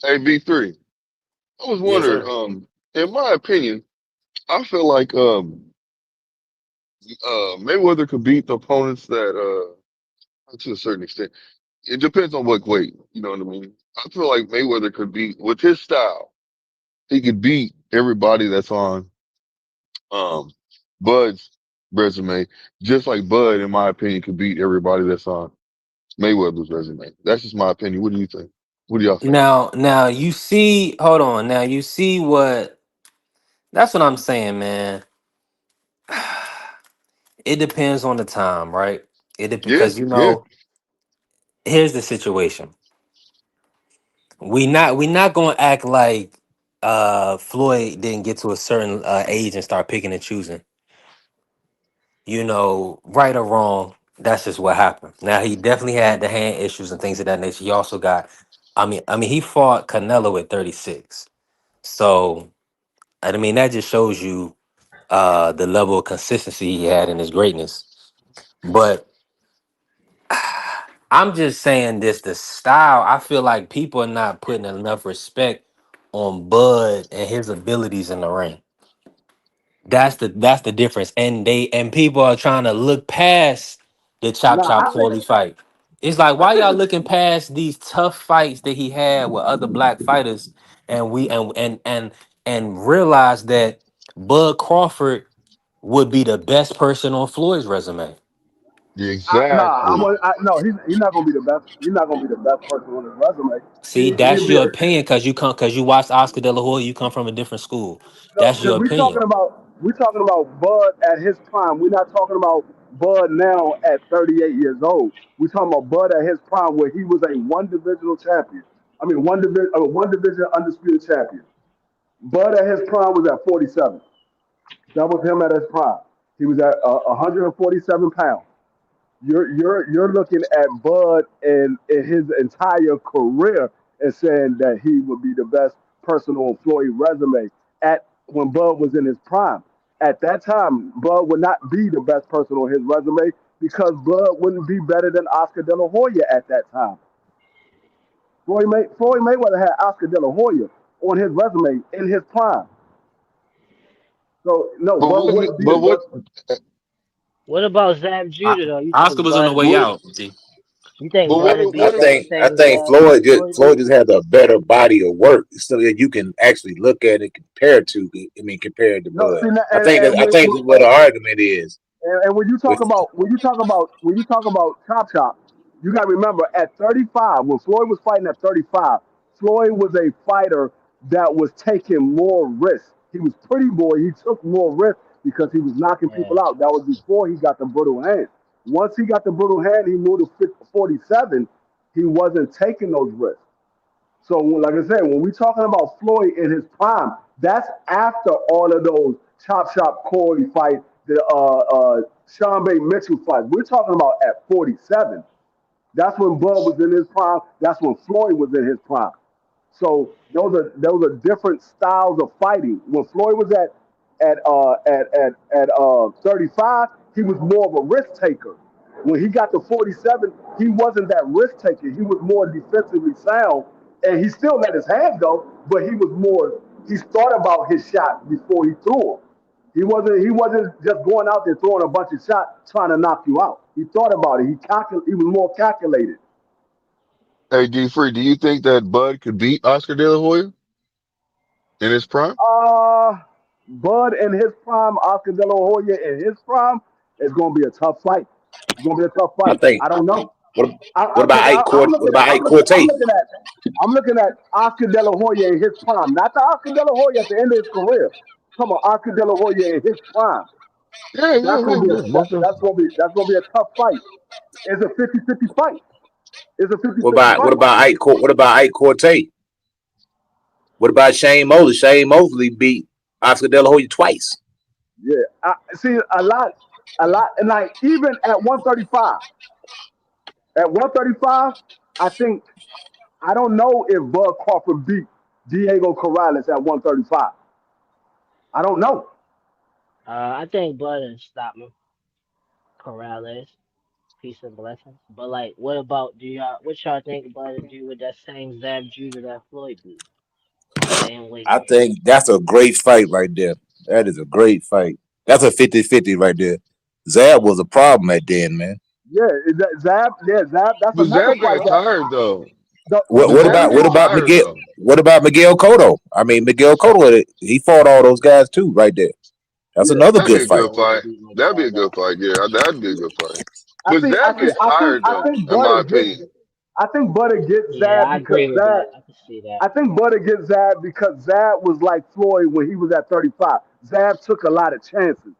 hey, B three. I was Yes, wondering, sir. in my opinion, I feel like Mayweather could beat the opponents that to a certain extent. It depends on what weight, you know what I mean? I feel like Mayweather could beat with his style, he could beat everybody that's on um Bud's resume, just like Bud, in my opinion, could beat everybody that's on Mayweather's resume. That's just my opinion. What do you think? What do y'all think? Now you see. Hold on. Now you see what. That's what I'm saying, man. It depends on the time, right? Yeah, Because yeah. here's the situation. We not gonna act like Floyd didn't get to a certain age and start picking and choosing. Right or wrong, that's just what happened. Now he definitely had the hand issues and things of that nature. He also got, I mean, he fought Canelo at 36. So I mean, that just shows you the level of consistency he had in his greatness. But I'm just saying this, the style. I feel like people are not putting enough respect on Bud and his abilities in the ring. That's the difference. And people are trying to look past the chop Nah, chop Corley fight. It's like, I why think y'all looking past these tough fights that he had with other black fighters, and we and realize that Bud Crawford would be the best person on Floyd's resume. Exactly. no, he's not gonna be the best. He's not gonna be the best person on his resume. See, He'll that's be your opinion because you watched Oscar De La Hoya. You come from a different school. no, That's because your opinion. we talking about Bud at his prime. We're not talking about Bud now at 38 years old. We talking about Bud at his prime where he was a one divisional champion. I mean one division undisputed champion. Bud at his prime was at 47. That was him at his prime. He was at 147 pounds. You're looking at Bud in his entire career and saying that he would be the best person on Floyd resume at when Bud was in his prime. At that time, Bud would not be the best person on his resume because Bud wouldn't be better than Oscar De La Hoya at that time. Floyd Mayweather had Oscar De La Hoya on his resume in his prime. So no, But Bud what? wouldn't be the But what? best. What about Zab Judah though? You Oscar think was on the Bud way beat? out. G. You think But Bud what? would I beat What? that think I same think Zab that Floyd beat? Floyd just has a better body of work, so that you can actually look at it compared to. I mean, compared to No, Bud. see, I think that I think that's what the argument is. and With when you talk about Chop Chop, you got to remember at 35 when Floyd was fighting at 35, Floyd was a fighter that was taking more risks. He was pretty boy. He took more risks because he was knocking Yeah. people out. That was before he got the brutal hand. Once he got the brutal hand, he moved to 47. He wasn't taking those risks. So, like I said, when we're talking about Floyd in his prime, that's after all of those chop shop Corey fights, the Sean Bay Mitchell fights. We're talking about at 47. That's when Bud was in his prime. That's when Floyd was in his prime. So those are different styles of fighting. When Floyd was at 35, he was more of a risk taker. When he got to 47, he wasn't that risk taker. He was more defensively sound, and he still let his hand go, but he was more. He thought about his shot before he threw them. He wasn't just going out there throwing a bunch of shots trying to knock you out. He thought about it. He was more calculated. Hey, D Free, do you think that Bud could beat Oscar De La Hoya in his prime? Uh, Bud in his prime, Oscar De La Hoya in his prime, it's going to be a tough fight. It's going to be a tough I fight. think I don't know. what what Because about Ike Court? What about Ike Cortez? I'm looking at Oscar De La Hoya in his prime, not the Oscar De La Hoya at the end of his career. Come on, Oscar De La Hoya in his prime. Yeah, yeah, yeah, yeah. Most definitely. That's gonna be a tough fight. It's a 50-50 fight. It's a 50 What fifty about fight. What about Ike Cortez? What about Shane Mosley? Shane Mosley beat Oscar De La Hoya twice. Yeah, I see a lot, and like even at 135, I think I don't know if Bud Crawford beat Diego Corrales at 135. I don't know. I think Bud and Stockman, Corrales, peace and blessings. But like, what about do y'all? What y'all think Bud to do with that same Zab Judah that Floyd beat? Same way. I think that's a great fight right there. That is a great fight. That's a 50-50 right there. Zab was a problem at the end, man. Yeah, Zab. Yeah, Zab. That's But another Zach fight. got tired though. What But Zach what got about tired Miguel? though. What about Miguel Cotto? I mean, Miguel Cotto, he fought all those guys too, right there. That's Yeah, another That'd be good a fight. good fight. That'd be a good fight. Yeah, that'd be a good fight. I But think I Zach think is I think tired I though, think in my Butter gets opinion. I think Butter gets Yeah, Zab I because agree with Zab. that. I can see that. I think Butter gets Zab because Zab was like Floyd when he was at 35. Zab took a lot of chances.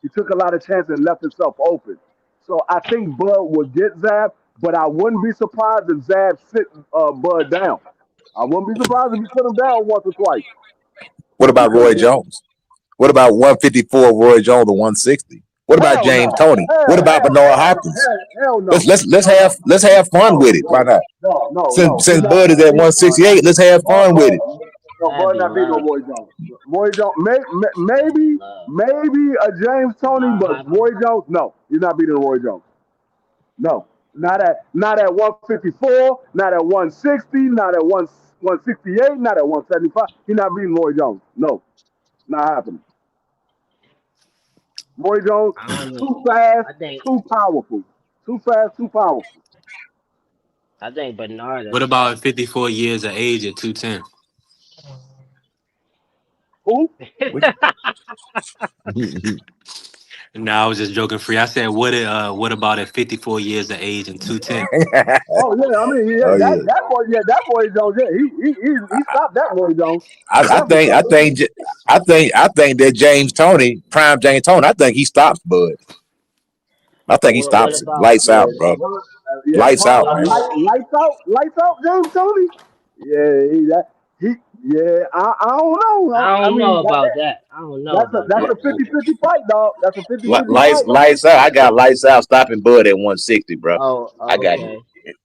He took a lot of chances and left himself open. So I think Bud would get Zab, but I wouldn't be surprised if Zab sit Bud down. I wouldn't be surprised if he put him down once or twice What about because Roy Jones? What about 154 Roy Jones to 160? What about hell James no, Tony? What about Bernard Hopkins? no, Let's have fun with it. Why not? Since He's not. Bud is at 168, let's have fun with it. No, That'd Bud be not beat no love. Roy Jones. Roy Jones, maybe Love. maybe a James Tony, Bernard but Hopkins. Roy Jones, no, he's not beating Roy Jones. No, not at 154, not at 160, not at 168, not at 175. He's not beating Roy Jones. No, not happening. Roy Jones, I don't know. too fast, I think too powerful. Too fast, too powerful. Bernard What is about 54 years of age at 210? Who? No, I was just joking free. I said, what about at 54 years of age and 210? Oh yeah, I mean yeah, Oh yeah. that Roy Jones, yeah, he stopped that Roy Jones. He I definitely think I stopped that. think I think that James Tony, prime James Tony, I think he stops Bud. I think he what stops it. about Lights out, bro. Yeah, Lights out, man. lights out, James Tony. Yeah, yeah. I don't know. I I don't know mean, about that. I don't know about that's that. a 50-50 fight, dog. That's a 50-50 fight. Lights out. I got lights out stopping Bud at 160, bro. Oh, I got okay.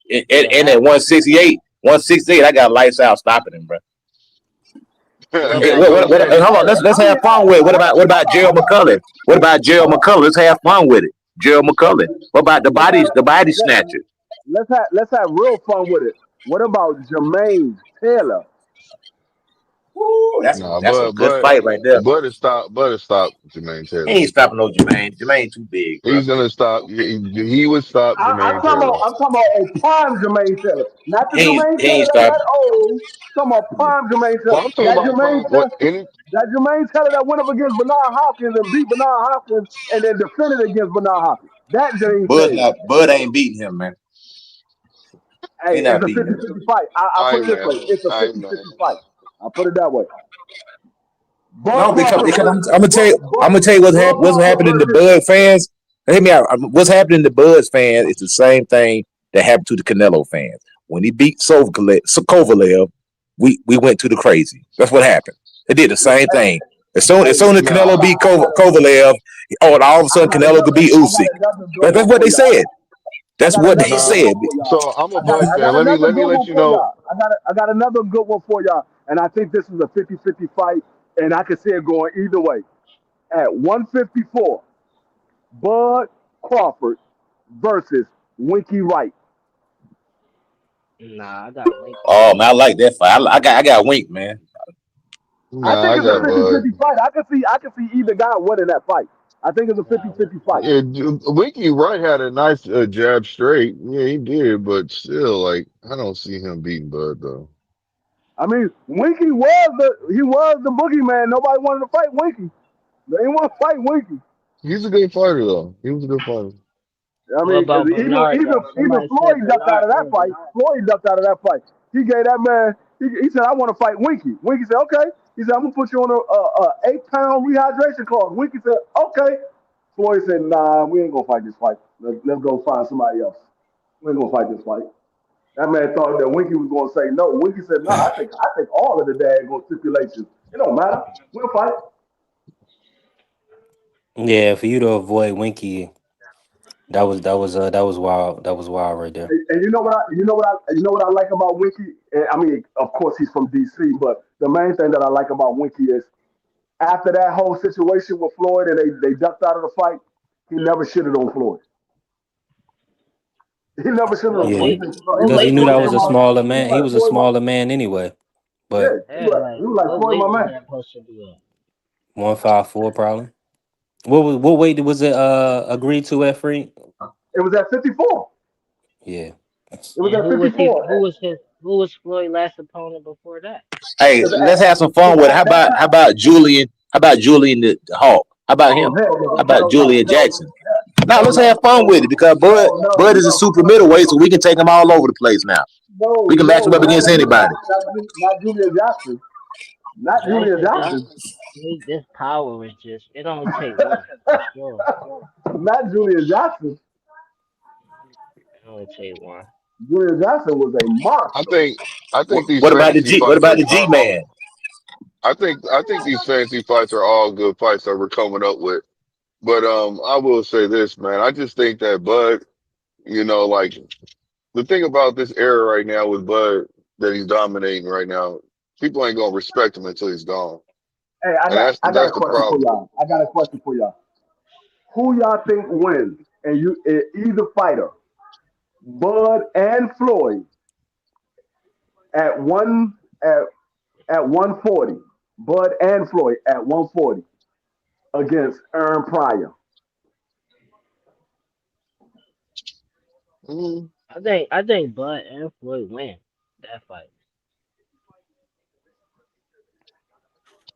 it. Yeah, And at 168, I got lights out stopping him, bro. what Hey, about hey, hold on, let's have fun with it. What about Gerald McCullough? What about Gerald McCullough? Let's have fun with it. Gerald McCullough. What about the body snatcher? Let's have real fun with it. What about Jermaine Taylor? Ooh, that's Nah, a good fight right there. Butter stop Jermaine Taylor. He ain't stopping no Jermaine. Jermaine too big, bro. He's gonna stop. He would stop I'm Jermaine Taylor. talking about a prime Jermaine Taylor, not the He Jermaine Taylor ain't that stopping. got old. I'm talking about prime Jermaine Well, Taylor. I'm talking about prime. What any? That Jermaine Taylor that went up against Bernard Hopkins and beat Bernard Hopkins and then defended against Bernard Hopkins. That James Taylor. Bud ain't beating him, man. Hey, He it's not a beating him. 50-50 fight. I put it this way. It's a 50-50 fight. I'll put it that way. No, because I'm gonna tell you what's happening to Bud fans. Hear me out. What's happening to Bud's fans is the same thing that happened to the Canelo fans. When he beat Kovalev, we went to the crazy. That's what happened. They did the same thing. As soon as Canelo beat Kovalev, all of a sudden Canelo could beat Usyk. That's what they said. That's what they said. So I'm a Bud fan. Let me let you know. I got another good one for y'all, and I think this is a 50-50 fight, and I can see it going either way. At 154, Bud Crawford versus Winky Wright. Nah, I got Wink. Oh man, I like that fight. I got Wink, man. I think it's a 50-50 fight. I can see either guy winning that fight. I think it's a 50-50 fight. Yeah, Winky Wright had a nice jab straight. Yeah, he did, but still, like, I don't see him beating Bud though. I mean, Winky was the boogeyman. Nobody wanted to fight Winky. They didn't want to fight Winky. He's a good fighter though. He was a good fighter. I mean, even Floyd ducked out of that fight. Floyd ducked out of that fight. He gave that man. He said, "I want to fight Winky." Winky said, "Okay." He said, "I'm gonna put you on a 8-pound rehydration clause." Winky said, "Okay." Floyd said, "Nah, we ain't gonna fight this fight. Let's go find somebody else. We ain't gonna fight this fight." That man thought that Winky was gonna say no. Winky said, "Nah, I think all of the daggone stipulations. It don't matter. We'll fight." Yeah, for you to avoid Winky, that was wild. That was wild right there. And you know what I like about Winky? I mean, of course he's from DC, but the main thing that I like about Winky is after that whole situation with Floyd and they ducked out of the fight, he never shitted on Floyd. He never shitted on Yeah, Floyd. because he knew that was a smaller man. He was a smaller man anyway. Yeah, But he was like what Floyd, weight my was man. that supposed to be at? 154 probably. What weight was it agreed to at free? It was at 54. Yeah. It was And at who was he? 54. Who was Floyd last opponent before that? Hey, let's have some fun with it. At that How time, about Julian? How about Julian the Hawk? How about oh him? hell no, How about hell no, Julian hell Jackson? Now hell let's no, have fun with it because no, no, Bud is a no, super middleweight, so we can take him all over the place now. no, We can match no, him up against anybody. not Julian Jackson, not Julian Jackson just Jackson, this power was just it only take one for sure. not Julian Jackson. It only take one. Julian Jackson was a I monster. think I What, think these what about the fantasy G? What fights about the G are man? I think these fantasy fights are all good fights that we're coming up with. But I will say this, man. I just think that Bud, like the thing about this era right now with Bud that he's dominating right now, people ain't gonna respect him until he's gone, Hey, and that's I got a that's the question for problem. y'all. I got a question for y'all. Who y'all think wins? And either fighter, Bud and Floyd at one at 140. Bud and Floyd at 140 against Aaron Pryor. Mm, I think Bud and Floyd win that fight.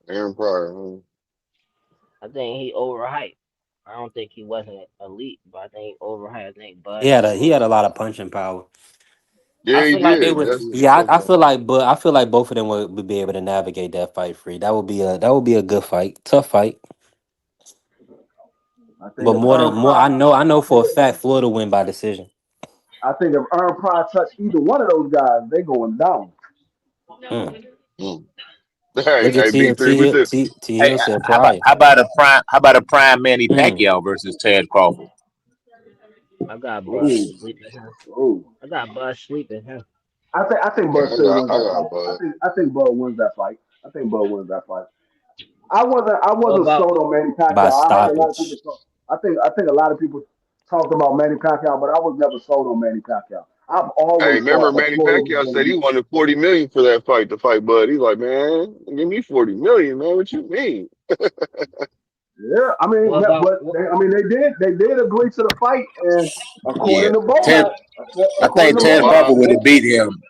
Aaron Pryor. I think he overhyped. I don't think he wasn't elite, but I think he overhyped. I think He Bud had and a he Floyd had a win. lot of punching power. I Yeah, he feel like they did. would. That's Yeah, I okay. feel like, but I feel like both of them would be able to navigate that fight free. That would be a good fight, tough fight. I think But if more Aaron than more, I Pryor, know I I know think for a fact Floyd will win by decision. I think if Aaron Pryor touch either one of those guys, they going down. Hmm. Mm. Hey, Look at hey, T B3, T we Hill said, T Hey, Hill said how about Pryor. a prime Manny Hmm. Pacquiao versus Ted Crawford? I got Bud Ooh, sleeping him. ooh. I got Bud sleeping him. I think Bud I still got wins I that got fight. Bud. I think Bud wins that fight. I think Bud wins that fight. I wasn't What about sold on Manny By Pacquiao. I heard a lot of people stoppage. talk. I think a lot of people talked about Manny Pacquiao, but I was never sold on Manny Pacquiao. I've Hey, always remember thought that Manny Floyd was Pacquiao going to said he beat. wanted 40 million for that fight to fight Bud. He's like, man, give me 40 million, man. What you mean? Yeah, I mean, what about they did agree to the fight, and Yeah, according to Ted. Bomac, I according think to Well, Ted Bomac, Crawford Bob, would have beat him.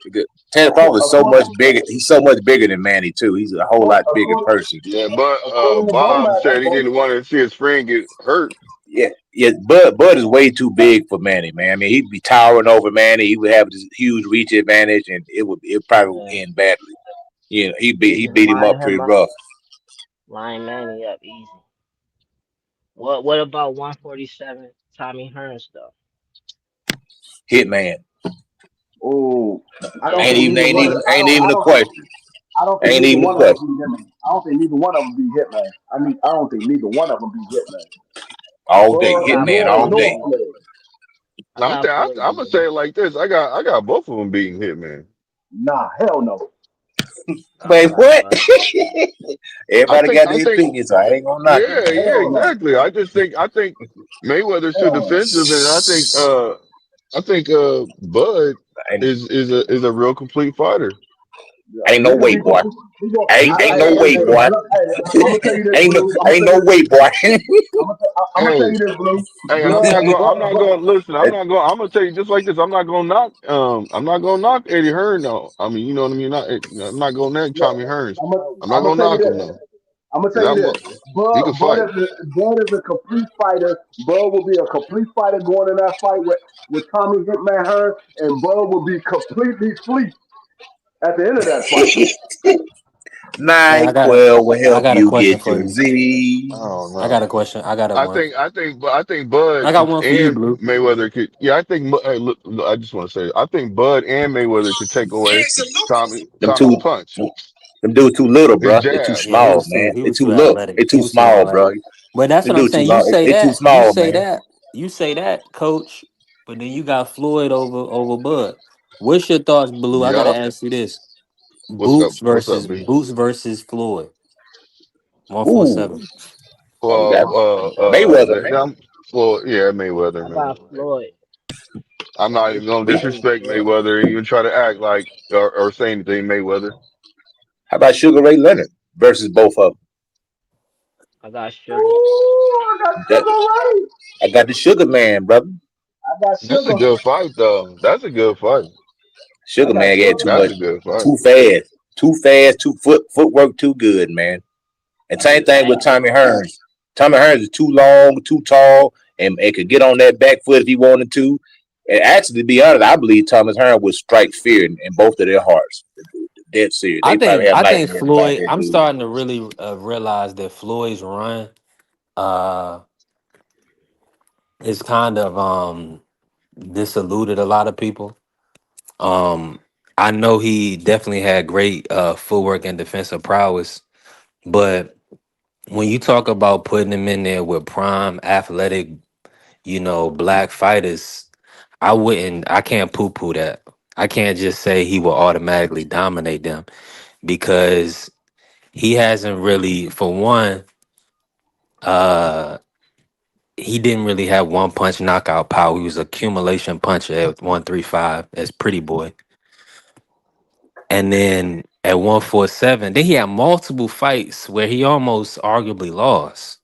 Ted Crawford is so much according, bigger. He's so much bigger than Manny too. He's a whole lot bigger according, person. yeah, but according to Bob Bomac, said he didn't want to see his friend get hurt. Yeah, yeah. Bud is way too big for Manny, man. I mean, he'd be towering over Manny. He would have this huge reach advantage, and it probably would yeah, end badly. You know, he he just beat him up line pretty him up, rough. line Manny up easy. What about 147 Tommy Hearns though? Hitman oh, I don't Yeah, think neither one. ain't even a question. I don't think Ain't neither even a one of them question. beat him. I don't think neither one of them beat Hitman. I don't think neither one of them beat Hitman. All day, I Bud got Hitman nor all Floyd day. beating. Floyd. I got Floyd I'm gonna beating him. say it like this. I got both of them beating Hitman. Nah, hell no. I Wait, got what? Bud. I Everybody think got I their think opinion, so I ain't gonna knock it, yeah, man. yeah, Hell no. exactly. I think Mayweather's too Hell no. defensive, and I think Bud Ain't, is a real complete fighter. Yeah, ain't he no gonna be way, boy. complete. He gonna, He's Ain't a no way, boy. I'm gonna tell you this, Blue. I'm gonna Ain't tell no you this. way, boy. I'm gonna tell hey, you this, Blue. hey, I'm Bud, not going. I'm Bud, not Bud. going. Listen, I'm gonna tell you just like this. I'm not going to knock. I'm not going to knock Eddie Hearn. No, I mean, you know what I mean. I'm not going to knock Look, Tommy Hearns. I'm not I'm gonna going to tell you knock him this. though, I'm gonna tell because you this. he can fight. Bud is a complete fighter. Bud will be a complete fighter going in that fight with Tommy Hitman Hearn, and Bud will be completely sleep at the end of that fight. Hey, I got a, 912 will I help got a you question get for your you. I Z. don't I got a know. question. I got a I one. think I think I think Bud I got one for you, and Blue. Mayweather could. Yeah, I think. Hey, look, I just want to say, I think Bud and Mayweather could take away Them Tommy's two, punch, them dudes too little, his bro. They too jab. Yeah, he small, was too man. he They was too too look. athletic. They He too was too small, athletic. bro. But that's They what I'm do too saying. You long. say They too that. You small, say man. that. You say that, coach. But then you got Floyd over Bud. What's your thoughts, Blue? I gotta Yup. ask you this. What's up? What's up, B? Boots versus Floyd. Ooh, 147. you got Well, Mayweather, man. I'm for yeah, Mayweather, I man. got Floyd. I'm not It's even gonna Floyd. disrespect Floyd. Mayweather and even try to act like or say anything Mayweather. How about Sugar Ray Leonard versus both of them? I got Sugar. Ooh, I got That, Sugar Ray. I got the Sugar Man, brother. I got That's a Sugar. good fight, though. That's a good fight. I Sugar got Man had Sugar. too That's much, a good fight. too fast, footwork too good, man. And same thing with Tommy Hearns. Tommy Hearns is too long, too tall, and could get on that back foot if he wanted to. And actually, to be honest, I believe Thomas Hearns would strike fear in both of their hearts. Dead serious. They probably have I think nightmares about Floyd. that I'm dude. starting to really realize that Floyd's run uh is kind of disiluded a lot of people. Um, I know he definitely had great footwork and defensive prowess, but when you talk about putting him in there with prime athletic, black fighters, I can't poo-poo that. I can't just say he will automatically dominate them because he hasn't really, for one, uh, he didn't really have one punch knockout power. He was accumulation puncher at 135 as Pretty Boy. And then at 147, then he had multiple fights where he almost arguably lost.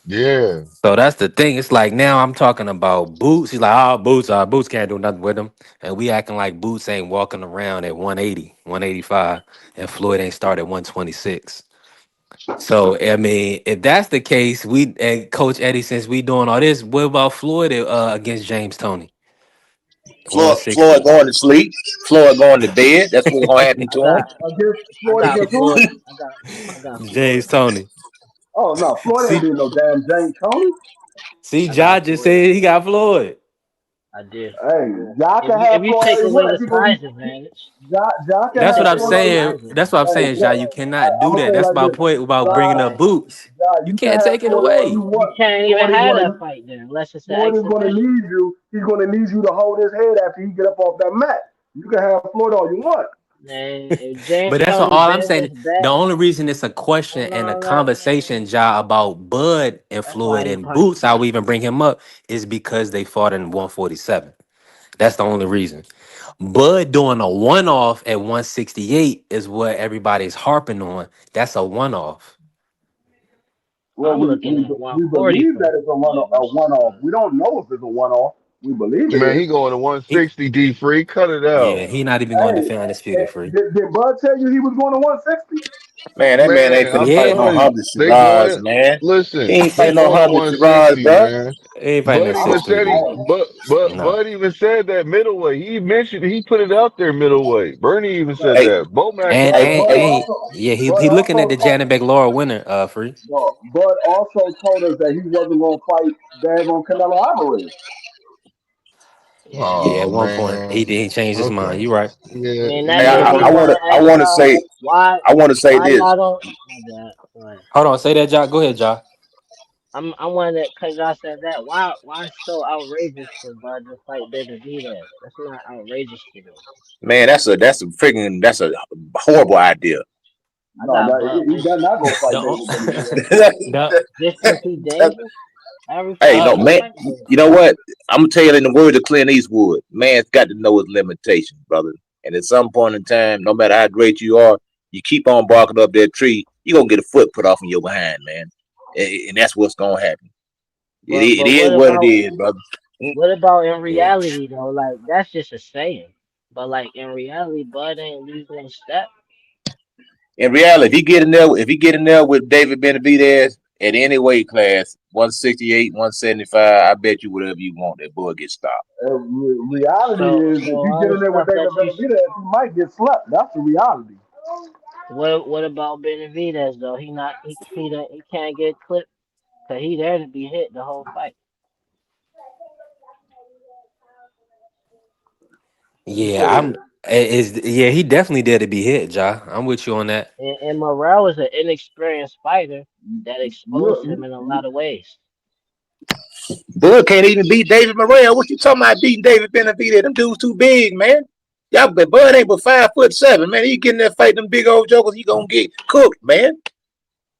Yeah. So that's the thing. It's like now I'm talking about Boots. He's like, oh, Boots can't do nothing with him. And we acting like Boots ain't walking around at 180, 185, and Floyd ain't started 126. So I mean, if that's the case, and Coach Eddie, since we doing all this, what about Floyd against James Tony? Floyd 160. going to sleep. Floyd going to bed. That's what's going to happen I to him. got Against I Floyd got against who? Floyd. I got James Floyd. Tony. Oh no, Floyd ain't See, being no damn James Tony. I got John just Floyd. said he got Floyd. I did. Hey, y'all If can you have if you Floyd take all you away want. the He gonna size advantage, y'all if can you That's have what take I'm Floyd away the all you. saying. size That's what I'm advantage, Hey, saying, John. You John, cannot I'm do gonna that. say it That's like my this. point about bringing John, up Boots. You You can can't have take it Floyd all you away. you want. can't even Floyd is have that gonna fight then, unless it's an Floyd is gonna exhibition. need you. He's gonna need you to hold his head after he get up off that mat. You can have Floyd all you want. Man, if James But that's Tony all I'm bends saying. his The back, only reason it's a question and a no, conversation, Ja, about Bud and that's why Floyd he and punched Boots, him. how we even bring him up, is because they fought in 147. That's the only reason. Bud doing a one-off at 168 is what everybody's harping on. That's a one-off. Well, I'm we looking we, at we 140 believe for that it's a Floyd versus one off. Bud. We don't know if it's a one off. We believe it Man, is. he going to He, 160 D free. Cut it yeah, out. he not even going to Hey, defend undisputed free. did Bud tell you he was going to 160? Man, that man ain't Man, finna I'm fight Yeah, no telling you, Hamza they Shiraz, going. man. He Listen, ain't they fighting no going to Hamza Shiraz, 160, bro. man. he ain't fighting Bud at even said he, 6'3". No. Bud even said that middleweight. He mentioned he put it out there middleweight. Bernie even said Hey, that. Bomac And told hey, him and Bud hey, that. and also yeah, Bud he looking at also the Janet Beck Laura winner, free. no, Bud also told us that he wasn't going to fight daggone Canelo Alvarez. Yeah, Yeah, Oh at one point he man. didn't change his mind. Okay. You right. Yeah, man, that hey, yeah. nigga I was But want gonna to, I ask want to y'all say, why I want to say why this. y'all don't. My bad. Go ahead. Hold on, say that, Jock. Go ahead, Jock. I wanted because y'all said that. Why it's so outrageous for Bud to fight Benavidez? That's not outrageous to me. Man, that's a horrible idea. I No, got that, Bud he winning. better not go fight The, David Benavidez. the, Just because he dangerous? Every Hey, fight uh, no, he man. fight dangerous. You know what? I'm gonna tell you in the words of Clint Eastwood, man's got to know his limitations, brother. And at some point in time, no matter how great you are, you keep on barking up that tree, you gonna get a foot put off in your behind, man. And that's what's gonna happen. It But is what it is, brother. what about in yeah. reality though? Like that's just a saying. But like in reality, Bud ain't losing a step. In reality, if he get in there with David Benavidez at any weight class, 168, 175, I bet you whatever you want, that boy gets stopped. Reality So is if so you all get the in there with stuff that David you Benavidez, he might get slept. That's the reality. what about Benavidez though? He can't get clipped because he there to be hit the whole fight. Yeah, he definitely did to be hit, Ja. I'm with you on that. And Morrell is an inexperienced fighter that exposed him You, in a lot of ways. Bud can't even beat David Morrell. What you talking about beating David Benavidez? Them dudes too big, man. Y'all, but Bud ain't but 5'7", man. He getting that fight, them big old jokers, he gonna get cooked, man.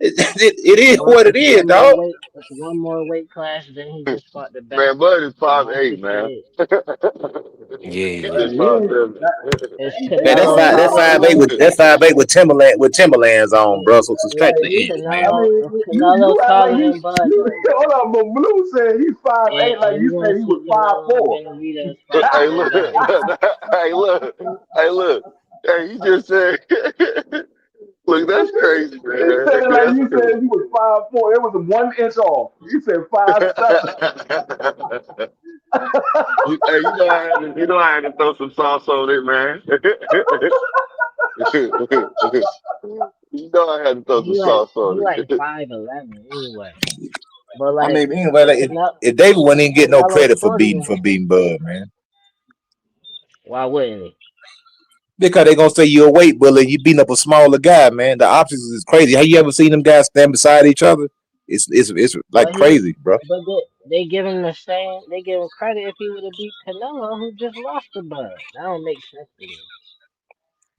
It is One, what it it's is, one more dog. weight. It's one more weight class. Then he just fought the best Man, Bud is at 5'8", man. 168. He Yeah. just Yeah, 5'7". Is Man, I Canelo mean, that taller than 5'8" him? with Timberlands on, bro. So some strength Is to eat. I mean, Is you Canelo act like taller than Bud you though? hold on, but Blue said he's 5'8", like And you you want said to he see was Canelo and 5'4". Benavidez fight Hey, then look, Bud? hey, look, hey, look. Hey, he just said, look, that's crazy, He man. said it like That's you said he was 5'4". It was 1 inch off. You said 5'7". crazy. Hey, you know I had to throw some sauce on it, man. You know I had to throw some sauce He on like it. 5'11" anyway. But I like mean, anyway, if like, Canelo if David wouldn't even get no Canelo's credit shorter than for him, beating Bud, man. why wouldn't he? Because they gonna say you're a weight bully, you beating up a smaller guy, man. The optics is crazy. Have you ever seen them guys stand beside each other? It's like But he crazy, bro. but they give him the same. They give him credit if he would have beat Canelo, who just lost to Bud. That don't make sense to me.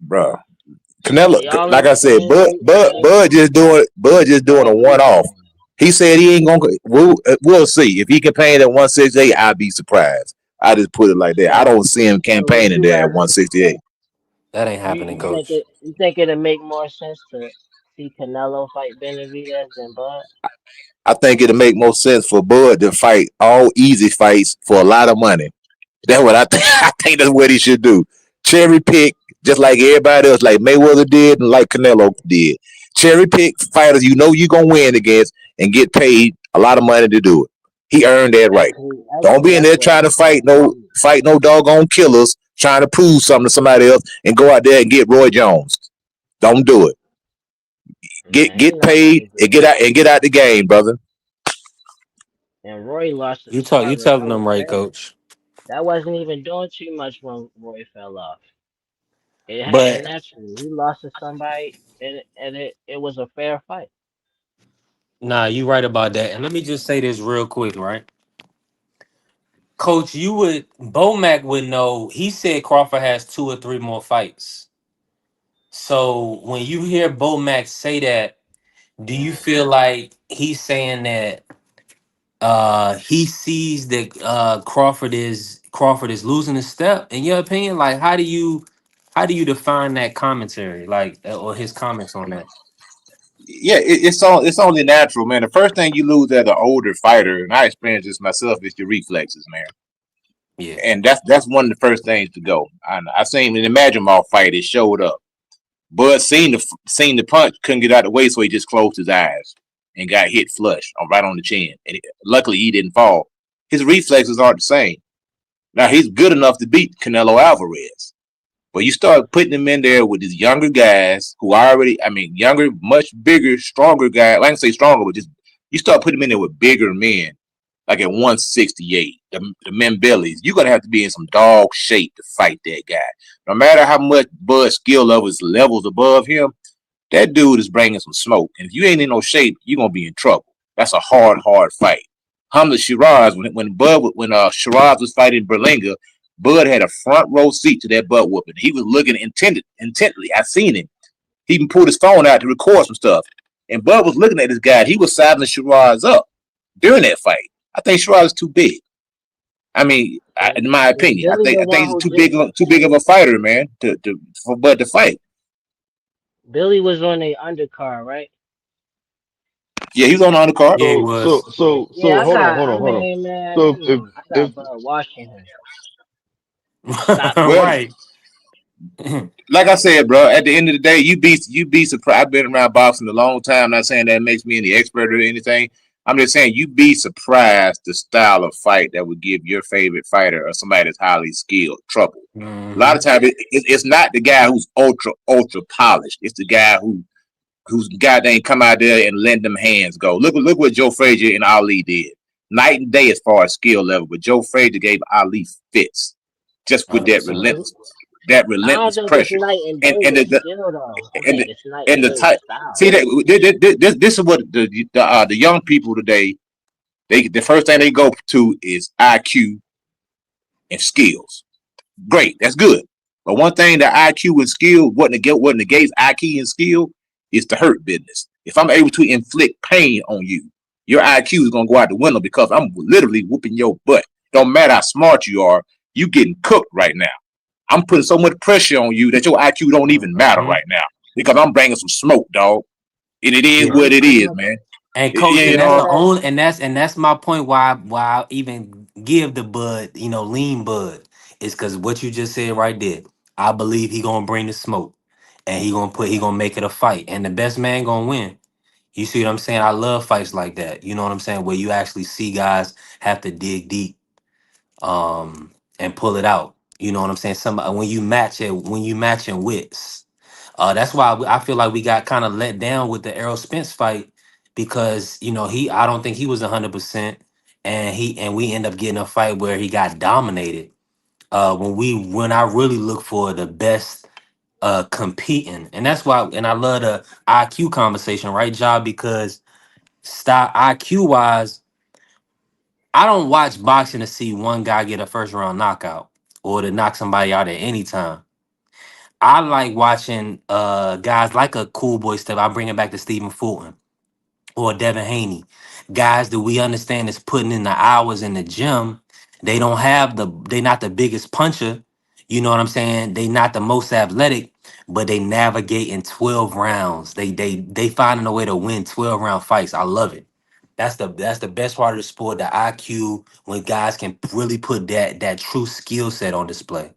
Bro. Canelo, They all in like the I said, same weight. Same. Bud just doing a one off. He said he ain't gonna. We'll see if he campaign at 168. I'd be surprised. I just put it like that. I So don't see him so would campaigning you there at rather? 168. That ain't happening, coach. You think it'd make more sense to see Canelo fight Benavidez than Bud? I think it'll make more sense for Bud to fight all easy fights for a lot of money. That's what I think. I think that's what he should do. Cherry pick, just like everybody else, like Mayweather did and like Canelo did. Cherry pick fighters you know you're gonna win against and get paid a lot of money to do it. He earned that right. Don't be in That's there what trying to fight no doggone killers, trying to prove something to somebody else and go out there and get Roy Jones. Don't do it. He Get not about to paid do and get out the game, brother. And Roy lost to the You Spartan. telling them right, coach. That wasn't even doing too much when Roy fell off. It happened But naturally. He lost to somebody, and it was a fair fight. nah, you right about that. And let me just say this real quick, right? Coach, Bomac would know. He said Crawford has 2 or 3 more fights. So when you hear Bomac say that, do you feel like he's saying that he sees that Crawford is losing a step? In your opinion, like how do you define that commentary, like or his comments on that? Yeah, it's only natural, man. The first thing you lose as an older fighter, and I experienced this myself, is your reflexes, man. Yeah. And that's one of the first things to go. I seen an Imagine Mall fight. It showed up. Bud seen the punch, couldn't get out of the way, so he just closed his eyes and got hit flush right on the chin. And luckily, he didn't fall. His reflexes aren't the same. Now he's good enough to beat Canelo Alvarez, but you start putting him in there with these younger guys who already, I mean, younger, much bigger, stronger guys. I can say stronger, but just you start putting him in there with bigger men, like at 168, the men bellies. You're gonna have to be in some dog shape to fight that guy. No matter how much Bud's skill levels above him, that dude is bringing some smoke. And if you ain't in no shape, you're gonna be in trouble. That's a hard fight. Hamza Shiraz, when Shiraz was fighting Berlinga, Bud had a front row seat to that butt whooping. He was looking intently. I seen him. He even pulled his phone out to record some stuff. And Bud was looking at this guy. He was sizing Shiraz up during that fight. I think Shiraz is too big. I mean, in my opinion, I think he's too big of a fighter, man, for Bud to fight. Billy was on the undercard, right? Yeah, he was on the undercard. Yeah, he was. So Yeah, hold on, I hold on. mean, man, So come on. I if got Bud Washington. Stop. Well, Right. like I said, bro, at the end of the day, you be surprised. I've been around boxing a long time. I'm not saying that makes me any expert or anything. I'm just saying you be surprised the style of fight that would give your favorite fighter or somebody that's highly skilled trouble. A lot of times it's not the guy who's ultra polished. It's the guy who's goddamn come out there and let them hands go. Look what Joe Frazier and Ali did. Night and day as far as skill level, but Joe Frazier gave Ali fits just with that 100%. relentless I don't think it's pressure. night and day And with skill though. I think it's night and the day with type. style. See that this is what the young people today. The first thing they go to is IQ and skills. Great, that's good. But one thing that IQ and skill what negates IQ and skill is the hurt business. If I'm able to inflict pain on you, your IQ is gonna go out the window because I'm literally whooping your butt. Don't matter how smart you are, you getting cooked right now. I'm putting so much pressure on you that your IQ don't even matter Mm-hmm. right now because I'm bringing some smoke, dog. And it is Yeah. what it is, man. And coach, You and that's know, the only, and that's my point why I even give the Bud, lean Bud, is because what you just said right there. I believe he gonna bring the smoke, and he gonna make it a fight, and the best man gonna win. You see what I'm saying? I love fights like that. You know what I'm saying? Where you actually see guys have to dig deep, and pull it out. You know what I'm saying? Somebody when you matching wits. That's why I feel like we got kind of let down with the Errol Spence fight because I don't think he was 100%, and we end up getting a fight where he got dominated. When I really look for the best competing, and that's why, and I love the IQ conversation, right, Job? Because style IQ wise, I don't watch boxing to see one guy get a first round knockout or to knock somebody out at any time. I like watching guys like a Cool Boy Step. I bring it back to Stephen Fulton or Devin Haney, guys that we understand is putting in the hours in the gym. They not the biggest puncher. You know what I'm saying? They not the most athletic, but they navigate in 12 rounds. They finding a way to win 12-round fights. I love it. That's the best part of the sport, the IQ, when guys can really put that true skill set on display.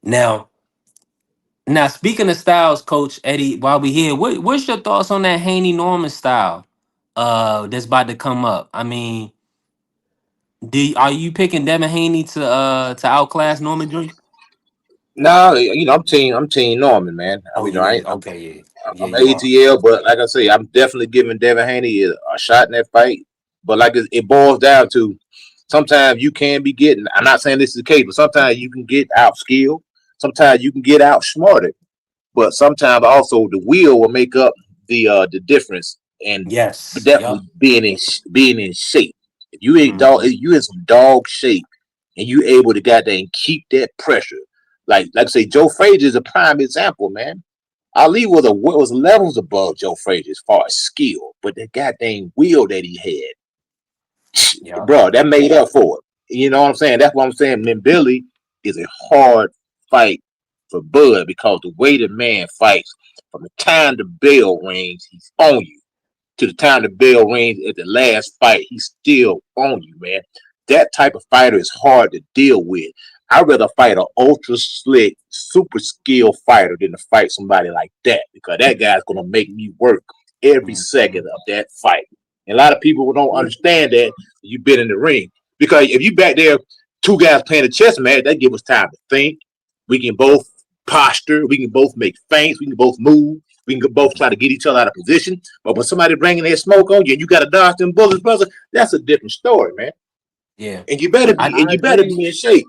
Now, speaking of styles, Coach Eddie, while we here, what's your thoughts on that Haney Norman style? That's about to come up. I mean, are you picking Devin Haney to outclass Norman Joyce? no, I'm team Norman, man. I Oh, mean, you is I'm okay, yeah, yeah, I'm you are. ATL, but like I say, I'm definitely giving Devin Haney a shot in that fight. But like it boils down to sometimes you can be getting. I'm not saying this is the case, but sometimes you can get out skilled. Sometimes you can get outsmarted. But sometimes also the will make up the difference, and Yes, definitely yep. being in shape. If you ain't dog, Hmm. if you in some dog shape, and you able to goddamn keep that pressure, like I say, Joe Frazier is a prime example, man. Ali was levels above Joe Frazier as far as skill, but the goddamn will that he had, Yep. bro, that made up for it. You know what I'm saying? That's what I'm saying. Then Billy is a hard fight for Bud because the way the man fights, from the time the bell rings, he's on you. To the time the bell rings at the last fight, he's still on you, man. That type of fighter is hard to deal with. I'd rather fight an ultra slick, super skilled fighter than to fight somebody like that because that guy's gonna make me work every second Mhm. of that fight. And a lot of people don't understand that you've been in the ring. Because if you back there, two guys playing a chess match, that give us time to think. We can both posture, we can both make feints, we can both move, we can both try to get each other out of position. But when somebody bringing their smoke on you and you got to dodge them bullets, brother, that's a different story, man. Yeah. And you better be I and I you better agree. be in shape.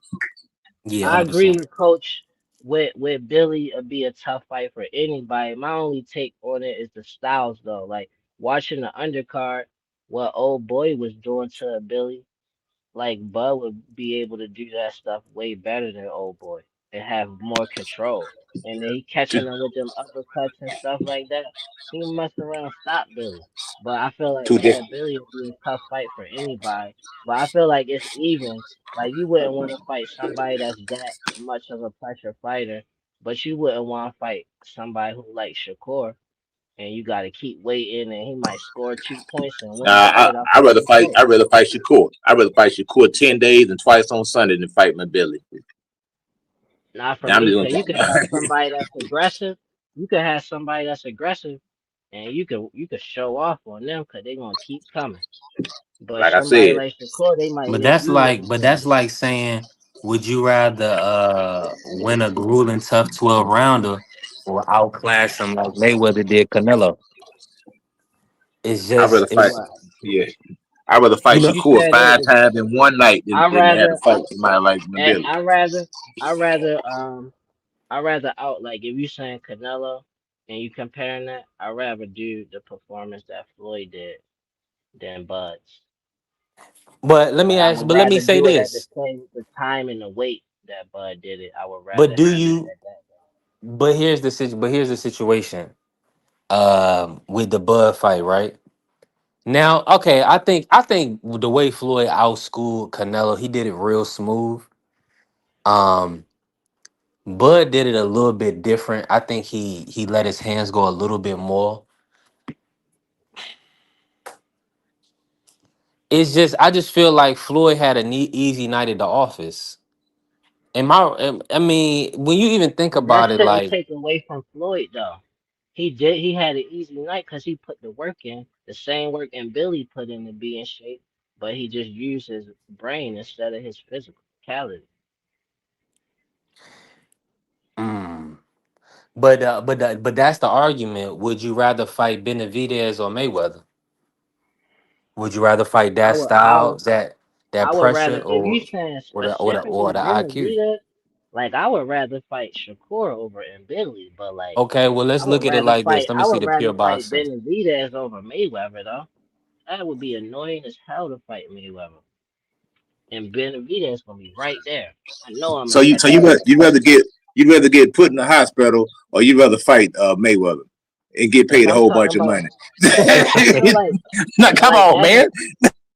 yeah, I agree 100%. with Coach. With Billy, it'd be a tough fight for anybody. My only take on it is the styles, though. Like watching the undercard, what old boy was doing to Billy. Like Bud would be able to do that stuff way better than old boy and have more control. And then he catching To, them with them uppercuts and stuff like that. He mess around, stop Billy. But I feel like to yeah, this, Billy would be a tough fight for anybody. But I feel like it's even. Like you wouldn't want to fight somebody that's that much of a pressure fighter, but you wouldn't want to fight somebody who like Shakur and you got to keep waiting and he might score 2 points and win the I fight off I of rather fight. Shakur. I rather fight Shakur. I rather fight Shakur 10 days and twice on Sunday than fight my Billy. Not for And I'm me, just because you could gonna, have somebody that's aggressive. You could have somebody that's aggressive, and you could show off on them because they're gonna keep coming. But like I somebody said, like Shakur, they might But leave that's you with like, a but little that's bit. like saying, would you rather win a grueling tough 12 rounder or outclass him like Mayweather did Canelo? It's I rather just fight. it's What Yeah, I rather you fight know you Shakur said five is times in one night than, I than have to rather fight somebody like my Billy. I rather I rather I rather out like if you saying Canelo and you comparing that, I rather do the performance that Floyd did than Bud's. But I would let me rather say do it at the this. same the time and the weight that Bud did it. I would But rather do have it you at that. but here's the situation. with the Bud fight, right? Now, okay, I think the way Floyd outschooled Canelo, he did it real smooth. Um, Bud did it a little bit different. I think he let his hands go a little bit more. It's just I just feel like Floyd had a easy night at the office. I mean, when you even think That about it, shouldn't like, take away from Floyd though. He had an easy night because he put the work in, the same work and Billy put in to be in shape, but he just used his brain instead of his physicality. mm. But that's the argument. Would you rather fight Benavidez or Mayweather? Would you rather fight I that would I style, would that I would rather pressure, if you or saying or specifically the IQ? Benavidez, like I would rather fight Shakur over Billy, but like Okay, well let's look at it like this. Let me I see would the pure rather fight boxing. Benavidez over Mayweather though. That would be annoying as hell to fight Mayweather. And Benavidez gonna be right there. I know I'm So gonna you catch so him. you'd rather get put in the hospital, or you'd rather fight Mayweather and get If paid a I'm whole talking bunch of about, money? because I feel Now, come like on, man.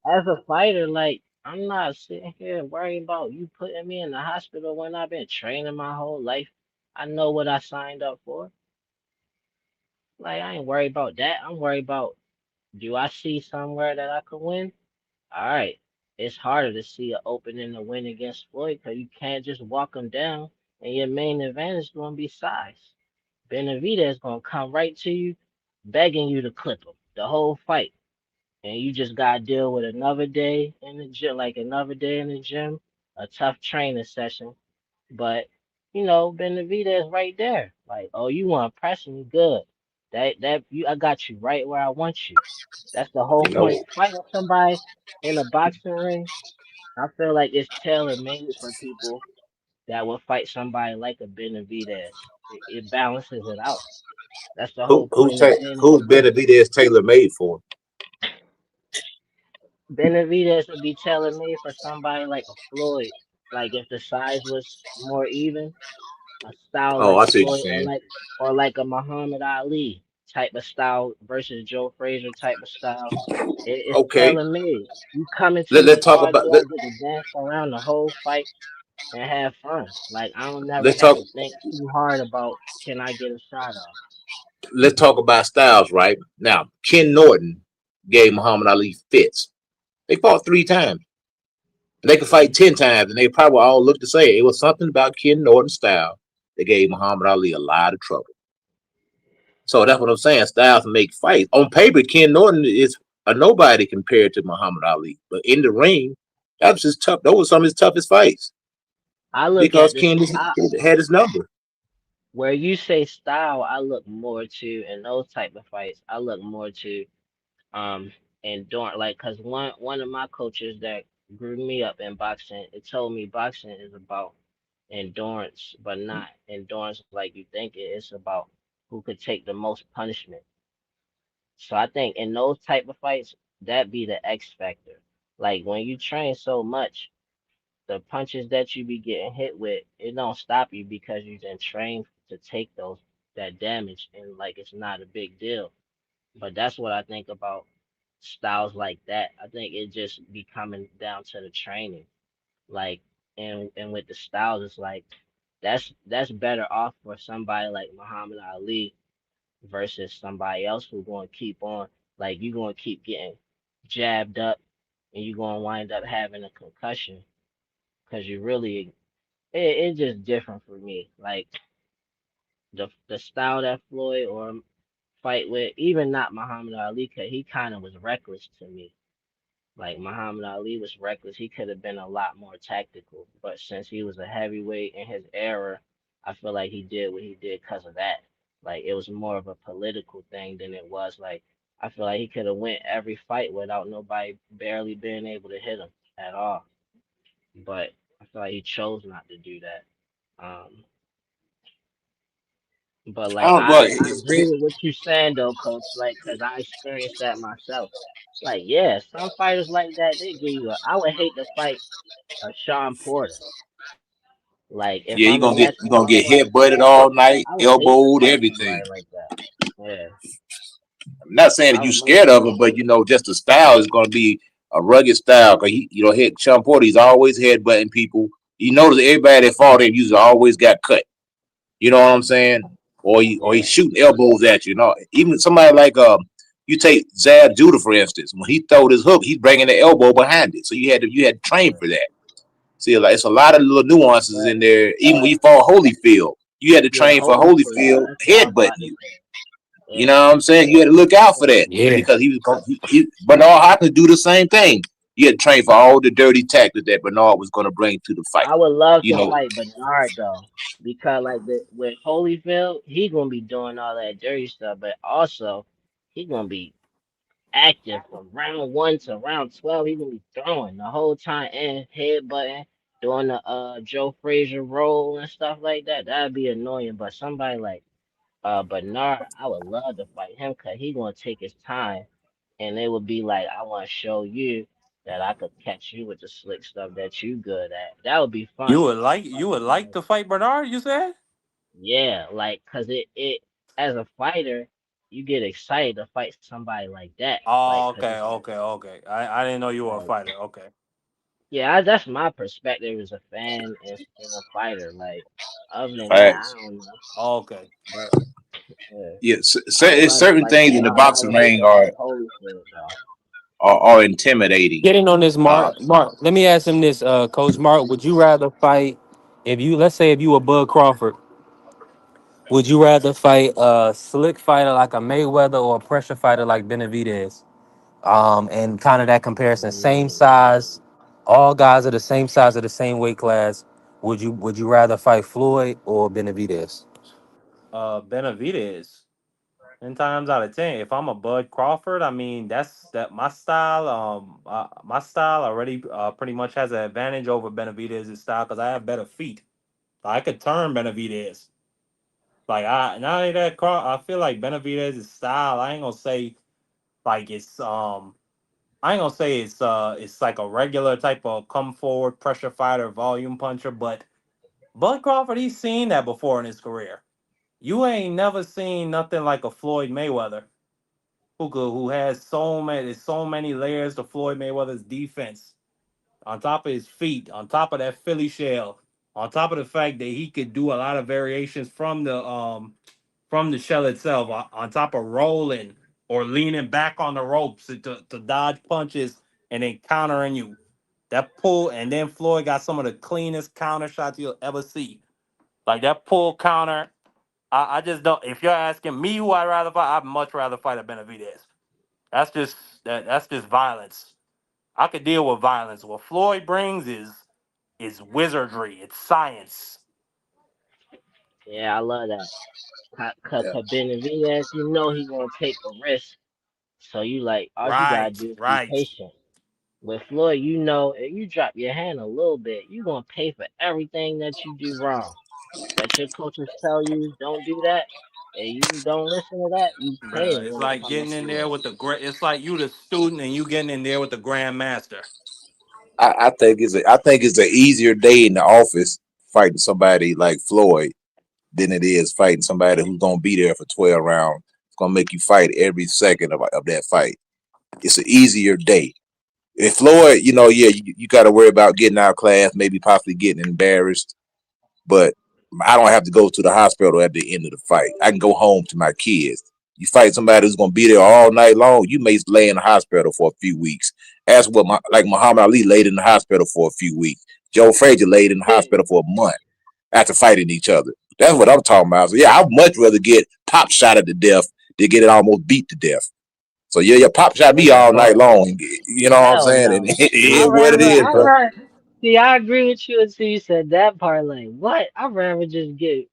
as a fighter, like I'm not sitting here worrying about you putting me in the hospital when I've been training my whole life. I know what I signed up for. Like I ain't worried about that. I'm worried about, do I see somewhere that I could win? All right. It's harder to see an opening to win against Floyd because you can't just walk him down, and your main advantage is gonna be size. Benavidez gonna come right to you, begging you to clip him the whole fight, and you just gotta deal with another day in the gym, like another day in the gym, a tough training session. But Benavidez right there, like, oh, you want to press me? Good. I got you right where I want you. That's the whole You know, point. Fighting somebody in a boxing ring, I feel like it's tailor made for people that will fight somebody like a Benavidez. It balances it out. That's the whole point of being in the who's ring. Benavidez tailor made for? Benavidez would be tailor made for somebody like a Floyd. Like if the size was more even, a style Oh, like I see what Floyd, you're saying. or like a Muhammad Ali type of style versus Joe Frazier type of style. It's Okay, tailor made. You come into let, the let's talk party, about I get to dance around the whole fight and have fun. Like I don't never let's have talk to think too hard about, can I get a shot off. let's talk about styles right now. Ken Norton gave Muhammad Ali fits. They fought 3 times. They could fight 10 times, and they probably all look the same. It was something about Ken Norton's style that gave Muhammad Ali a lot of trouble. So that's what I'm saying. Styles make fights. On paper, Ken Norton is a nobody compared to Muhammad Ali, but in the ring, that was just tough. Those were some of his toughest fights I look because at this. Ken had his number. Where you say style, I look more to in those type of fights. I look more to endurance, like because one of my coaches that grew me up in boxing, it told me boxing is about endurance, but not endurance like you think it is about who could take the most punishment. So I think in those type of fights, that be the X factor. Like when you train so much, the punches that you be getting hit with, it don't stop you because you been trained to take that damage, and like it's not a big deal. But that's what I think about styles like that. I think it just be coming down to the training. Like and with the styles, it's like that's better off for somebody like Muhammad Ali versus somebody else who going to keep on, like you going to keep getting jabbed up and you going to wind up having a concussion because you really it's just different for me. Like the style that Floyd or fight with, even not Muhammad Ali, cause he kind of was reckless to me. Like Muhammad Ali was reckless. He could have been a lot more tactical, but since he was a heavyweight in his era, I feel like he did what he did because of that. Like it was more of a political thing than it was like, I feel like he could have went every fight without nobody barely being able to hit him at all. But I feel like he chose not to do that. Um, but I like don't. Well, I agree with what you're saying though, coach. Like, cause I experienced that myself. Like, yeah, some fighters like that, they give you I would hate to fight a Sean Porter. Like if yeah, I'm in that you're gonna get spot, head butted all night, I would hate to elbowed, fight somebody everything. like that. Yeah, I'm not saying that I you're was looking scared of for him, but just the style is going to be a rugged style. Cause Sean Porter, he's always headbutting people. You notice everybody that fought him usually always got cut. You know what I'm saying? Or he's yeah, shooting elbows at you. Even somebody like you take Zab Judah for instance. When he throwed his hook, he's bringing the elbow behind it. So you had to train for that. See, like it's a lot of little nuances but in there. Even when you fought Holyfield, you had to yeah, train for Holyfield. Holyfield That's what I was headbutting about to you. say. You Yeah, know what I'm saying? You had to look out for that Yeah. because he was going. Bernard Hopkins do the same thing. You had to train for all the dirty tactics that Bernard was going to bring to the fight. I would love You to know, fight Bernard though, because like with Holyfield, he gonna be doing all that dirty stuff, but also he gonna be active from round 1 to round 12. He gonna be throwing the whole time and headbutting, doing the Joe Frazier roll and stuff like that. That'd be annoying. But somebody like Bernard, I would love to fight him because he gonna take his time, and it would be like I want to show you that I could catch you with the slick stuff that you good at. That would be fun. You would like to fight Bernard? You said? Yeah, like cause it as a fighter, you get excited to fight somebody like that. Like Oh, cause okay, it's like, okay, okay. I didn't know you were a like fighter. Okay. yeah, that's my perspective as a fan and a fighter. Like other than that, I facts. don't know. Okay. But yeah, Yeah, I would it's love to certain fight things in the Bernard. I boxing would hate ring to fight Holyfield though. are intimidating. Get in on this, Uh, Mark. Mark, let me ask him this, Coach Mark. Would you rather fight let's say if you were Bud Crawford, would you rather fight a slick fighter like a Mayweather or a pressure fighter like Benavidez? And kind of that comparison, same Mm, size, all guys are the same size of the same weight class. Would you rather fight Floyd or Benavidez? Benavidez. 10 times out of 10. If I'm a Bud Crawford, I mean that my style. My style already pretty much has an advantage over Benavidez's style because I have better feet. I could turn Benavidez. Like not only that, I feel like Benavidez's style. I ain't gonna say like it's. I ain't gonna say it's like a regular type of come forward pressure fighter, volume puncher, but Bud Crawford, he's seen that before in his career. You ain't never seen nothing like a Floyd Mayweather who has so many layers to Floyd Mayweather's defense. On top of his feet, on top of that Philly shell, on top of the fact that he could do a lot of variations from the shell itself, on top of rolling or leaning back on the ropes to dodge punches and then countering you. That pull, and then Floyd got some of the cleanest counter shots you'll ever see. Like that pull counter, I just don't. If you're asking me who I'd rather fight, I'd much rather fight a Benavidez. That's just that's just violence. I could deal with violence. What Floyd brings is wizardry. It's science. yeah, I love that. Cause yeah. Benavidez, you know he gonna take a risk. So you like all you gotta Right, do is be right. patient. With Floyd, you know if you drop your hand a little bit, you gonna pay for everything that you do wrong. That your coaches tell you don't do that, and you don't listen to that, you Bro, paying it's when it like comes getting to in Floyd. there with the great. It's like you the student and you getting in there with the grandmaster. I think it's an easier day in the office fighting somebody like Floyd than it is fighting somebody who's gonna be there for 12 rounds. It's gonna make you fight every second of that fight. It's an easier day. If Floyd, yeah, you got to worry about getting out of class, maybe possibly getting embarrassed, but I don't have to go to the hospital at the end of the fight. I can go home to my kids. You fight somebody who's gonna be there all night long, you may lay in the hospital for a few weeks. That's what like Muhammad Ali laid in the hospital for a few weeks. Joe Frazier laid in the hospital for a month after fighting each other. That's what I'm talking about. So yeah, I'd much rather get pop shot to death than get it almost beat to death. So yeah, your pop shot me all night long. You know what I'm Hell saying? And no. it I is what it rather is, I bro. rather see I agree with you until you said that part like what? I'd rather just get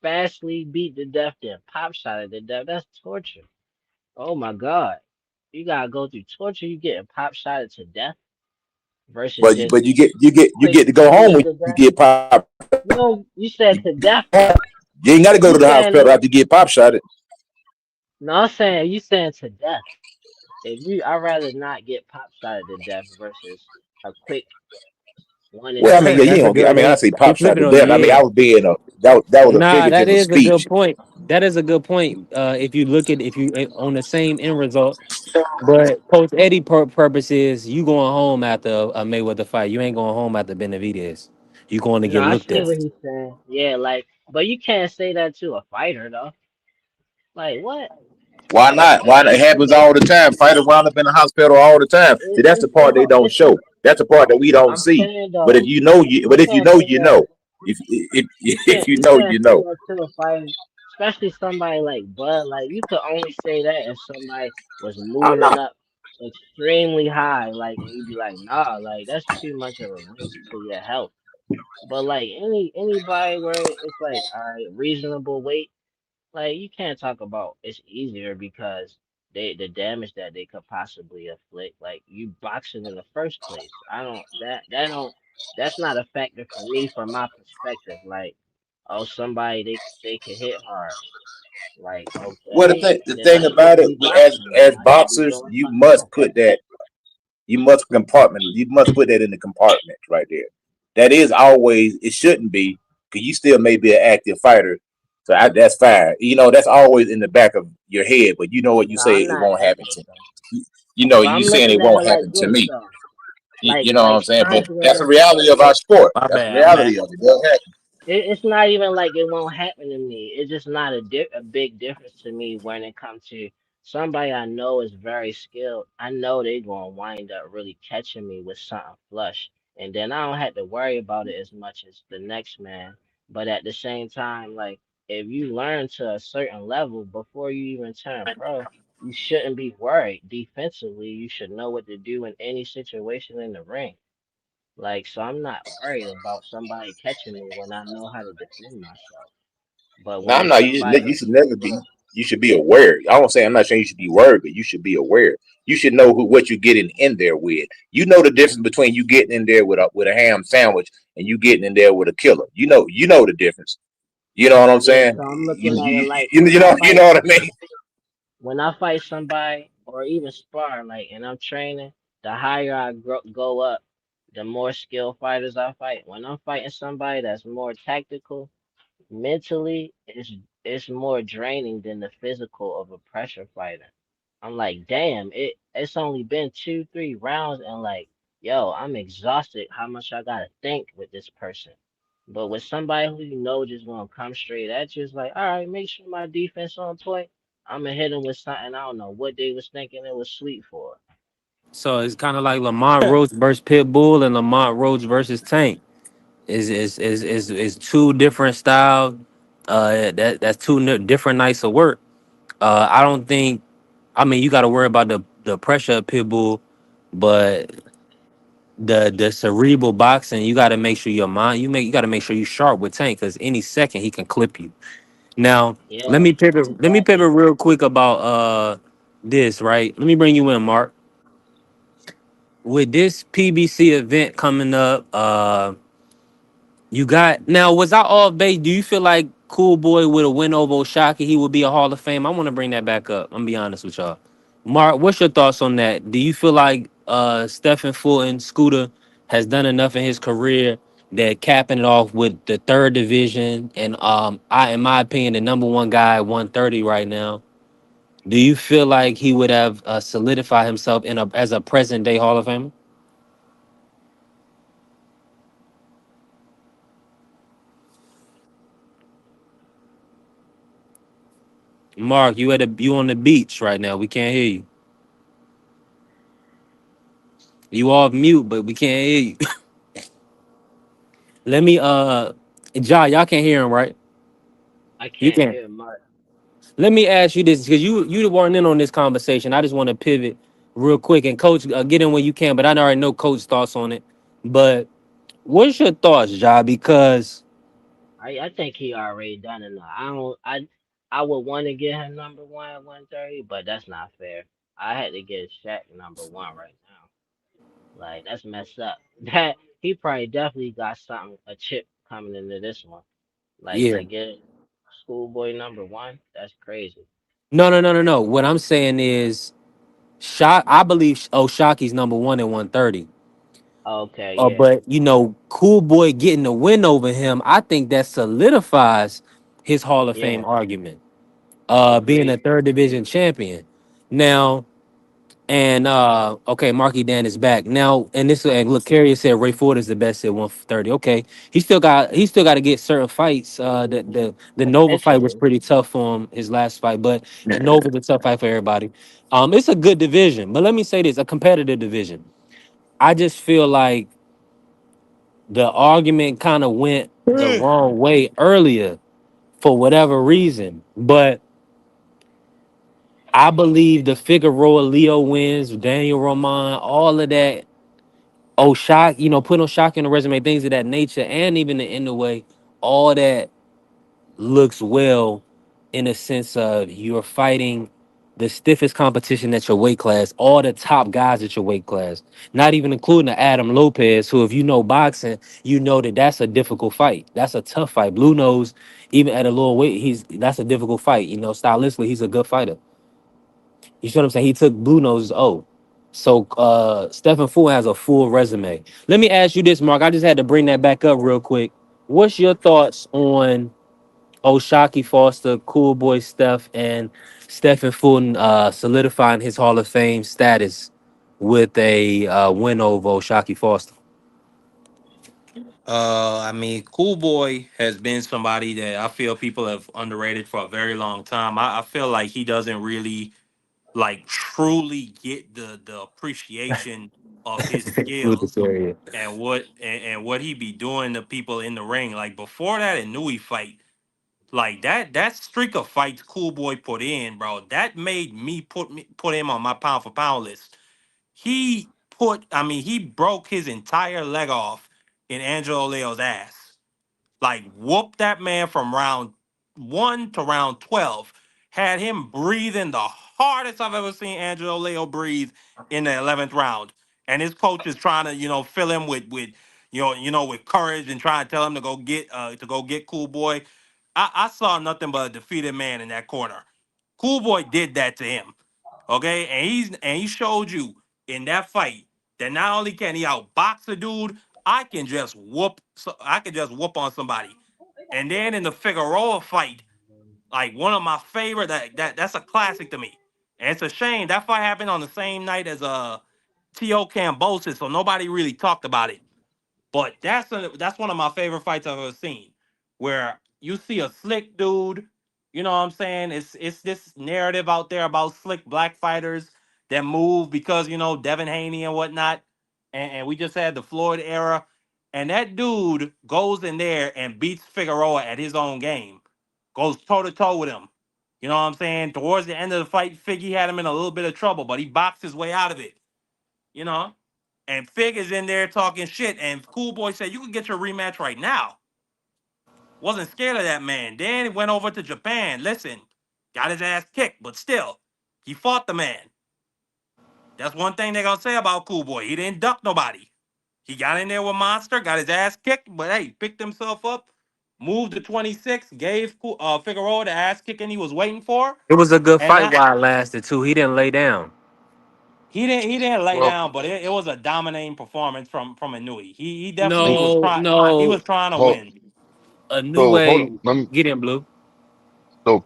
fastly beat to death than pop shot to death. That's torture. Oh my god. You gotta go through torture, you getting pop shot to death versus just But you quick get to go home beating when to you death. get pop. No, you said to death. You ain't got to go You to the saying hospital after you get pop shot. no I'm saying you saying to death. If you I'd rather not get pop shot to death versus a quick one and Well, I mean, done. yeah, you That's ain't a gonna get. I good mean, I way. say You pop shot flipping to on it, death. I mean, yeah. I was being that was a Nah, that figurative of is a good speech. point. That is a good point. If you look at if you on the same end result, but Coach Eddie purpose is you going home after a Mayweather fight. You ain't going home after Benavidez. You going to No, get I looked see at. what he's saying. Yeah, like, but you can't say that to a fighter though. Like, what? Why not? Why not? It happens all the time. Fighters wound up in the hospital all the time. See, that's the It's the part they don't listen. show. That's the part that we don't I'm see. saying But if though, you know, you. you But if you can't know, say you that. know. If if you You know, can't you say know. that to a fighter, especially somebody like Bud. Like, you could only say that if somebody was I'm moving not. up extremely high, like, and you'd be like, nah, like that's too much of a risk to your health. But like anybody where it's like, all right, reasonable weight. Like, you can't talk about it's easier because the damage that they could possibly inflict. Like, you boxing in the first place. I don't that don't that's not a factor for me from my perspective. Like, oh, somebody they can hit hard. Like, Well, okay, the then thing I about shouldn't it, be as boxing then. I should be boxers, doing you something must else. put that. You must compartment. You must put that in the compartment right there. That is always. It shouldn't be because you still may be an active fighter. So that's fine. You know that's always in the back of your head. But you know what you No, say. I'm It not won't happen active to. though. You know But you I'm saying looking it at it won't like happen to this me. though. You know what Like I'm saying? But times that's the where reality of our sport. My That's the bad, man. reality of it. It does happen. it's not even like it won't happen to me. It's just not a big difference to me when it comes to somebody I know is very skilled. I know they gonna wind up really catching me with something flush, and then I don't have to worry about it as much as the next man. But at the same time, like, if you learn to a certain level before you even turn pro, you shouldn't be worried. Defensively, you should know what to do in any situation in the ring. Like, so I'm not worried about somebody catching me when I know how to defend myself. But No, when I'm it's not. somebody, You should never be. You should be aware. I won't say I'm not saying you should be worried, but you should be aware. You should know what you're getting in there with. You know the difference between you getting in there with a ham sandwich and you getting in there with a killer. You know the difference. You know what I'm yeah, saying? so I'm looking at it like You know what I mean? when I fight somebody or even spar, like, and I'm training, the higher I go up, the more skilled fighters I fight. When I'm fighting somebody that's more tactical, mentally, it's more draining than the physical of a pressure fighter. I'm like, damn, it's only been 2, 3 rounds, and like, yo, I'm exhausted. How much I gotta think with this person? But with somebody who you know just gonna come straight at you, it's like, all right, make sure my defense on point. I'm gonna hit them with something I don't know what they was thinking it was sweet for. So it's kind of like Lamont Roach versus Pitbull and Lamont Roach versus Tank. Is two different styles. That's two different nights of work. I don't think. I mean, you got to worry about the pressure of Pitbull, but the cerebral boxing, you got to make sure your mind. You got to make sure you sharp with Tank because any second he can clip you. Now, let Yeah, me pivot. Let me pivot exactly. real quick about this. Right. Let me bring you in, Mark. With this PBC event coming up, you got now. Was I off base? Do you feel like Cool Boy with a win over Oshaki, he would be a Hall of Fame? I want to bring that back up. I'm gonna be honest with y'all. Mark, what's your thoughts on that? Do you feel like Stephen Fulton, Scooter, has done enough in his career that capping it off with the third division and in my opinion, the number one guy at 130 right now? Do you feel like he would have solidified himself as a present day Hall of Famer? Mark, you on the beach right now. We can't hear you. You off mute, but we can't hear you. Let me y'all can't hear him, right? I You can't can. hear Mark. Let me ask you this because you weren't in on this conversation. I just want to pivot real quick and coach get in when you can, but I already know coach thoughts on it. But what's your thoughts, Ja? Because I think he already done enough. I would want to get him number one at 130, but that's not fair. I had to get Shaq number one right now. Like, that's messed up. That he probably definitely got something a chip coming into this one. Like, yeah. to get schoolboy number one, that's crazy. No. What I'm saying is Shock, I believe Oshaki's number one at 130. Okay, yeah, But Cool Boy getting the win over him, I think that solidifies his Hall of yeah. Fame argument. being a Agreed. third division champion. Now, and okay, Marky Dan is back now. And this and look, Carrier said Ray Ford is the best at 130. Okay, he still got to get certain fights. The Nova fight was Eventually. pretty tough for him his last fight, but Nova's a tough fight for everybody. It's a good division, but let me say this: a competitive division. I just feel like the argument kind of went the wrong way earlier for whatever reason, but I believe the Figueroa Leo wins, Daniel Roman, all of that. Shock, put O'Shock in the resume, things of that nature, and even the end the way, all that looks well in a sense of you're fighting the stiffest competition at your weight class, all the top guys at your weight class, not even including the Adam Lopez, who, if you know boxing, you know that that's a difficult fight. That's a tough fight. Blue nose, even at a lower weight, that's a difficult fight. Stylistically, he's a good fighter. You see what I'm saying? He took Blue Nose's O. So Stephen Fu has a full resume. Let me ask you this, Mark. I just had to bring that back up real quick. What's your thoughts on Oshaki Foster, Cool Boy Steph, and Stephen Fulton solidifying his Hall of Fame status with a win over Oshaki Foster? I mean, Cool Boy has been somebody that I feel people have underrated for a very long time. I feel like he doesn't really like truly get the appreciation of his skill Lucas area. and what he be doing to people in the ring. Like before that Inui fight, like that streak of fights Cool Boy put in, bro, that made me put him on my pound for pound list. He broke his entire leg off in Angelo Leo's ass. Like whooped that man from round 1 to round 12. Had him breathing the hardest I've ever seen Angelo Leo breathe in the 11th round. And his coach is trying to, fill him with with courage and trying to tell him to go get Cool Boy. I saw nothing but a defeated man in that corner. Cool Boy did that to him. Okay? And he showed you in that fight that not only can he outbox a dude, I can just whoop on somebody. And then in the Figueroa fight, like one of my favorite that's a classic to me. And it's a shame that fight happened on the same night as T.O. Cambosis, so nobody really talked about it. But that's one of my favorite fights I've ever seen, where you see a slick dude. You know what I'm saying? It's this narrative out there about slick black fighters that move because Devin Haney and whatnot, and we just had the Floyd era, and that dude goes in there and beats Figueroa at his own game, goes toe to toe with him. You know what I'm saying? Towards the end of the fight, Figgy had him in a little bit of trouble, but he boxed his way out of it. You know. And Fig is in there talking shit. And Cool Boy said, "You can get your rematch right now." Wasn't scared of that man. Then he went over to Japan. Listen, got his ass kicked, but still, he fought the man. That's one thing they're gonna say about Cool Boy. He didn't duck nobody. He got in there with Monster, got his ass kicked, but hey, picked himself up, moved to 26, gave Figueroa the ass kicking he was waiting for, It was a good and fight that while it lasted too. He didn't lay down. he didn't lay Well, down, but it was a dominating performance from Inui. He definitely so was No, trying. He was no. trying to hold, win. A new so hold on. way. Get in, Blue. So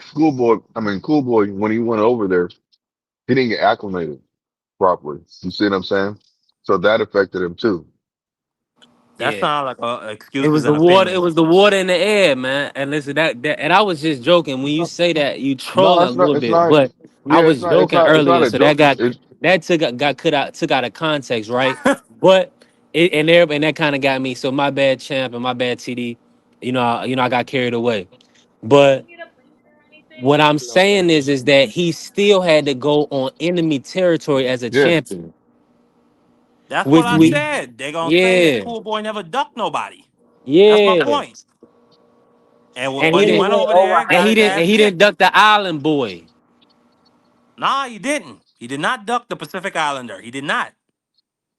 Schoolboy, I mean Cool Boy, when he went over there, he didn't get acclimated properly. You see what I'm saying? So that affected him too. That Yeah. sounds like It was excuses the and water. It opinions. was the water in the air, man. And listen, and I was just joking. When you say that, you No, trolling a it's not. little It's bit. not. But I Yeah, it's was not. It's joking not. It's not earlier, a so joke. that took out of context, right? But and that kind of got me. So my bad, champ, and my bad, TD. I got carried away. But what I'm saying is that he still had to go on enemy territory as a Yeah. champion. That's what With I we, said. They're gonna say that yeah, Cool Boy never ducked nobody. That's my yeah, point. and But he he didn't, went over there, got his and ass he didn't kicked. duck the island boy. Nah, he didn't. He did not duck the Pacific Islander. He did not.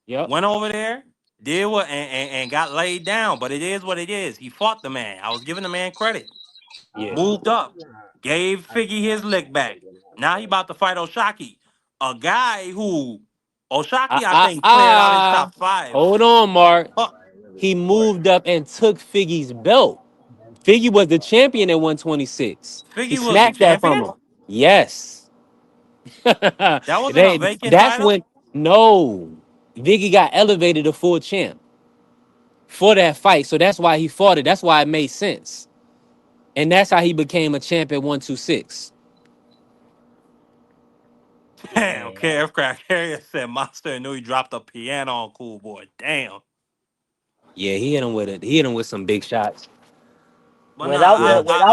Yep. Went over there, did what, and got laid down. But it is what it is. He fought the man. I was giving the man credit. Yeah. Moved up, gave Figgy his lick back. Now he about to fight Oshaki, a guy who Oshaki I think cleared out his top five. Hold on, Mark. Huh. He moved up and took Figgy's belt. Figgy was the champion at 126. He Figgy was the snatched that from champion. him. Yes. That wasn't a vacant That's title. when no Viggy got elevated to full champ for that fight. So that's why he fought it. That's why it made sense. And that's how he became a champ at 126. Damn, Yeah. KF Crack Harrier said Monster knew he dropped a piano on Cool Boy. Damn. Yeah, he hit him with it. He hit him with some big shots. But nah, Without Yeah.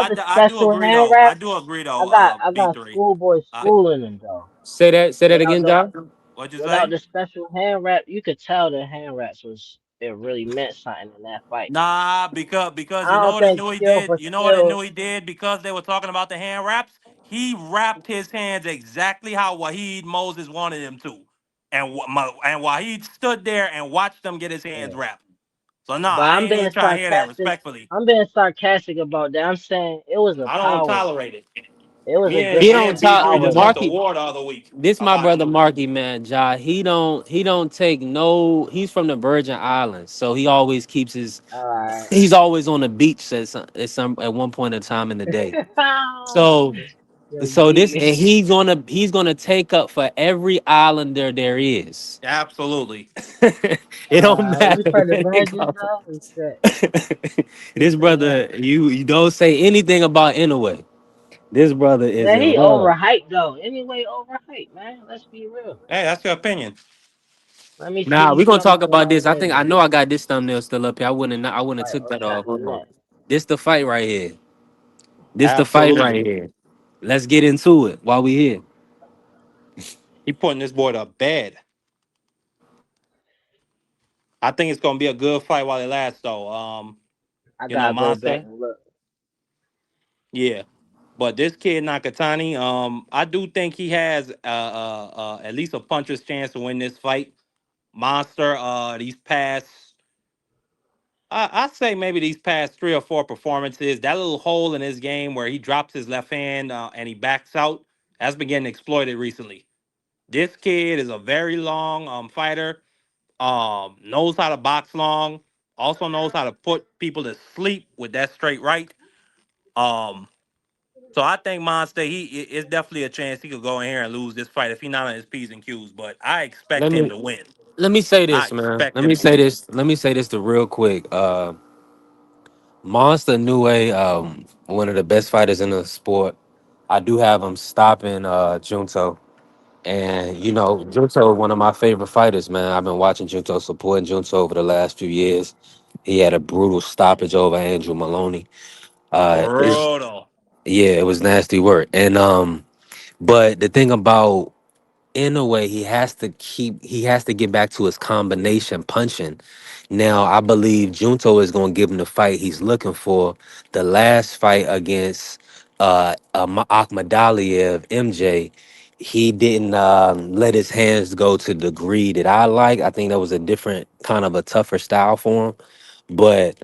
the I do special agree hand though. I wraps, do agree I though. got I got B3. Schoolboy I, schooling him though. Say that Without again, the John. what'd you without say? the special hand wrap, you could tell the hand wraps was it really meant something in that fight. Nah, because I you know don't what I think knew he skill did. for You know what I knew skill. he did because they were talking about the hand wraps. He wrapped his hands exactly how Wahid Moses wanted him to, and Wahid stood there and watched them get his hands Yeah. wrapped. So nah, But I I'm ain't being even trying to hear that sarcastic. respectfully. I'm being sarcastic about that. I'm saying it was a I don't power. tolerate it. It was a good He Me don't and talk B3 power just went to there. Marky. war the other week This my about it. brother Marky, man. Ja, he don't take no. He's from the Virgin Islands, so he always keeps his. All right. He's always on the beach at one point in time in the day. So You so beat this me. and he's gonna take up for every islander there is. Absolutely. It don't You matter from the where they Virgins come from. though? And shit. This brother, you don't say anything about Inouye. This brother is Man, in he love. overhyped though. Anyway, overhyped, man. Let's be real. Hey, that's your opinion. Let me Nah, see we're gonna some talk of about this. Inouye I know I videos. got this thumbnail still up here. I wouldn't have Fight took that off. Ochaka Hold on. next. This the fight right here. This the fight right Absolutely. here. Let's get into it while we here. He putting this boy to bed. I think it's gonna be a good fight while it lasts, though. I You know, gotta go back Monster. and look. Yeah. But this kid Nakatani, I do think he has at least a puncher's chance to win this fight. Monster, these past I say maybe these past 3 or 4 performances, that little hole in his game where he drops his left hand and he backs out, has been getting exploited recently. This kid is a very long fighter, knows how to box long, also knows how to put people to sleep with that straight right. Um, so I think Monster, it's definitely a chance he could go in here and lose this fight if he's not on his P's and Q's, but I Let expect him me to win. let me say I this, man. expect him to win. Let me say this to real quick. Monster Nue, one of the best fighters in the sport. I do have him stopping Junto. And you know, Junto is one of my favorite fighters, man. I've been watching Junto, supporting Junto over the last few years. He had a brutal stoppage over Andrew Maloney. It's Brutal. Yeah, it was nasty work. And but the thing about in a way he has to get back to his combination punching. Now I believe Junto is gonna give him the fight he's looking for. The last fight against Akhmadaliev, MJ, he didn't let his hands go to the degree that I like. I think that was a different kind of a tougher style for him. But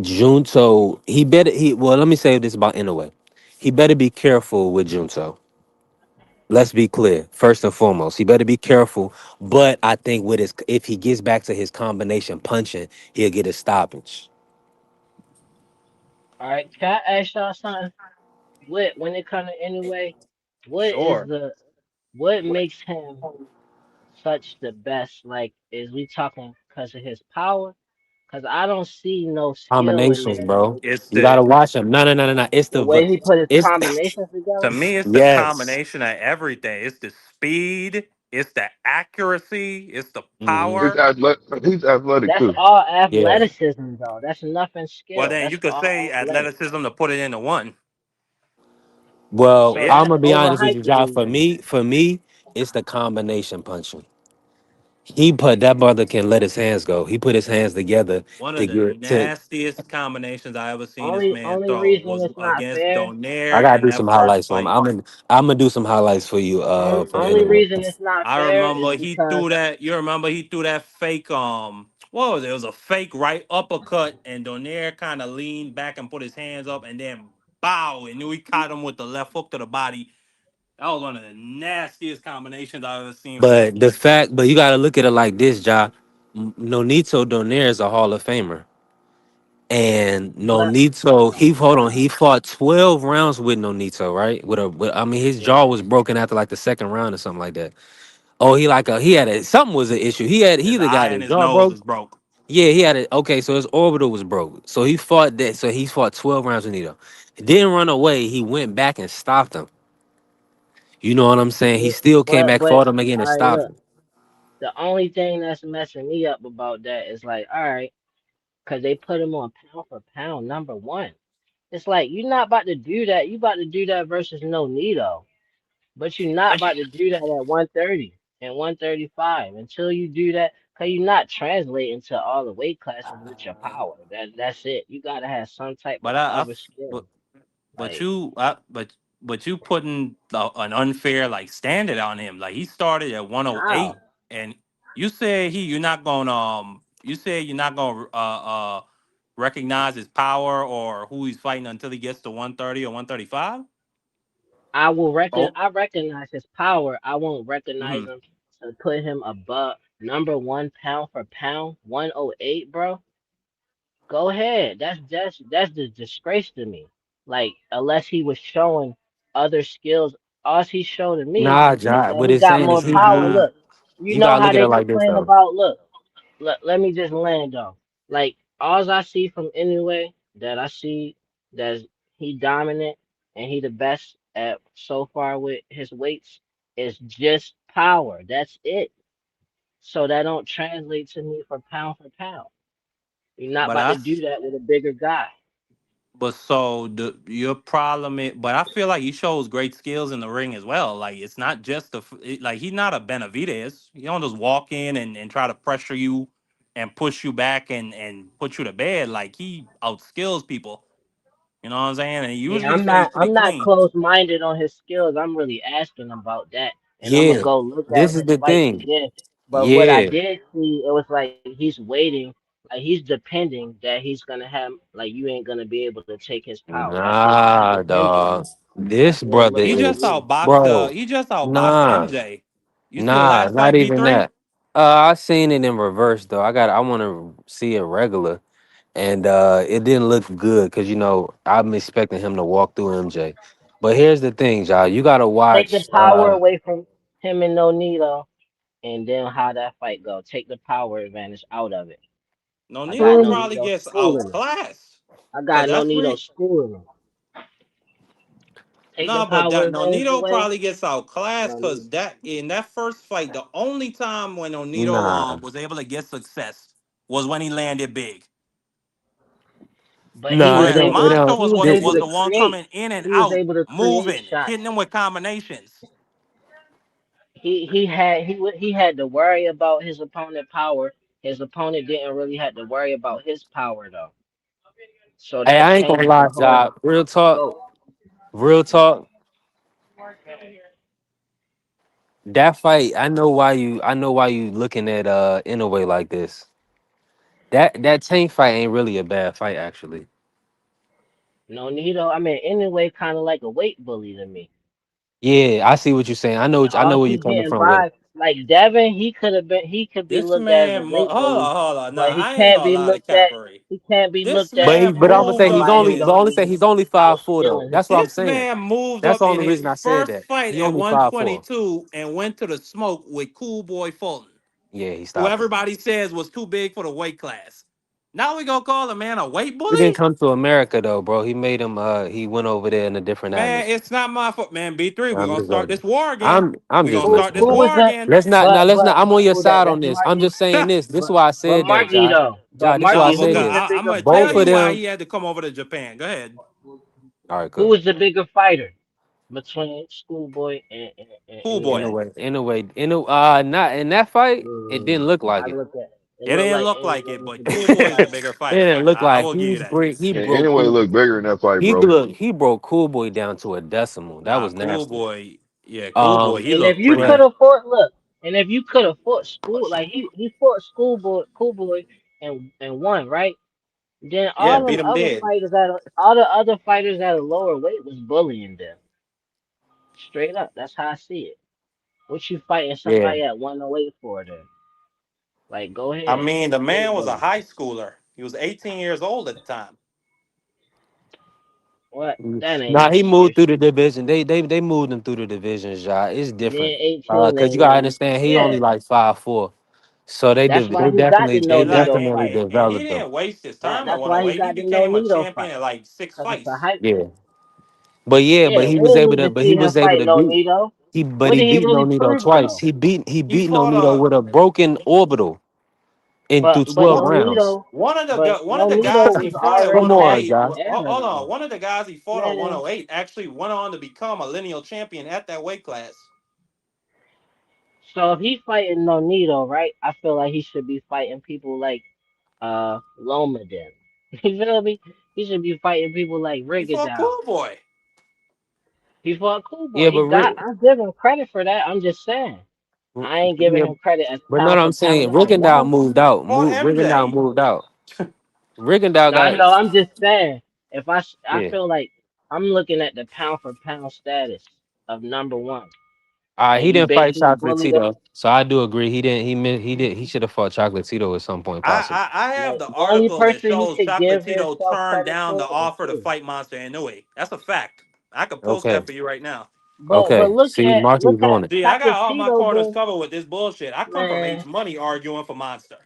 Junto, let me say this about Inoue. He better be careful with Junto. Let's be clear. First and foremost, he better be careful. But I think with his if he gets back to his combination punching, he'll get a stoppage. All right, can I ask y'all something? What when it comes to anyway, what is Sure. the what makes him such the best? Like, is we talking because of his power? Because I don't see no skill in Combinations, there. bro. It's You gotta the watch him. No, no, no, no, no. The way he put his It's combinations together. To me, it's the yes. combination of everything. It's the speed, it's the accuracy, it's the Hmm. It's power. athletic. He's athletic That's too. all Yeah. athleticism, though. That's nothing Well, skill. then you That's could all say athletic. athleticism to put it into one. Well, So Yeah. I'm that's gonna be honest with you, overhyped to Josh. me For then. me, it's the combination punching. He put that brother can let his hands go. He put his hands together One to of the get to. nastiest combinations I ever seen this man Only throw reason was it's not against fair. I Donaire gotta in do that some first highlights for him. fight. I'm gonna do some highlights for you. For Only anyway. reason it's not I fair is remember he because threw that. You remember he threw that fake. What was it? It was a fake right uppercut, and Donaire kind of leaned back and put his hands up, and then bow, and knew he caught him with the left hook to the body. That was one of the nastiest combinations I've ever seen from that kid. But you gotta look at it like this, Ja. Nonito Donaire is a Hall of Famer. And But Nonito, he fought 12 rounds with Nonito, right? I mean, his yeah, jaw was broken after like the second round or something like that. Oh, he had something was an issue. He His either got eye and his his jaw nose broke. is broke. Yeah, he had it. Okay, so his orbital was broke. So he fought that. So he fought 12 rounds with Nito. Didn't run away. He went back and stopped him. You know what I'm saying? He yeah, still came back, but fought him again, and all right, stopped look. him. The only thing that's messing me up about that is like, all right, because they put him on pound for pound number one. It's like you're not about to do that. You about to do that versus No Nito, but you're not about to do that at 130 and 135 until you do that. Cause you're not translating to all the weight classes with your power. That's it. You gotta have some type of But other skill. but Like you but you putting an unfair like standard on him. Like he started at how? 108, and you said you're not gonna you said you're not gonna recognize his power or who he's fighting until he gets to 130 or 135. Oh, I recognize his power. I won't recognize hmm him to put him above number one pound for pound, 108, bro. Go ahead. That's the disgrace to me. Like unless he was showing other skills, all he showed to me Nah, is John. that What he it's got saying is more he power. he. Look, you You know gotta how look at they it like this complain though. about. Look, let me just land though. Like all I see from anyway that I see that he dominant and he the best at so far with his weights is just power. That's it. So that don't translate to me for pound for pound. You're not but about to do that with a bigger guy. so your problem is, but I feel like he shows great skills in the ring as well. Like it's not just like he's not a Benavidez. He don't just walk in and try to pressure you and push you back and put you to bed. Like he outskills people. You know what I'm saying? And he Yeah, usually stays pretty I'm not clean. closed minded on his skills. I'm really asking about that. And I'm gonna Yeah, go look at this is his the fights thing. again. But what I Yeah, did see, it was like he's waiting, like he's depending that he's gonna have like you ain't gonna be able to take his power. That's it. He's nah, depending. dog. That's This what it brother looked He like to just is, me. outboxed bro. he just outboxed Nah, MJ. You see the nah, last not fight, even B3? that. I seen it in reverse though. I want to see it regular, and it didn't look good because I'm expecting him to walk through MJ. But here's the thing, y'all. You gotta Take the watch. power away from him and No Nito, and then how that fight go. Take the power advantage out of it. No, I got Nito No probably Nito gets schooling him. outclassed. I Cause got No that's Nito re schooling him. Take the No, but power that advantage Nonito away. probably gets outclassed No Nito. because that in that first fight, the only time when Nonito nah, was able to get success was when he landed big. But he nah. was It don't. able It to don't. he was It, able Was to the one create coming in and he was out, able to create moving, shots. hitting them with combinations. He had to worry about his opponent power. His opponent didn't really have to worry about his power though. So hey, that I ain't gonna changed lie, the whole Job. Real talk. scope. Real talk. That fight. I know why you looking at in a way like this. That Tank fight ain't really a bad fight, actually. No Nito, I mean anyway kinda like a weight bully to me. Yeah, I see what you're saying. I All know where you're he coming getting from with it. by like Devin, he could be This looked at as a man, weight bully, hold on. Nah, but I ain't gonna lie to Caparade. he can't be This looked at But as he, man but I'm as gonna say moved he's up somebody only, who but in. don't only say be he's only 5'4" though. outskilling his That's what I'm This saying. man moved That's up the in only his reason I said first that. fight He at only 5'4". 122 and went to the smoke with Cool Boy Fulton, Yeah, he who stopped him. everybody says was too big for the weight class. Now we gonna call a man a weight He didn't bully? come to America though, bro. He made him. He went over there in a different Man, atmosphere. it's not my fault. Man, B3, we're I'm gonna just start letting. this war again. I'm We're just gonna start listening, this who bro. was war that? again. Let's not. Now let's not. I'm on your Who that? side on That's this. I'm Marky. just saying this. This is But why I but said that, Marky Jai. though. But Jai, this is why I No, Marky, who said was because the this. I'm bigger gonna tell Both fighter? of you why them. he had to come over to Japan. Go ahead. All right, Who good. was the bigger fighter between Schoolboy Cool and In a boy. Nito? way, not in that fight. It didn't look like I it. look at it It looked didn't like look like anyway it, was the but Cool bigger Boy is the fighter. bigger It fighter. didn't look I like will give you that. he And broke anyway, cool. look bigger in that fight, bro. He broke Cool Boy down to a decimal. That Nah, was Cool nasty. Boy. Yeah, Cool Boy. Um, He And if looked you pretty could but good. have fought, look, and if you could have fought school, like he fought schoolboy, and won, right? Then Yeah, all beat them him other dead. fighters all the other fighters at a lower weight was bullying them. Straight up, that's how I see it. What you fighting yeah, somebody at 108 for then? Like, go I ahead, mean, the man weight was a bully. high schooler. He was 18 years old at the time. What? That ain't Nah, no he moved excuse. through the division. They moved him through the divisions, y'all. It's Yeah, different. 18 Cause ain't you gotta nothing. understand he Yeah, only like 5'4". So that's why they he got definitely the they no Like, Nito definitely fight. and he developed him. didn't waste his time at That's why he 108. He got the no became a Nito champion fight. in like 6 Cause it's a fights. hype. Yeah. Yeah, But he we was didn't able need to to see him fight no beat Nito. but What he did he beat really Nonito prove twice. though? He He beat fought Nonito with a broken orbital in through But 12 no rounds. Nito, but one of no the Nito guys he was fought at already Come back on, 108. Josh. Hold and on, one of the guys he fought at man. 108 actually went on to become a lineal champion at that weight class. So if he fighting no Nito, right? I feel like he should be fighting people like Loma then. You feel me? He should be fighting people like He fought Rigondeaux. Cool Boy. He fought Cool Boy. Yeah, but He got. I give him credit for that. I'm just saying. I ain't giving yeah, him credit as but no, pound no, for I'm pound saying number Rigondeaux one. moved out. Fought Rigondeaux MJ. moved out. Rigondeaux I got know. I'm just saying. If I yeah. feel like I'm looking at the pound for pound status of number one, and He you didn't fight basically Chocolate bully them. Tito, so I do agree. He didn't. He should have fought Chocolate Tito at some point, possibly. I have Like the the only article that person he shows could give Chocolatito himself turned credit down the for is offer to you. fight Monster Inoue. That's a fact. I could post Okay, that for you right now. But okay. See, Marty's look at doing it. See, I got all my Chocolatito corners been covered with this bullshit. I come from man. H Money arguing for Monster.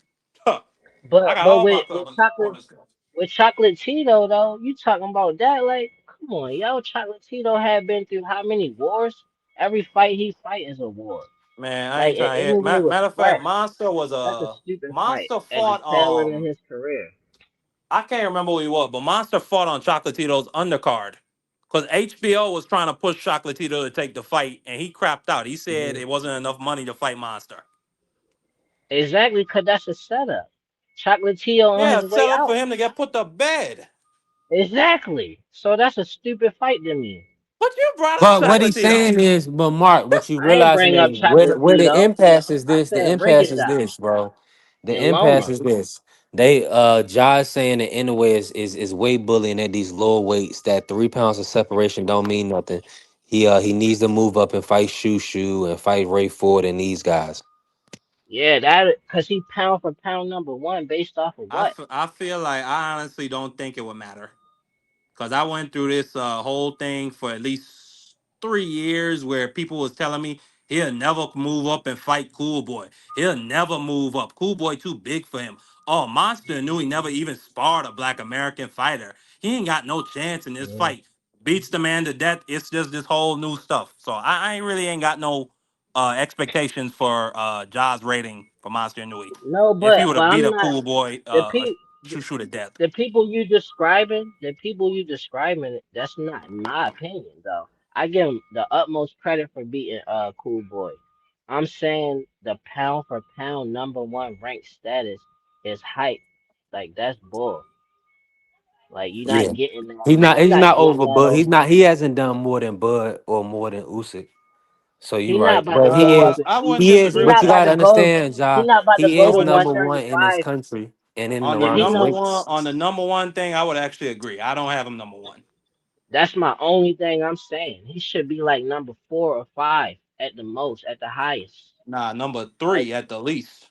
Huh. I got But all my corners covered. with Chocolatito though, you talking about that? Like, come on, yo, Chocolatito had been through how many wars? Every fight he fight is a war. Man, I Like, ain't and trying to hear. anyway was Matter of fact, fresh. Monster was That's a a stupid fight Monster at the fought. tail end of his career. I can't remember who he was, but Monster fought on Chocolatito's undercard. Because HBO was trying to push Chocolatito to take the fight, and he crapped out. He said Mhm. it wasn't enough money to fight Monster. Exactly, cause that's a setup. Chocolatito on Yeah, his way set up for out. him to get put to bed. Exactly. So that's a stupid fight to me. But you brought up But what he's Chocolatito. saying is, but Mark, what you I ain't realizing bring is up where the Chocolatito. impasse is I this. The said impasse is Rigondeaux this, bro. The and impasse Loma. is this. They Josh saying that anyway is weight bullying at these lower weights. That 3 pounds of separation don't mean nothing. He needs to move up and fight Shushu and fight Ray Ford and these guys. Yeah, that because he pound for pound number one based off of what? I feel like I honestly don't think it would matter. Because I went through this whole thing for at least 3 years where people was telling me he'll never move up and fight Cool Boy. He'll never move up. Cool Boy too big for him. Oh, Monster knew he never even sparred a black American fighter. He ain't got no chance in this Mhm. fight. Beats the man to death. It's just this whole new stuff. So I ain't really ain't got no expectations for Jaws rating for Monster Nui. No, If he would but have beat I'm a not Cool Boy, the pe shoot to death. the people you describing. That's not my opinion though. I give him the utmost credit for beating Cool Boy. I'm saying the pound for pound number one ranked status is hype. Like that's bull. Like you're Yeah, not getting that. he's not You're he's not not getting over that Bud. over. He hasn't done more than Bud or more than Usyk. So He you're not right, about to but go up. I wouldn't he is. He disagree But with not you that. about gotta to go. understand, He Ja. not about to He go I is to wouldn't. number one in this 135. country and in and On the If around he the number no, one, weights. on the number one thing, I would actually agree. I don't have him number one. that's my only thing I'm saying. He should be like number 4 or 5 at the most, at the highest. Nah, number Like, three at the least.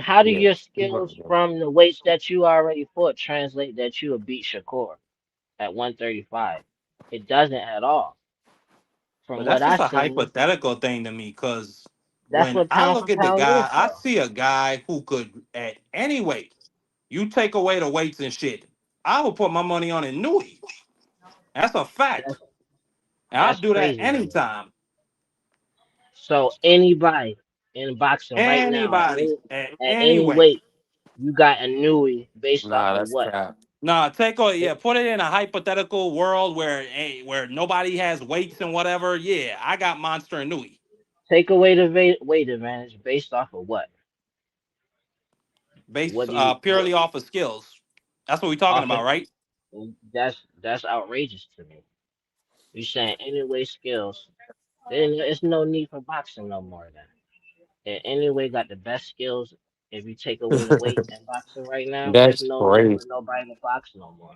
how do Yeah. your skills from the weights that you already fought translate that you will beat Shakur at 135? It doesn't at all. But From what that's I just a seen, hypothetical thing to me, because that's when what I pound for look at the pound guy, is I though. see a guy who could, at any weight, you take away the weights and shit, I would put my money on Nui. That's a fact. That's And I'll that's do that crazy to me. anytime. So anybody in boxing right now Anybody at at any any weight. weight, you got a Nui based off Nah, of that's what? crap. Nah, put it in a hypothetical world where where nobody has weights and whatever. Yeah, I got Monster and Nui. Take away the weight advantage based off of what? Based What do you what purely off of skills. That's what we're talking off of? about, right? That's outrageous to me. You saying anyway skills? Then it's no need for boxing no more. Then and anyway got the best skills. If you take away the weight in boxing right now, there's That's no need crazy. for nobody to box no more.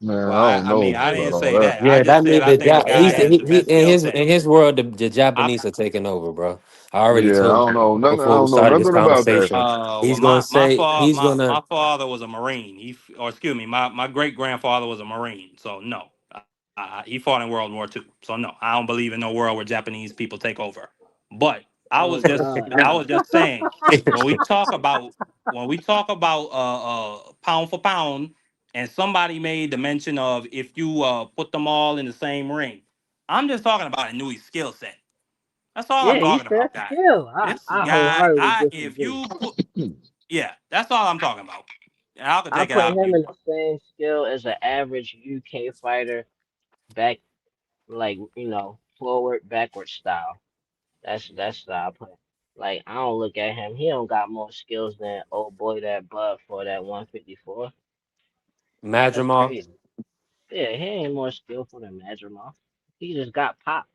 Man, Well, I don't I mean, know I about didn't all say that. that. I Yeah, just that said means I the think the guy has the he best skill in set. his world the I, Japanese are taking over, bro. I already Yeah, I told don't you know nothing. I before we don't know started this nothing about that. conversation. well, He's gonna say he's my gonna. father was a Marine. Or excuse me, my great grandfather was a Marine. So no, he fought in World War II. So no, I don't believe in no world where Japanese people take over. But Oh God. I was just saying when we talk about pound for pound, and somebody made the mention of if you put them all in the same ring. I'm just talking about Inui's skill set. That's all I'm Yeah, he talking said about, guys. skill. This I guy, wholeheartedly if disagree. you put, yeah, that's all I'm talking about. And I could I take it put out if him you in the want. same skill as an average UK fighter, back like forward backward style. That's style I put. Like I don't look at him. He don't got more skills than old boy that Bud for that 154. That's Madrimov. crazy. Yeah, he ain't more skillful than Madrimov. He just got popped.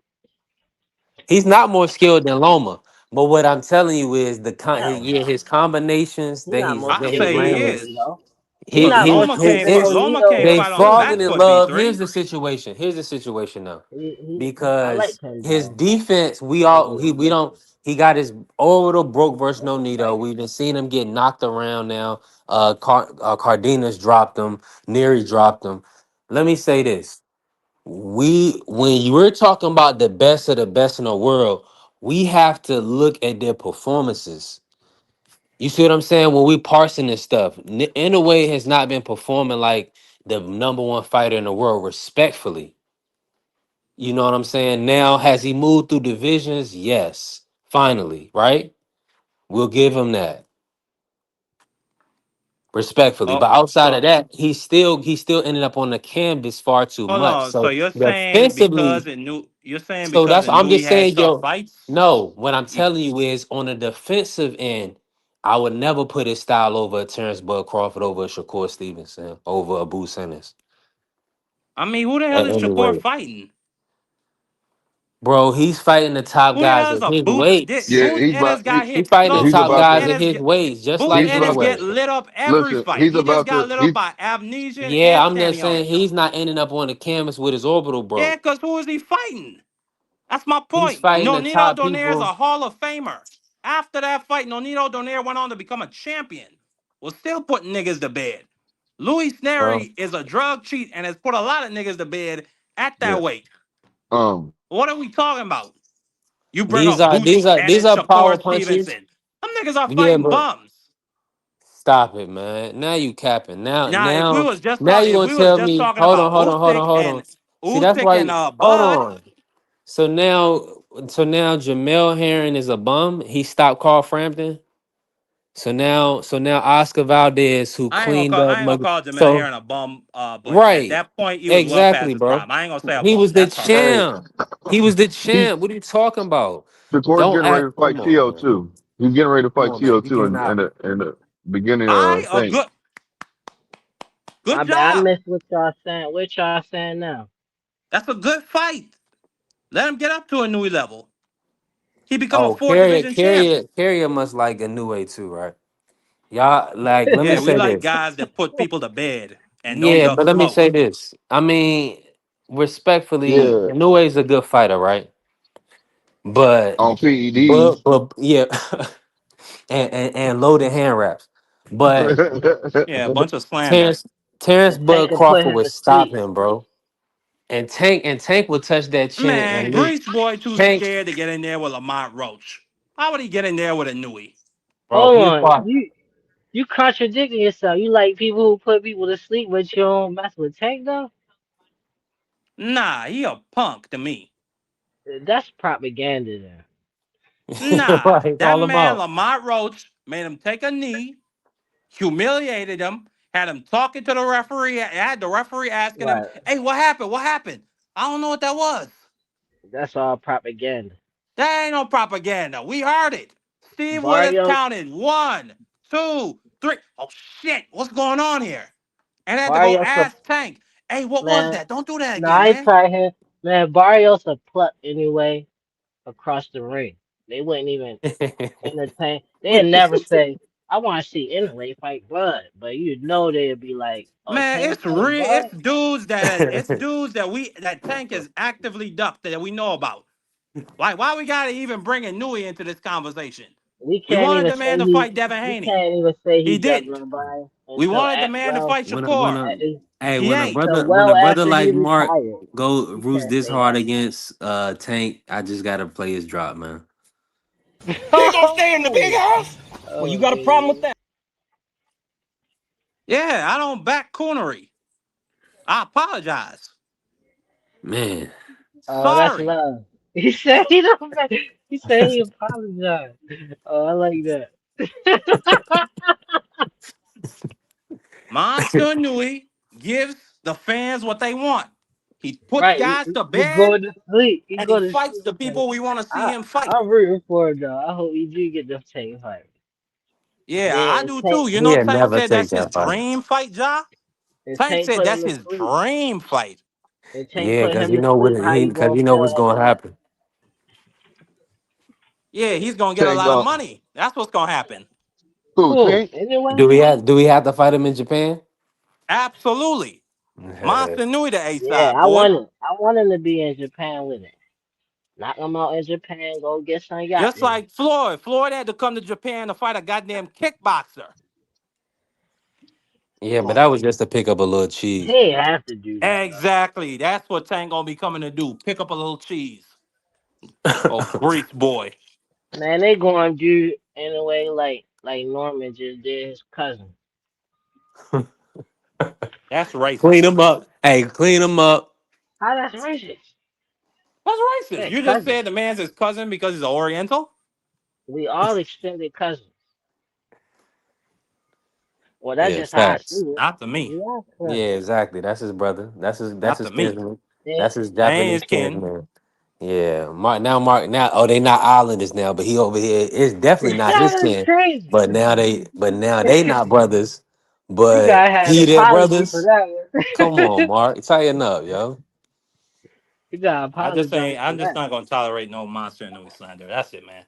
He's not more skilled than Loma. But what I'm telling you is Hell no. his combinations He not more I that he's skillful say he than landing. is. Onito. He Look, not more Loma can't They fight on his falling back in for love. B3. Here's the situation though. I like Because his Pendell. defense, I do. we don't he got his orbital broke versus That's no a Nito. fight. We've been seeing him get knocked around now. Cardenas dropped him, Neri dropped him. Let me say this. When you were talking about the best of the best in the world, we have to look at their performances. You see what I'm saying? When we parsing this stuff, Inoue has not been performing like the number one fighter in the world, respectfully. You know what I'm saying? Now, has he moved through divisions? Yes. Finally, right? We'll give him that respectfully. Oh, But outside of so that, he still ended up on the canvas far too hold much. on. So So you're saying defensively, so because that's it I'm knew he just had saying, stuff yo. fights? No, what I'm You, telling you is on the defensive end, I would never put his style over a Terrence Bud Crawford, over a Shakur Stevenson, over a Boo Sanders. I mean, who the hell At is any Shakur rate. fighting? Bro, he's fighting the top Who the guys hell is at a his Boots? weights. Yeah, Boots Ennis got He hit. fighting the Look, he's top Boots about guys to at Ennis his get weights, just Boots like he's Ennis about to Inoue. get lit up every listen. fight. He's He just about got to lit up he's by Amnesia Yeah, and I'm just Sammy saying Ojo. he's not ending up on the canvas with his orbital Yeah, broke. because who is he fighting? That's my He's point. fighting the Nonito top Donaire is people, a Hall of Famer. After that fight, Nonito Donaire went on to become a champion. Was still putting niggas to bed. Louis bro. Snary is a drug cheat and has put a lot of niggas to bed at yeah. that weight. Um What are we talking about? You bring These up are Boots these Ennis, are power Shakur punches. Stevenson. Them niggas are Yeah, fighting but bums. stop it, man. Now you capping. Now, Now you if gonna we was tell just me, talking about hold on. See, that's Usyk and why. Hold Bud, on. So now Jamel Herring is a bum. He stopped Carl Frampton. So now Oscar Valdez, who cleaned up. I ain't gonna call Jamel So Herring a bum. But at right, that point, he was well past exactly, his bro. prime. I ain't gonna say a He bum. was the That's harsh. hey, champ. He was the he's champ. What are you talking about? Shakur's Don't getting ready act. to fight Come on, Tio man. too. He's getting ready to Come fight on, man. Tio You too cannot. in the beginning I of I a think. good My bad. I job. missed what y'all saying. What y'all saying now? That's a good fight. Let him get up to a new level. He become a Oh, four division champ. Carrier must like a new way too, right? Y'all like. Let me Yeah, we say like this. guys that put people to bed and don't Yeah, just but let me say smoke. this. I mean, respectfully, Yeah. Inoue is a good fighter, right? But, On PEDs. yeah, and loaded hand wraps. But Yeah, a bunch of slander. Terrence Terrence And Tank Bud can put Crawford him would to stop sleep. him, bro. And Tank would touch that chin Man, and leave. Grease boy too Tank, scared to get in there with Lamont Roach. How would he get in there with a Nui? bro, Hold he on, fought. you contradicting yourself. You like people who put people to sleep, but you don't mess with Tank though. Nah, he a punk to me. That's propaganda then. Nah, Right, that call him man out. Lamont Roach made him take a knee, humiliated him, had him talking to the referee, had the referee asking him, Right. "Hey, what happened? What happened?" I don't know what that was. That's all propaganda. That ain't no propaganda. We heard it. Steve Willis Barrios, counted 1, 2, 3. Oh shit, what's going on here? And had to go Barrios, ask Tank, "Hey, what was man. that? Don't do that No, again, I ain't man." try him. Man, Barrios a pluck anyway across the ring. They wouldn't even entertain. They'd never say. I want to see Inoue fight Bud, but you know they'd be like, "Oh, Man, Tank it's fight real. Bud." It's dudes that Tank is actively ducked that we know about. Like, why we gotta even bring a Nui into this conversation? We We can't wanted even the say man to he. fight Devin We Haney. can't even say He he ducked didn't. nobody We until wanted the man to fight when Shakur. a hey He when ain't. a well brother after he like Mark retired. go We roots can't this say hard that. against Tank, I just gotta play his drop, man. He gonna stay in the big house? Well, you got a problem with that? Yeah, I don't back coonery. I apologize. Man. Oh, that's Sorry. love. He said he don't. He said he apologized. Oh, I like that. Monster Nui gives the fans what they want. He puts Right, guys to he bed go to sleep. He and he go to fights sleep. the people we want to see him fight. I'm rooting for it though. I hope he do get the Tank fight. Yeah, I Then do Tank, too. You know, He'll Tank never said take that's his that fight. dream fight, Ja. if Tank Tank said put him that's to his sleep, dream fight. if Tank Yeah, put because him you to know what sleep, how he you because gonna you know feel what's gonna after that? happen. Yeah, he's gonna get a Tank lot of gone. money. That's what's gonna happen. Who, Cool. Tank? Anyway, Do we have to fight him in Japan? Absolutely. Monster Nui the A yeah, side, boy. I want him to be in Japan with it. Knock him out in Japan. Go get some yacht Just there. like Floyd. Floyd had to come to Japan to fight a goddamn kickboxer. Yeah, but that was just to pick up a little cheese. He ain't have to do that though. Exactly. That's what Tank gonna be coming to do. Pick up a little cheese. Oh, grease boy. Man, they going to do in a way like Norman just did his cousin. That's racist. Clean him up. Hey, clean him up. How that's racist? That's racist. Yeah, You just cousin. said the man's his cousin because he's an Oriental? We all extended cousins. Well, that's Yeah, just how I see facts. it. Not to me. We all Yeah, cousins. exactly. That's his brother. That's Not his to me. kinsman. They, That's his They ain't Japanese his kin. kinsman. Yeah, Mark now. Oh, they not islanders now, but he over here. It's definitely not his that's kin. crazy. But now they not brothers. You But gotta have an he their apology for brothers. that Come on, one. Mark, tighten up, yo. You gotta I just apologize ain't for I'm just that. not gonna tolerate no monster Nui slander. That's it, man.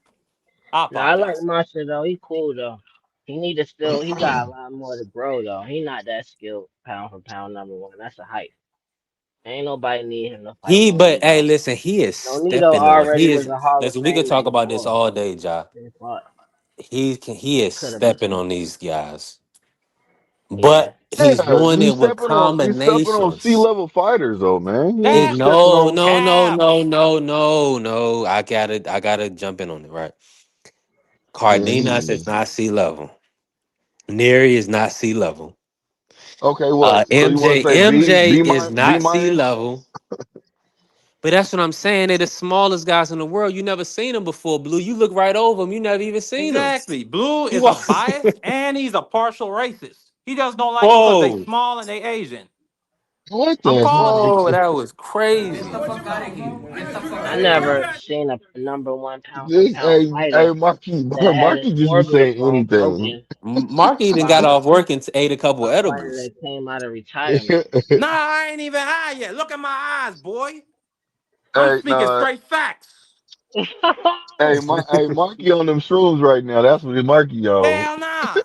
I No, I like apologize. Monster though. He cool though. He need to still. He got a lot more to grow though. He not that skilled pound for pound number one. That's a hype. Ain't nobody need him to fight He, no but hey, Nito. listen, he is No Nito stepping on. already He was is. a Hall of Listen, we could Fame talk about this before all day, Ja. they fought. He is Could have been. stepping on these guys, Yeah. but he's Yeah, doing he's it with stepping on C combinations. level fighters though, man. He ain't Cap, stepping No, on. no, no, cap. no, no, no, no. I gotta jump in on it. Right, Yeah, Cardenas is not sea level. Neri is not sea level. okay. What? So you want MJ to say B is minus B not sea minus? level. But that's what I'm saying. They're the smallest guys in the world. You never seen them before, Blue. You look right over them. You never even seen them. Exactly. Blue You is a walk. bias and he's a partial racist. He just don't like them because they Whoa, small and they Asian. What I'm the calling it. whoa, heck? that was crazy. I never seen a number one pound for This pound fighter Marky that had his Marky just be organs saying all anything. broken Mark even got by off work and ate a couple a fighter edibles. that came out of retirement. Nah, I ain't even high yet. Look at my eyes, boy. I'm Hey, speaking no, straight facts. hey, Marky on them shrooms right now. That's what Marky on. Hell nah.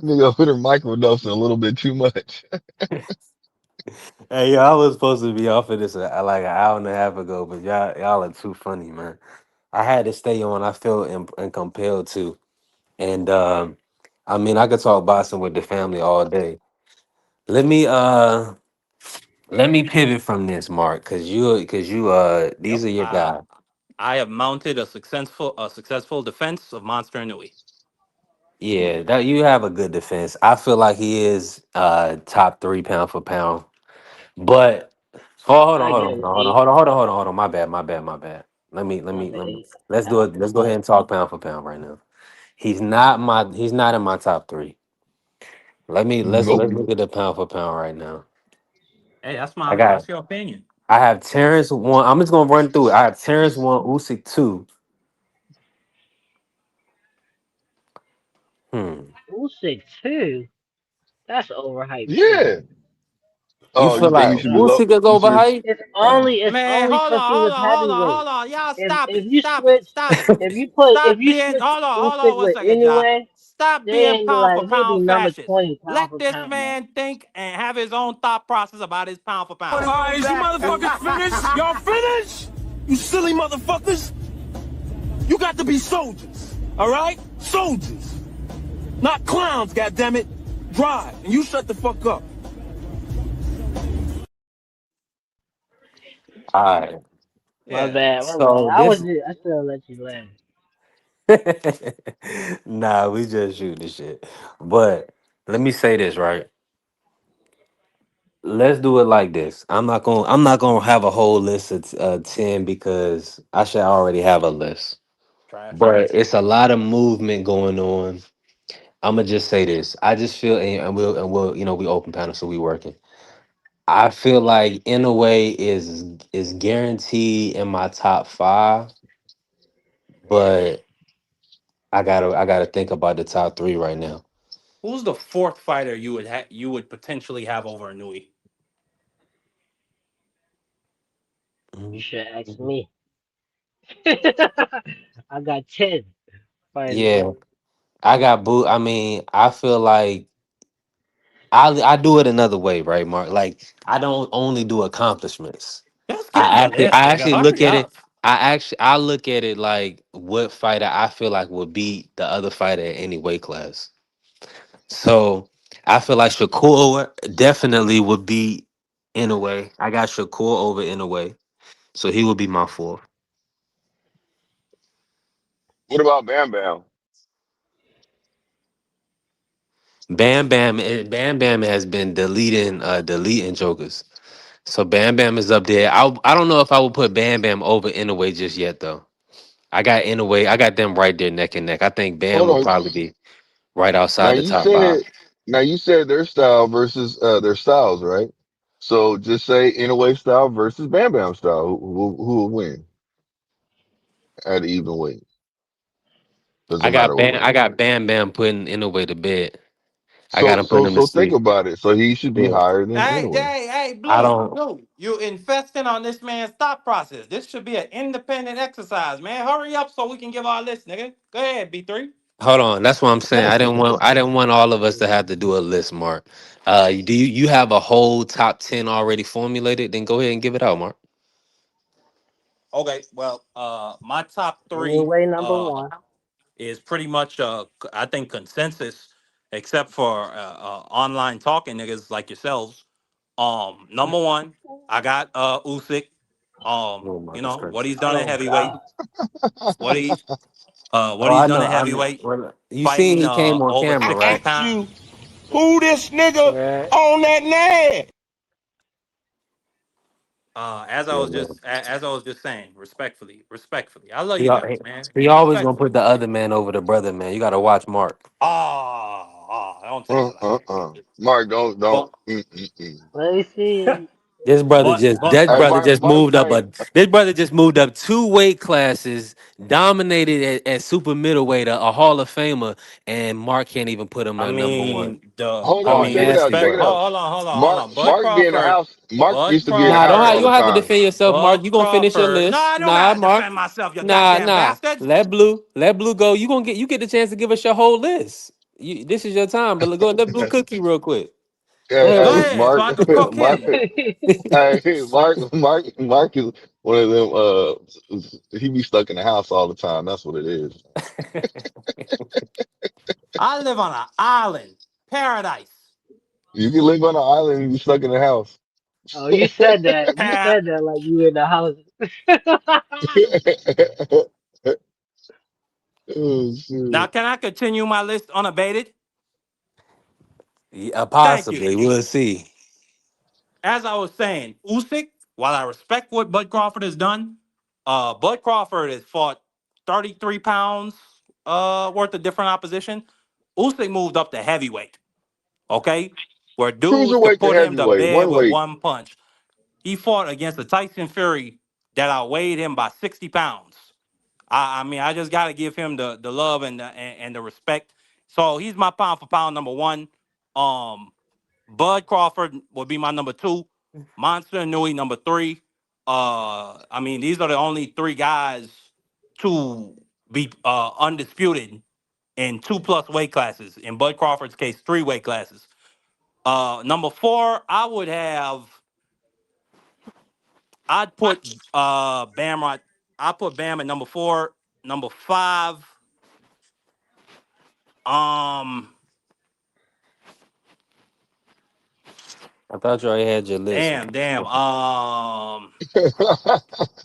Nigga put her microdosing a little bit too much. Hey, yo, I was supposed to be off of this like an hour and a half ago, but y'all are too funny, man. I had to stay on. I felt compelled to, and I mean, I could talk boxing with the family all day. Let me pivot from this, Mark, because you Yep. these are your guys. I have mounted a successful defense of Monster Nui. Yeah, that you have a good defense. I feel like he is top three pound for pound. But hold on, I hold give on, him hold on, eight. hold on, hold on, hold on, hold on. My bad. I give him Let me. eight. Let's do Pound it. for Let's go ahead pound. and talk pound for pound right now. He's not in my top three. Let's Nope. look at the pound for pound right now. Hey, I got that's your opinion. I have Terrence one. I'm just gonna run through it. I have Terrence one, Usyk two. Hmm. Usyk too. That's overhyped too. Yeah. You Oh, feel you think he like should be No, low? Usyk is You said overhyped? it's Man, only hold because he on, hold was on, hold on, heavyweight. hold on, y'all. Stop If it, you stop it, switch, stop it. if Stop you being, switch hold Usyk on one with second, Jock. anyway, Stop being then pound for like he'll be pound number fascist. 20 Let pound for this pound, man. man think and have his own thought process about his pound for pound. All right, is you motherfuckers finished? Y'all finished? You silly motherfuckers. You got to be soldiers, all right? Soldiers. Not clowns, goddammit. Drive, and you shut the fuck up. All right. My Yeah. bad, my bad. So this I should have let you laugh. nah, we just shooting the shit. But let me say this, right? Let's do it like this. I'm not gonna have a whole list of 10 because I should already have a list. Trash. But it's a lot of movement going on. I'ma just say this. I just feel and we'll we open panel, so we working. I feel like in a way is guaranteed in my top five, but I gotta think about the top three right now. Who's the fourth fighter you would potentially have over Nui? You Mhm. should ask me. I got 10 fighters. Yeah, I got boot. I mean, I feel like I do it another way, right, Mark? Like I don't only do accomplishments. Just give me I a actually list, I nigga. actually look Hurry at it. up. I look at it like what fighter I feel like would beat the other fighter at any weight class. So I feel like Shakur definitely would be in a way. I got Shakur over in a way. So he would be my fourth. what about Bam Bam? Bam Bam has been deleting jokers. So Bam Bam is up there. I don't know if I would put Bam Bam over in a way just yet though. I got in a way. I got them right there neck and neck. I think Bam Hold will on. probably be right Now outside the you top five. said now you said their style versus their styles, right? So just say in a way style versus Bam Bam style. Who will win at even weight? Doesn't matter what weight. I got Bam Bam putting in a way to bed. I got So him putting so him to so think sleep. about it. So he should be Yeah. higher than Hey, anyway. hey, hey, I Blue, don't Blue, you investing on this man's thought process. This should be an independent exercise, man. Hurry up so we can give our list, nigga. Go ahead, B3. hold on. That's what I'm saying. I didn't want all of us to have to do a list, Mark. Do you have a whole top 10 already formulated? Then go ahead and give it out, Mark. Okay, well, my top three Anyway, number one. is pretty much I think consensus, except for online talking niggas like yourselves. Number one, I got Usyk. Oh my, You that's know what crazy. he's done in Oh heavyweight. God. What he what Oh, he's I done know. in I know. heavyweight, Well, you seen fighting he came on over camera, I 60 right? asked pounds. you who this nigga Yeah. on that nag. Yeah, man. As I was just saying, respectfully, I love He, you al- guys, he man. he always gonna Respectfully. put the other man over the brother, man. You gotta watch Mark. Don't say it like that. Mark, don't. But Let me see. This brother but just but that Hey, brother first, just Mark. moved up Hey, a this brother just moved up 2 weight classes, dominated at super middleweight, a Hall of Famer, and Mark can't even put him I at number one. mean the hold I How on. mean Check it out. nasty, Check respect. it bro. out. Hold Mark, on. Bud Mark be in the Crawford, house. Mark Bud used to be in the Nah, house you all the don't Crawford, have to time. defend yourself, Mark. Bud You gonna finish your Crawford. No, list. I don't Nah, gotta Mark. defend myself, you Nah, goddamn nah. bastard. Let Blue go. You get the chance to give us your whole list. This is your time, but go let Blue cook you real quick. Go Hey, ahead, Go hey, Blue. ahead, so Mark, I could cook Mark, him. hey, Mark is one of them. He be stuck in the house all the time. That's what it is. I live on an island, paradise. You can live on an island and be stuck in the house. Oh, you said that. You Pa- said that like you in the house. Oh Now, shit! can I continue my list unabated? Yeah, Thank you. possibly. We'll see. As I was saying, Usyk, while I respect what Bud Crawford has done, Bud Crawford has fought 33 pounds worth of different opposition. Usyk moved up to heavyweight, okay? Where dudes could Cruiserweight to put him to heavyweight, bed one with weight. one punch. He fought against a Tyson Fury that outweighed him by 60 pounds. I mean, I just got to give him the love and the respect. So he's my pound for pound number one. Um, Bud Crawford would be my number 2. Monster Nui number 3. I mean, these are the only 3 guys to be undisputed in 2+ weight classes. In Bud Crawford's case, 3 weight classes. Number 4, I'd put Bam right. I put Bam at number 4. Number 5. I thought you already had your list, man. Damn.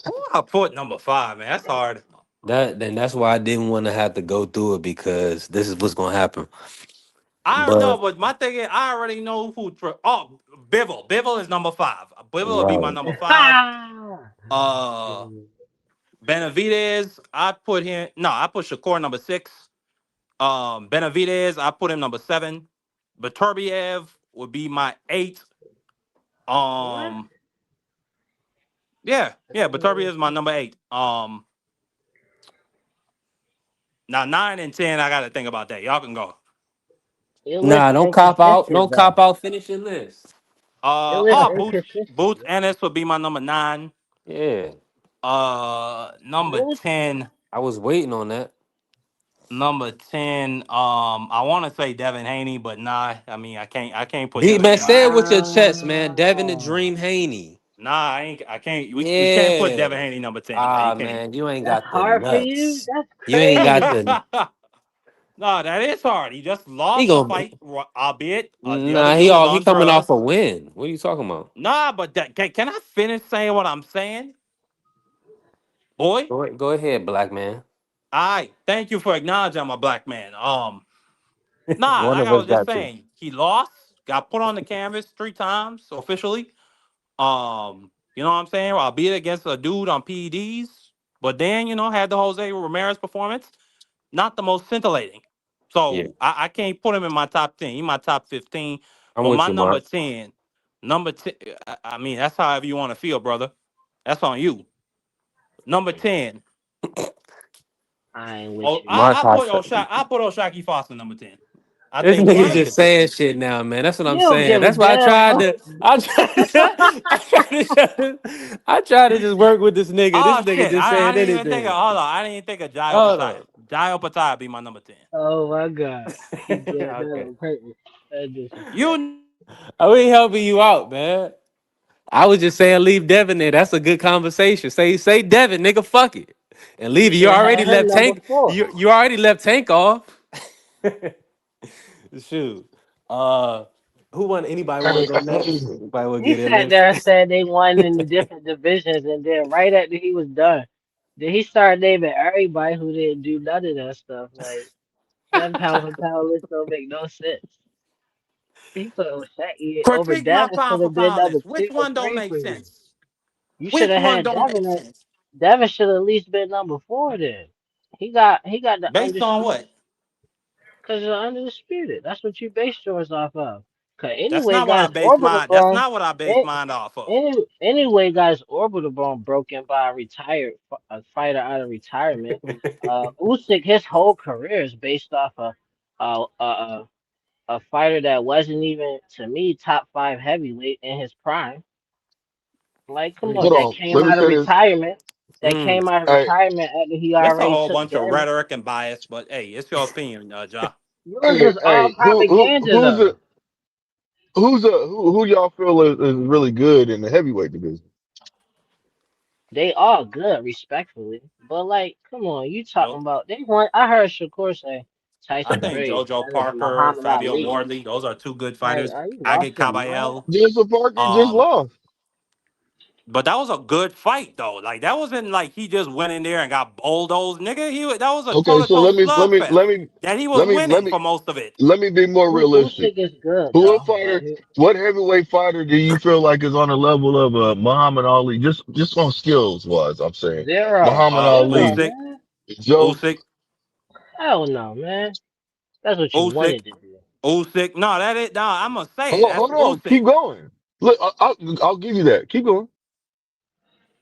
Who I put number 5, man? That's hard. That's why I didn't want to have to go through it because this is what's gonna happen. I know, But but my thing is, I already know who. Bivol. Bivol is number 5. Bivol would be my right. number 5. Benavidez, I put him. No, I put Shakur number 6. Benavidez, I put him number 7. Beterbiev would be my 8. Beterbiev is my number 8. Now 9 and 10, I gotta think about that. Y'all can go. Your list Nah, don't cop out. inconsistent Don't though. cop out. Finish your list. Your list Boots inconsistent. Ennis would be my number 9. Yeah. Number Boots? 10. I was waiting on that. Number 10. I want to say Devin Haney, but nah. I mean, I can't put D Devin man, Haney say in it there. with your chest, man. Devin the Wow. Dream Haney. Nah, I can't. We can't put Yeah. Devin Haney number 10, man. You Ah can't. man, you ain't That's got the hard for you? nuts. That's You ain't got crazy. the. No, that is hard. He just He lost the gonna. fight, albeit the other Nah, dude was he on coming off drugs. a win. What are you talking about? Nah, but can I finish saying what I'm saying, boy? Go ahead, black man. All right, thank you for acknowledging I'm a black man. One Like of I us was just got to. saying, he lost, got put on the canvas 3 times officially. You know what I'm saying? Albeit against a dude on PEDs, but then had the Jose Ramirez performance, not the most scintillating. Yeah, So I can't put him in my top 10. He's my top 15. I'm But with my you, Mark. number 10. I mean, that's however you want to feel, brother. That's on you. Number 10. I ain't with Oh, you, Mark man. I put Oshaki Foster number 10. I This think nigga he just could do it. saying shit now, man. That's what You I'm don't saying. give a That's why I damn, tried bro. to. I tried to just work with this nigga. This Oh nigga shit! just I saying didn't even think of. anything. Hold on, I didn't even think of Jai Hold Opataya. on. Jai Opataya be my number 10. Oh my god. He did that Okay. on purpose. That's disrespectful. You We helping you out, man. I was just saying leave Devin there. That's a good conversation. Say Devin, nigga, fuck it. And You leave it. You should have already had him left number Tank. 4. You already left Tank off. Shoot. Who want anybody want to go next? Anybody want to He get in sat this? there and said they won in the different divisions, and then right after he was done, then he started naming everybody who didn't do none of that stuff. Like that pound for pound list don't make no sense. He put O'Shea over critique my Devin should pound for have been pound number list. Which 2 or one don't 3 make for you. sense? You should Which have one had don't make Devin. sense? Devin should have at least been number 4 then. He got the Based on undisputed what? because you're undisputed. That's what you base yours off of. Cause That's anyway, not what I guys, base mine. orbital That's bone. not what I base mine off of. Anyway, guys, orbital bone broken by a fighter out of retirement. Usyk, his whole career is based off a fighter that wasn't even to me top 5 heavyweight in his prime. Like, come on, Hold that on. came Let me out of say this. retirement. That Mm. came out of Hey, retirement after he It's a already whole took bunch of damage. rhetoric and bias, but hey, it's your opinion, Ja. Yours was all hey, propaganda though. who y'all feel is really good in the heavyweight division? They all good, respectfully. But like, come on, you talking about they want I heard Shakur say I Tyson think Fury is JoJo better than Parker, Muhammad Fabio Ali. Wardley, those are 2 good Like, fighters. are you I lost get your mind? Caballel. Joseph Parker just Um, lost. but that was a good fight though. Like that wasn't like he just went in there and got bulldozed, nigga. That was a toe Okay, to so toe let me slugfest let me that he was let me let winning me for most of it. let me be more realistic. Usyk is good Who a though, but fighter? What heavyweight fighter do you feel like is on the level of Muhammad Ali? Just on skills wise, I'm saying zero, Muhammad zero, Ali, Usyk, man. Joe. Usyk, Hell no, man. That's what you Usyk, wanted to do. Usyk. No, that is. No, I'm gonna say it. That's Hold on, Usyk. keep going. Look, I'll give you that. Keep going.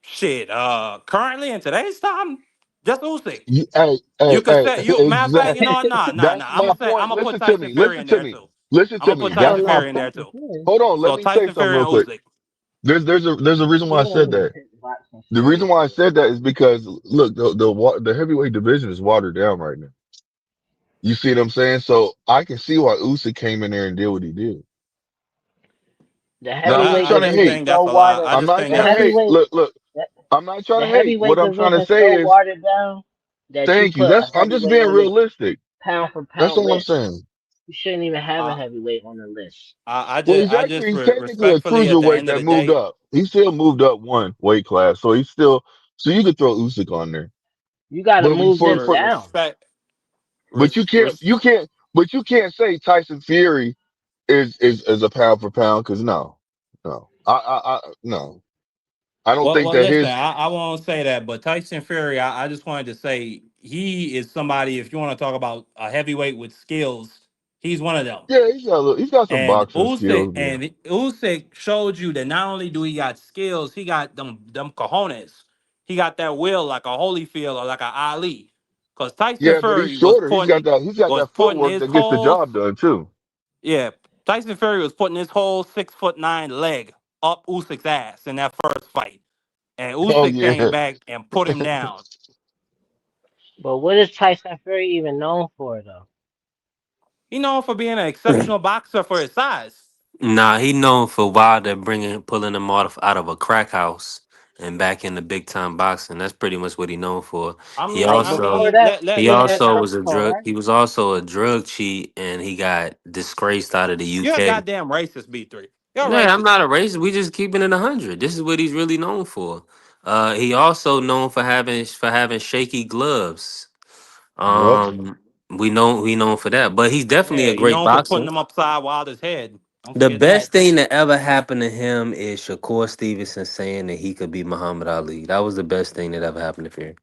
Shit. Currently in today's time, just Usyk. Hey, You could say you. Matter of fact, you exactly. know what? Nah. That's I'm my gonna say I'm point. gonna put Listen to Tyson me. Fury Listen in to there me. too. Listen I'm to gonna me. put Hell That's Tyson my. no, Fury in there Tyson too. Fury. Hold on. Let So me say Tyson something Fury real and quick. Usyk. There's a reason He why I ain't said even that. boxing The reason why I seriously. said that is because look, the heavyweight division is watered down right now. You see what I'm saying? So I can see why Usyk came in there and did what he did. The Now I'm not heavyweight I trying to just division is hate. think so that's a lot. watered. I I'm just not think The trying to that's hate. heavyweight, Look. the, I'm not trying the to hate. What heavyweight I'm trying to division say so is watered down that you thank you. put a I'm just heavyweight being on the realistic. pound for That's pound all I'm list. saying. You shouldn't even have a I, heavyweight on the list. Well, I he's just actually he's technically a respectfully at the cruiserweight end of that the moved day. up. He still moved up one weight class, so he's still so you could throw Usyk on there. You got to But move them for down. Respect, but res, you can't say Tyson Fury is a pound for pound because no, no, I don't think well, that listen, his I won't say that, but Tyson Fury, I just wanted to say he is somebody. If you want to talk about a heavyweight with skills, he's one of them. yeah he's got some And boxing skills, yeah. Usyk showed you that not only do he got skills, he got them cojones. He got that will like a Holyfield or like a Ali. Because Tyson Yeah, but he's Fury was shorter. putting He's got was that putting footwork his that gets the whole job done too. yeah Tyson Fury was putting his whole 6'9" leg up Usyk's ass in that first fight, and Oh Usyk came yeah. back and put him down. But what is Tyson Fury even known for, though? He known for being an exceptional boxer for his size. Nah, he known for Wilder pulling him out of a crack house and back into big time boxing. That's pretty much what he known for. He Like I also before mean, that, he he had also was a Klitschko, drug right? he was also a drug cheat and he got disgraced out of the you're a UK. goddamn racist, B3. You're Yeah, I'm racist. not a racist. We just keeping it 100. This is what he's really known for. He also known for having shaky gloves. Yep. We known for that, but he's definitely Yeah, a he great known for boxer. putting him upside Wilder's head. Don't The forget that. best thing that ever happened to him is Shakur Stevenson saying that he could be Muhammad Ali. That was the best thing that ever happened to Fury.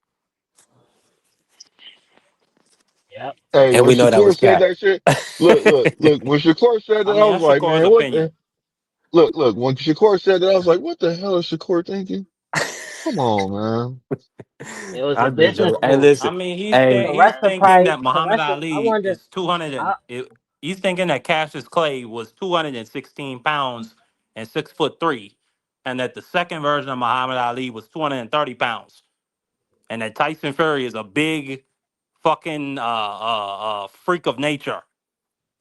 Yep. Hey, And when we know that Shakur was said cap. that shit, look. When Shakur said I that, I mean, was that's like, Shakur's man, what opinion. the look. When Shakur said that, I was like, what the hell is Shakur thinking? Come on, man. It was a I'm just business joking. Hey, move. listen. I mean, Hey, he's Caressa thinking probably, that Muhammad Caressa, I Ali wonder, is 200 I, he's thinking that Cassius Clay was 216 pounds and 6'3", and that the second version of Muhammad Ali was 230 pounds, and that Tyson Fury is a big fucking freak of nature.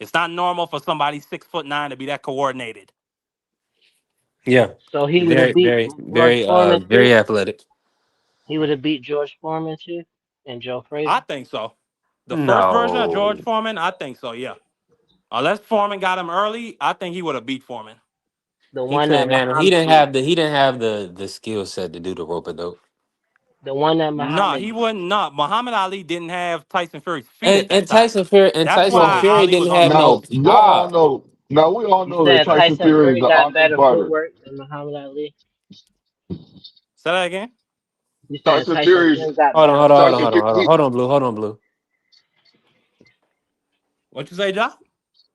It's not normal for somebody 6'9" to be that coordinated. yeah. so he would have Very, beat very, George very Foreman too? very athletic. He would have beat George Foreman too? And Joe I Frazier? think so. The first version of George No. Foreman, I think so. Yeah. Unless Foreman got him early, I think he would have beat Foreman. The He one that couldn't handle Muhammad, he didn't have the skill set to do the rope a dope. the one that No, Muhammad he beat. wouldn't. No, Muhammad Ali didn't have Tyson Fury's feet at that And time. That's Tyson why No, Fury Ali was didn't on the have no now ropes. we all pop. know. Now we all You know that said Tyson Tyson Fury is Fury an got awesome better fighter. footwork than Muhammad Ali? Say that again. You saying Tyson Tyson Fury's Fury got Hold on, better hold on, hold on, Tyson hold footwork? on, Fury. hold on. Hold on, Blue. Hold on, Blue. What you say, John?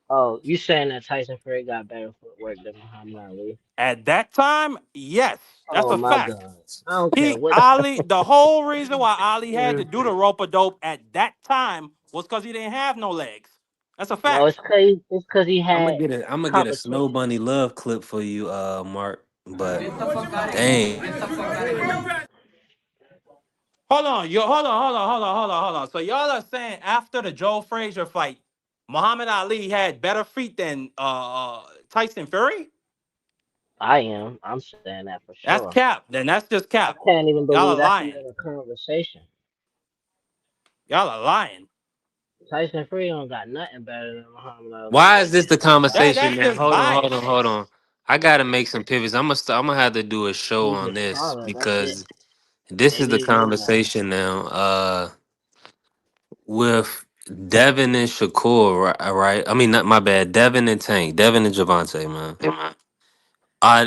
Oh, you saying that Tyson Fury got better footwork than Muhammad Ali? At that time, yes, that's Oh a my fact. God. I don't care what The whole reason why Ali had to you do the rope a dope at that time was because he didn't have no legs. That's a No, fact. it's cause he had I'm gonna get a Snow competition. Bunny love clip for you, Mark. But dang, Hold on. So y'all are saying after the Joe Frazier fight, Muhammad Ali had better feet than Tyson Fury? I am. I'm saying that for That's sure. cap. Then that's just I cap. can't even Y'all believe are that's lying. even a conversation. Y'all are lying. Tyson Fury don't got nothing better than Muhammad Ali why is at this the that time. conversation That's now? just Hold on, hold bias. on, hold on. I gotta make some pivots. I'm gonna have to do a show He's on just this taller. That's it. because this is Maybe the his knees are. conversation now. With Devin and Shakur, right? I mean, not my bad. Devin and Tank, Devin and Javante, man.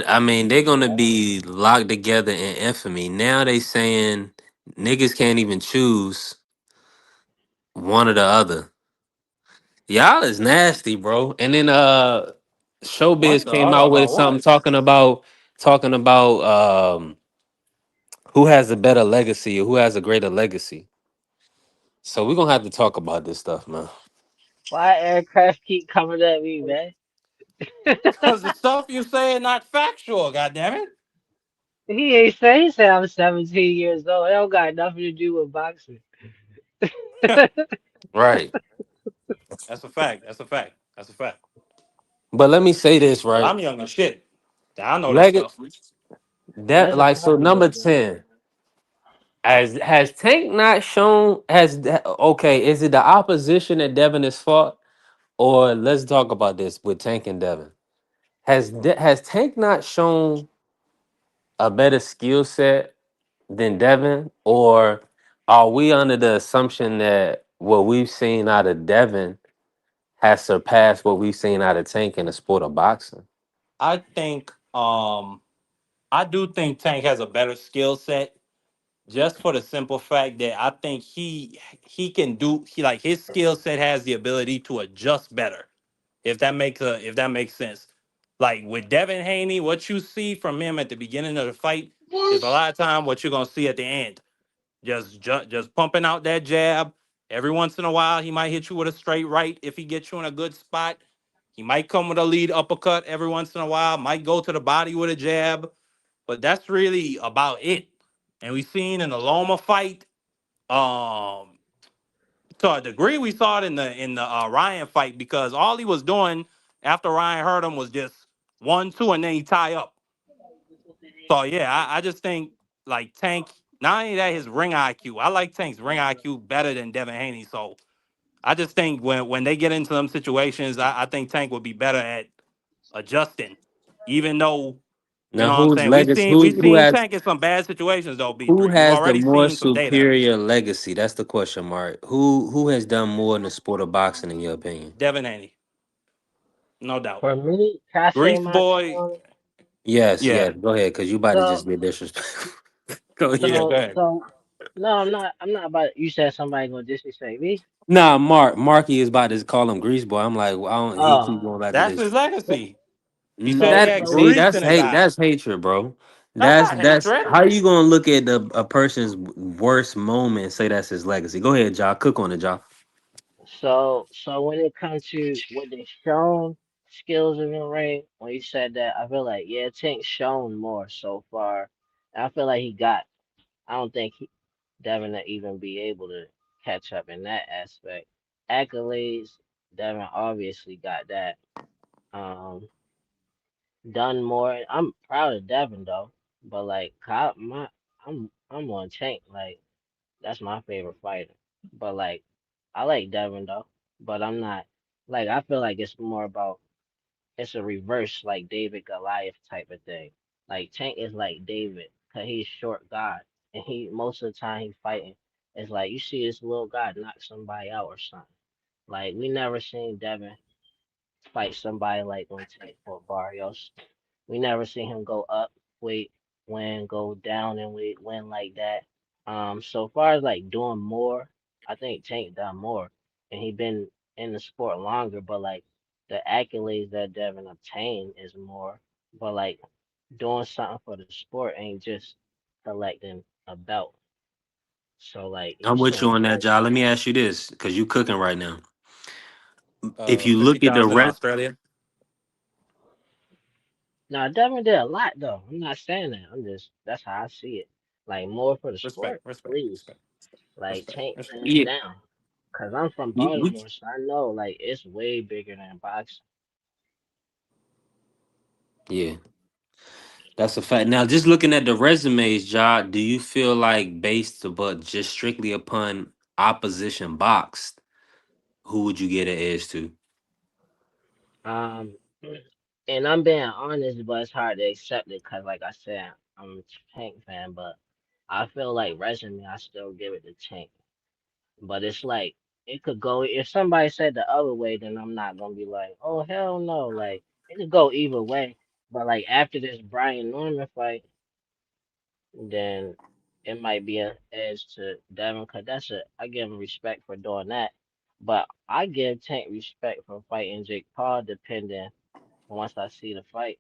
I mean, they're gonna be locked together in infamy. Now they saying niggas can't even choose one or the other. Y'all is nasty, bro. And then What Showbiz the came other out with about something what? talking about who has a better legacy or who has a greater legacy. So we're gonna have to talk about this stuff, man. Why aircraft keep coming at me, man? Because the stuff you say is not factual, goddammit. He ain't say he said I'm 17 years old. It don't got nothing to do with boxing. Right. That's a fact. That's a fact. That's a fact. But let me say this, But right? I'm young as shit. I know this Leg stuff. that That's a like so fact, number though, bro. 10. Has Tank not shown okay, is it the opposition that Devin has fought? Or let's talk about this with Tank and Devin. Has Tank not shown a better skill set than Devin? Or are we under the assumption that what we've seen out of Devin has surpassed what we've seen out of Tank in the sport of boxing? I think I do think Tank has a better skill set just for the simple fact that I think he can do he like his skill set has the ability to adjust better. If that makes sense. Like with Devin Haney, what you see from him at the beginning of the fight is a lot of time what you're gonna see at the end. Just pumping out that jab. Every once in a while, he might hit you with a straight right if he gets you in a good spot. He might come with a lead uppercut every once in a while. Might go to the body with a jab, but that's really about it. And we seen in the Loma fight, um, to a degree, we saw it in the Ryan fight because all he was doing after Ryan hurt him was just 1-2, and then he tie up. So yeah, I just think like Tank. Not only that, his ring IQ. I like Tank's ring IQ better than Devin Haney. So I just think when they get into them situations, I think Tank would be better at adjusting. Even though, you Now know what I'm whose saying, we legacy seen we who seen has Tank in some bad situations though. who B3, we've has the already more seen some data. superior legacy? That's the question mark. Who has done more in the sport of boxing in your opinion? Devin Haney, no doubt. For me, can I say Grease my take boy, on it? Yes, yeah, yes. Go ahead, because you about to So, just be disrespectful. Go yeah. ahead. Go ahead. no, I'm not. I'm not about. You said somebody gonna disrespect me. Nah, Marky is about to call him Grease Boy. I'm like, well, I don't, he Oh, keep going back to That's this. his legacy. He said he so, had That so when see, grease it, that's in his hate. eye. That's hatred, bro. That's not That's hatred. how you gonna look at a person's worst moment and say that's his legacy. Go ahead, Ja. Cook on it, Ja. so when it comes to what they shown skills in the ring, when you said that, I feel like yeah, Tank shown more so far. I feel like he got. I don't think Devin will even be able to catch up in that aspect. Accolades, Devin obviously got that. Um, done more. I'm proud of Devin though, but like I'm on Tank. Like that's my favorite fighter. But like I like Devin though, but I'm not like I feel like it's more about it's a reverse like David Goliath type of thing. Like Tank is like David, cause he's short guy, and he most of the time he fighting. It's like you see this little guy knock somebody out or something. Like we never seen Devin fight somebody like when Tank fought Barrios. We never seen him go up weight, win, go down and weight, win like that. So far as like doing more, I think Tank done more, and he been in the sport longer. But like the accolades that Devin obtained is more. But like doing something for the sport ain't just collecting a belt. So like you I'm with you seeing on that, Tank. Ja. Let me ask you this, because you cooking right now. If you look at the 50,000 in rest, Australia. Now Devin did a lot though. I'm not saying that. I'm just that's how I see it. Like more for the Respect, sport, respect, please. respect, Like respect, Tank respect. hands yeah, down. Cause I'm from you, Baltimore, so I know like it's way bigger than boxing. yeah, that's a fact. Now, just looking at the resumes, Ja, do you feel like based but just strictly upon opposition boxed, who would you get an edge to? Um, and I'm being honest, but it's hard to accept it because, like I said, I'm a Tank fan. But I feel like resume, I still give it to Tank. But it's like it could go if somebody said the other way, then I'm not gonna be like, oh hell no. Like it could go either way. But like after this Brian Norman fight, then it might be a edge to Devin because I give him respect for doing that. But I give Tank respect for fighting Jake Paul depending once I see the fight.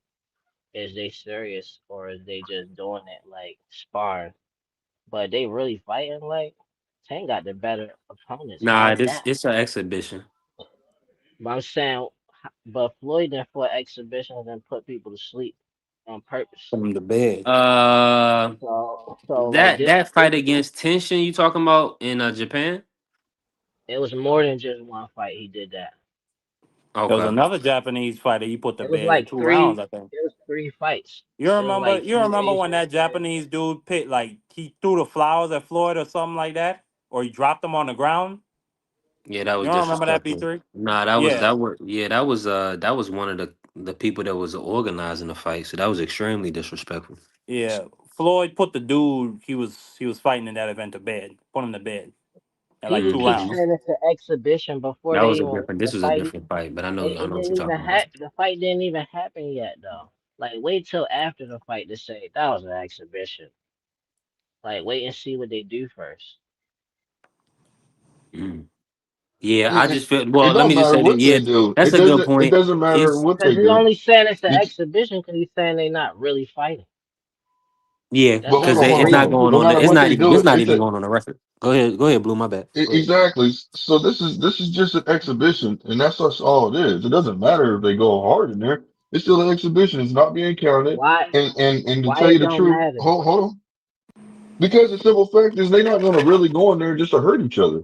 Is they serious or is they just doing it like sparring? But they really fighting like Tank got the better opponents, Nah, no this doubt. it's an exhibition. But I'm saying, but Floyd didn't for exhibitions and put people to sleep on purpose. From the bed. So like That fight against Tension you talking about in Japan? it was more than just one fight. He did that. There was Okay. another Japanese fighter he put to It was bed in like 2 rounds, I think. It was three fights. You It was remember? like You two remember when Asian that fighters. Japanese dude pit like he threw the flowers at Floyd or something like that, or he dropped them on the ground? Yeah, that You was don't remember that, disrespectful. B3? Nah, Yeah, that was one of the people that was organizing the fight. So that was extremely disrespectful. yeah. Floyd put the dude he was fighting in that event to bed. Put him to bed at like People two keep Hmm. rounds. saying it's an exhibition before That they was a even different. the This was a fight. different fight, but I It know what didn't you're even talking about. the fight didn't even happen yet though. Like wait till after the fight to say that was an exhibition. Like wait and see what they do first. Mm. Yeah, I It, just feel. it Well, let don't me just matter say that. what Yeah, they do. that's It a good doesn't. It point. doesn't matter It's what Because they he's do. only saying it's an Be- exhibition because he's saying they're not really fighting. yeah, That's But the hold because on, only hold on, it's hold not reason. on. going No on. matter It's what not they even. do, It's not it's even a going on the record. Go ahead. Go ahead, Blue. My bad. Go ahead. exactly. So this is just an exhibition, and that's all it is. It doesn't matter if they go hard in there. It's still an exhibition. It's not being counted. Why And to why tell you it the don't truth, matter? hold on. Because the simple fact is they're not going to really go in there just to hurt each other.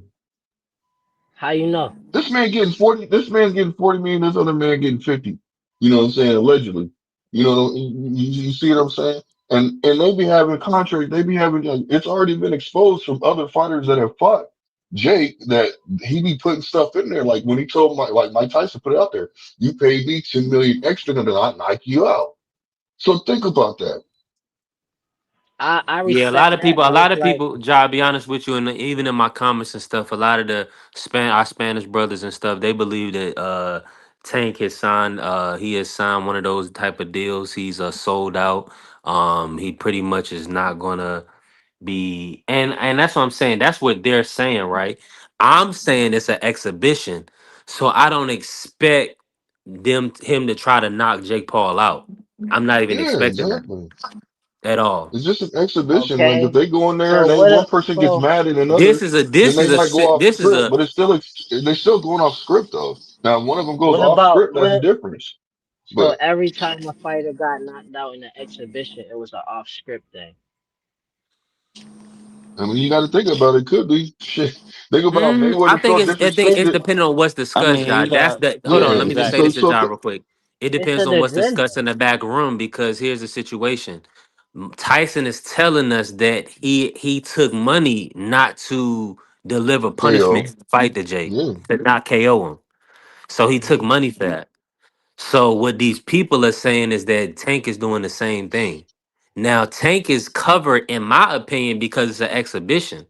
How you know? This man getting 40, this man's getting 40 million, this other man getting 50. You know what I'm saying? Allegedly. You see what I'm saying? And they be having contracts, they be having, it's already been exposed from other fighters that have fought Jake that he be putting stuff in there. Like when he told Mike Tyson put it out there, you paid me 10 million extra to not knock you out. So think about that. I Yeah, respect that, a but lot it's of like people. Joe, I'll be honest with you, and even in my comments and stuff, a lot of our Spanish brothers and stuff, they believe that Tank has signed. He has signed one of those type of deals. He's sold out. He pretty much is not gonna be, and that's what I'm saying. That's what they're saying, right? I'm saying it's an exhibition, so I don't expect him to try to knock Jake Paul out. I'm not even Yeah, expecting that exactly. at all. It's just an exhibition. Like if okay. they go in there So and they what? one person gets mad at another, then they might go off This is script. a But it's still they still going off script though. Now if one of them goes off script, that's the What? difference. So But every time a fighter got knocked out in an exhibition, it was an off script thing. I mean, you got to think about it. Could be shit. Think about I Mayweather think felt it's disrespected. depending on what's I discussed, mean, Jai. That's yeah, the hold on. yeah, Let Yeah. me just say this exactly. to Jai real quick. It It's depends an on what's agenda. discussed in the back room because here's the situation. Tyson is telling us that he took money not to deliver punishment KO. to fight the Jake Yeah. to not KO him. So he took money for that. So what these people are saying is that Tank is doing the same thing. Now Tank is covered, in my opinion, because it's an exhibition.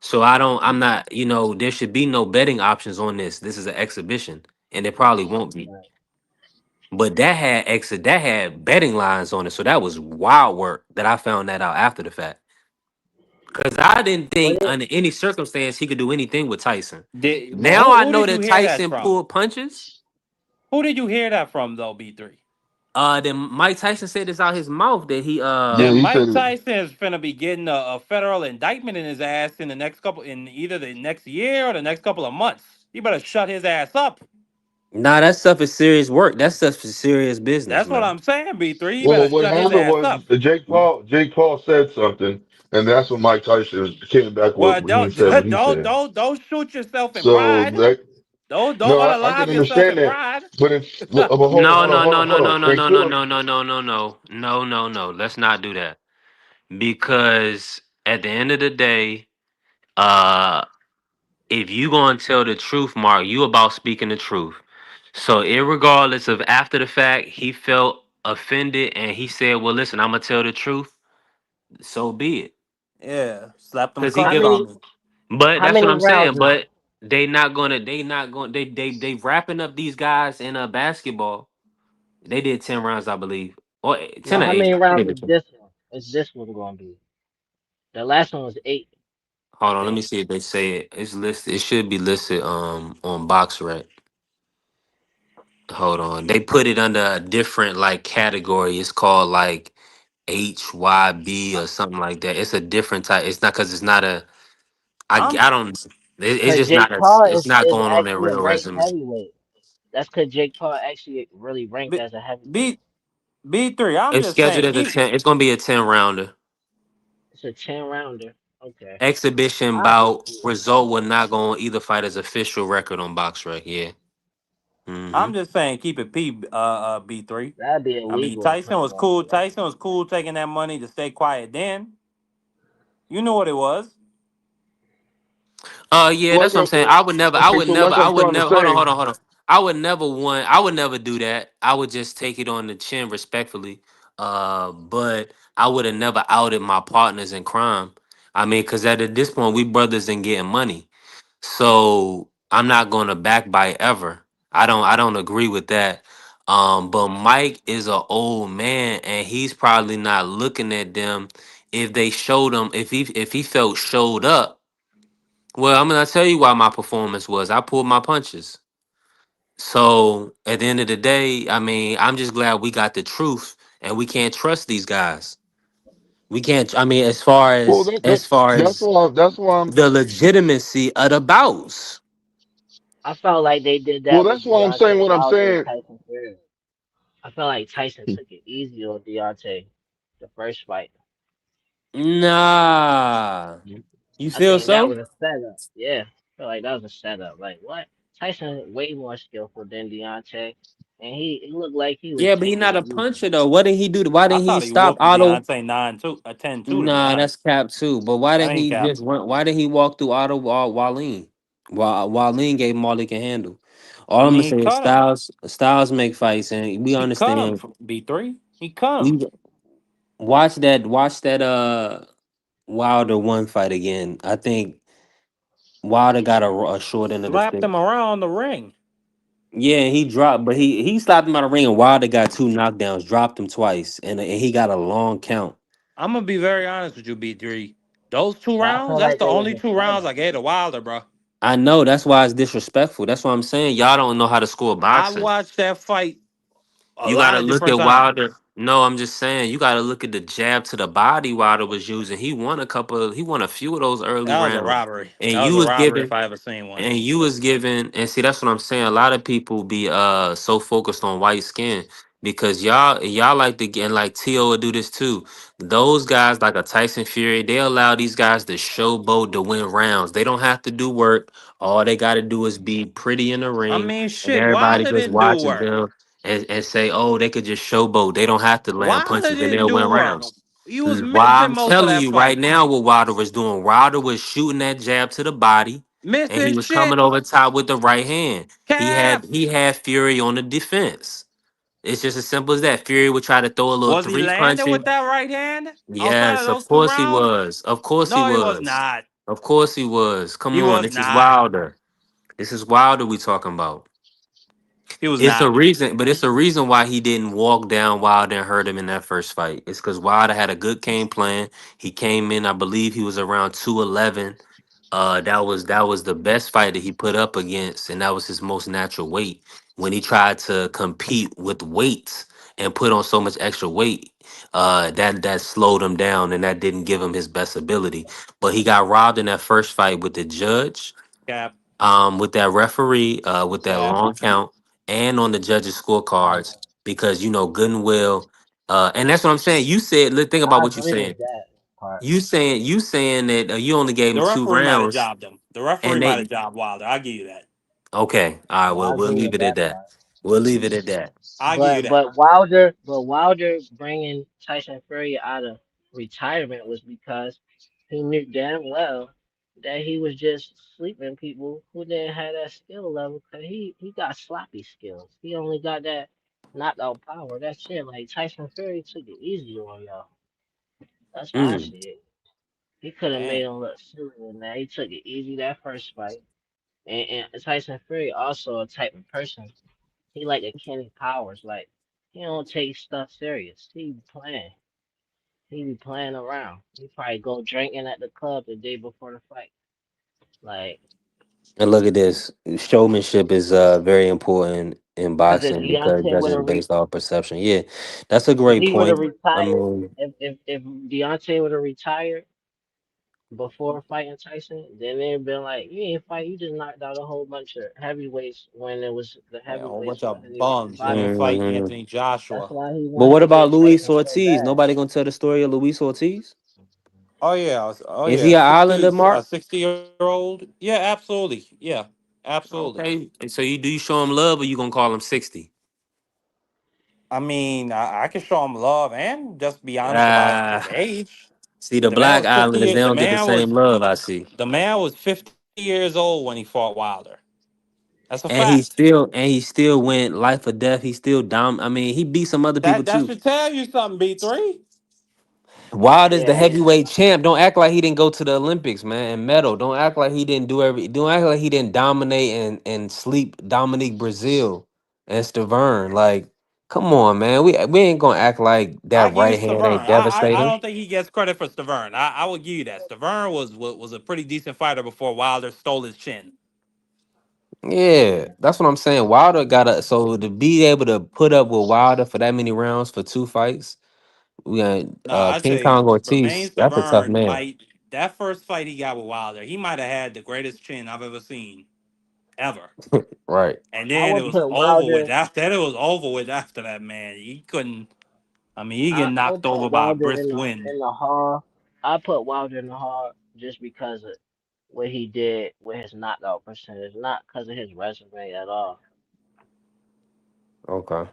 So I'm not, there should be no betting options on this. This is an exhibition, and there probably won't be. Right. But that had betting lines on it. So that was wild work that I found that out after the fact. Because I didn't What think it? under any circumstance he could do anything with Tyson. Well, Now I who know did you that hear that Tyson from? pulled punches. Who did you hear that from though, B3? Then Mike Tyson said this out his mouth that he Yeah. Then He said Mike it. Tyson is finna be getting a federal indictment in his ass in the in either the next year or the next couple of months. He better shut his ass up. nah, that stuff is serious work. That stuff is serious business, That's what man. I'm saying, B3. He better Well, what shut his happened ass was up. Jake Paul said something, and that's what Mike Tyson came back with Well, when he don't said what he don't said. don't don't shoot yourself in So pride. that Don't no, I unalive can yourself understand in that, pride. but it's but hold on, No, hold on, no, hold no, on, no, hold on. no, no, And no, no, Philip, no, no, no, no, no, no, no, no. Let's not do that because at the end of the day, uh, if you gonna tell the truth, Mark, you about speaking the truth. So, irregardless of after the fact, he felt offended and he said, "Well, listen, I'm gonna tell the truth." So be it, Yeah, slap them because he How cuffs give. many? on me. But How that's what many I'm rounds saying. now? But they not going. They wrapping up these guys in a basketball. They did 10 rounds, I believe, or No, 10 or how 8. many I rounds forget is which one. this one? Is this one going to be? The last one was 8, I Hold on, let me think. see if they say it. It's listed. It should be listed on BoxRec. Hold on. They put it under a different like category. It's called like HYB or something like that. It's a different type. It's not because it's not a. I'm I don't. It's Because just not Jake a. Paul It's not is going on their actually a real nice resume. heavyweight. That's because Jake Paul actually really ranked B as a heavyweight. B B3. I'm It's just scheduled saying as a he. 10. It's gonna be a 10 rounder. It's a 10 rounder. Okay, Exhibition I'll just bout see it. result will not go on either fighter's official record on BoxRec. Yeah. Mm-hmm. I'm just saying keep it B3. That'd be I mean illegal in Tyson was football. cool. Tyson was cool taking that money to stay quiet. Then you know what it was. Yeah, Like that's what I, I'm saying. I would never, okay, so like I I'm would trying to never, hold on, say, hold on, hold on. I would never do that. I would just take it on the chin respectfully. But I would have never outed my partners in crime. I mean, because at this point, we brothers and getting money. So I'm not gonna backbite ever. I don't agree with that. But Mike is an old man and he's probably not looking at them if they showed him if he felt showed up. Well, I'm gonna tell you why my performance was. I pulled my punches. So at the end of the day, I mean, I'm just glad we got the truth, and we can't trust these guys. We can't. I mean, well, that's why I'm the legitimacy of the bouts. I felt like they did well, that that's with why I'm saying Deontay what I'm Wilder and saying. Tyson Fury. I felt like Tyson took it easy on Deontay the first fight. Nah, you I feel think that so? was a setup. Yeah, I feel like that was a setup. Like what? Tyson is way more skillful than Deontay, and he looked like he was Yeah, but he taking not it a easy. puncher though. What did he do? Why I didn't he thought he stop whooped Otto? Deontay 9-2, 10-2 to be Nah, that's honest. cap too. But why That didn't ain't he cap. just run? Why did he walk through Otto while Wallin? While Wallin gave him all he can handle. All I I'm gonna mean, he say is cut him. Styles make fights, and we He cut him understand. for B3. He cut him. We watch that Wilder one fight again. I think Wilder got a short end of the Slapped stick. him around the ring. Yeah, he dropped, but he slapped him out of the ring, and Wilder got two knockdowns, dropped him twice, and he got a long count. I'm gonna be very honest with you, B3. Those two But I rounds, felt that's like the there was only a two rounds setup. I gave to Wilder, bro. I know that's why it's disrespectful. That's what I'm saying. Y'all don't know how to score I boxing. watched that fight a You lot gotta of look different at times. Wilder. No, I'm just saying you gotta look at the jab to the body Wilder was using. He won a few of those early That was a rounds, robbery. and That was a robbery if I ever seen one. and see that's what I'm saying. A lot of people be so focused on white skin because y'all like to get, and like T.O. would do this too. Those guys like a Tyson Fury, they allow these guys to showboat to win rounds. They don't have to do work. All they got to do is be pretty in the I ring, mean, and shit, everybody Wilder just didn't do watches work. them and say, oh, they could just showboat. They don't have to land Wilder punches and didn't they'll do win work. rounds. He was Why missing I'm most of telling that you right fight. now what Wilder was doing. Wilder was shooting that jab to the body, and he Missing was coming shit. over top with the right hand. Cap. He had Fury on the defense. It's just as simple as that. Fury would try to throw a little Was he three landing punches. with that right hand outside of Yes, of those two course he rounds? was. Of course he No, he was was. not. Of course he was. Come He on, was this is not. Wilder. This is Wilder we talking about. He was It's a not. reason, but it's a reason why he didn't walk down Wilder and hurt him in that first fight. It's because Wilder had a good game plan. He came in, I believe he was around 211. That was the best fight that he put up against, and that was his most natural weight. When he tried to compete with weights and put on so much extra weight, that slowed him down, and that didn't give him his best ability. But he got robbed in that first fight with the judge, Cap. with that referee, with that Cap. long count, and on the judges' scorecards because good and well. And that's what I'm saying. You said, look, think about I what you're agree saying. with that part. You saying that you only gave The him two referee might have rounds, jobbed him. The referee and might have they jobbed Wilder. I'll give you that. okay. All right. Yeah, Well, I we'll agree leave with it at that that. part. We'll leave it at that. I'll give you But that. Wilder bringing Tyson Fury out of retirement was because he knew damn well that he was just sleeping people who didn't have that skill level. Cause he got sloppy skills. He only got that knockout power. That's it. Like Tyson Fury took it easy on y'all. That's how I Mm. see it. He could have made Damn. him look silly in that. He took it easy that first fight. And Tyson Fury also a type of person. He like a Kenny Powers. Like he don't take stuff serious. He be playing. He be playing around. He probably go drinking at the club the day before the fight. Like, And look at this. Showmanship is very important in cause if boxing because Deontay would judges have based off perception. Yeah, that's a if great he would have point. I retired, mean, if Deontay would have retired, before fighting Tyson. Then they've been like, you ain't fight, you just knocked out a whole bunch of heavyweights when it was the Yeah, a whole bunch heavyweights of wasn't even bums. He didn't boxing fight like hmm that. Anthony That's Joshua. why he But wanted what to about get Luis Tyson so Ortiz? bad. Nobody gonna tell the story of Luis Ortiz? Oh yeah, oh Is yeah. he an Islander, Mark? 60-year-old. Yeah, absolutely. Yeah, absolutely. Okay. So you show him love, or you gonna call him 60? I mean, I can show him love and just be honest about his Ah, age. see the The man Black was 50 Islanders, they years. don't get the same love. I see. The man was 50 years old when he fought Wilder. That's a And he fact. still went life or death. He still I mean, he beat some other people That too. should tell you something, B3. Wilder's the Yeah, he, heavyweight champ. Don't act like he didn't go to the Olympics, man, and medal. Don't act like he didn't do every. Don't act like he didn't dominate and sleep Dominique Brazil and Stavern. Like, come on, man. We ain't gonna act like I that give you right hand Stavern. ain't I devastating. don't think he gets credit for Stavern. I will give you that. Stavern was a pretty decent fighter before Wilder stole his chin. Yeah, that's what I'm saying. Wilder so to be able to put up with Wilder for that many rounds for two fights. We got Nah, I King tell you, Kong Ortiz. Jermaine That's a tough Stavern man, might that first fight he got with Wilder, he might have had the greatest chin I've ever seen ever. right? And I then it would was put over with. Wilder. After that, it was over with. After that, man, he couldn't. I mean, he get I would knocked put over by a Wilder brisk wind. in the hall. I put Wilder in the hall just because of what he did with his knockout percentage, not because of his resume at all. Okay.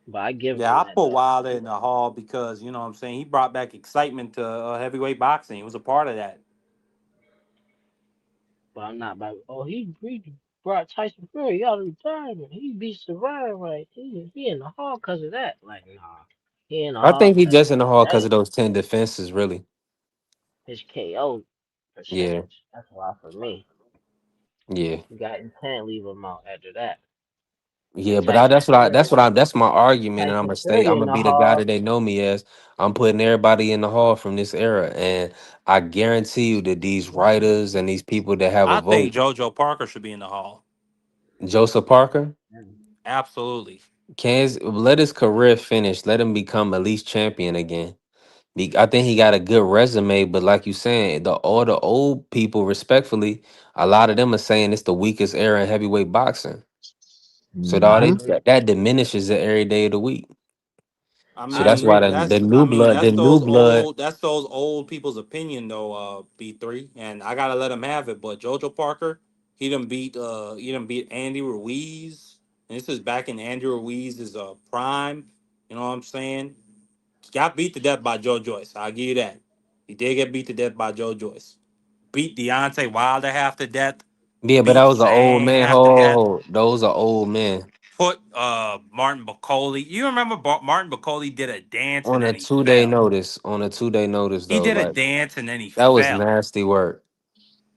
But I give him Yeah, I that put though. Wilder in the hall because you know what I'm saying he brought back excitement to heavyweight boxing. He was a part of that. But I'm not about. Oh, he brought Tyson Fury out of retirement. He beat Survivor. Right? He in the hall because of that. Like nah, he in the I hall think he because just of in the his hall because of legacy, those 10 defenses, really. his KO Yeah, percentage. That's why for me. yeah. You can't leave him out after that. Yeah, but Tyson Fury. that's my argument, and Tyson I'm Fury in gonna the be the guy hall. that they know me as. I'm putting everybody in the hall from this era, and I guarantee you that these writers and these people that have a I think vote, JoJo Parker should be in the hall. Joseph Parker, Absolutely. let his career finish, let him become at least champion again. I think he got a good resume, but like you saying, all the old people, respectfully, a lot of them are saying it's the weakest era in heavyweight boxing. So I they, agree. that diminishes it every day of the week. I So I that's agree why mean, with that. the new blood. that's those old people's opinion though, B3. And I gotta let him have it. But Jojo Parker, he done beat Andy Ruiz. And this is back in Andy Ruiz's prime. You know what I'm saying? Got beat to death by Joe Joyce. I'll give you that. He did get beat to death by Joe Joyce. Beat Deontay Wilder half to death. Yeah, but that Beat was an old Zhang man. half to death. Those are old men Put Martin Bacoli. You remember Martin Bacoli did a dance and on a then he 2 day fell. notice. On a 2 day notice, He though, did a like dance and then he that was fell. nasty work.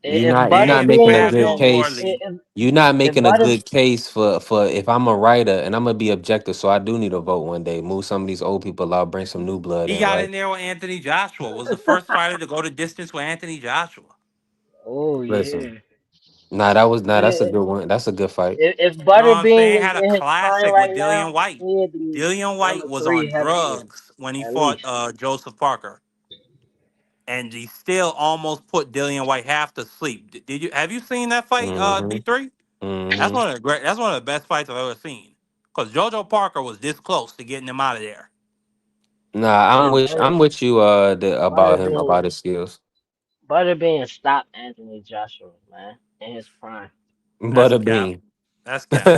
If You're not making a Butterbean good Fabio and case. Morley. You're not if making a Butter good case for if I'm a writer and I'm gonna be objective. So I do need a vote one day. Move some of these old people out. Bring some new blood He in. got Right. in there with Anthony Joshua. Was the first fighter to go to distance with Anthony Joshua. oh Listen. yeah. That's a If, good one. That's a good fight. if You know what I'm Butterbean saying? was Had a in his prime classic with right now, Dillian White. he'd be Dillian White number was on three heavyweight drugs when he at fought least. Joseph Parker. And he still almost put Dillian White half to sleep. Did you have you seen that fight, Mm-hmm. B3? Mm-hmm. That's one of the best fights I've ever seen. Because Jojo Parker was this close to getting him out of there. Nah, Yeah, I'm with you about him, Butterbean about his skills. Butterbean stopped Anthony Joshua, man, in his prime. That's cap. Butterbean. That's cap.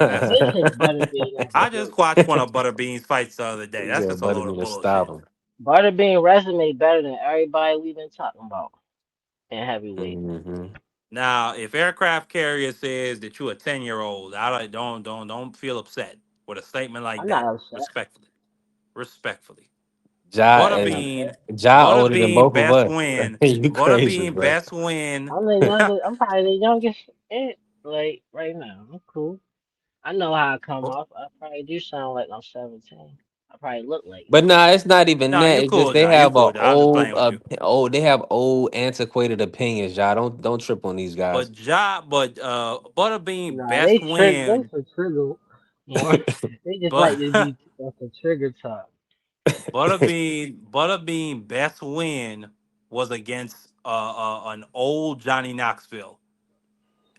That's This cap. is Butterbean. That's I just good. watched one of Butterbean's fights the other day. That's Yeah, just a load of Butterbean to stop bullshit. him. Butterbean resume better than everybody we've been talking about in heavyweight. Mm-hmm. Now, if aircraft carrier says that you're a 10-year-old, I don't feel upset with a statement like I'm not that. upset. Respectfully. Respectfully. Ja, I'm not Butterbean, Ja older than both of us. You crazy, Butterbean bro. best win. I'm the youngest. I'm probably the youngest. Like right now, I'm cool. I know how I come off. I probably do sound like I'm 17. I probably look like But that. nah, it's not even No, that. you It's just cool, they John. You have cool, John. I'm just playing with you. they have old antiquated opinions, Ja. Don't trip on these guys. Butterbean Nah, they best trick. They win. for trigger more. They just But like to be for trigger talk. Butterbean best win was against an old Johnny Knoxville.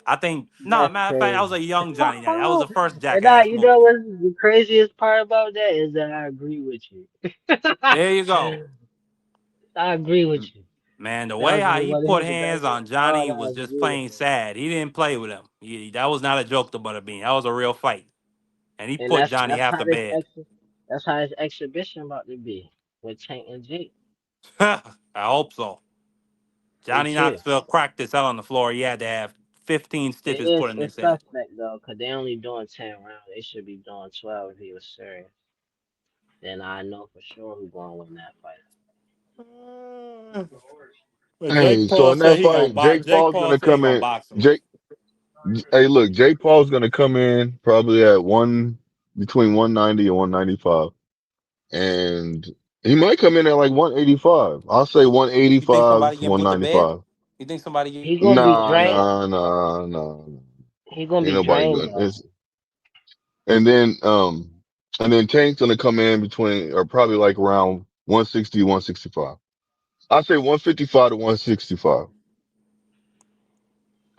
I think no, That's matter of fact, that crazy. was a young Johnny Knox. That was the first And I, Jackass you know movie. what's the craziest part about that is that I agree with you. There you go. I agree with you. Man, the way That was how he one of put his hands best. on God, Johnny I was just agree with plain him. sad. He didn't play with him. That was not a joke to Butterbean. That was a real fight. And he And put Johnny half the bed. that's how his exhibition about to be with Tank and Jake. I hope so. Me Johnny too. Knoxville cracked his head on the floor. He had to have 15 stitches put in It's his head. suspect though, 'cause they only doing 10 rounds. They should be doing 12 if he was serious. Then I know for sure who's gonna win that fight. But Jake Hey, so Paul in said that he gonna fight, box. Jake Jake Paul's Paul gonna said he come gonna in. box him. Hey, look, Jake Paul's gonna come in probably at between 190 and 195, and he might come in at like 185. I'll say You think 185 somebody to getting put to bed? 195. You think somebody? He gonna be Nah, drained. nah, nah, nah. He gonna Ain't be nobody drained good. though. And then Tank's gonna come in between or probably like around 160, 165. I say 155 to 165.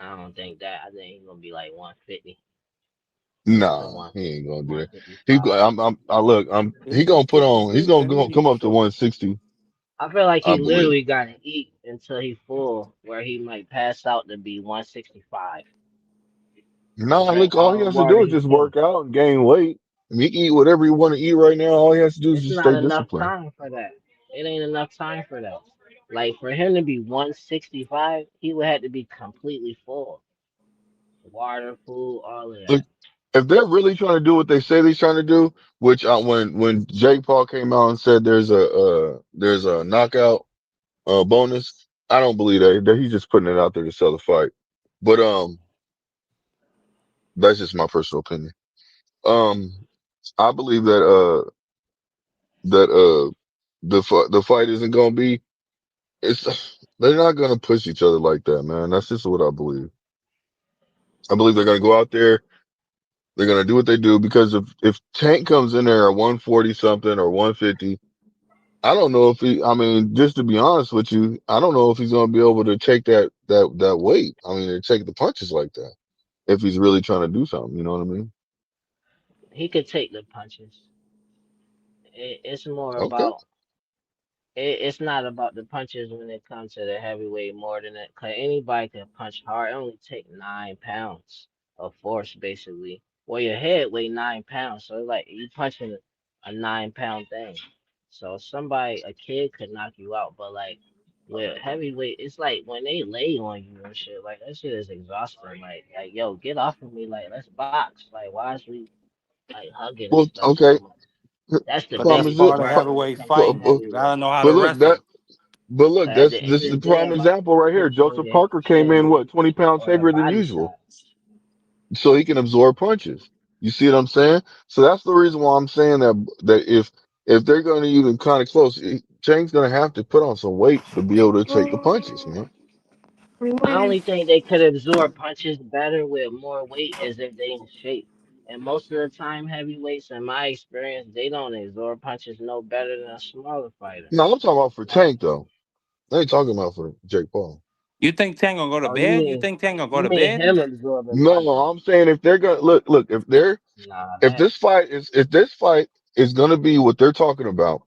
I don't think that. I think he's gonna be like 150 to Nah, he ain't gonna do that. 155. I look, he gonna put on, he's gonna come up to 160. I feel like I he believe. literally gotta eat until he full, where he might pass out to be 165. Nah, Drink look, all all he the has to water do is he just can. work out and gain weight. I mean, he can eat whatever he want to eat right now. All he has to do is It's just not stay enough disciplined. time for that. It ain't enough time for that. Like for him to be 165, he would have to be completely full. Water, food, all of Look, that. if they're really trying to do what they say they're trying to do, which when Jake Paul came out and said there's a knockout bonus, I don't believe that he's just putting it out there to sell the fight. But that's just my personal opinion. Um, I believe that the fight isn't gonna be it's they're not gonna push each other like that, man. That's just what I believe. I believe they're gonna go out there. They're gonna do what they do because if Tank comes in there at 140 something or 150, I don't know if I mean, just to be honest with you, I don't know if he's gonna be able to take that weight. I mean, to take the punches like that if he's really trying to do something. You know what I mean? He could take the punches. It's more Okay. about it's not about the punches when it comes to the heavyweight more than that. Cause anybody can punch hard. It only take 9 pounds of force basically. Well, your head weigh 9 pounds, so it's like you punching a 9 pound thing. So a kid could knock you out, but like with heavyweight, it's like when they lay on you and shit, like that shit is exhausting. Like yo, get off of me, like let's box. Like why is we like hugging and Well, stuff okay. so much? That's the But Problem that's is biggest it, part of difference when it heavyweight comes to but, fighting. but, You gotta heavyweight. know how but to look wrestle. but look, But at the this end is of the the day, prime I'm about example right to here. punch on Joseph your Parker came in chin what 20 pounds or the heavier than body usual, side. so he can absorb punches. You see what I'm saying? So that's the reason why I'm saying that if they're going to even kind of close, Chang's going to have to put on some weight to be able to take the punches, man. I only think they could absorb punches better with more weight is if they in shape. And most of the time, heavyweights, in my experience, they don't absorb punches no better than a smaller fighter. No, I'm talking about for Like, Tank though. I ain't talking about for Jake Paul. You think Tank gonna go to oh, you bed? You mean think Tank gonna go you to mean bed? him absorbing No, punches? I'm saying if they're gonna look, Nah, if that this fight is gonna be what they're talking about,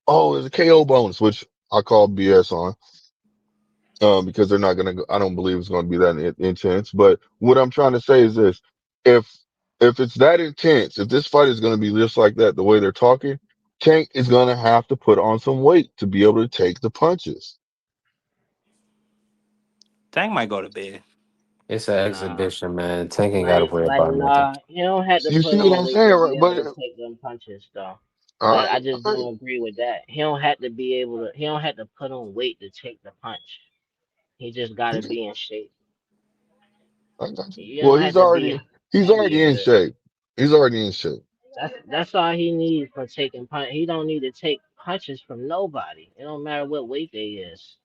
oh, there's a KO bonus, which I call BS on, because they're not gonna. I don't believe it's gonna be that intense. But what I'm trying to say is this: if if it's that intense, if this fight is gonna be just like that, the way they're talking, Tank is gonna have to put on some weight to be able to take the punches. Tank might go to bed. It's an nah. exhibition, man. Tank ain't got to worry about nothing. Nah, you don't have to You put see what on I'm weight saying, to right? be able But to take them punches though. all But right, I just all right. don't agree with that. He don't have to be able to. He don't have to put on weight to take the punch. He just got to be in shape. I got you. You Well, don't have to be he's heavy already or in this. shape. He's already in shape. That's all he needs for taking punch. He don't need to take punches from nobody. It don't matter what weight they is.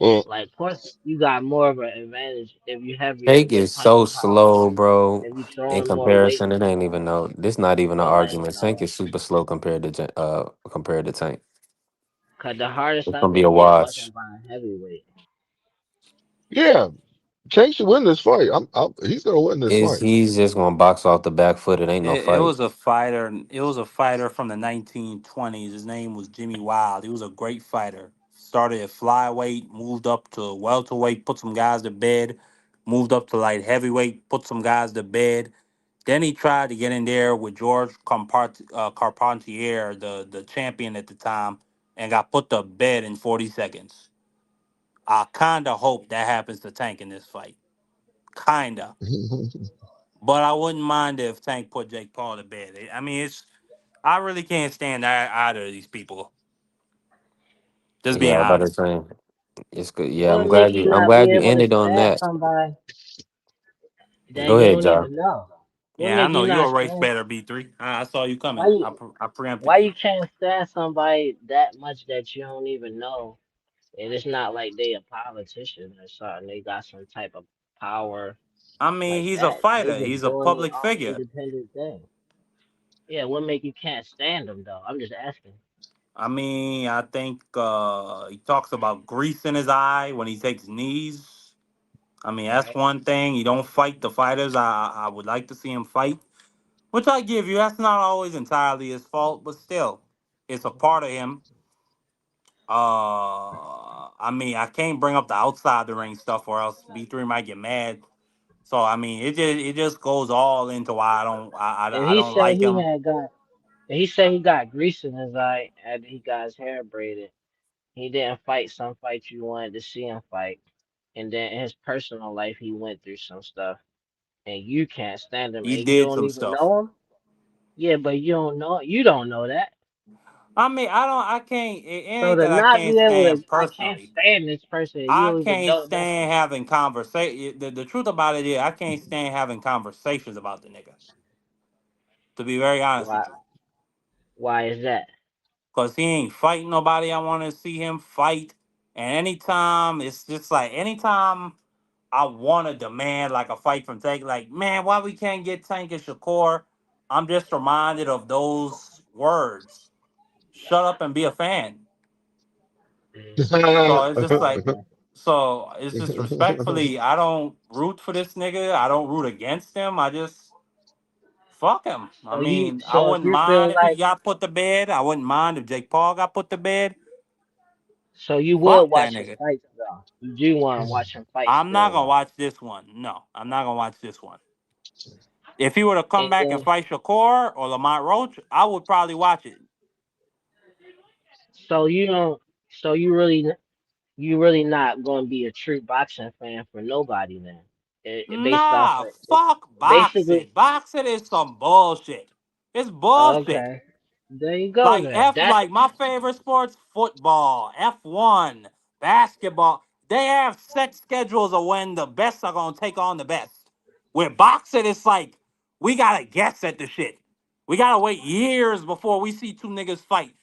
Well, Like, of course, you got more of an advantage if you heavier Tank in your is so punching power. slow, bro. If you In throwing more weight, comparison, it ain't even no. This not even an no, it argument. ain't Tank no. is super slow compared to Tank. Cause the hardest It's I'm gonna be gonna a get wash. fucking by a heavyweight. yeah, Tank should win this fight. He's gonna win this Is fight. he's just gonna box off the back foot? It ain't no It fight. was a fighter. It was a fighter from the 1920s. His name was Jimmy Wild. He was a great fighter. Started at flyweight, moved up to welterweight, put some guys to bed. Moved up to light heavyweight, put some guys to bed. Then he tried to get in there with George Carpentier, the champion at the time, and got put to bed in 40 seconds. I kind of hope that happens to Tank in this fight. Kinda. But I wouldn't mind if Tank put Jake Paul to bed. I mean, I really can't stand either of these people. Just being Yeah, I'm about to honest. say it's good. Yeah, What make you I'm not be glad you able to ended on stab that. somebody that Go you ahead, don't John. even know? What Yeah, I make know you you're not a race stand? better, B3. I saw you Why coming. you I preempted why you. you can't stab somebody that much that you don't even know? And it's not like they a politician or something. They got some type of power I mean, like he's a that. They fighter. just He's a doing their public own figure. independent thing. Yeah, what make you can't stand them though? I'm just asking. I mean, I think he talks about grease in his eye when he takes knees. I mean, that's Right. one thing. He don't fight the fighters. I would like to see him fight, which I give you. That's not always entirely his fault, but still, it's a part of him. I mean, I can't bring up the outside the ring stuff, or else B3 might get mad. So I mean, it just goes all into why And I he don't said like he him. had got. And he said he got grease in his eye after he got his hair braided. He didn't fight some fights you wanted to see him fight. And then in his personal life, he went through some stuff, and you can't stand him, He and you did don't some even stuff. know him. Yeah, but you don't know. You don't know that. I mean, I can't. It So ain't to that I not can't be able to, stand I can't personally. stand this person. You I don't even can't know nothing. stand having conversation. The truth about it is, I can't stand having conversations about the nigga. To be very honest Why? with you, Why is that? cause he ain't fighting nobody. I want to see him fight. And anytime it's just like anytime I want to demand like a fight from Tank, like man, why we can't get Tank and Shakur? I'm just reminded of those words. Shut up and be a fan. So it's just like, Okay. so it's just respectfully, I don't root for this nigga. I don't root against him. I just fuck him. I mean, I So if wouldn't you mind feel if he like, got put to bed. I wouldn't mind if Jake Paul got put to bed. so you would Fuck that watch his nigga. fights though. You do want to watch him fight I'm not still gonna though. watch this one. No, I'm not gonna watch this one. If he were to come And back and then, fight Shakur or Lamont Roach, I would probably watch it. so you don't, so you really not going to be a true boxing fan for nobody then. Based off Nah, of it's fuck basically boxing. Boxing is some bullshit. It's bullshit. okay. There you go Like then. F, like my favorite sports, football, F1, basketball. They have set schedules of when the best are gonna take on the best. With boxing, it's like we gotta guess at the shit. We gotta wait years before we see two niggas fight.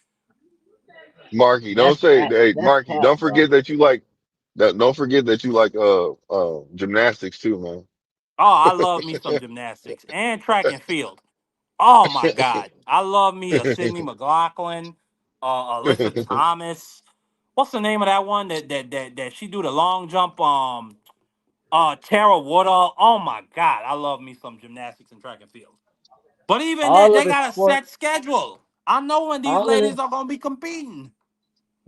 Marky, don't say, hey, That's Marky, cap, don't bro. forget that you like that. Don't forget that you like gymnastics too, man. Oh, I love me some gymnastics and track and field. Oh my god, I love me a Sydney McLaughlin, Alyssa Thomas. What's the name of that one that she do the long jump? Tara Woodall. Oh my God, I love me some gymnastics and track and field. But even that, All of they the got a sport, set schedule. I know when these all of ladies the are gonna be competing.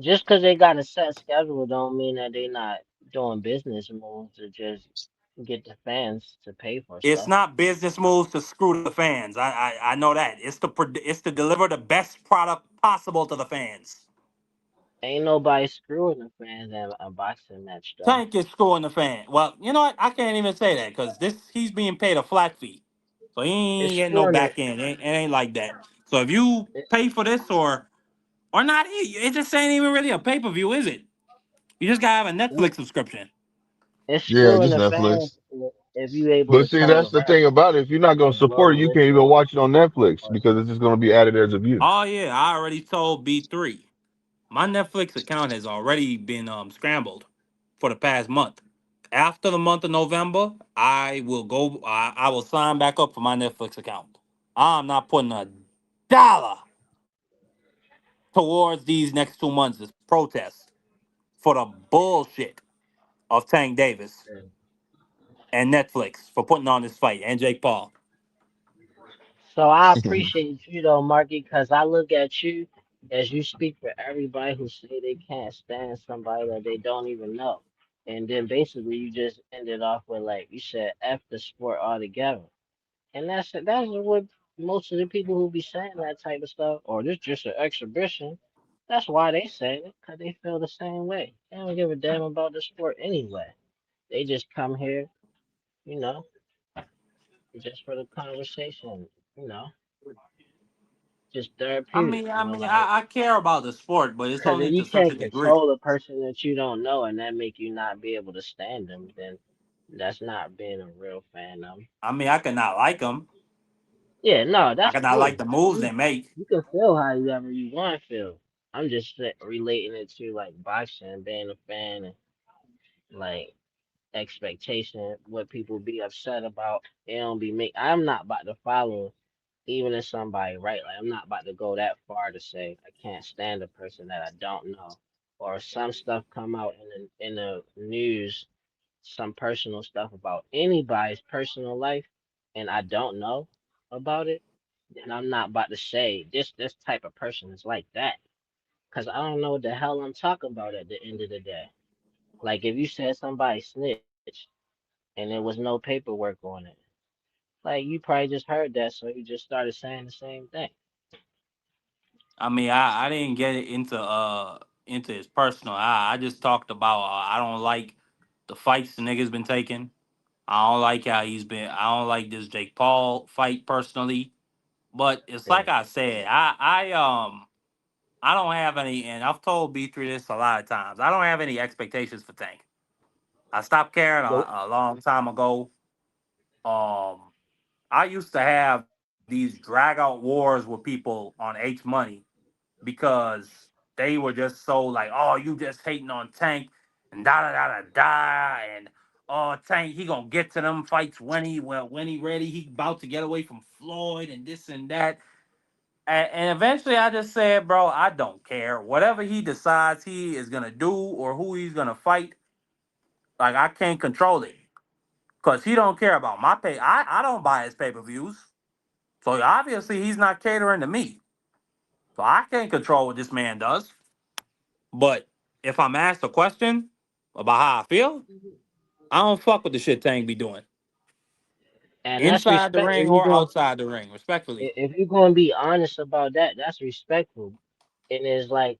just because they got a set schedule don't mean that they not doing business moves to just get the fans to pay for It's stuff. not business moves to screw the fans. I know that. It's to deliver the best product possible to the fans. Ain't nobody screwing the fans at a boxing match though. Tank is screwing the fan. Well, you know what? I can't even say that because he's being paid a flat fee, so he It's ain't getting no screwing back end. It ain't like that. So if you it. pay for this or not, it just ain't even really a pay per view, is it? You just gotta have a It, Netflix subscription. it's Yeah, screwing just the fans Netflix. if you able But to see, tell the that's the ref thing about it. If you're not gonna to blow support the it, you can't even whistle watch it on Netflix or because it's just gonna be added as a view. Oh yeah, I already told B3. My Netflix account has already been scrambled. for the past month. After the month of November, I will go. I will sign back up for my Netflix account. I'm not putting a dollar towards these next 2 months as protests for the bullshit of Tank Davis and Netflix for putting on this fight and Jake Paul. So I appreciate you though, Marky, because I look at you as you speak for everybody who say they can't stand somebody that they don't even know. And then basically you just ended off with like you said, F the sport altogether. And that's what most of the people who be saying that type of stuff, or this just an exhibition, that's why they say it, because they feel the same way. They don't give a damn about the sport anyway. They just come here, you know, just for the conversation, you know, just therapeutic, you know, like, I care about the sport, but it's because if only you to such a can't degree. control a person that you don't know and that make you not be able to stand them, then that's not being a real fan of 'em. I cannot like them. Yeah, no, I that's cannot like cool. the moves You they make. you can feel however you want to feel. I'm just relating it to like boxing, being a fan, and like expectation, what people be upset about. It don't be me. I'm not about to follow even if somebody right. Like I'm not about to go that far to say I can't stand a person that I don't know. Or some stuff come out in the news, some personal stuff about anybody's personal life, and I don't know about it, then I'm not about to say this type of person is like that, cause I don't know what the hell I'm talking about at the end of the day. Like if you said somebody snitched and there was no paperwork on it, like you probably just heard that, so you just started saying the same thing. I didn't get into his personal. I just talked about I don't like the fights the nigga's been taking. I don't like how he's been. I don't like this Jake Paul fight personally. But it's Yeah. like I said. I don't have any, and I've told B3 this a lot of times. I don't have any expectations for Tank. I stopped caring Nope. a long time ago. Um, I used to have these drag out wars with people on H Money because they were just so like, oh, you just hating on Tank and da da da da da, and oh, Tank, he gonna get to them fights when he ready. He about to get away from Floyd and this and that. And eventually, I just said, bro, I don't care. Whatever he decides he is gonna do or who he's gonna fight, like I can't control it because he don't care about my pay. I don't buy his pay per views, so obviously he's not catering to me. So I can't control what this man does. But if I'm asked a question about how I feel, I don't fuck with the shit Tank be doing And that's inside the respect. ring or outside the ring, respectfully. If you're gonna be honest about that, that's respectful. And it's like,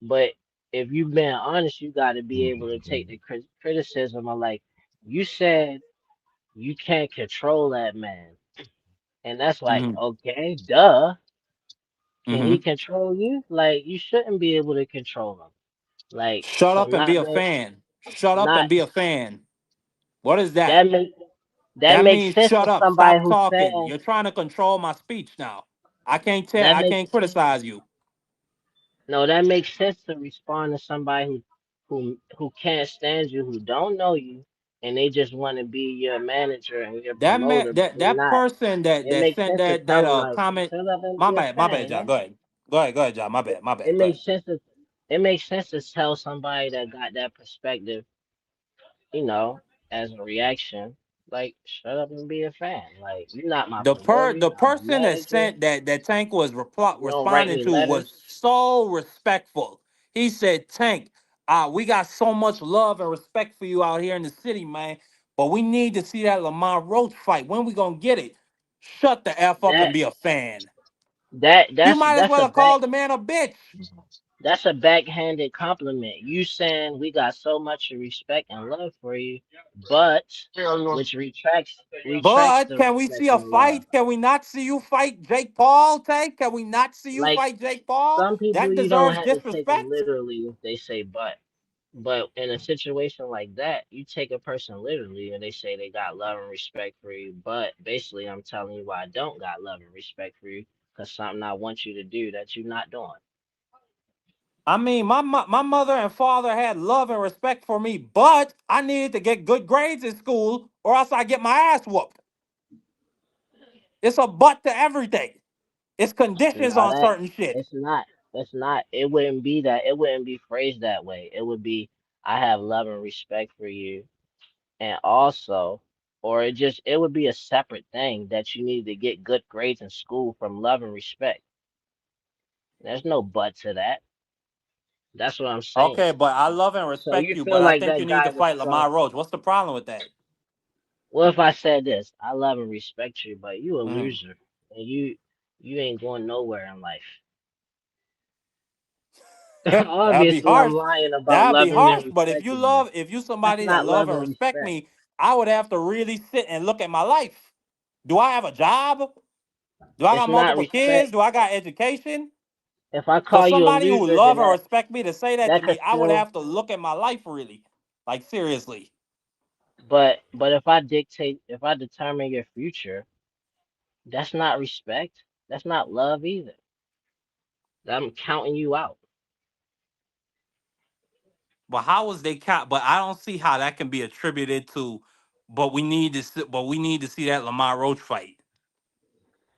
but if you've been honest, you got to be able to take the criticism of like, you said you can't control that man, and that's like, Mm-hmm. okay, duh. Can he Mm-hmm. control you? Like, you shouldn't be able to control him. Like, Shut so up and be not a that, fan. Shut up not and be a fan. What is that? that make that That makes means sense to shut up. somebody Stop who's talking. saying You're trying to control my speech now. I can't tell. that I makes can't criticize you. no, that makes sense to respond to somebody who can't stand you, who don't know you, and they just want to be your manager and your That man, promoter, but that they that not. person that It that makes sent sense to that tell them like, comment. shut up and be a My bad, fan, John. man. Go ahead, John. My bad. It Go ahead. makes sense to tell somebody that got that perspective, you know, as a reaction, like shut up and be a fan. Like you're not my promoter, you're The not my person that manager. sent that Tank was You don't write responding me to was letters. so respectful. He said, "Tank, we got so much love and respect for you out here in the city, man. But we need to see that Lamar Roach fight. When we gonna get it? Shut the f up and That be a fan. that You that's might as that's well a have back called the man a bitch. that's a backhanded compliment. You saying we got so much respect and love for you, but which retracts But the can we respect see a and love. fight? Can we not see you fight Jake Paul, Tank? Can we not see you Like fight Jake Paul? some people, That you don't deserves have to take them disrespect. literally if they say but. But in a situation like that, you take a person literally and they say they got love and respect for you. But basically, I'm telling you why I don't got love and respect for you because something I want you to do that you're not doing. I mean, my mother and father had love and respect for me, but I needed to get good grades in school, or else I get my ass whooped. It's a but to everything. It's conditions No, on that certain shit. it's not. It's not. It wouldn't be that. It wouldn't be phrased that way. It would be, I have love and respect for you, and also, or it would be a separate thing that you need to get good grades in school from love and respect. There's no but to that. That's what I'm saying. Okay, but I love and So respect you you, feel but I like think you that need guy to was fight strong. Lamar Roach. What's the problem with that? What if I said this? I love and respect you, but you a Mm. loser, and you ain't going nowhere in life. That'd be Obviously, I'm harsh. lying about That'd be loving harsh. and But respecting you. if you That's somebody that not love love and and respect respect. me, I would have to really sit and look at my life. Do I have a job? Do I It's got not multiple kids? respect. Do I got education? If I For call you a somebody who loser, love then and respect me to say that to that me, could I would still. have to look at my life really. Like seriously. But if I dictate, if I determine your future, that's not respect. That's not love either. I'm counting you out. But how was they count? But I don't see how that can be attributed to. But we need to see that Lamar Roach fight.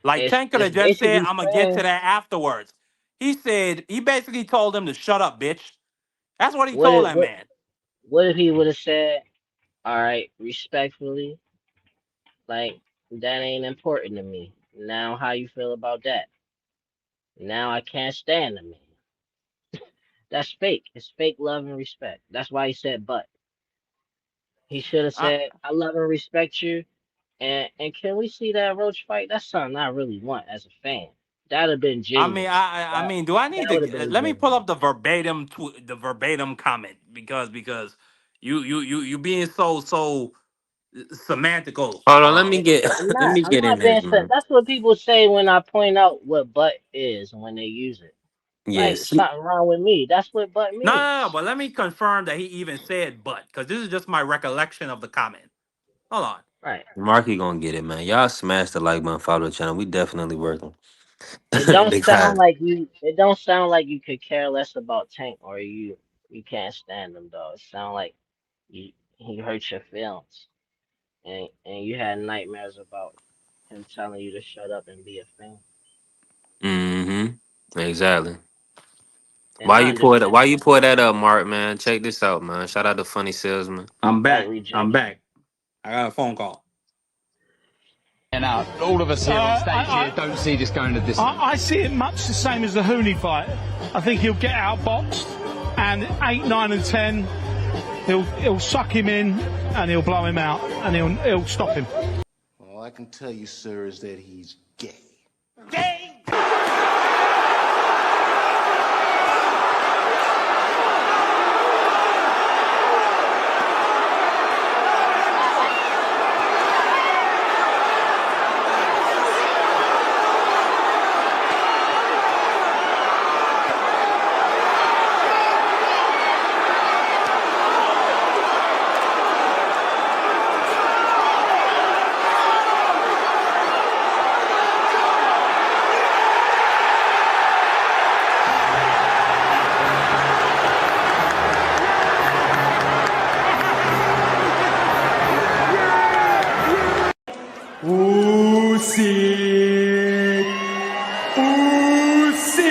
Like Tank could It's have just said, basically "I'm gonna get to saying, that afterwards." He basically told him to shut up, bitch. That's what he what told if that man. what if he would have said, all right, respectfully, like that ain't important to me. Now, how you feel about that? Now I can't stand the man. That's fake. It's fake love and respect. That's why he said, but he should have I, said, I love and respect you. And can we see that Roach fight? That's something I really want as a fan. That'd have been I mean, genuine. I That mean, do I that need would have to been let me pull genuine. up the verbatim comment because you being so semantical. Hold on, let me get I'm let not. me I'm get in not this, being sad. man. That's what people say when I point out what butt is when they use it. Like Yes. something wrong with me. That's what butt No, means. but let me confirm that he even said but because this is just my recollection of the comment. Hold on. Right. Marky gonna get it, man. Y'all smash the like button, follow the channel. We definitely working. It don't sound Because like you. It don't sound like you could care less about Tank or you can't stand him though. It sound like you he hurt your feelings and you had nightmares about him telling you to shut up and be a fan. exactly. And I Why understand you that. pour that up, Mark, man? Check this out, man. Shout out to Funny Salesman. I'm Like back. I'm rejection. back. I got a phone call. And all of us here on stage here don't see this going to this. I see it much the same as the Hooney fight. I think he'll get outboxed, and 8, 9, and 10, he'll suck him in, and he'll blow him out, and he'll stop him. All I can tell you, sir, is that he's gay. Usyk! Usyk!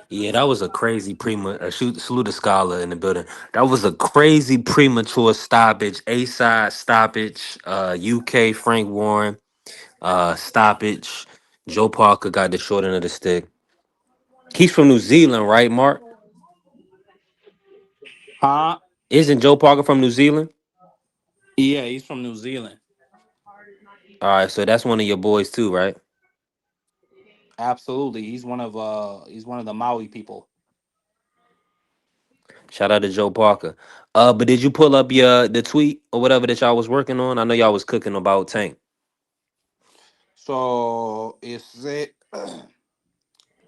Yeah, that was a crazy salute to Scholar in the building. That was a crazy premature stoppage. A side stoppage. UK Frank Warren stoppage. Joe Parker got the short end of the stick. He's from New Zealand, right, Mark? Huh? Isn't Joe Parker from New Zealand? Yeah, he's from New Zealand. All right, so that's one of your boys too, right? Absolutely. He's one of the Maui people. Shout out to Joe Parker. But did you pull up the tweet or whatever that y'all was working on? I know y'all was cooking about Tank. So is it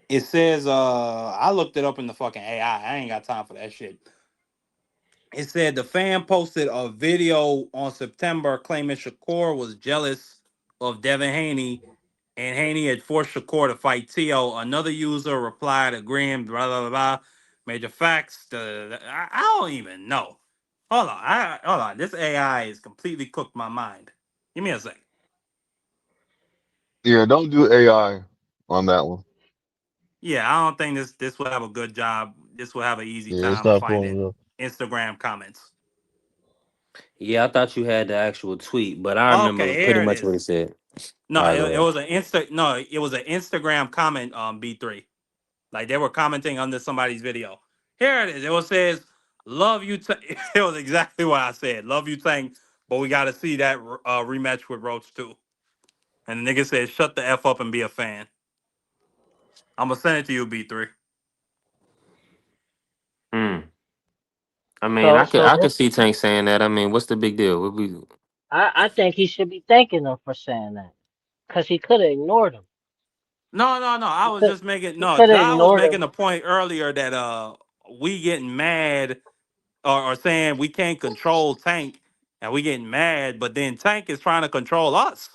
It says, I looked it up in the fucking AI. I ain't got time for that shit. It said the fan posted a video on September claiming Shakur was jealous of Devin Haney and Haney had forced Shakur to fight Tio. Another user replied agreeing, blah, blah, blah, blah. Major facts. I don't even know. Hold on. Hold on. This AI has completely cooked my mind. Give me a second. Yeah, don't do AI on that one. Yeah, I don't think this will have a good job. This will have an easy Yeah, it's time not for finding real. Instagram comments. Yeah, I thought you had the actual tweet, but I remember Okay, pretty here it much is. what he said. No, All right, go it ahead. was it was an Instagram comment B3. Like they were commenting under somebody's video. Here it is. It was says, "Love you." It was exactly what I said. "Love you, Tank." But we got to see that rematch with Roach too. And the nigga said, "Shut the f up and be a fan." I'm gonna send it to you, B3. Hmm. I mean, So so I could this, see Tank saying that. I mean, what's the big deal? I think he should be thanking him for saying that, cause he could have ignored him. No, no, no. I He was could just making he no. could have Ja was ignored him. making a point earlier that we getting mad or saying we can't control Tank and we getting mad, but then Tank is trying to control us.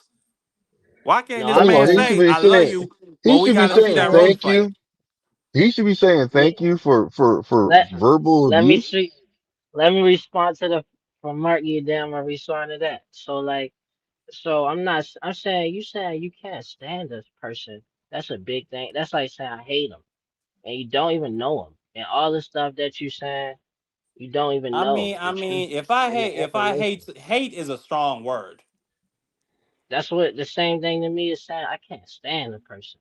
Why can't No, this I'm No, man he saying should say be I love saying you, but he we should be got to I'm see saying that saying Roach thank fight? you. He should be saying yeah. thank you for Let verbal let me abuse. see. Let me respond to the from Mark. You damn, I respond to that. So like, so I'm not. I'm saying you saying you can't stand this person. That's a big thing. That's like saying I hate him, and you don't even know him, and all the stuff that you saying you don't even know I the truth mean, if I and the hate, information. hate is a strong word. That's what the same thing to me is saying. I can't stand the person.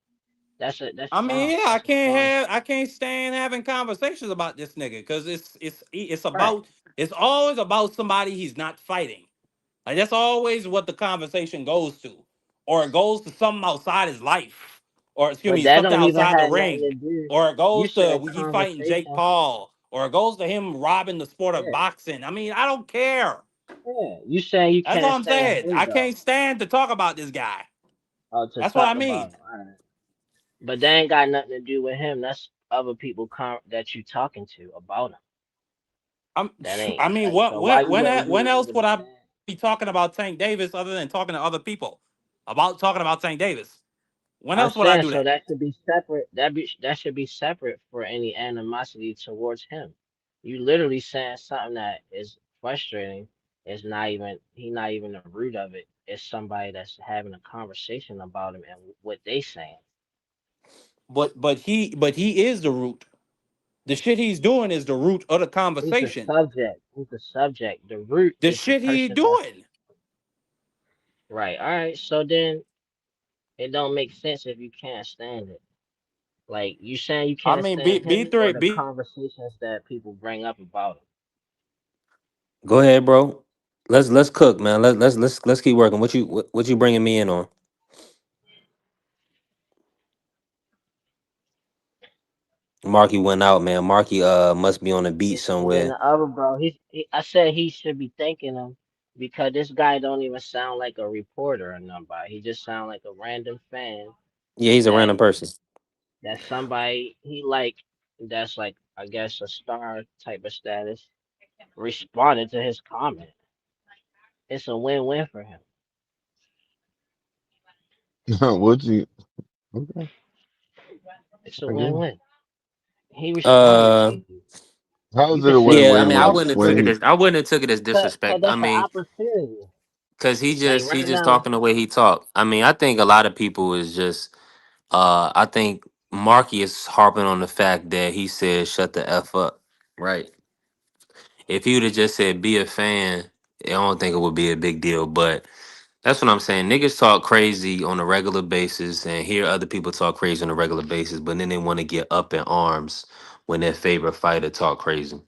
That's I mean, strong. yeah, That's a strong. I can't stand having conversations about this nigga because it's Right. about, it's always about somebody he's not fighting. Like that's always what the conversation goes to, or it goes to something outside his life, or excuse But me, that something don't even outside the have nothing to ring, do. or it You goes to said he fighting Jake conversation. Paul, or it goes to him robbing the sport of Yeah. boxing. I mean, I don't care. Yeah. You saying you That's all can't I'm stand saying. him I though. can't stand to talk about this guy. To That's what I talk about mean. him. All right. But that ain't got nothing to do with him. That's other people that you talking to about him. I'm, That ain't I mean, like, so why you wouldn't when be else able would to I stand? be talking about Tank Davis other than talking to other people about talking about Tank Davis? When I'm else would I saying do so that? that should be separate. That should be separate for any animosity towards him. You literally saying something that is frustrating. Is not even he not even the root of it. It's somebody that's having a conversation about him and what they saying. But he is the root. The shit he's doing is the root of the He's the conversation. subject. He's the subject. The root The is the shit he person that's doing. right. All right. So then it don't make sense if you can't stand it. Like you saying you I can't mean, B stand B him three or the B. conversations that people bring up about him. Go ahead, bro. Let's cook, man. Let's keep working. What you bringing me in on? Marky went out, man. Marky must be on the beach And then somewhere. the other bro, I said he should be thanking him because this guy don't even sound like a reporter or nobody. He just sound like a random fan Yeah, he's a that random person. somebody he like that's like I guess a star type of status responded to his comment. It's a win-win for him. What you? Okay, It's a I guess. win-win. He responded to Uh, you. How You is it can a say yeah. I win-win mean, whatever I you when wouldn't have took it when as cause disrespect. I that's an mean, opportunity. cause Like he right just now, talking the way he talk. I mean, I think a lot of people is just I think Marky is harping on the fact that he said shut the F up. Right. If he would have just said be a fan, I don't think it would be a big deal. But that's what I'm saying. Niggas talk crazy on a regular basis and hear other people talk crazy on a regular basis, but then they want to get up in arms when their favorite fighter talk crazy.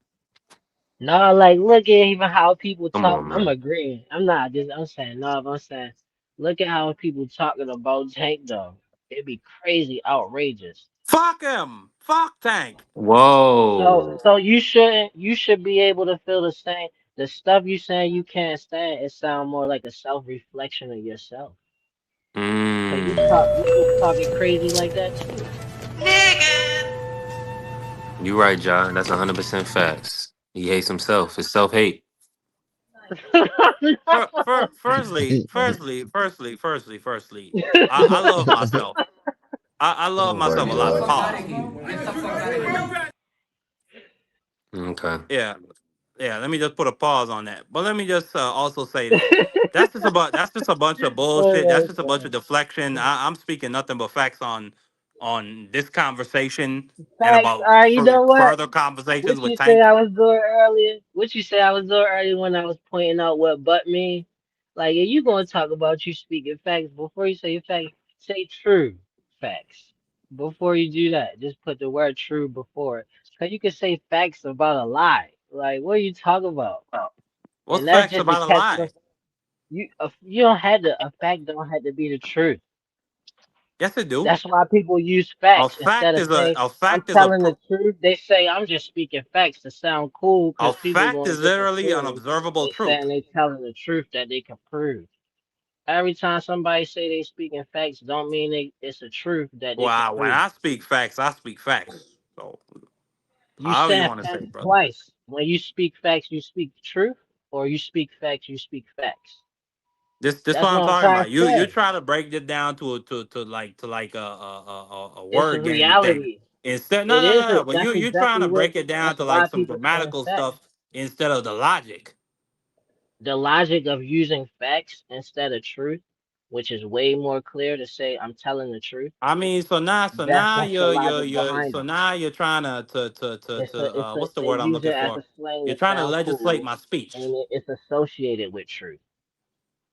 no, like look at even how people Come talk. on, I'm man. agreeing. I'm not just. I'm saying no. But I'm saying look at how people talking about Tank though. It'd be crazy, outrageous. Fuck him. Fuck Tank. Whoa. So you shouldn't. You should be able to feel the same. The stuff you saying you can't stand. It sound more like a self reflection of yourself. Cause you Mm. was talking crazy like that too. You right, John. That's 100% facts. He hates himself. It's self hate. Firstly, I love myself. I love Oh my myself a lot. god. Pause. Okay. Yeah, yeah. Let me just put a pause on that. But let me just also say this. That's just a bunch of bullshit. That's Oh just a my bunch of god. deflection. I'm speaking nothing but facts on this conversation and Facts. about All right, you know what? further conversations What with you say Tank. I was doing earlier? What you say I was doing earlier when I was pointing out what but mean? Like, if you gonna talk about you speaking facts before you say facts, say true facts. Before you do that, just put the word true before it. Cause you can say facts about a lie. Like, what are you talking about? What's And that's facts just a about a catch. lie? You don't have to. A fact don't have to be the truth. Yes, it do. That's why people use A facts instead fact of is a saying a I'm fact is a telling the pro- truth. They say I'm just speaking facts to sound cool a because people fact gonna is get the literally an feeling observable they truth. saying they telling the truth that they can prove. Every time somebody say they speaking facts, don't mean it's a truth that they can Well, when prove. I speak facts, I speak facts. So You however you said want to say facts it, brother. twice. When you speak facts, you speak truth, or you speak facts, you speak facts. This That's what I'm what I'm talking trying about. to You say. try to break it down to like a It's a word game thing. reality. Instead, no, It no, is. no, no. But That's you trying exactly to what. break it down That's to like why some people saying grammatical facts. stuff instead of the logic. The logic of using facts instead of truth, which is way more clear to say I'm telling the truth. I mean, so now That's the logic behind so it. now you're trying to what's the They word I'm use looking it as for? a slang You're to trying to sound legislate cool, my speech. and it's associated with truth.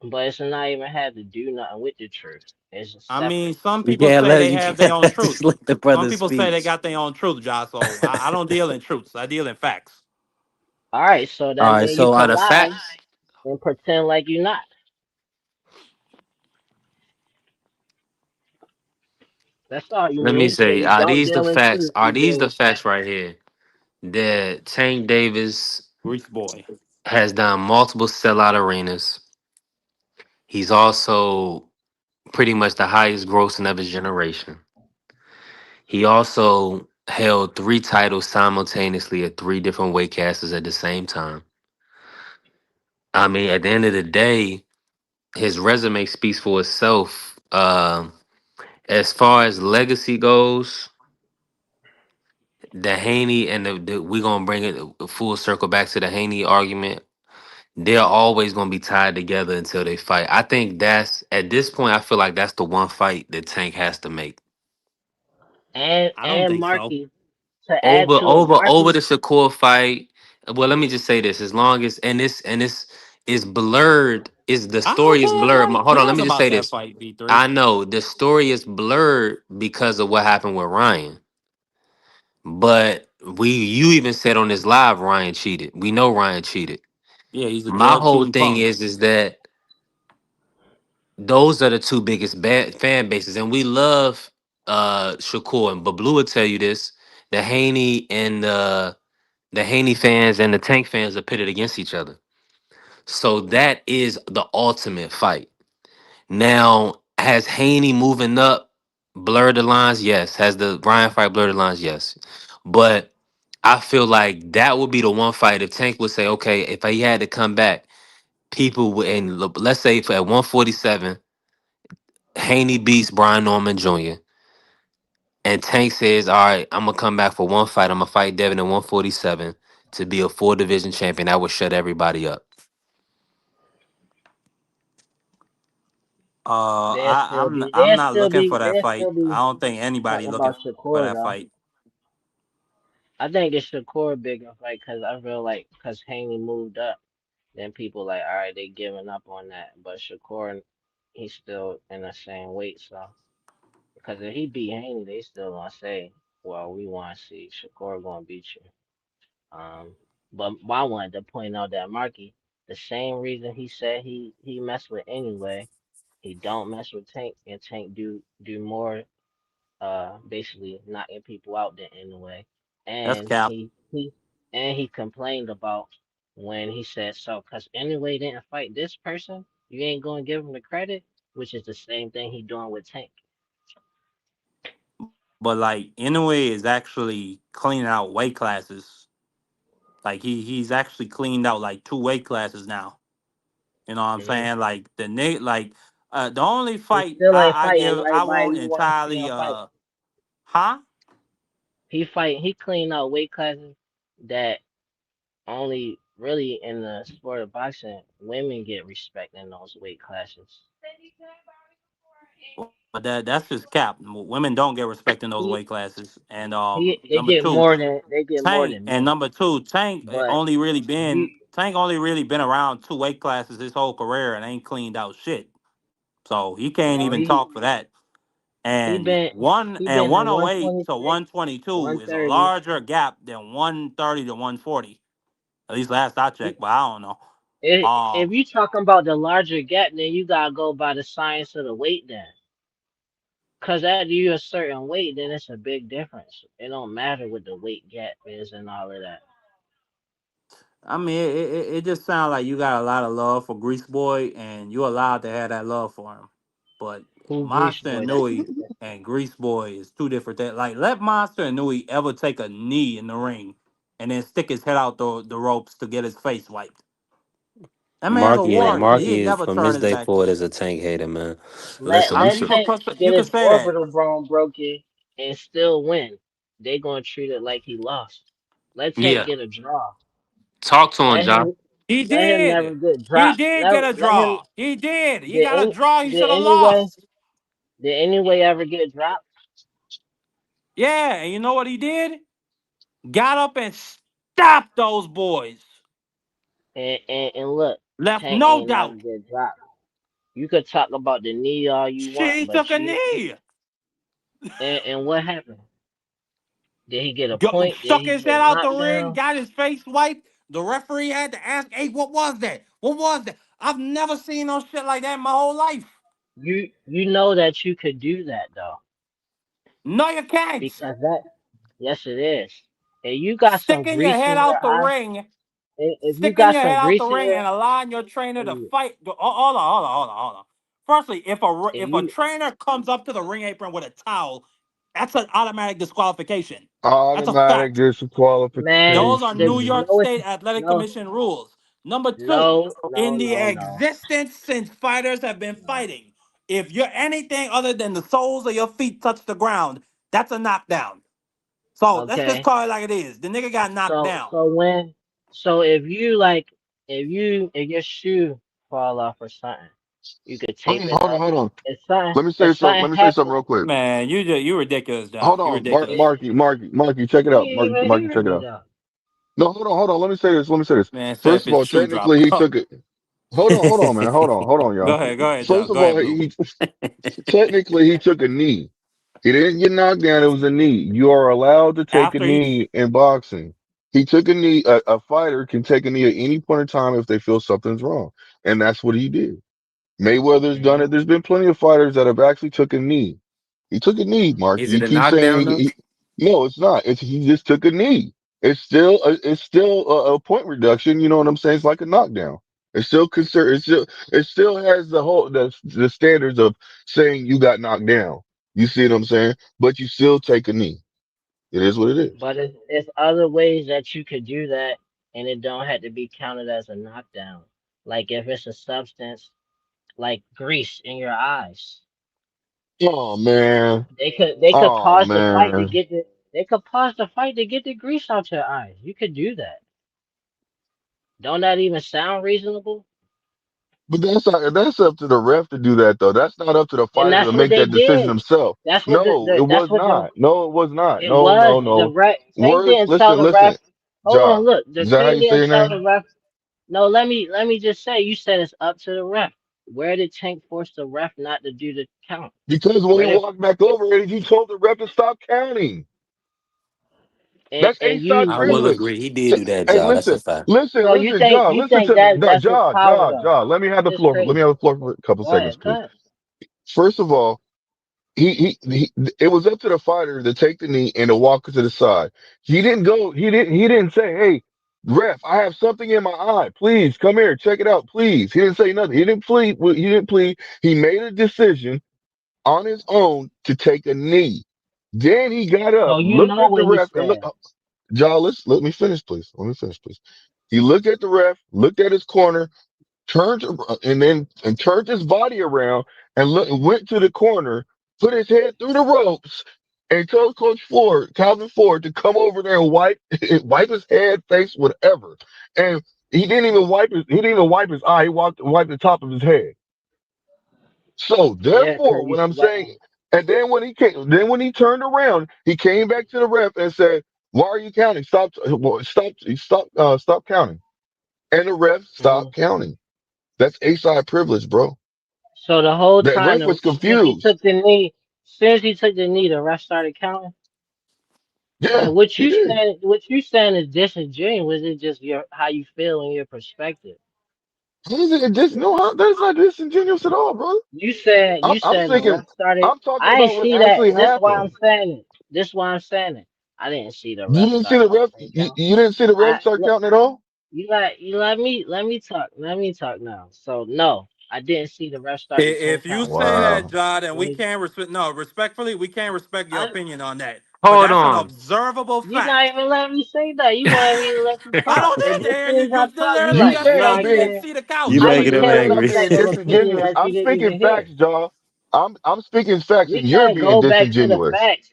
But it's not even have to do nothing with the truth. It's just I mean, separate. some You people can't say let they you have their can't own truth. legislate the Some brother's people say they speech. got their own truth, Josh. So I don't deal in truths. I deal in facts. All right, so All that right, means you so can out of lie facts, and pretend like you're not. That's all you let me mean. So say, you are don't these the deal in facts? truth, Are you these deal the with facts facts. right here? That Tank Davis Rich boy. has done multiple sellout arenas. He's also pretty much the highest grossing of his generation. He also held three titles simultaneously at three different weight classes at the same time. I mean, at the end of the day, his resume speaks for itself. As far as legacy goes, the Haney and we're gonna bring it a full circle back to the Haney argument. They're always gonna be tied together until they fight. I think that's at this point. I feel like that's the one fight that Tank has to make I don't And think so. Marky, to add over to it, over Marky, the Shakur fight. Well, let me just say this: as long as and this is blurred, is the I don't story is care. blurred. Who Hold on, let cares me just about say that this. fight, V3? I know the story is blurred because of what happened with Ryan. But you even said on this live Ryan cheated. We know Ryan cheated. Yeah, he's a My drug whole cheating thing punk. is that those are the two biggest fan bases, and we love Shakur. But Blue will tell you this: the Haney and the Haney fans and the Tank fans are pitted against each other. So that is the ultimate fight. Now, has Haney moving up blurred the lines? Yes. Has the Ryan fight blurred the lines? Yes. But I feel like that would be the one fight if Tank would say, okay, if he had to come back, people would, and let's say for at 147, Haney beats Brian Norman Jr. And Tank says, all right, I'm gonna come back for one fight. I'm gonna fight Devin at 147 to be a full division champion. That would shut everybody up. I'm not looking for that they'll fight. still I be don't think anybody talking looking about for Shakur that though. fight. I think it's Shakur bigger fight because I feel like because Haney moved up, then people like, all right, they giving up on that. But Shakur, he's still in the same weight, so because if he beat Haney, they still gonna say, well, we want to see Shakur gonna beat you. Um, but I wanted to point out that Marky, the same reason he said he messed with anyway, he don't mess with Tank, and Tank do more basically knocking people out than anyway. That's And cap. he complained about when he said so because anyway didn't fight this person, you ain't gonna give him the credit, which is the same thing he doing with Tank. but like Inoue is actually cleaning out weight classes. Like he's actually cleaned out like 2 weight classes now. You know what I'm Hmm. saying? Like like the only He fight still ain't I fighting give I everybody won't you want to see entirely him fight. huh? He cleaned out weight classes that only really in the sport of boxing women get respect in those weight classes. But that's just cap. Women don't get respect in those He weight classes. And they get more Tank, than and men. number two, But you Tank only really been around 2 weight classes his whole career and ain't cleaned out shit. So he can't no even talk for that. he And been one he and been in 108 to 123, 122 is a 130. larger gap than 130 to 140. At least last I checked, but I don't know. If you talking about the larger gap, then you gotta go by the science of the weight then. Cause after you a certain weight, then it's a big difference. It don't matter what the weight gap is and all of that. I mean, it just sounds like you got a lot of love for Grease Boy, and you're allowed to have that love for him. But Who Grease Monster and Boy? That's Nui and Grease Boy is two different things. Like, let Monster and Nui ever take a knee in the ring and then stick his head out the ropes to get his face wiped. That man's a Marky let warrior. let Marky He is never from turned this his day back. forward as a Tank hater, man. let Listen, I'm let sure. Tank get You can his say that. orbital bone broken and still win. They gonna treat it like he lost. Let Tank Yeah, get a draw. talk to him, Let John. him He let him never did. get He dropped. did get a Let him draw. He did. He did got a any draw. He did should have anyway lost. did anyway ever get dropped? Yeah, and you know what he did? Got up and stopped those boys. And look, Left Tank no ain't never doubt. get dropped. You could talk about the knee all you Shit, want, he but took a knee. and what happened? Did he get a Go, point? Did stuck he his get head out the knocked ring, down? got his face wiped. The referee had to ask, hey, what was that? What was that? I've never seen no shit like that in my whole life. You know that you could do that though, No, you can't. because that yes it is. And you got some Sticking your grease head in your out the eye. ring, If you sticking got your head some out the grease in ring your and allowing your trainer to if fight. Hold on. Firstly, if a you trainer comes up to the ring apron with a towel, that's an automatic disqualification. That's a Automatic fact. man, Those are the New disqualification. York no it's State Athletic no Commission rules. Number two, no no in the no no. existence since fighters have been No. fighting, if you're anything other than the soles of your feet touch the ground, that's a knockdown. So let's just Okay. call it like it is. The nigga got knocked down. So if you like if your shoe fall off or something, you could tape it Hold on, up. hold on. If something Let me say if something. something Let me say something happens, real quick. Man, you ridiculous, dog. Hold You on, ridiculous. Marky, check it you out. ain't even Marky, hearing check it me out. though. No, hold on. Let me say this. Man said if First of his all, shoe technically dropped he off. took it. Hold on, man. Hold on, y'all. Go ahead, First dog. of Go ahead, all, boo. he technically he took a knee. He didn't get knocked down. It was a knee. You are allowed to take a After he knee in boxing. He took a knee. A fighter can take a knee at any point in time if they feel something's wrong, and that's what he did. Mayweather's done Hmm. it. There's been plenty of fighters that have actually took a knee. He took a knee, Mark. Is it You a keep knockdown saying though? no, it's not. He just took a knee. It's still a point reduction. You know what I'm saying? It's like a knockdown. It's still consider. It still has the standards of saying you got knocked down. You see what I'm saying? But you still take a knee. It is what it is. But it's other ways that you could do that, and it don't have to be counted as a knockdown. Like if it's a substance like grease in your eyes, Oh man. they could Oh pause the fight to man. get the they could pause the fight to get the grease out your eyes. You could do that. Don't that even sound reasonable? But that's up to the ref to do that though. That's not up to the And fighter to that's what make they that decision did. himself. That's what No, it that's was what the not. No, it was not. it No, was. no, The no. ref Tank Words. didn't tell the Listen. ref. Hold Ja. on, look. The Is that how Tank you say didn't your tell name? the ref. No, let me just say. You said it's up to the ref. Where did Tank force the ref not to do the count? Because when he Where did walked back over it, he told the ref to stop counting. That's and ASOC you I will you privilege. agree. He did do that, Hey, Joe. That's a listen, fact. listen, so you listen, think John. you Listen think to me. that that's his power though? John. Let me have the It's floor. Let me crazy. have the floor for a couple Go seconds, ahead, go please. ahead. First of all, he it was up to the fighter to take the knee and to walk to the side. He didn't say, "Hey, ref, I have something in my eye. Please come here, check it out, please." He didn't say nothing. He didn't plead. He made a decision on his own to take a knee. Then he got up, So you looked know at the what he ref, and look. said. Jarlis, let me finish, please. Let me finish, please. He looked at the ref, looked at his corner, turned and turned his body around and went to the corner, put his head through the ropes, and told Coach Ford, Calvin Ford, to come over there and wipe his head, face, whatever. And he didn't even wipe his eye. He wiped the top of his head. So Yeah, cause therefore, what he's I'm sweating. saying, and then when he turned around, he came back to the ref and said, "Why are you counting? Stop counting." And the ref hmm stopped counting. That's A-side privilege, bro. So the whole That time, ref was since confused. he took the knee, the ref started counting. Yeah, And what he you did. saying, what you saying is disingenuous. Was it just your how you feel and your perspective? How is it just no? That's not disingenuous at all, bro. You I'm said the thinking. ref started. I'm talking I ain't about what see that. actually That's why happened. I'm saying it. This why I'm saying it. I didn't see the You ref didn't see start the ref. counting You, down. you didn't see the ref I start look, counting at all. let me talk. Let me talk now. So no, I didn't see the ref start the If 10 you count say down. that, Wow. John, then When we he, can't respect. No, respectfully, we can't respect your I, opinion on that because Hold that's an on. observable you not fact. even let me say that. You want me to let you I talk, don't and need to as hear soon you. as I You talk, you literally You like, just saying no, I'm said you being didn't can't. see the count. You you How you making him saying can't that I'm look angry. being at an opinion disingenuous. that I'm you didn't speaking even hear? facts, y'all. I'm speaking facts, We and you're can't being go back to the disingenuous. facts.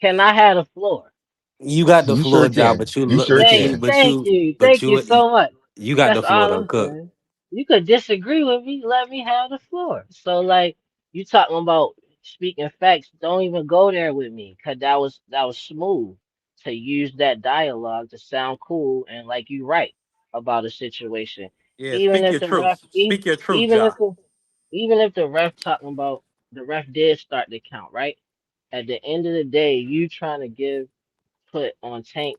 Can I have the floor? You got the You sure floor, job, can. but you You look, sure but you, can. but you, but Thank you you, so much. you got That's the floor all though, I'm Cook. saying. You could disagree with me, let me have the floor. So like you talking about speaking facts, don't even go there with me, cause that was smooth to use that dialogue to sound cool and like you right about a situation. Yeah, Even speak if your the ref, truth. Speak your truth, even John. if the, even if the ref talking about the ref did start the count, right? At the end of the day, you trying to put on Tank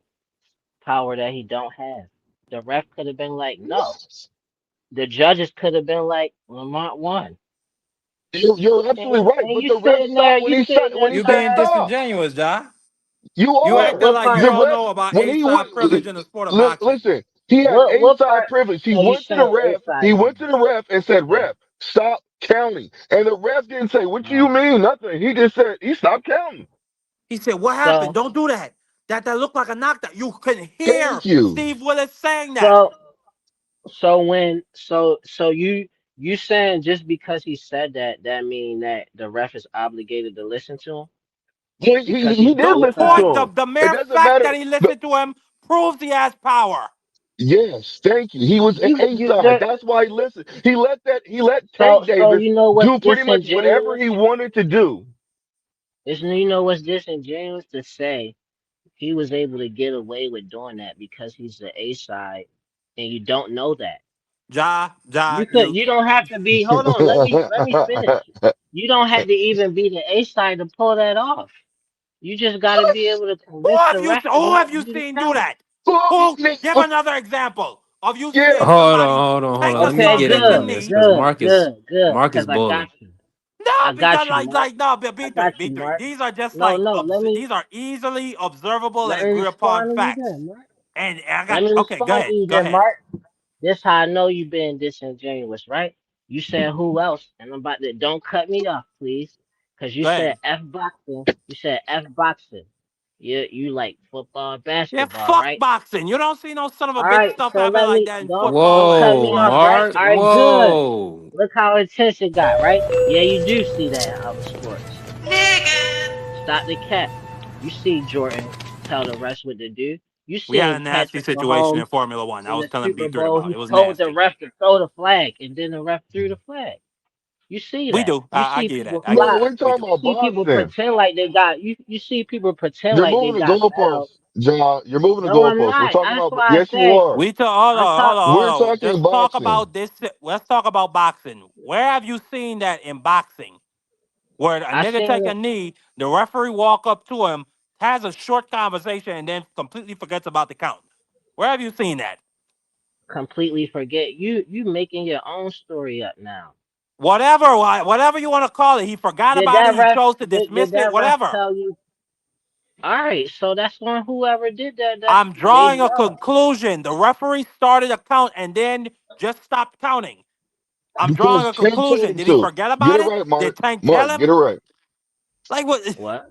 power that he don't have. The ref could have been like, no. The judges could have been like, Lamont won. You're absolutely right. And But the ref stopped you sitting when there he You said being trying. stop. disingenuous, John. You You are. acting What like part? you The don't ref, know about when he A-side went, privilege in the sport of boxing. listen, he had What A-side part? privilege. He So you went to the saying A ref. side He went to privilege? the ref and said, Okay. "Ref, stop counting." And the ref didn't say, "What do Uh, you mean?" Nothing. He just said, "He stopped counting." He said, "What happened? so Don't do that. That looked like a knockdown." You couldn't hear Thank you. Steve Willis saying that. so so you saying just because he said that that mean that the ref is obligated to listen to him because he He said did The A listen to side? point, him. the It mere doesn't fact matter. that he listened to him proves he has power. Yes, thank you. He was You A-side. there? That's why he listened. He let Tank So Davis you know what's do pretty much whatever disingenuous? he wanted to do. Is you know what's disingenuous to say he was able to get away with doing that because he's the A side, and you don't know that. You You don't have to be. Hold on, let me finish. You don't have to even be the A side to pull that off. You just got to be able to convince the ref to who not have you do the seen do count. that? Who? Give another example of you Yeah. seeing somebody Hold take on. a Let me Okay, get in submission on good, this knee. because good, Marcus, good, good. Marcus Cause I balling. got you. No, I got because you, Mark. no, I B3, got you, B3. Mark. These are just No, like no. these are easily observable Let and me agreed upon respond to you facts. then, Mark. And I Let got me okay. Go respond to ahead, you go then, ahead, Mark. This how I know you being disingenuous, right? You said who else? And I'm about to don't cut me off, please. Cause you go said ahead. F boxing. You said F boxing. You like football, Yeah, basketball, fuck right? boxing. You don't see no son of a All bitch right, stuff so happen let like me that in don't football and cut me Whoa, off, right? Mark. All basketball. right, good. Whoa. Look how intense it got, right? Yeah, you do see that in other sports. Stop the cap. You see Jordan tell the rest what to do. You We had a seen nasty Patrick situation in Mahomes Formula One. I in was the telling Super B3 Bowl. about. He It was told the nasty. ref to throw the flag, and then the ref threw the flag. You see We that. do. You I see get that. people I No, get fly. that. we're We talking do. You about see people boxing. pretend like they got you see people pretend You're like they moving the got fouled. goalposts, John. You're moving the No, I'm goalposts. We're not. talking That's about. why I Yes, you said are. We talk. Hold I'm on. Hold talk. on. We're Hold on. talking Just talk boxing. about this. Let's talk about boxing. Where have you seen that in boxing? Where a I nigga seen take a it knee, the referee walk up to him, has a short conversation, and then completely forgets about the count. Where have you seen that? completely forget. You making your own story up now. Whatever you want to call it. He forgot Did about it. that He ref chose to did dismiss it. that ref Whatever. tell you? All right, so that's on whoever did that. That's I'm they drawing a dumb. conclusion. The referee started a count and then just stopped counting. I'm drawing Because a Tank told conclusion. him Did he to. forget Get about it it? right, Did Mark. Tank tell Mark, get him? it right. Like what? What?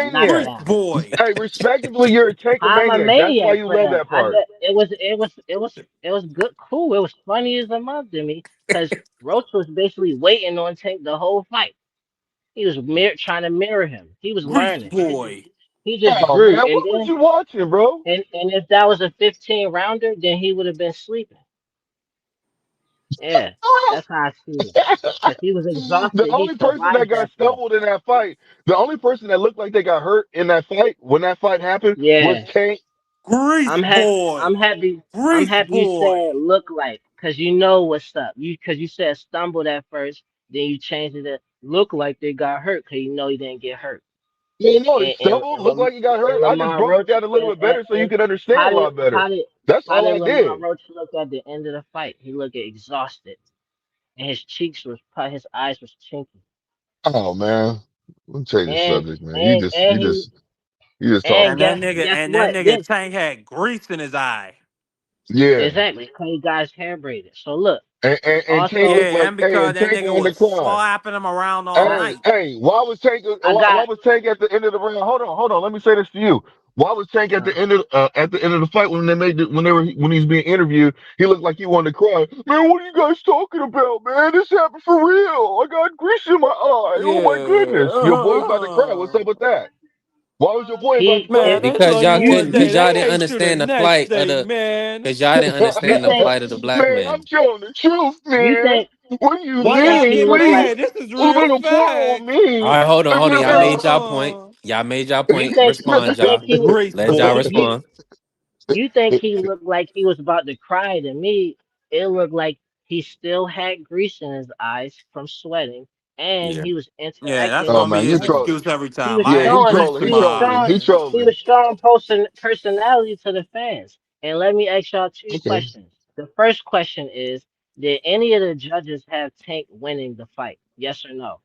knock him maniac. Rich down. boy. Hey, respectively, you're a taker I'm a maniac. That's why maniac you for love him. that part. It was good, cool. It was funny as a mug to me because Roach was basically waiting on Tank the whole fight. He was trying to mirror him. He was Rich learning. boy. He just Oh grew, man, and what was then you watching, bro? and if that was a 15 rounder, then he would have been sleeping. Yeah, that's how I see it. Cause he was The exhausted. He only person that survived got that fight. stumbled in that fight, the only person that looked like they got hurt in that fight when that fight happened was Yeah, Tank. Grease I'm happy. I'm boy. happy. I'm Grease happy you boy. said look like, cause you know what's up. Cause you said stumbled at first, then you changed it to look like they got hurt, cause you know he didn't get hurt. You know, he And and stumbled, and, looked like he got hurt. I just Lamar broke it Roach down a little bit better so you and could understand how a did lot better. how did That's how all did I Lamar did. Roach look at the end of the fight? He looked exhausted, and his cheeks was his eyes was chinky, Oh man, let me change the and subject, man. You and just, and you he just, you just and talking. guess And that what? nigga Tank had grease in his eye. Yeah, Exactly, cause he got his hair braided. So look, and Tank also looked Yeah, like, and hey, because and that Tank nigga wanted was to cry. slapping him around all Hey, night. hey, why was Tank? I Why got was Tank at the end of the round? Hold on. Let me say this to you. Why was Tank uh, at the end of the fight when they made when he's being interviewed? He looked like he wanted to cry. Man, what are you guys talking about, man? This happened for real. I got grease in my eye. Oh my goodness, your boy's about to cry. What's Yeah. up with that? Why was your boy about to he cry? Man, if they Because thought he y'all you one couldn't, day. because you y'all They didn't hate you the understand the next plight of day, the, man. because y'all didn't you understand the think plight of the black Man, I'm man. telling the truth, you man. think What do you you Why think y'all he mean, get looked like man? mad? This is You're real gonna pour on facts. me? All right, hold on. If Y'all you're made y'all point. Uh, Y'all made y'all point. you Respond, think y'all. he was Grease Let y'all boy. you respond. you think he looked like he was about to cry? To me, it looked like he still had grease in his eyes from sweating, and Yeah. he was Yeah, that's interacting Oh with gonna the be man, his you fans. trolling. excuse every He time. was Yeah, I he had showing grease trolling. in He my trolling. He eye. he was trolling. showing personality to the fans. And let me ask y'all two Okay. questions. The first question is, did any of the judges have Tank winning the fight? Yes or no?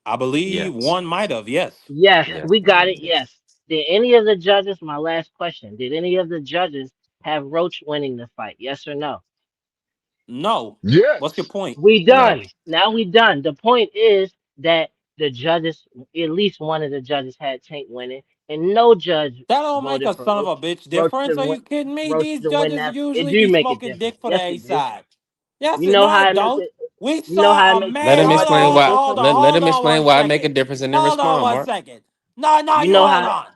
I believe Yes. one might have. Yes. Yes, Yes. we got it. Yes. Yes. Did any of the judges, my last question, did any of the judges have Roach winning the fight? Yes or no? No. What's your Yes. point? We No. done. Now we done. The point is that the judges, at least one of the judges had Tank winning, and no judge That don't make voted a for son of a bitch Roach difference. to Are win, you kidding me? Roach These to win judges that. It usually do be make a smoking dick difference. for the Yes, A it do. side. Yes, You it know no, how it it make don't. it. We You know how saw it a makes Let man. him all Hold the explain more on, why. hold difference. on, Let hold him on explain one why I make a second. difference and then Hold on respond, one Mark. second. No, no, You you know hold how. on.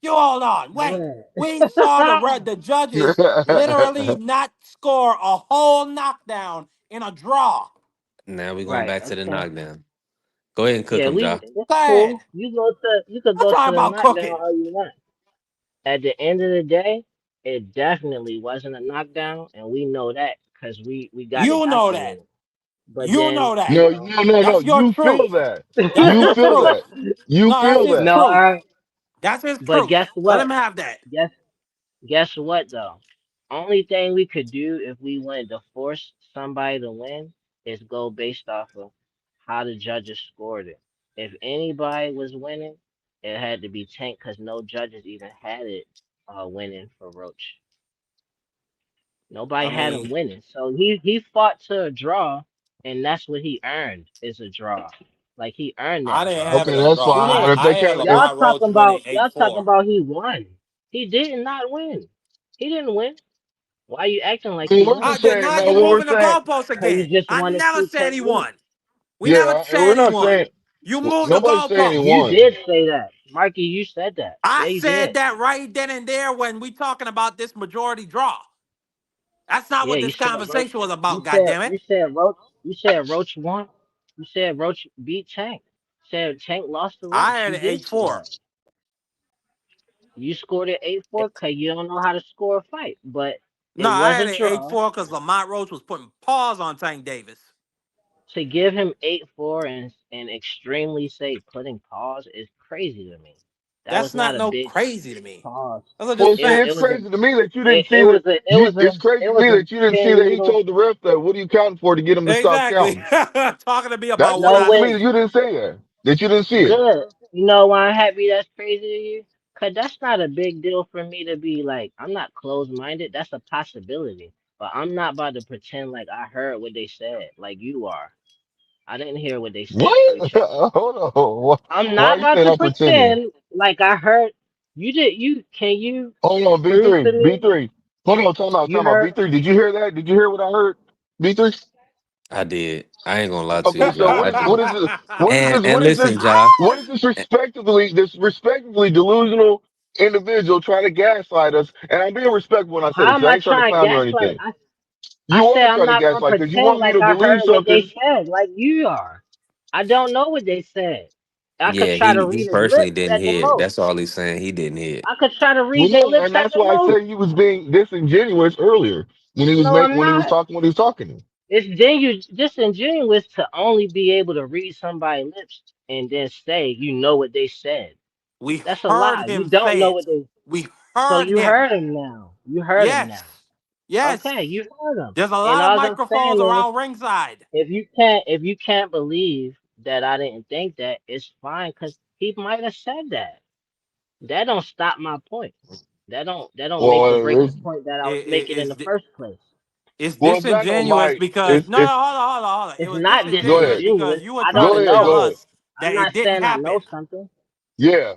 You hold on. Wait. Go We saw ahead. the judges literally not score a whole knockdown in a draw. Now we're going Right. back to the Okay. knockdown. Go ahead and cook Yeah, him, we. Ja. It's Sad. cool. You could I'm go to talking the about knockdown cooking. all you want. At the end of the day, it definitely wasn't a knockdown, and we know that because we got it You know that. documented. But You then, know that. No, no, no, no. That's your You feel truth. that. That's You your feel truth. that. You No, that's feel his that. no, truth. That's his but truth. guess Let what? him have that. Guess guess what though? Only thing we could do if we wanted to force somebody to win is go based off of how the judges scored it. If anybody was winning, it had to be Tank because no judges even had it winning for Roach. Nobody I had him mean, winning. So he fought to a draw, and that's what he earned is a draw. Like he earned I that didn't draw. have it Okay, a that's draw. He fine. didn't. But if I they had count, if Y'all Lamar Roach talking winning about eight y'all talking four. about he won. He did not win. He didn't win. Why you acting like he we're I not won? did saying not no, you what we're moving the saying, goalposts Cause you again. just I want to never see said Tank he lose. won. We never yeah, and we're said he not won. saying You moved the nobody's saying he goalposts. You won. did say that, Marky. You said that. I Yeah, you said did. that right then and there when we talking about this majority draw. That's not Yeah, what you this said Roach. conversation was about, goddammit. You said Roach. You said Roach won. You said Roach beat Tank. Said Tank lost to I Roach. had You it did say 8-4. that. You scored it 8-4 because you don't know how to score a fight, but No, it I was had a it draw. 8-4 because Lamont Roach was putting paws on Tank Davis. To give him 8-4 and extremely say putting pause is crazy to me. That That's was not not a no big crazy to me. pause. Those are Well, just see, It it's was facts. a crazy to me that you didn't it see that. was a it You, was it's a crazy it to was me a that you didn't see pin that he needle. told the ref that. What are you counting for to get him to stop Exactly. counting? Talking to me That's about what No I crazy to me way. that you didn't say that. That you didn't see it. Good. You know why I'm happy that's crazy to you? Cause that's not a big deal for me to be like, I'm not closed minded. That's a possibility. But I'm not about to pretend like I heard what they said, like you are. I didn't hear what they said to What? each other. Hold on. Why, I'm why not are you about saying to I'm pretending? pretend like I heard you did you can you Hold on, prove B3, to me B3. Hold on, time out, you time out. heard B3, did you hear that? Did you hear what I heard? B3? I did. I ain't gonna lie to you, Okay, so Ja. I what did. is this? What is this? And What is this? listen, Ja. What is this respectively delusional individual trying to gaslight us? And I'm being respectful when I say How this. am I I ain't trying to trying to clown you or gaslight? anything. I You said are I'm trying to not gonna gaslight because you pretend want me like to I believe heard what they something. said, like you are. I don't know what they said. I could Yeah, try to he read his personally lips didn't at the hear it. most. That's all he's saying. He didn't hear it. I could try to Well, read their no, lips and at that's the why I most. said he was being disingenuous earlier No, I'm when he was not. talking what he was talking. It's disingenuous to only be able to read somebody's lips and then say you know what they said. We That's a heard lie. You him don't say know it. what they. We So heard you him. heard him now. You heard him Yes. now. Yes. Okay, you heard him. There's a And lot of all I'm microphones saying is, around ringside. if you can't believe that I didn't think that, it's fine because he might have said that. That don't stop my point. That don't make or break Well, the point that I was making in It's the first place. it's it's not no disingenuous mic. because no, It's hold on. It It's was not go disingenuous ahead, because disingenuous. you were I trying go to don't ahead, tell go know. ahead. us I'm that it not didn't saying I know happen. something. Yeah,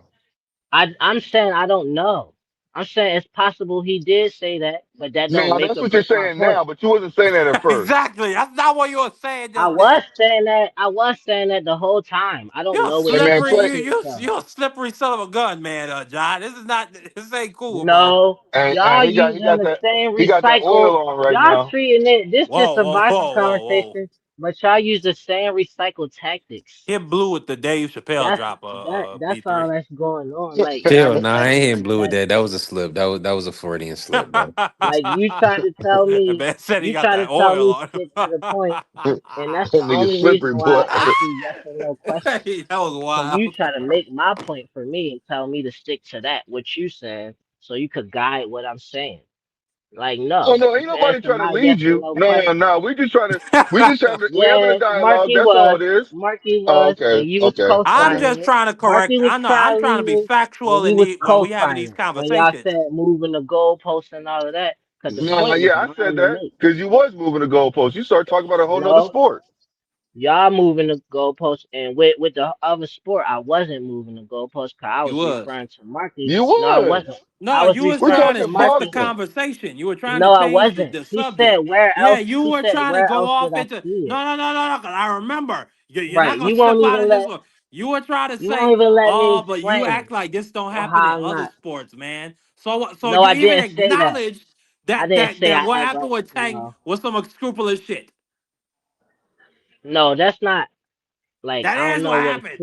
I'm saying I don't know. I'm saying it's possible he did say that, but that don't no, make that's or what you're break my saying point. now, but you wasn't saying that at first. Exactly. That's not what you were saying I just was then. saying that. I was saying that the whole time. I don't You're know what Hey he man, was slippery. play. saying. So You're a slippery son of a gun, man, John. This is not. This ain't cool, bro. no, y'all And he using got the that same he got that recycle. oil on right Y'all now. treating it. This just Whoa, a whoa, boxing whoa, whoa, whoa. conversation, but y'all use the same recycled tactics. Hit blue with the Dave Chappelle That's drop. that's B3. all that's going on. Like y'all Chill, nah, I recycle ain't blue with that. that. That was a slip. That was a Freudian slip, bro. Like you tried to tell The me, man said he you got try to that tell oil me on him. stick to the point, and that's That the nigga only reason slippery, boy. why I ask you yes or no questions. That was Cause you wild. try to make my point for me and tell me to stick to that what you saying, so you could guide what I'm saying. Like Oh no, no, you ain't can nobody answer trying to my yes lead or you. no No, no, question. no. We having a Yeah, dialogue. That's all it is. Marky Oh, was, okay, and you was okay, I'm okay. just co-signing it. trying to correct. Marky was I know I'm trying to trying to lead be me, and factual you in was while we having these co-signing when y'all conversations. said moving the goalposts and all of that. Cause the No, point was yeah, I mine said to that make. because you was moving the goalposts. You started talking about a whole nother No, sport. y'all moving the goalposts, and with the other sport, I wasn't moving the goalposts. Cause I You was was. referring to Marky. You No, I was. wasn't. I No, was you was We're referring trying to to talking shift the Marky. boxing. conversation. You were trying to No, I change wasn't. the He said, subject. "Where Yeah, else?" you He were said, trying to "Where go else off did I into see it?" no. 'Cause I remember you're Right. not gonna slip out of this one. You were trying to You won't say, even let me oh, but you explain act like this don't happen in how I'm other not. sports, man. So No, you I even didn't say that. acknowledged I didn't say that I what act happened like with Tank no. was some unscrupulous shit. No, that's not like I That don't is what know what a happened.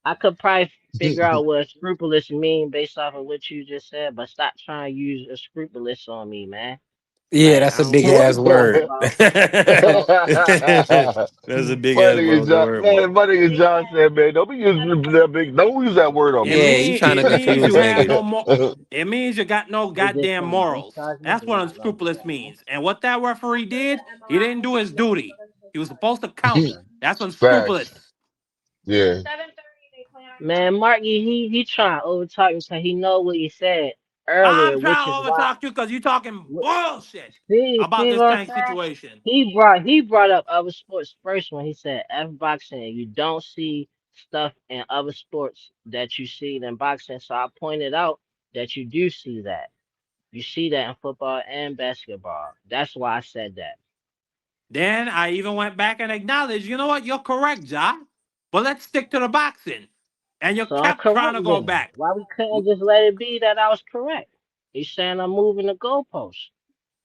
I could probably figure out what scrupulous mean based off of what you just said, but stop trying to use a scrupulous on me, man. Yeah, Like that's I a don't big know what ass you're talking word. about. That's So a big ass John, word, boy. man, my nigga John said, man, don't be using that big. Don't use that word on It me. Yeah, you mean trying to it means confuse you have niggas. no more. It means you got no they just goddamn saying morals. discharge me, That's they're what not gonna do unscrupulous that, man. means. And what that referee did, he didn't do his duty. He was supposed to count. That's Facts. unscrupulous. Yeah. Man, Marky, he trying to overtalk me because he know what he said I'm earlier, which trying is to why. overtalk you because you're talking bullshit about See this what I'm tank saying? situation. He brought up other sports first when he said F boxing. You don't see stuff in other sports that you see in boxing. So I pointed out that you do see that. You see that in football and basketball. That's why I said that. Then I even went back and acknowledged, you know what, you're correct, Ja. But let's stick to the boxing. And you So I'm kept trying correct to go then. back. Why we couldn't just let it be that I was correct? He's saying I'm moving the goalposts.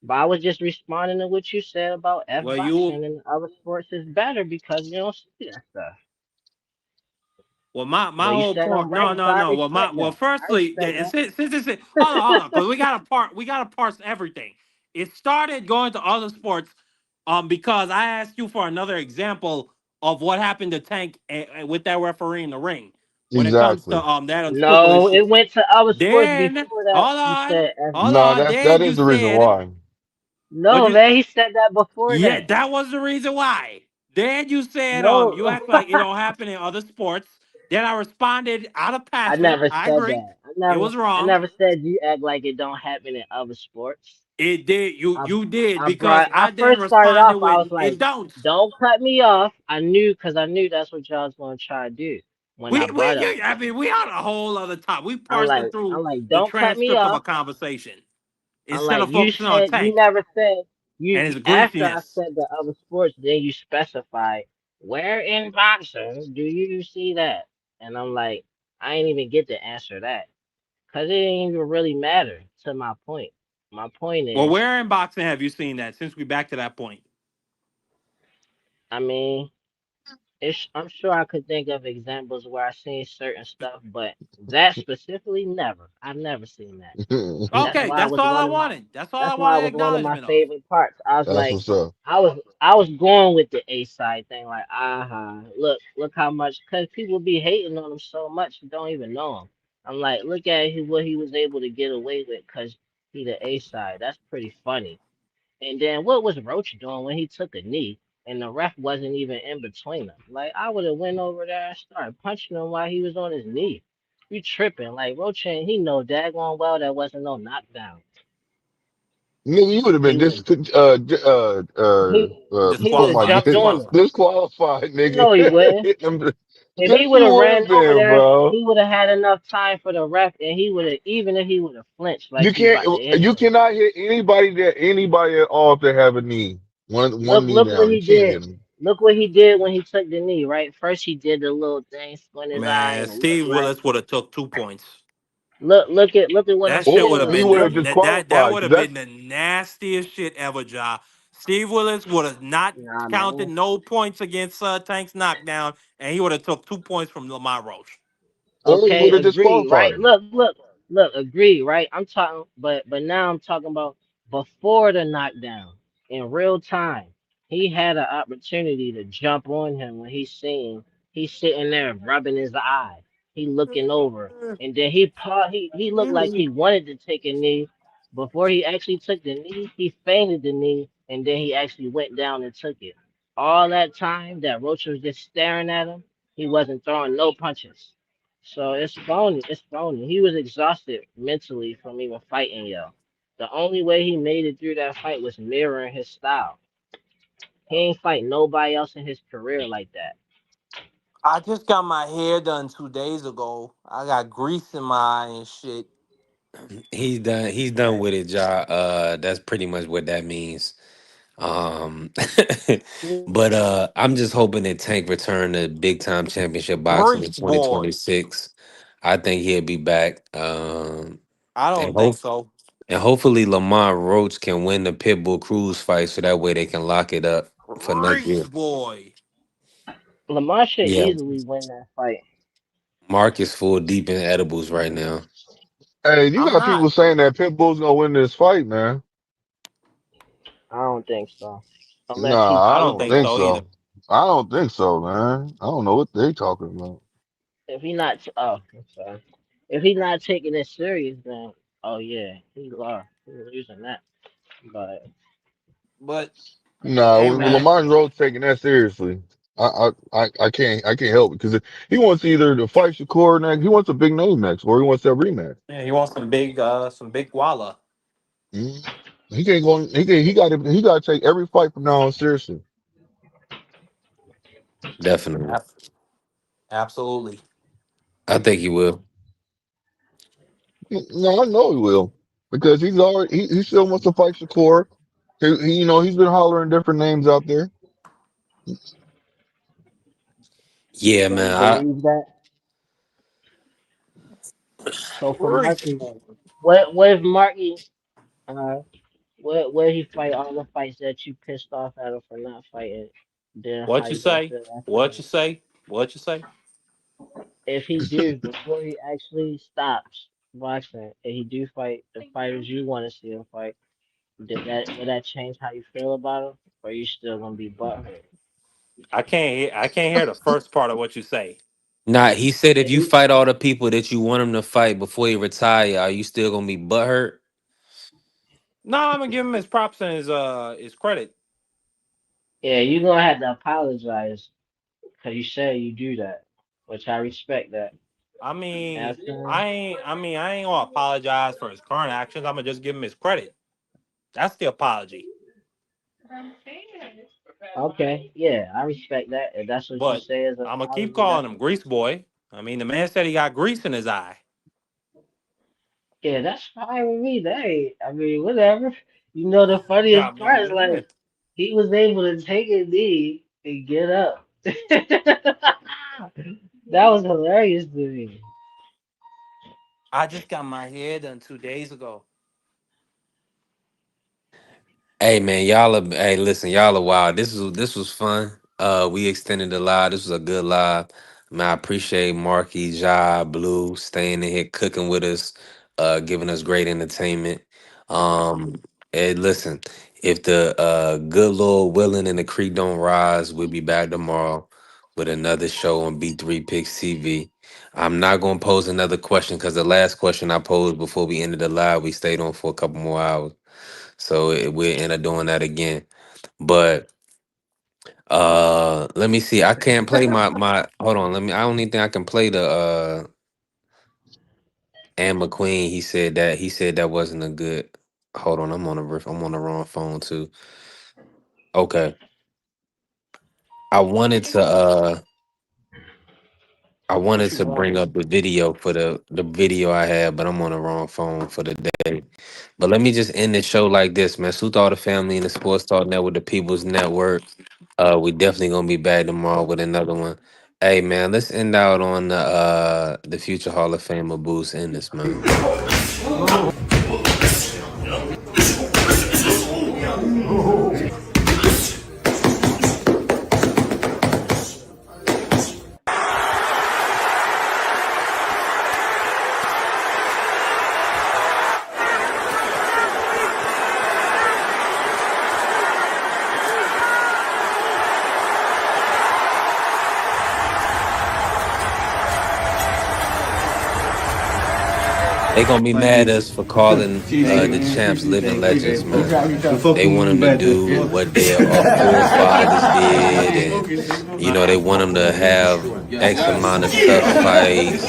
But I was just responding to what you said about F Well, you boxing and other sports is better because you don't see that stuff. Well, my But you whole said I'm point, right, so I Well, respect that. I firstly, respect and that. since it's hold on, because we gotta parse everything. It started going to other sports, because I asked you for another example of what happened to Tank with that referee in the ring when it comes to Exactly. that unscrupulous No, it shit. went to other sports Then before that. You said F. No, that Then is you the reason said why. what No, you man, he said that before yeah, that. that was the reason why. Then you said, you No, act like it don't happen in other sports. Then I responded out of I passion. never I said agree. that. It was I wrong. never said you act like it don't happen in other sports. It did. I, You did because I I then first started off. responded I with was like, it don't. don't cut me off. I knew because I knew that's what y'all was gonna try to do when I brought up I something. mean, we on a whole other top. We parsing I'm through like, the don't cut me transcript of off. a conversation I'm instead like, of you focusing on said you Tank. never said. You and his after I greasiness. said the other sports, then you specified where in boxing do you see that? And I'm like, I ain't even get to answer that because it ain't even really matter to my point. My point Well, is, where in boxing have you seen that? Since we back to that point, I mean, I'm sure I could think of examples where I seen certain stuff, but that specifically, never. I've never seen that. That's okay, why it that's was all I one of my wanted. That's all I that's why it wanted was one of my acknowledgement of. favorite parts. I was That's like, what's up. I was going with the A side thing, like, look how much, cause people be hating on him so much you don't even know him. I'm like, look at what he was able to get away with, cause he the A side. That's pretty funny. And then what was Roach doing when he took a knee and the ref wasn't even in between them? Like, I would have went over there and started punching him while he was on his knee. You tripping? Like, Roach ain't, he know daggone well that wasn't no knockdown. Nigga, you would have He been would have he would oh have my Disqualified. jumped on goodness, him. Disqualified. disqualified, nigga. No, he wouldn't. If he Yes, would you have would ran have over been, there, bro. he would have had enough time for the ref, and he would have, even if he would have flinched like You he can't, about to hit you him. cannot hit anybody at all if they have a knee. One knee Look what down. You he can't did. hit them. Look what he did when he took the knee. Right, first he did the little thing, squint his eye, Man, and it looked Steve like. Willis would have took 2 points. Look at what I'm That shit would saying have Or he though. been would the have that disqualified. would 'Cause have that's been the nastiest shit ever, Ja. Steve Willis would have not Nah, counted man. no points against Tank's knockdown, and he would have took 2 points from Lamar Roach. or he Okay, would have agree, disqualified right? him. Look, agree, right? I'm talking, but now I'm talking about before the knockdown in real time. He had an opportunity to jump on him when he's sitting there rubbing his eye. He looking over, and then he looked like he wanted to take a knee. Before he actually took the knee, he feinted the knee, and then he actually went down and took it. All that time that Roach was just staring at him, he wasn't throwing no punches. So it's phony. It's phony. He was exhausted mentally from even fighting yo. The only way he made it through that fight was mirroring his style. He ain't fight nobody else in his career like that. I just got my hair done 2 days ago. I got grease in my eye and shit. He's done. He's done with it, Ja. That's pretty much what that means. Um, but I'm just hoping that Tank return to big time championship boxing in Grease boy. 2026. I think he'll be back. I And don't think hope so. and hopefully Lamar Roach can win the Pitbull Cruz fight, so that way they can lock it up for next Grease year. boy. Lamar should Yeah, easily win that fight. Mark is full deep in edibles right now. Hey, you I'm got not. people saying that Pitbull's gonna win this fight, man. I don't think so, unless he Nah, I I take don't don't it think think so either. so. I don't think so, man. I don't know what they talking about. if he not. I'm sorry. If he not taking it serious, then oh yeah, he lost. He losing that. But But Nah, hey, when man. Lamar Rhodes taking that seriously, I can't help it because he wants either to fight Shakur next, he wants a big name next, or he wants that rematch. Yeah, he wants some big guala. Mhm. He can't go. He got to take every fight from now on seriously. Definitely, Absolutely. I think he will. No, I know he will because he's already he still wants to fight Shakur. You know, he's been hollering different names out there. Yeah, so you man. believe that? So for Grease Marcus, boy. what if Marky, uh, what if he fight all the fights that you pissed off at him for not fighting? Then how What you you gonna say? feel after What that? you say? What you say? If he do before he actually stops boxing, and he do fight the fighters you want to see him fight, would that change how you feel about him, or you still gonna be butthurt? I can't hear the first part of what you say. Nah, he said if If you he, fight all the people that you want him to fight before he retire, are you still gonna be butthurt? No, I'm gonna give him his props and his credit. yeah, you gonna have to apologize because you said you do that, which I respect that. I mean, You know what I'm I ain't gonna apologize for his current actions. I'm gonna just give him his credit. That's the apology. Okay, yeah, I respect that. If that's what you But say as an I'm gonna keep apology, calling him Grease Boy. I mean, the man said he got grease in his eye. yeah, that's fine with me. That ain't, I mean, whatever. You know the funniest Drop part man. is like he was able to take a knee and get up. That was hilarious to me. I just got my hair done 2 days ago. Hey man, y'all are, hey listen, y'all are wild. This was fun. We extended the live. This was a good live. Man, I appreciate Marky, Ja, Blue staying in here cooking with us, giving us great entertainment. And listen, if the good Lord willing and the creek don't rise, we'll be back tomorrow with another show on B3 Picks TV. I'm not gonna pose another question because the last question I posed before we ended the live, we stayed on for a couple more hours. So we'll end up doing that again. But let me see. I can't play my hold on. I don't even think I can play the Anne McQueen. He said that wasn't a good hold on, I'm on the wrong phone too. Okay. I wanted to What you bring wanted? up the video for the video I had, but I'm on the wrong phone for the day. But let me just end the show like this, man. Salute all the family in the Sports Talk Network, the People's Network. We definitely gonna be back tomorrow with another one. Hey man, let's end out on the future Hall of Famer Boost in this, man. They gonna be mad at us for calling the champs living legends, man. They want them to do what their forefathers did, and they want them to have X amount of tough fights.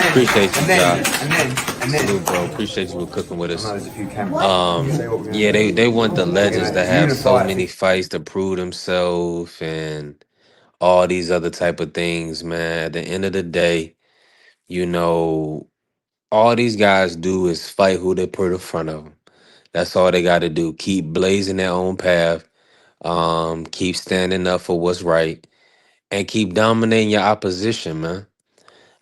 Appreciate you, Josh. Salute, bro. Appreciate you for cooking with us. Yeah, they want the legends to have so many fights to prove themselves and all these other type of things, man. At the end of the day, all these guys do is fight who they put in front of them. That's all they got to do. Keep blazing their own path. Keep standing up for what's right, and keep dominating your opposition, man.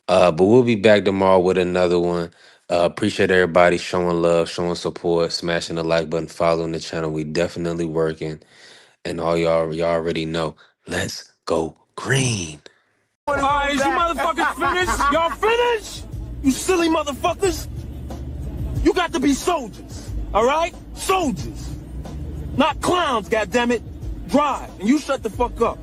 But we'll be back tomorrow with another one. Appreciate everybody showing love, showing support, smashing the like button, following the channel. We definitely working, and y'all already know. Let's go green. Alright, is you motherfuckers finished? Y'all finished? You silly motherfuckers? You got to be soldiers, alright? Soldiers. Not clowns, goddammit. Drive, and you shut the fuck up.